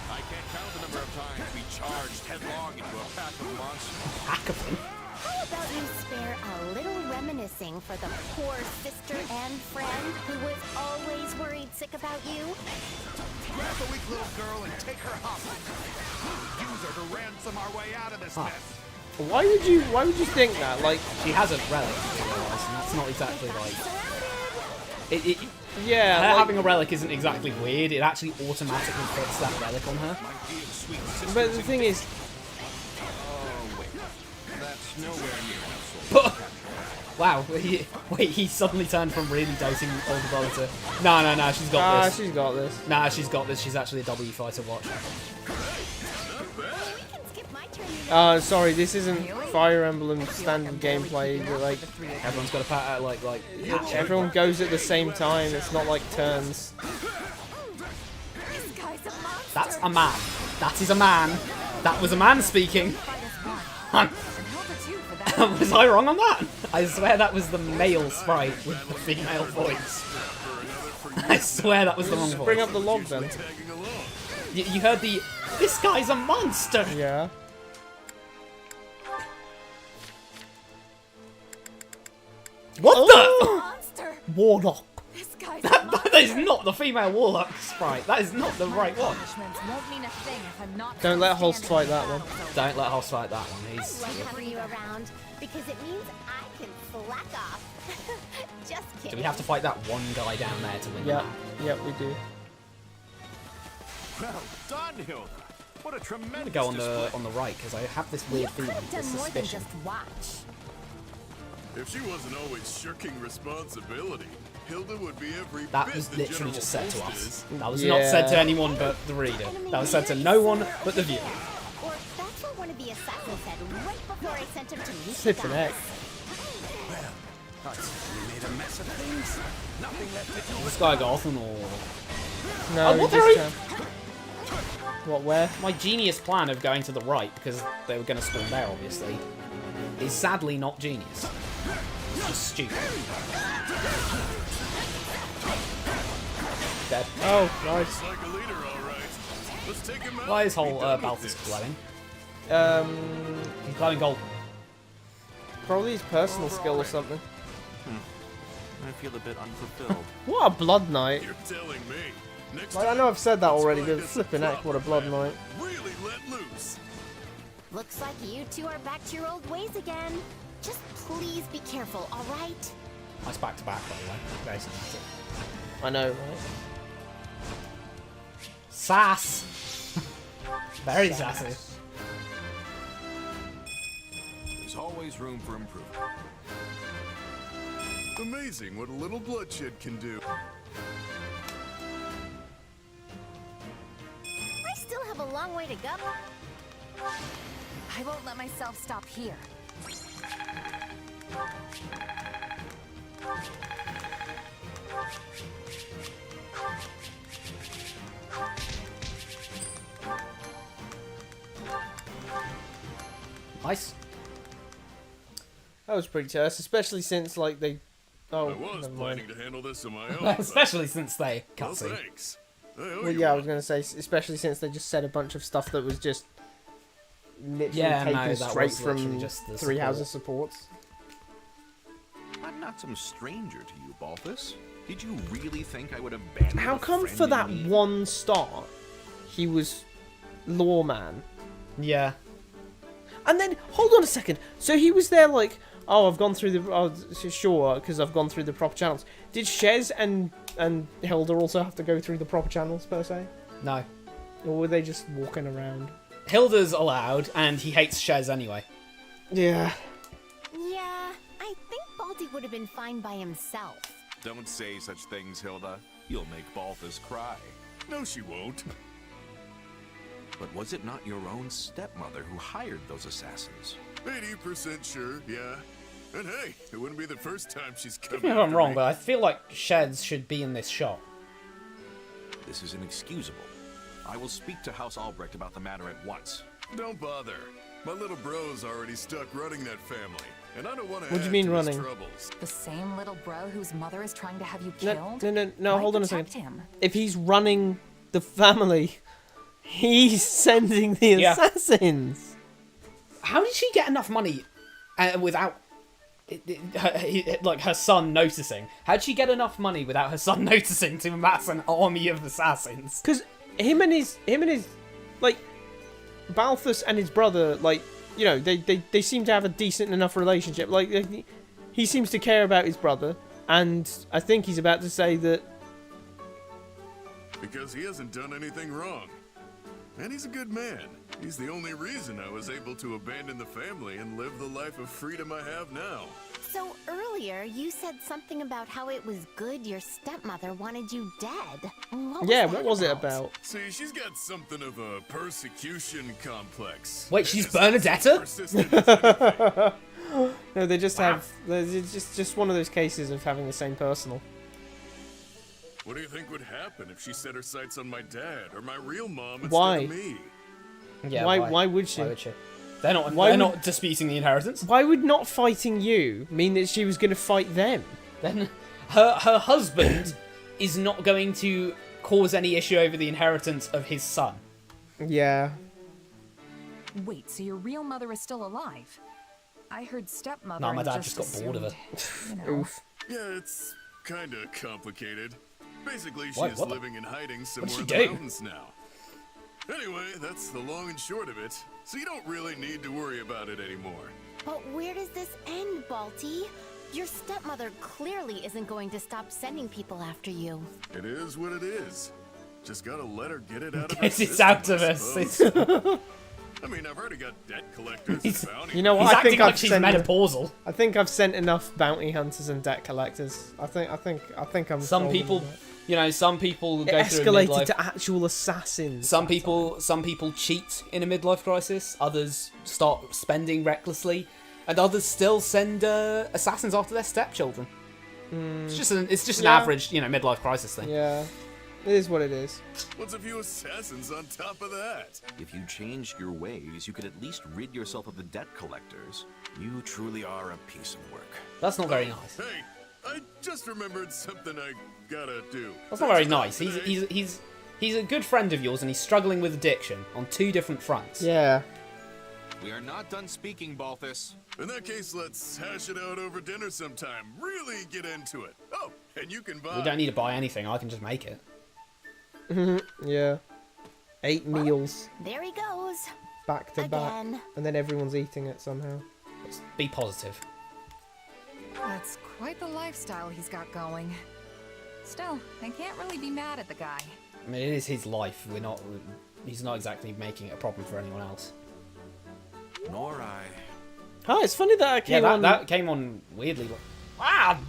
S11: I can't count the number of times we charged headlong into a pack of monsters.
S2: Pack of them?
S5: How about you spare a little reminiscing for the poor sister and friend who was always worried sick about you?
S7: Grab the weak little girl and take her hostage. Use her to ransom our way out of this mess.
S1: Why would you think that? Like,
S2: she has a relic, and that's not exactly like...
S1: Yeah,
S2: her having a relic isn't exactly weird. It actually automatically puts that relic on her.
S1: But the thing is...
S11: That's nowhere near enough.
S2: Wow, wait, he suddenly turned from really doting older brother to... No, she's got this.
S1: She's got this.
S2: Nah, she's got this. She's actually a W fighter watch.
S1: Sorry, this isn't Fire Emblem standard gameplay. Like,
S2: everyone's got a pat like
S1: everyone goes at the same time. It's not like turns.
S2: That's a man. That is a man. That was a man speaking. Was I wrong on that? I swear that was the male sprite with the female voice. I swear that was the wrong voice.
S1: Bring up the log then.
S2: You heard the, this guy's a monster!
S1: Yeah.
S2: What
S5: the?
S1: Warlock.
S2: That is not the female warlock sprite. That is not the right one.
S1: Don't let Holst fight that one.
S2: Don't let Holst fight that one. He's...
S5: I love having you around because it means I can slack off. Just kidding.
S2: Do we have to fight that one guy down there to win?
S1: Yeah, yep, we do.
S11: Well done, Hilda. What a tremendous
S2: I'm gonna go on the right because I have this weird feeling, this suspicion.
S5: Watch.
S16: If she wasn't always shirking responsibility, Hilda would be every
S2: That
S16: bit
S2: was
S16: the
S2: literally
S16: general
S2: just said to
S16: host
S2: us.
S16: is.
S2: That was not said to anyone but the reader. That was said to no one but the viewer.
S5: Or that's what one of the assassins said right before I sent him to meet
S1: Sip
S5: you
S1: an
S5: guys.
S1: egg.
S11: Well, we made a mess of things. Nothing left to do.
S2: This guy got off or...
S1: No,
S2: what
S1: we What, where?
S2: My genius plan of going to the right, because they were going to spawn there, obviously, is sadly not genius. It's just stupid. Dead.
S1: Oh, nice.
S16: Like a leader, all right. Let's take him out.
S2: Why is whole Balthus glowing? He's glowing gold.
S1: Probably his personal skill or something.
S15: I feel a bit unfulfilled.
S1: What a blood knight.
S16: You're telling me. Next
S1: Like, I know I've said that already, but flipping heck, what a blood knight.
S16: Really let loose.
S5: Looks like you two are back to your old ways again. Just please be careful, all right?
S2: Nice back to back, by the way. Very cinematic.
S1: I know, right?
S2: Sass! Very sassy.
S11: There's always room for improvement.
S16: Amazing what a little bloodshed can do.
S5: I still have a long way to go.
S6: I won't let myself stop here.
S2: Nice.
S1: That was pretty terse, especially since, like, they... Oh,
S16: I was
S1: never
S16: planning
S1: mind.
S16: to handle this on my own.
S2: Especially since they
S16: Well,
S2: cutscene.
S16: thanks. I owe
S1: Well,
S16: you
S1: yeah, I
S16: one.
S1: was going to say, especially since they just said a bunch of stuff that was just literally
S2: Yeah, no,
S1: taken
S2: that
S1: straight
S2: was literally
S1: from
S2: just the
S1: Three
S2: support.
S1: Houses supports.
S11: I'm not some stranger to you, Balthus. Did you really think I would abandon
S1: How
S11: a
S1: come
S11: friend
S1: for
S11: in
S1: that
S11: need?
S1: one start, he was lawman?
S2: Yeah.
S1: And then, hold on a second. So he was there like, oh, I've gone through the... Oh, sure, because I've gone through the proper channels. Did Shez and Hilda also have to go through the proper channels, per se?
S2: No.
S1: Or were they just walking around?
S2: Hilda's allowed, and he hates Shez anyway.
S1: Yeah.
S5: Yeah, I think Baldy would have been fine by himself.
S11: Don't say such things, Hilda. You'll make Balthus cry.
S16: No, she won't.
S11: But was it not your own stepmother who hired those assassins?
S16: 80% sure, yeah. And hey, it wouldn't be the first time she's come
S2: Correct me if I'm wrong, but I feel like Shez should be in this shot.
S11: This is inexcusable. I will speak to House Albrecht about the matter at once.
S16: Don't bother. My little bro's already stuck running that family, and I don't want to
S1: What do you
S16: add
S1: mean
S16: to his
S1: running?
S16: troubles.
S6: The same little bro whose mother is trying to have you
S1: No,
S6: killed?
S1: no,
S6: Why
S1: hold on a
S6: protect
S1: second.
S6: him?
S1: If he's running the family, he's sending the
S2: Yeah.
S1: assassins.
S2: How did she get enough money without her son noticing? How did she get enough money without her son noticing to amass an army of assassins?
S1: Because him and his, like, Balthus and his brother, like, you know, they seem to have a decent enough relationship. Like, he seems to care about his brother, and I think he's about to say that...
S16: Because he hasn't done anything wrong. And he's a good man. He's the only reason I was able to abandon the family and live the life of freedom I have now.
S5: So earlier, you said something about how it was good your stepmother wanted you dead.
S1: What was it about?
S16: See, she's got something of a persecution complex.
S2: Wait, she's Bernadetta?
S16: Persistent as anything.
S1: No, they just have... It's just one of those cases of having the same personal.
S16: What do you think would happen if she set her sights on my dad or my real mom instead
S1: Why?
S16: of me?
S2: Yeah,
S1: Why would she?
S2: Why would she? They're not.
S1: Why
S2: they're
S1: would-
S2: not disputing the inheritance.
S1: Why would not fighting you mean that she was going to fight them?
S2: Then her husband is not going to cause any issue over the inheritance of his son.
S1: Yeah.
S6: Wait, so your real mother is still alive? I heard stepmother.
S2: No, my
S6: and
S2: dad just got bored of her.
S6: assumed, you know.
S1: Oof.
S16: Yeah, it's kind of complicated. Basically,
S2: Why,
S16: she's
S2: what the-
S16: living in hiding
S2: did
S16: somewhere
S2: she
S16: in the
S2: do?
S16: mountains now. Anyway, that's the long and short of it. So you don't really need to worry about it anymore.
S5: But where does this end, Balti? Your stepmother clearly isn't going to stop sending people after you.
S16: It is what it is. Just gotta let her get it out of her
S2: Gets it
S16: system,
S2: out of
S16: I
S2: her
S16: suppose.
S2: system.
S16: I mean, I've already got debt collectors and bounty.
S1: You know what?
S2: He's
S1: I think
S2: acting like
S1: I've
S2: she's
S1: sent.
S2: menopausal.
S1: I think I've sent enough bounty hunters and debt collectors. I think I'm.
S2: Some
S1: golden
S2: people,
S1: with that.
S2: you know, some people
S1: It
S2: go through a
S1: escalated
S2: midlife.
S1: to actual assassins.
S2: Some people cheat in a midlife crisis. Others start spending recklessly, and others still send assassins after their stepchildren. It's just an
S1: Yeah.
S2: average, you know, midlife crisis thing.
S1: Yeah. It is what it is.
S16: What's a few assassins on top of that?
S11: If you changed your ways, you could at least rid yourself of the debt collectors. You truly are a piece of work.
S2: That's not very nice.
S16: Hey, I just remembered something I gotta do.
S2: That's not very nice. He's a good friend of yours, and he's struggling with addiction on 2 different fronts.
S1: Yeah.
S11: We are not done speaking, Balthus.
S16: In that case, let's hash it out over dinner sometime. Really get into it. Oh, and you can buy...
S2: We don't need to buy anything. I can just make it.
S1: Yeah. 8 meals.
S5: There he goes.
S1: Back to back. And then everyone's eating it somehow.
S2: Let's be positive.
S6: That's quite the lifestyle he's got going. Still, I can't really be mad at the guy.
S2: I mean, it is his life. He's not exactly making it a problem for anyone else.
S11: Nor I.
S1: Oh, it's funny that I came on...
S2: that came on weirdly. Ah!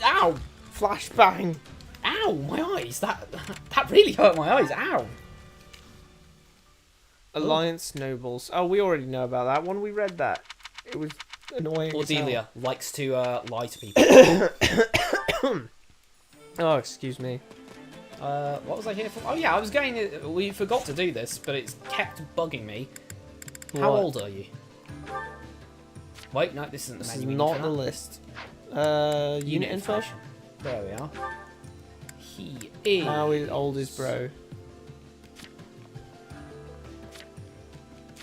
S2: Ow!
S1: Flashbang.
S2: Ow! My eyes! That really hurt my eyes. Ow!
S1: Alliance Nobles. Oh, we already know about that one. We read that. It was annoying.
S2: Cordelia likes to lie to people.
S1: Oh, excuse me.
S2: What was I here for? Oh yeah, I was going... We forgot to do this, but it's kept bugging me. How old are you? Wait, no, this isn't the menu.
S1: This is not the list. Unit info?
S2: There we are. He is...
S1: How old is bro?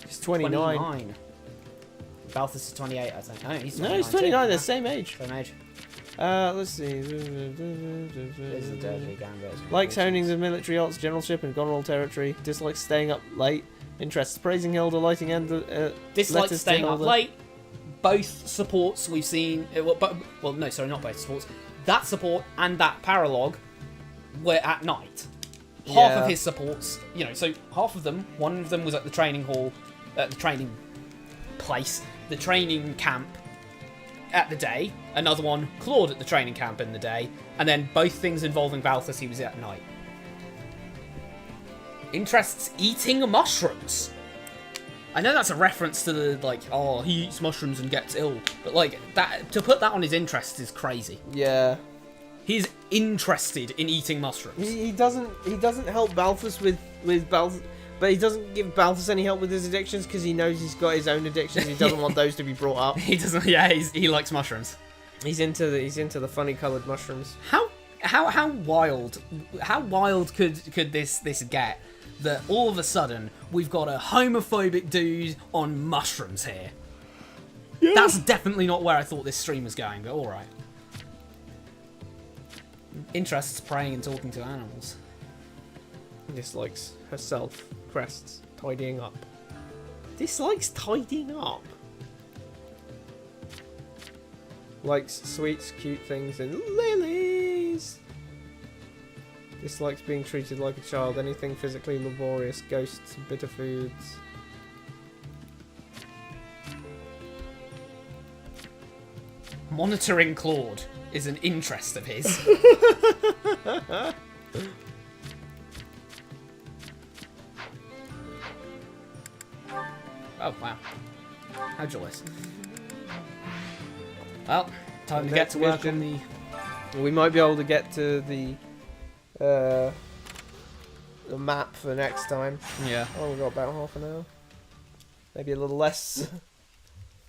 S1: He's 29.
S2: Balthus is 28, I think. Oh, he's 29.
S1: No, he's 29. They're the same age.
S2: Same age.
S1: Let's see. Likes honing the military arts, generalship, and Goneril territory. Dislikes staying up late. Interests praising Hilda, lighting and
S2: dislikes staying up late. Both supports we've seen. Well, no, sorry, not both supports. That support and that paralogue were at night. Half of his supports, so half of them. One of them was at the training hall, at the training place, the training camp at the day. Another one, Claude at the training camp in the day, and then both things involving Balthus, he was at night. Interests eating mushrooms. I know that's a reference to the he eats mushrooms and gets ill, but that to put that on his interests is crazy.
S1: Yeah.
S2: He's interested in eating mushrooms.
S1: He doesn't help Balthus with Balthus, but he doesn't give Balthus any help with his addictions because he knows he's got his own addictions. He doesn't want those to be brought up.
S2: He doesn't. Yeah, he likes mushrooms.
S1: He's into the funny coloured mushrooms.
S2: How wild could this get? That all of a sudden we've got a homophobic dude on mushrooms here. Yeah. That's definitely not where I thought this stream was going, but alright. Interests praying and talking to animals.
S1: Dislikes herself, crests, tidying up. Dislikes tidying up. Likes sweets, cute things, and lilies. Dislikes being treated like a child, anything physically laborious, ghosts, bitter foods.
S2: Monitoring Claude is an interest of his. Oh, wow. How joyous. Well, time to get to work on the...
S1: We might be able to get to the map for next time.
S2: Yeah.
S1: Oh, we've got about half an hour. Maybe a little less.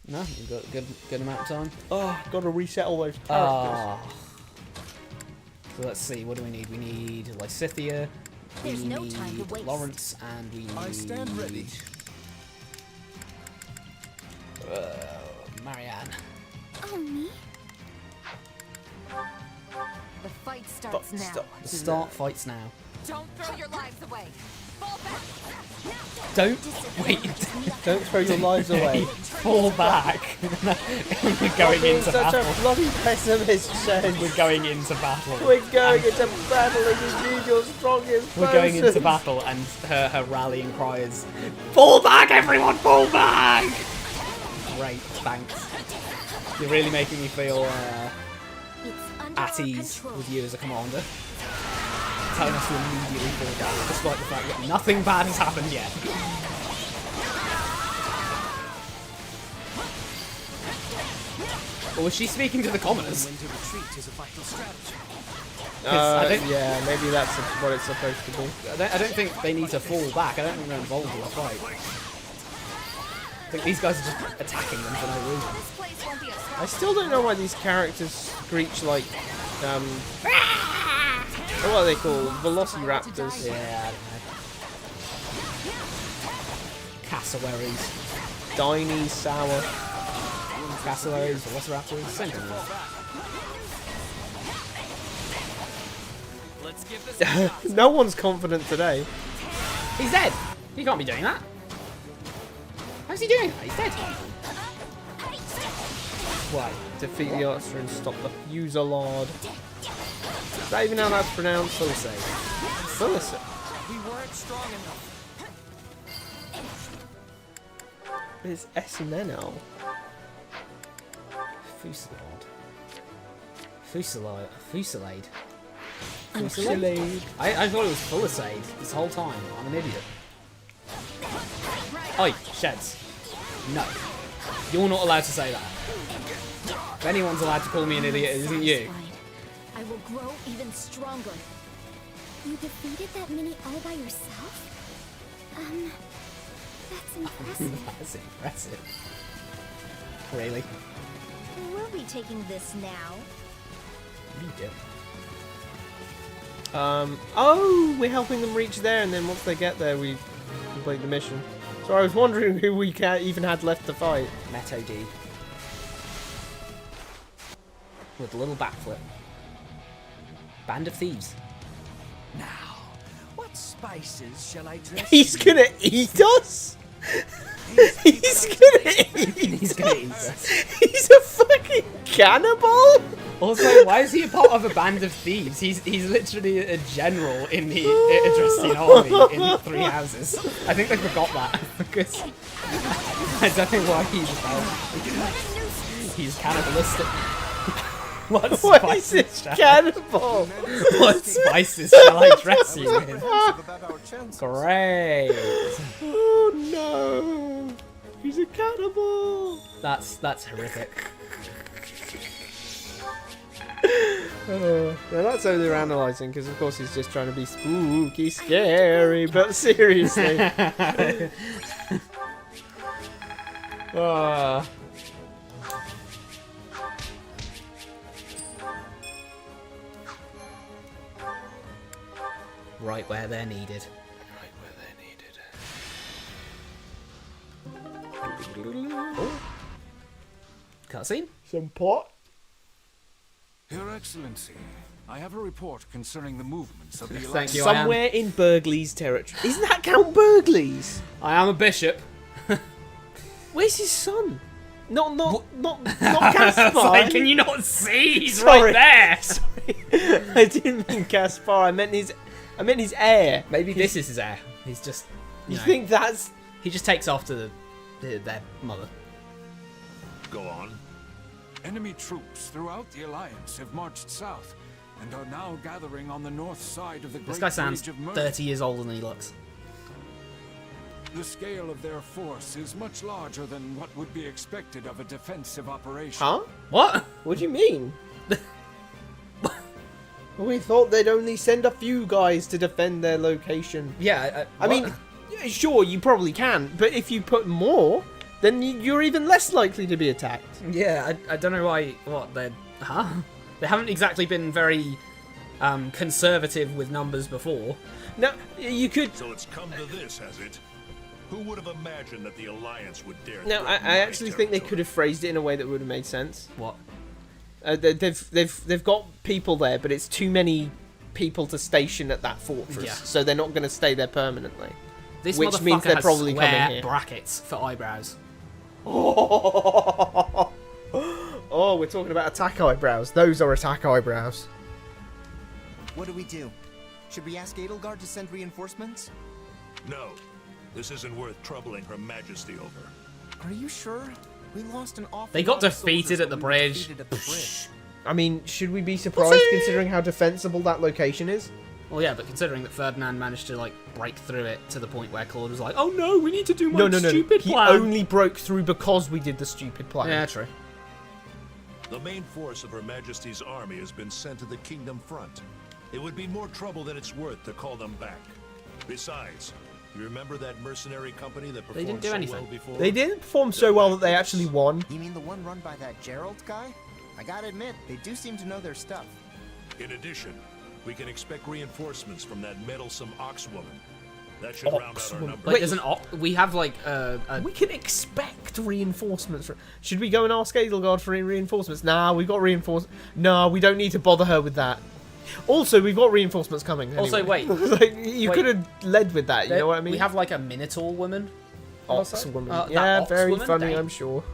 S2: No, we've got a good amount of time.
S1: Oh, got to reset all those characters.
S2: So let's see, what do we need? We need Lysithea,
S5: There's no time to waste.
S2: Lawrence, and we need...
S3: I stand ready.
S2: Marianne.
S5: Oh, me?
S6: The fight starts now.
S2: Start fights now.
S6: Don't throw your lives away. Fall back.
S2: Don't
S1: Don't throw your lives away.
S2: Fall back. We're going into battle.
S1: Such a bloody pessimist, Shane.
S2: We're going into battle.
S1: We're going into battle against you, your strongest
S2: We're going into battle, and her rallying cry is, "Fall back, everyone! Fall back!" Great, thanks. You're really making me feel at ease with you as a commander. Telling us to immediately fall down, despite the fact that nothing bad has happened yet. Or was she speaking to the commoners?
S14: When to retreat is a vital strategy.
S1: Yeah, maybe that's what it's supposed to be.
S2: I don't think they need to fall back. I don't think they're involved in the fight. I think these guys are just attacking them for no reason.
S1: I still don't know why these characters screech like, what are they called? Velociraptors.
S2: Yeah, I don't know. Cassowaries.
S1: Diny, sour.
S2: Cassowaries, velociraptors, same thing.
S9: Let's give this a shot.
S1: No one's confident today.
S2: He's dead! He can't be doing that. How's he doing that? He's dead.
S1: Why? Defeat the Archer and stop the Fusillade. Is that even how that's pronounced? Fusillade. Fusillade.
S15: We weren't strong enough.
S1: It's S-N-L.
S2: Fusillade. Fusillade. Fusillade.
S1: Fusillade.
S2: I thought it was Fusillade this whole time. I'm an idiot. Oi, Sheds. No. You're not allowed to say that. If anyone's allowed to call me an idiot, it isn't you.
S5: I will grow even stronger. You defeated that mini all by yourself? That's impressive.
S2: That's impressive. Really?
S5: We'll be taking this now.
S2: You do.
S1: Oh, we're helping them reach there, and then once they get there, we complete the mission. So I was wondering who we even had left to fight.
S2: Meto D. With a little backflip. Band of Thieves.
S15: Now, what spices shall I dress?
S1: He's gonna eat us? He's gonna eat us? He's a fucking cannibal?
S2: Also, why is he a part of a band of thieves? He's literally a general in the Adrestian army in 3 houses. I think they forgot that because I don't know why he's cannibalistic. What spices shall
S1: cannibal?
S2: What spices shall I dress you in? Great.
S1: Oh no! He's a cannibal.
S2: That's horrific.
S1: Now that's overanalyzing because of course he's just trying to be spooky, scary, but seriously.
S2: Right where they're needed. Oh. Cutscene?
S1: Some pot?
S17: Your Excellency, I have a report concerning the movements of the
S2: Thank
S17: Alliance.
S2: you.
S1: Somewhere in Burgley's territory. Isn't that Count Burgley's?
S2: I am a bishop.
S1: Where's his son? Not Caspar.
S2: Like, can you not see? He's
S1: Sorry.
S2: right there.
S1: Sorry. I didn't mean Caspar. I meant his heir.
S2: Maybe this is his heir. He's just.
S1: You
S2: know,
S1: think that's?
S2: He just takes after their mother.
S17: Go on. Enemy troops throughout the Alliance have marched south and are now gathering on the north side of the
S2: This
S17: Great
S2: guy sounds
S17: Bridge of Murder.
S2: 30 years older than he looks.
S17: The scale of their force is much larger than what would be expected of a defensive operation.
S1: Huh?
S2: What?
S1: What do you mean? We thought they'd only send a few guys to defend their location.
S2: Yeah,
S1: I mean, sure, you probably can, but if you put more, then you're even less likely to be attacked.
S2: Yeah, I don't know why. What they? Huh? They haven't exactly been very conservative with numbers before.
S1: No, you could.
S18: So it's come to this, has it? Who would have imagined that the Alliance would dare?
S1: No, I actually think they could have phrased it in a way that would have made sense.
S2: What?
S1: They've got people there, but it's too many people to station at that fortress,
S2: Yeah.
S1: so they're not going to stay there permanently.
S2: This
S1: which
S2: motherfucker
S1: means they're
S2: has
S1: probably
S2: square
S1: coming here.
S2: brackets for eyebrows.
S1: Oh, we're talking about attack eyebrows. Those are attack eyebrows.
S10: What do we do? Should we ask Edelgard to send reinforcements?
S18: No, this isn't worth troubling Her Majesty over.
S10: Are you sure? We lost an awful
S2: They got
S10: lot of
S2: defeated
S10: soldiers
S2: at the
S10: when we were
S2: bridge.
S10: defeated at the bridge.
S1: I mean, should we be surprised considering how defensible that location is?
S2: Well, yeah, but considering that Ferdinand managed to like break through it to the point where Claude was like, "Oh no, we need to do my stupid
S1: He
S2: plan."
S1: only broke through because we did the stupid plan.
S2: Yeah, true.
S18: The main force of Her Majesty's army has been sent to the Kingdom front. It would be more trouble than it's worth to call them back. Besides, you remember that mercenary company that performed
S2: didn't do
S18: so
S2: anything.
S18: well before?
S1: They didn't perform so well that they actually won.
S10: You mean the one run by that Gerald guy? I gotta admit, they do seem to know their stuff.
S18: In addition, we can expect reinforcements from that meddlesome ox woman. That should round out our numbers.
S2: Like, there's an we have like
S1: We can expect reinforcements. Should we go and ask Edelgard for reinforcements? Nah, we've got reinforcements. No, we don't need to bother her with that. Also, we've got reinforcements coming. Anyway.
S2: Also, wait.
S1: Like, you could have led with that, you know what I mean?
S2: We have like a Minotaur woman.
S1: Ox woman.
S2: Yeah,
S1: Yeah, very funny, I'm sure.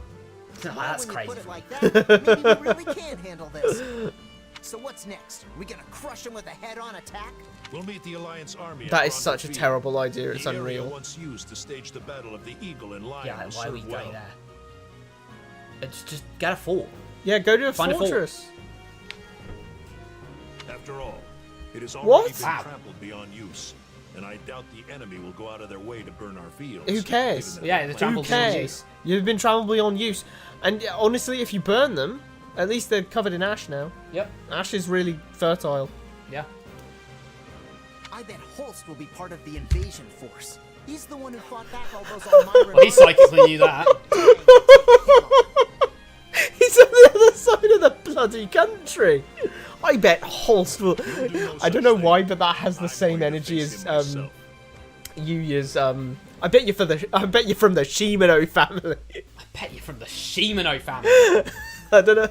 S2: That's
S10: When
S2: crazy.
S10: you put it like that, maybe we really can handle this. So what's next? We gonna crush him with a head-on attack?
S18: We'll meet the Alliance army.
S1: That
S18: at
S1: is such a
S18: Field.
S1: terrible idea. It's
S18: The area
S1: unreal.
S18: once used to stage the battle of the Eagle and Lion.
S2: Yeah,
S18: will
S2: why are we
S18: serve
S2: going
S18: well.
S2: there? It's just get a fort.
S1: Yeah, go to a
S2: Find a fort.
S1: fortress.
S18: After all, it has
S1: What?
S18: already been
S2: Wow.
S18: trampled beyond use, and I doubt the enemy will go out of their way to burn our fields.
S1: Who cares?
S18: even if
S2: Yeah,
S18: they
S2: the
S18: plan
S2: trampled
S18: to.
S2: beyond
S1: Who
S2: use.
S1: cares? You've been trampled beyond use. And honestly, if you burn them, at least they're covered in ash now.
S2: Yep.
S1: Ash is really fertile.
S2: Yeah.
S10: I bet Holst will be part of the invasion force. He's the one who fought back all those Elmira
S2: Well, he psychically knew that.
S1: He's on the other side of the bloody country. I bet Holst will. I don't know why, but that has the same energy as Yuya's. I bet you're from the Shimano family.
S2: I bet you're from the Shimano family.
S1: I don't know.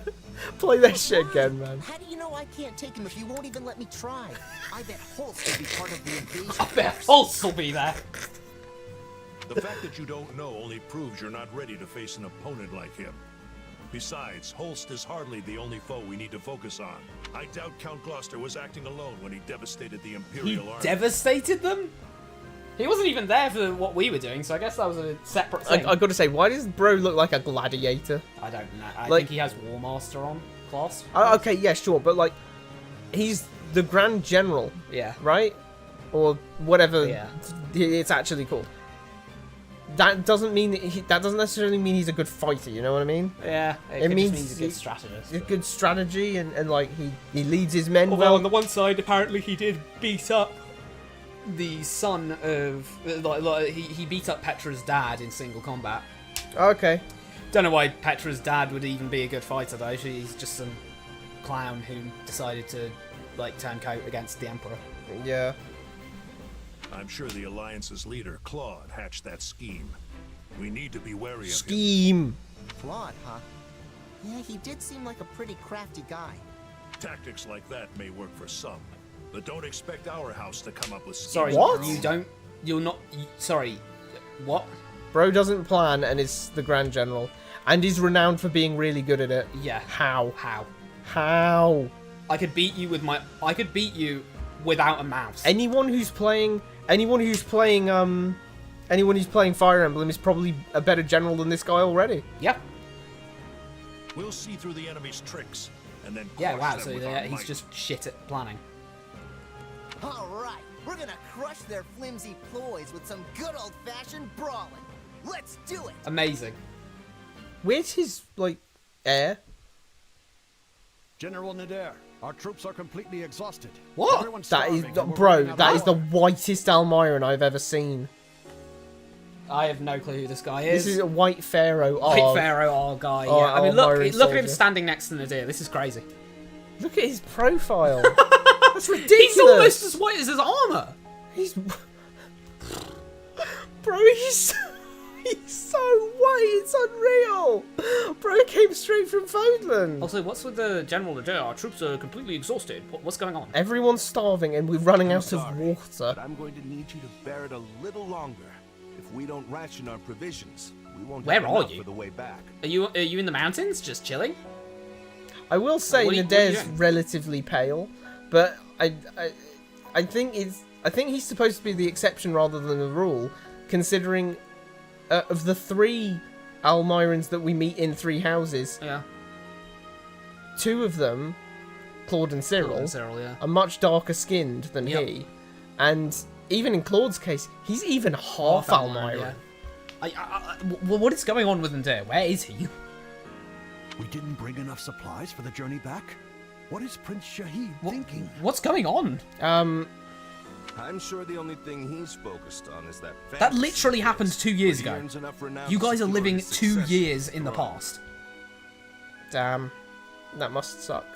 S1: Play that shit again, man.
S10: How do you know I can't take him if you won't even let me try? I bet Holst will be part of the invasion
S2: I bet
S10: force.
S2: Holst will be there.
S18: The fact that you don't know only proves you're not ready to face an opponent like him. Besides, Holst is hardly the only foe we need to focus on. I doubt Count Gloucester was acting alone when he devastated the
S2: He
S18: Imperial Army.
S2: devastated them? He wasn't even there for what we were doing, so I guess that was a separate thing.
S1: I gotta say, why does Bro look like a gladiator?
S2: I don't know. I
S1: Like-
S2: think he has War Master on class.
S1: Okay, yeah, sure, but like, he's the Grand General,
S2: Yeah.
S1: right? Or whatever
S2: Yeah.
S1: it's actually called. That doesn't mean that doesn't necessarily mean he's a good fighter. You know what I mean?
S2: Yeah, it
S1: means
S2: means he's a good strategist.
S1: A good strategy, and like he leads his men
S2: Although
S1: well.
S2: on the one side, apparently he did beat up the son of he beat up Petra's dad in single combat.
S1: Okay.
S2: Don't know why Petra's dad would even be a good fighter though. He's just some clown who decided to like turn coat against the Emperor.
S1: Yeah.
S18: I'm sure the Alliance's leader, Claude, hatched that scheme. We need to be wary of him.
S1: Scheme.
S10: Claude, huh? Yeah, he did seem like a pretty crafty guy.
S18: Tactics like that may work for some, but don't expect our house to come up with schemes.
S2: Sorry,
S1: What?
S2: you don't. You're not. Sorry, what?
S1: Bro doesn't plan and is the Grand General, and is renowned for being really good at it.
S2: Yeah.
S1: How?
S2: How?
S1: How?
S2: I could beat you with my. I could beat you without a mouse.
S1: Anyone who's playing Fire Emblem is probably a better general than this guy already.
S2: Yep.
S18: We'll see through the enemy's tricks, and then
S2: Yeah.
S18: crush
S2: Wow.
S18: them
S2: So
S18: with our
S2: he's
S18: might.
S2: just shit at planning.
S10: All right, we're gonna crush their flimsy ploys with some good old-fashioned brawling. Let's do it.
S2: Amazing.
S1: Where's his heir?
S19: General Nader, our troops are completely exhausted.
S2: What?
S19: Everyone's
S1: That is,
S19: starving, and we're
S1: bro.
S19: running out
S1: That
S19: of
S1: is the
S19: water.
S1: whitest Almiran I've ever seen.
S2: I have no clue who this guy is.
S1: This is a White Pharaoh.
S2: White Pharaoh, our guy. Yeah.
S1: Oh,
S2: I mean,
S1: Almiran
S2: look at him
S1: soldier.
S2: standing next to Nadir. This is crazy.
S1: Look at his profile. That's ridiculous.
S2: He's almost as white as his armor.
S1: He's bro. He's so white. It's unreal. Bro came straight from Fodland.
S2: Also, what's with the General Nadir? Our troops are completely exhausted. What's going on?
S1: Everyone's starving and we're running out of
S15: Sorry,
S1: water.
S15: but I'm going to need you to bear it a little longer. If we don't ration our provisions, we won't
S2: Where
S15: have
S2: are
S15: enough
S2: you?
S15: for the way back.
S2: Are you in the mountains, just chilling?
S1: I will say
S2: What are you
S1: Nadir's
S2: doing?
S1: relatively pale, but I think he's supposed to be the exception rather than the rule, considering of the 3 Almirans that we meet in 3 houses,
S2: Yeah.
S1: 2 of them, Claude and Cyril,
S2: Yeah.
S1: are much darker skinned than
S2: Yep.
S1: he, and even in Claude's case, he's even half Almiran.
S2: Yeah. What is going on with Nadir? Where is he?
S19: We didn't bring enough supplies for the journey back? What is Prince Shahid thinking?
S2: What's going on?
S11: I'm sure the only thing he's focused on is that.
S2: That literally happened 2 years ago. You guys are living 2 years in the past.
S1: Damn. That must suck.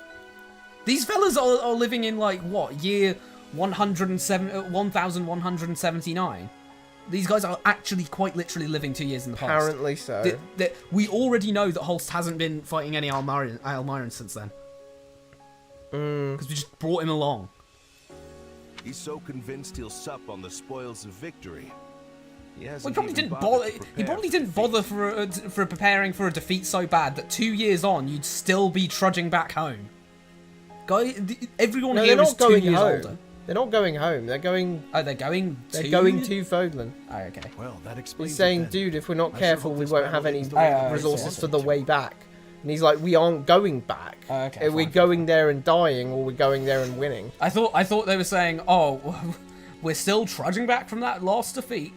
S2: These fellas are living in, like, what, year 1179? These guys are actually quite literally living 2 years in the past.
S1: Apparently so.
S2: We already know that Holst hasn't been fighting any Almirans since then. Because we just brought him along.
S11: He's so convinced he'll sup on the spoils of victory. He
S2: probably didn't bother. He probably didn't bother for preparing for a defeat so bad that 2 years on you'd still be trudging back home. Everyone here is 2 years older.
S1: They're not going home. They're going.
S2: Oh, they're going.
S1: They're going to Fodlan.
S2: Oh, okay.
S19: Well, that explains.
S1: He's saying, dude, if we're not careful, we won't have any resources for the way back. And he's like, we aren't going back.
S2: Okay.
S1: We're going there and dying, or we're going there and winning.
S2: I thought they were saying, oh, we're still trudging back from that last defeat.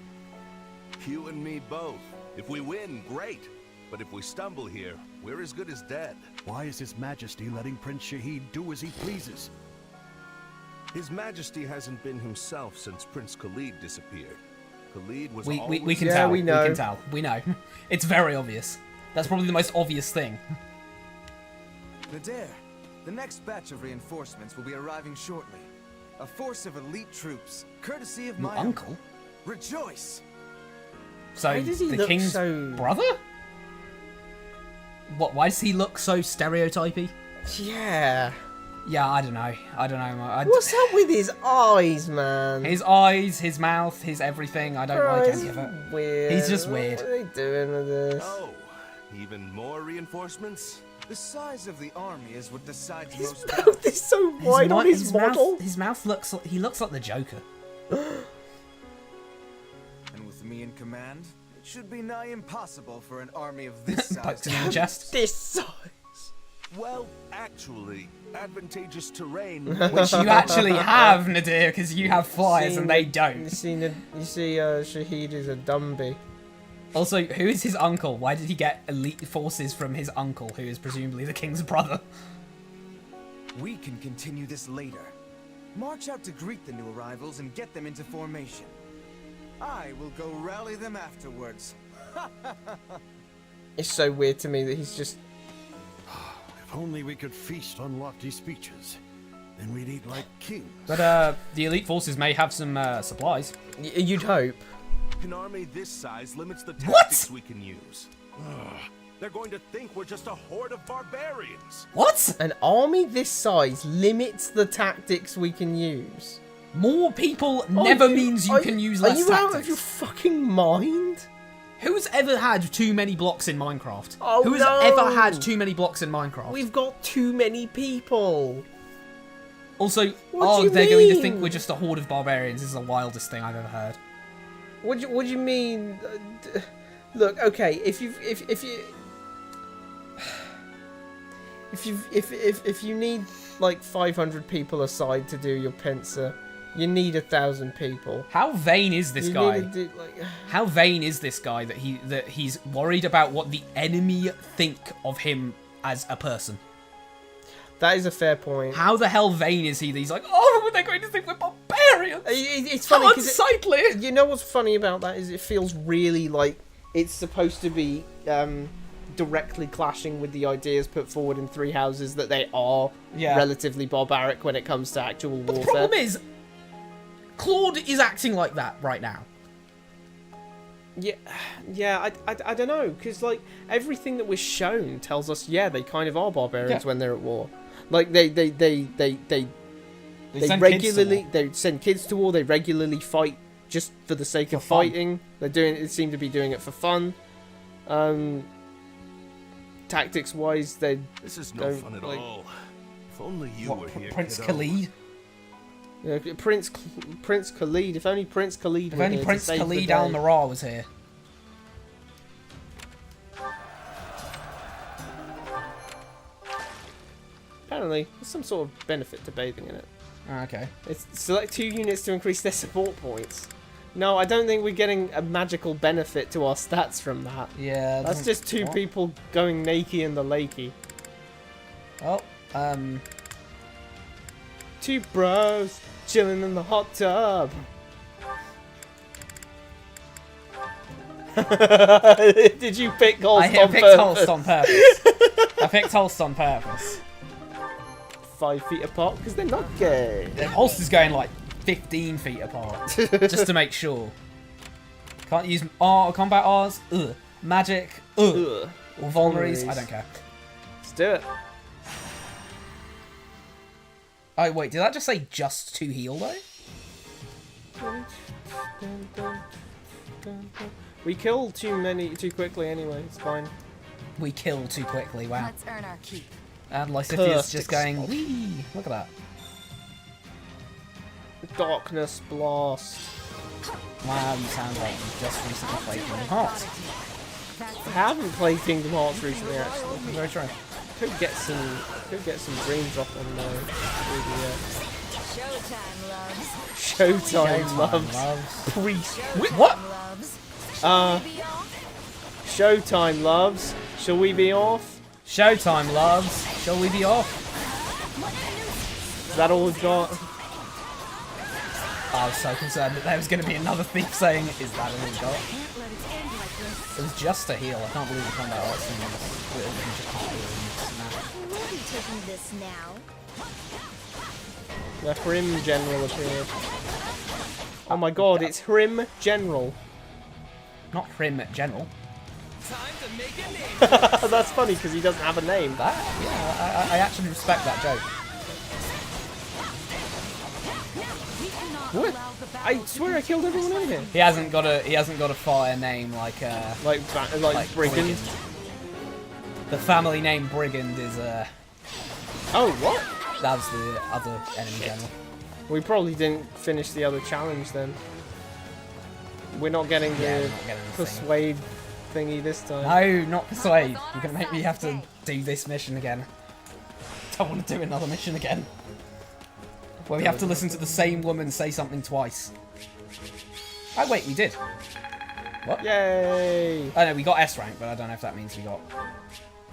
S11: You and me both. If we win, great. But if we stumble here, we're as good as dead.
S19: Why is His Majesty letting Prince Shahid do as he pleases?
S11: His Majesty hasn't been himself since Prince Khalid disappeared. Khalid was
S2: we
S11: always...
S2: can tell. We know. We can tell. We know. It's very obvious. That's probably the most obvious thing.
S10: Nadir, the next batch of reinforcements will be arriving shortly. A force of elite troops, courtesy of my
S2: uncle.
S10: Rejoice!
S2: So, the king's brother? What? Why does he look so stereotypy?
S1: Yeah.
S2: Yeah, I don't know.
S1: What's up with his eyes, man?
S2: His eyes, his mouth, his everything. I don't like any of it.
S1: Weird.
S2: He's just weird.
S1: What are they doing with this?
S11: Oh, even more reinforcements?
S10: The size of the army is what decides
S1: his
S10: most.
S1: Mouth is so wide on his model.
S2: His mouth looks like the Joker.
S10: And with me in command, it should be nigh impossible for an army of this size.
S2: Pokes him in the chest.
S1: This size.
S11: Well, actually, advantageous terrain.
S2: Which you actually have, Nadir, because you have flyers and they don't.
S1: You see, Shahid is a Dumby.
S2: Also, who is his uncle? Why did he get elite forces from his uncle, who is presumably the king's brother?
S10: We can continue this later. March out to greet the new arrivals and get them into formation. I will go rally them afterwards.
S1: It's so weird to me that he's just...
S19: If only we could feast on lofty speeches. Then we'd eat like kings.
S2: But the elite forces may have some supplies.
S1: You'd hope.
S11: An army this size limits the tactics we can use. They're going to think we're just a horde of barbarians.
S2: What?
S1: An army this size limits the tactics we can use.
S2: More people never means you can use less tactics.
S1: Are you out of your fucking mind?
S2: Who's ever had too many blocks in Minecraft?
S1: Oh,
S2: Who has ever had too many blocks in Minecraft?
S1: We've got too many people.
S2: Also,
S1: What
S2: they're
S1: do you
S2: going to
S1: mean?
S2: think we're just a horde of barbarians. This is the wildest thing I've ever heard.
S1: What do you mean? Look, okay, if you need like 500 people aside to do your pincer, you need 1,000 people.
S2: How vain is this guy? How vain is this guy that he's worried about what the enemy think of him as a person?
S1: That is a fair point.
S2: How the hell vain is he that he's like, oh, they're going to think we're barbarians?
S1: It's funny.
S2: How unsightly!
S1: You know what's funny about that is it feels really like it's supposed to be directly clashing with the ideas put forward in Three Houses that they are relatively barbaric when it comes to actual warfare.
S2: The problem is, Claude is acting like that right now.
S1: Yeah, I don't know, because like everything that we're shown tells us, they kind of are barbarians when they're at war. Like they send kids to war. They regularly fight just for the sake of fighting. They seem to be doing it for fun. Tactics wise,
S11: this is no fun at all. If only you were here,
S2: Prince Khalid.
S1: Yeah, Prince Khalid. If only Prince Khalid.
S2: If only Prince Khalid Al Nara was here.
S1: Apparently, there's some sort of benefit to bathing in it.
S2: Okay.
S1: It's select 2 units to increase their support points. No, I don't think we're getting a magical benefit to our stats from that.
S2: Yeah.
S1: That's just two people going naked in the lakey.
S2: Oh,
S1: two bros chilling in the hot tub. Did you pick Holst on purpose?
S2: I picked Holst on purpose. I picked Holst on purpose.
S1: 5 feet apart because they're not gay.
S2: Holst is going like 15 feet apart just to make sure. Can't use combat R's. Ugh. Magic. Ugh. Or vulneraries. I don't care.
S1: Let's do it.
S2: Oh wait, did that just say just to heal though?
S1: We kill too quickly anyway. It's fine.
S2: We kill too quickly. Wow.
S6: Let's earn our keep.
S2: And Lysithia's just going. Wee! Look at that.
S1: Darkness blast.
S2: Wow, you sound like you just recently played Kingdom Hearts.
S1: I haven't played Kingdom Hearts recently, actually.
S2: Very true.
S1: Could get some dream drop on Showtime loves. Priest.
S2: What?
S1: Showtime loves. Shall we be off?
S2: Showtime loves. Shall we be off?
S1: Is that all we've got?
S2: I was so concerned that there was going to be another thief saying, "Is that all we've got?" It was just a heal. I can't believe the combat arts thing
S5: We'll be taking this now.
S1: The Hrim General appeared. Oh my god, it's Hrim General.
S2: Not Hrim General.
S1: That's funny because he doesn't have a name.
S2: Yeah, I actually respect that joke.
S1: What? I swear I killed everyone in here.
S2: He hasn't got a fire name like
S1: Brigand.
S2: The family name Brigand is
S1: Oh, what?
S2: That was the other enemy general.
S1: We probably didn't finish the other challenge then. We're not getting the persuade thingy this time.
S2: No, not persuade. You're gonna make me have to do this mission again. Don't want to do another mission again. Where we have to listen to the same woman say something twice. Oh wait, we did. What?
S1: Yay!
S2: Oh no, we got S rank, but I don't know if that means we got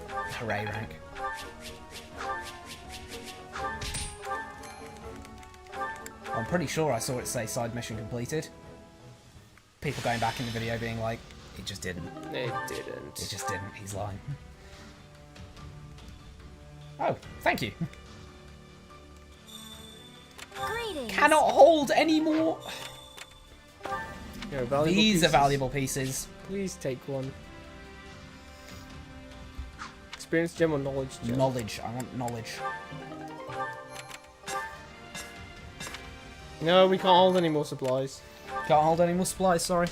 S2: hooray rank. I'm pretty sure I saw it say side mission completed. People going back in the video being like, it just didn't.
S1: It didn't.
S2: It just didn't. He's lying. Oh, thank you.
S5: Greetings.
S2: Cannot hold any more.
S1: These
S2: are valuable pieces.
S1: Please take one. Experience gem or knowledge gem?
S2: Knowledge. I want knowledge.
S1: No, we can't hold any more supplies.
S2: Can't hold any more supplies, sorry.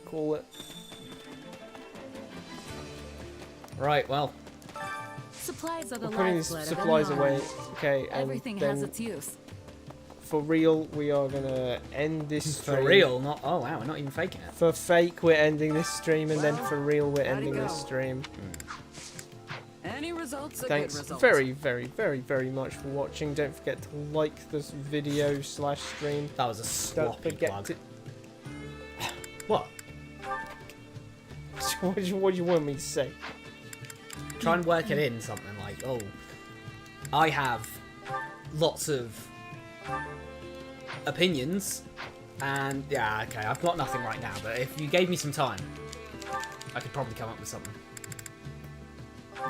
S1: Call it.
S2: Right, well.
S20: Supplies are the
S1: We're putting these supplies away. Okay, and
S20: everything
S1: then
S20: has its use.
S1: For real, we are gonna end this stream.
S2: For real? Not. Oh wow, we're not even faking it.
S1: For fake, we're ending this stream, and then for real, we're ending this stream.
S20: Any results are
S1: Thanks
S20: good results.
S1: very, very, very, very much for watching. Don't forget to like this video / stream.
S2: That was a sloppy plug. What?
S1: What do you want me to say?
S2: Try and work it in something like, oh, I have lots of opinions, and yeah, okay, I've got nothing right now, but if you gave me some time, I could probably come up with something.
S1: Do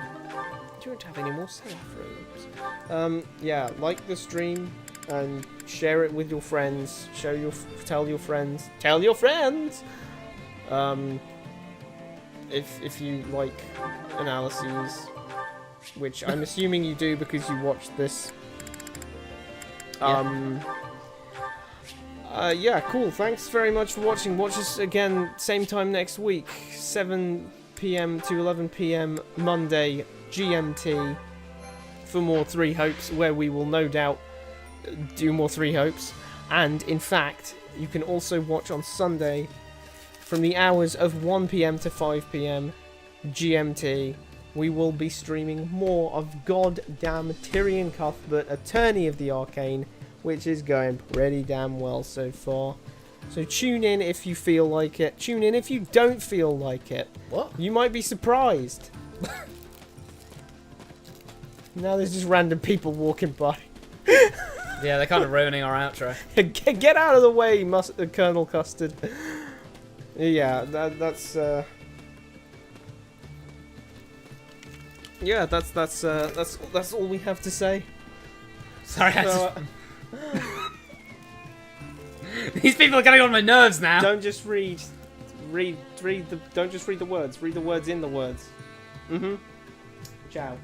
S1: you want to have any more self-robes? Yeah, like the stream and share it with your friends. Tell your friends. Tell your friends. If you like analyses, which I'm assuming you do because you watched this. Yeah, cool. Thanks very much for watching. Watch us again, same time next week, 7 PM to 11 PM Monday GMT for more 3 Hopes, where we will no doubt do more 3 Hopes. And in fact, you can also watch on Sunday from the hours of 1 PM to 5 PM GMT. We will be streaming more of goddamn Tyrion Cuthbert, Attorney of the Arcane, which is going pretty damn well so far. So tune in if you feel like it. Tune in if you don't feel like it.
S2: What?
S1: You might be surprised. Now there's just random people walking by.
S2: Yeah, they're kind of ruining our outro.
S1: Get out of the way, Colonel Custard. Yeah, that's yeah, that's all we have to say.
S2: Sorry, these people are getting on my nerves now.
S1: Don't just read the. Don't just read the words. Read the words in the words. Ciao.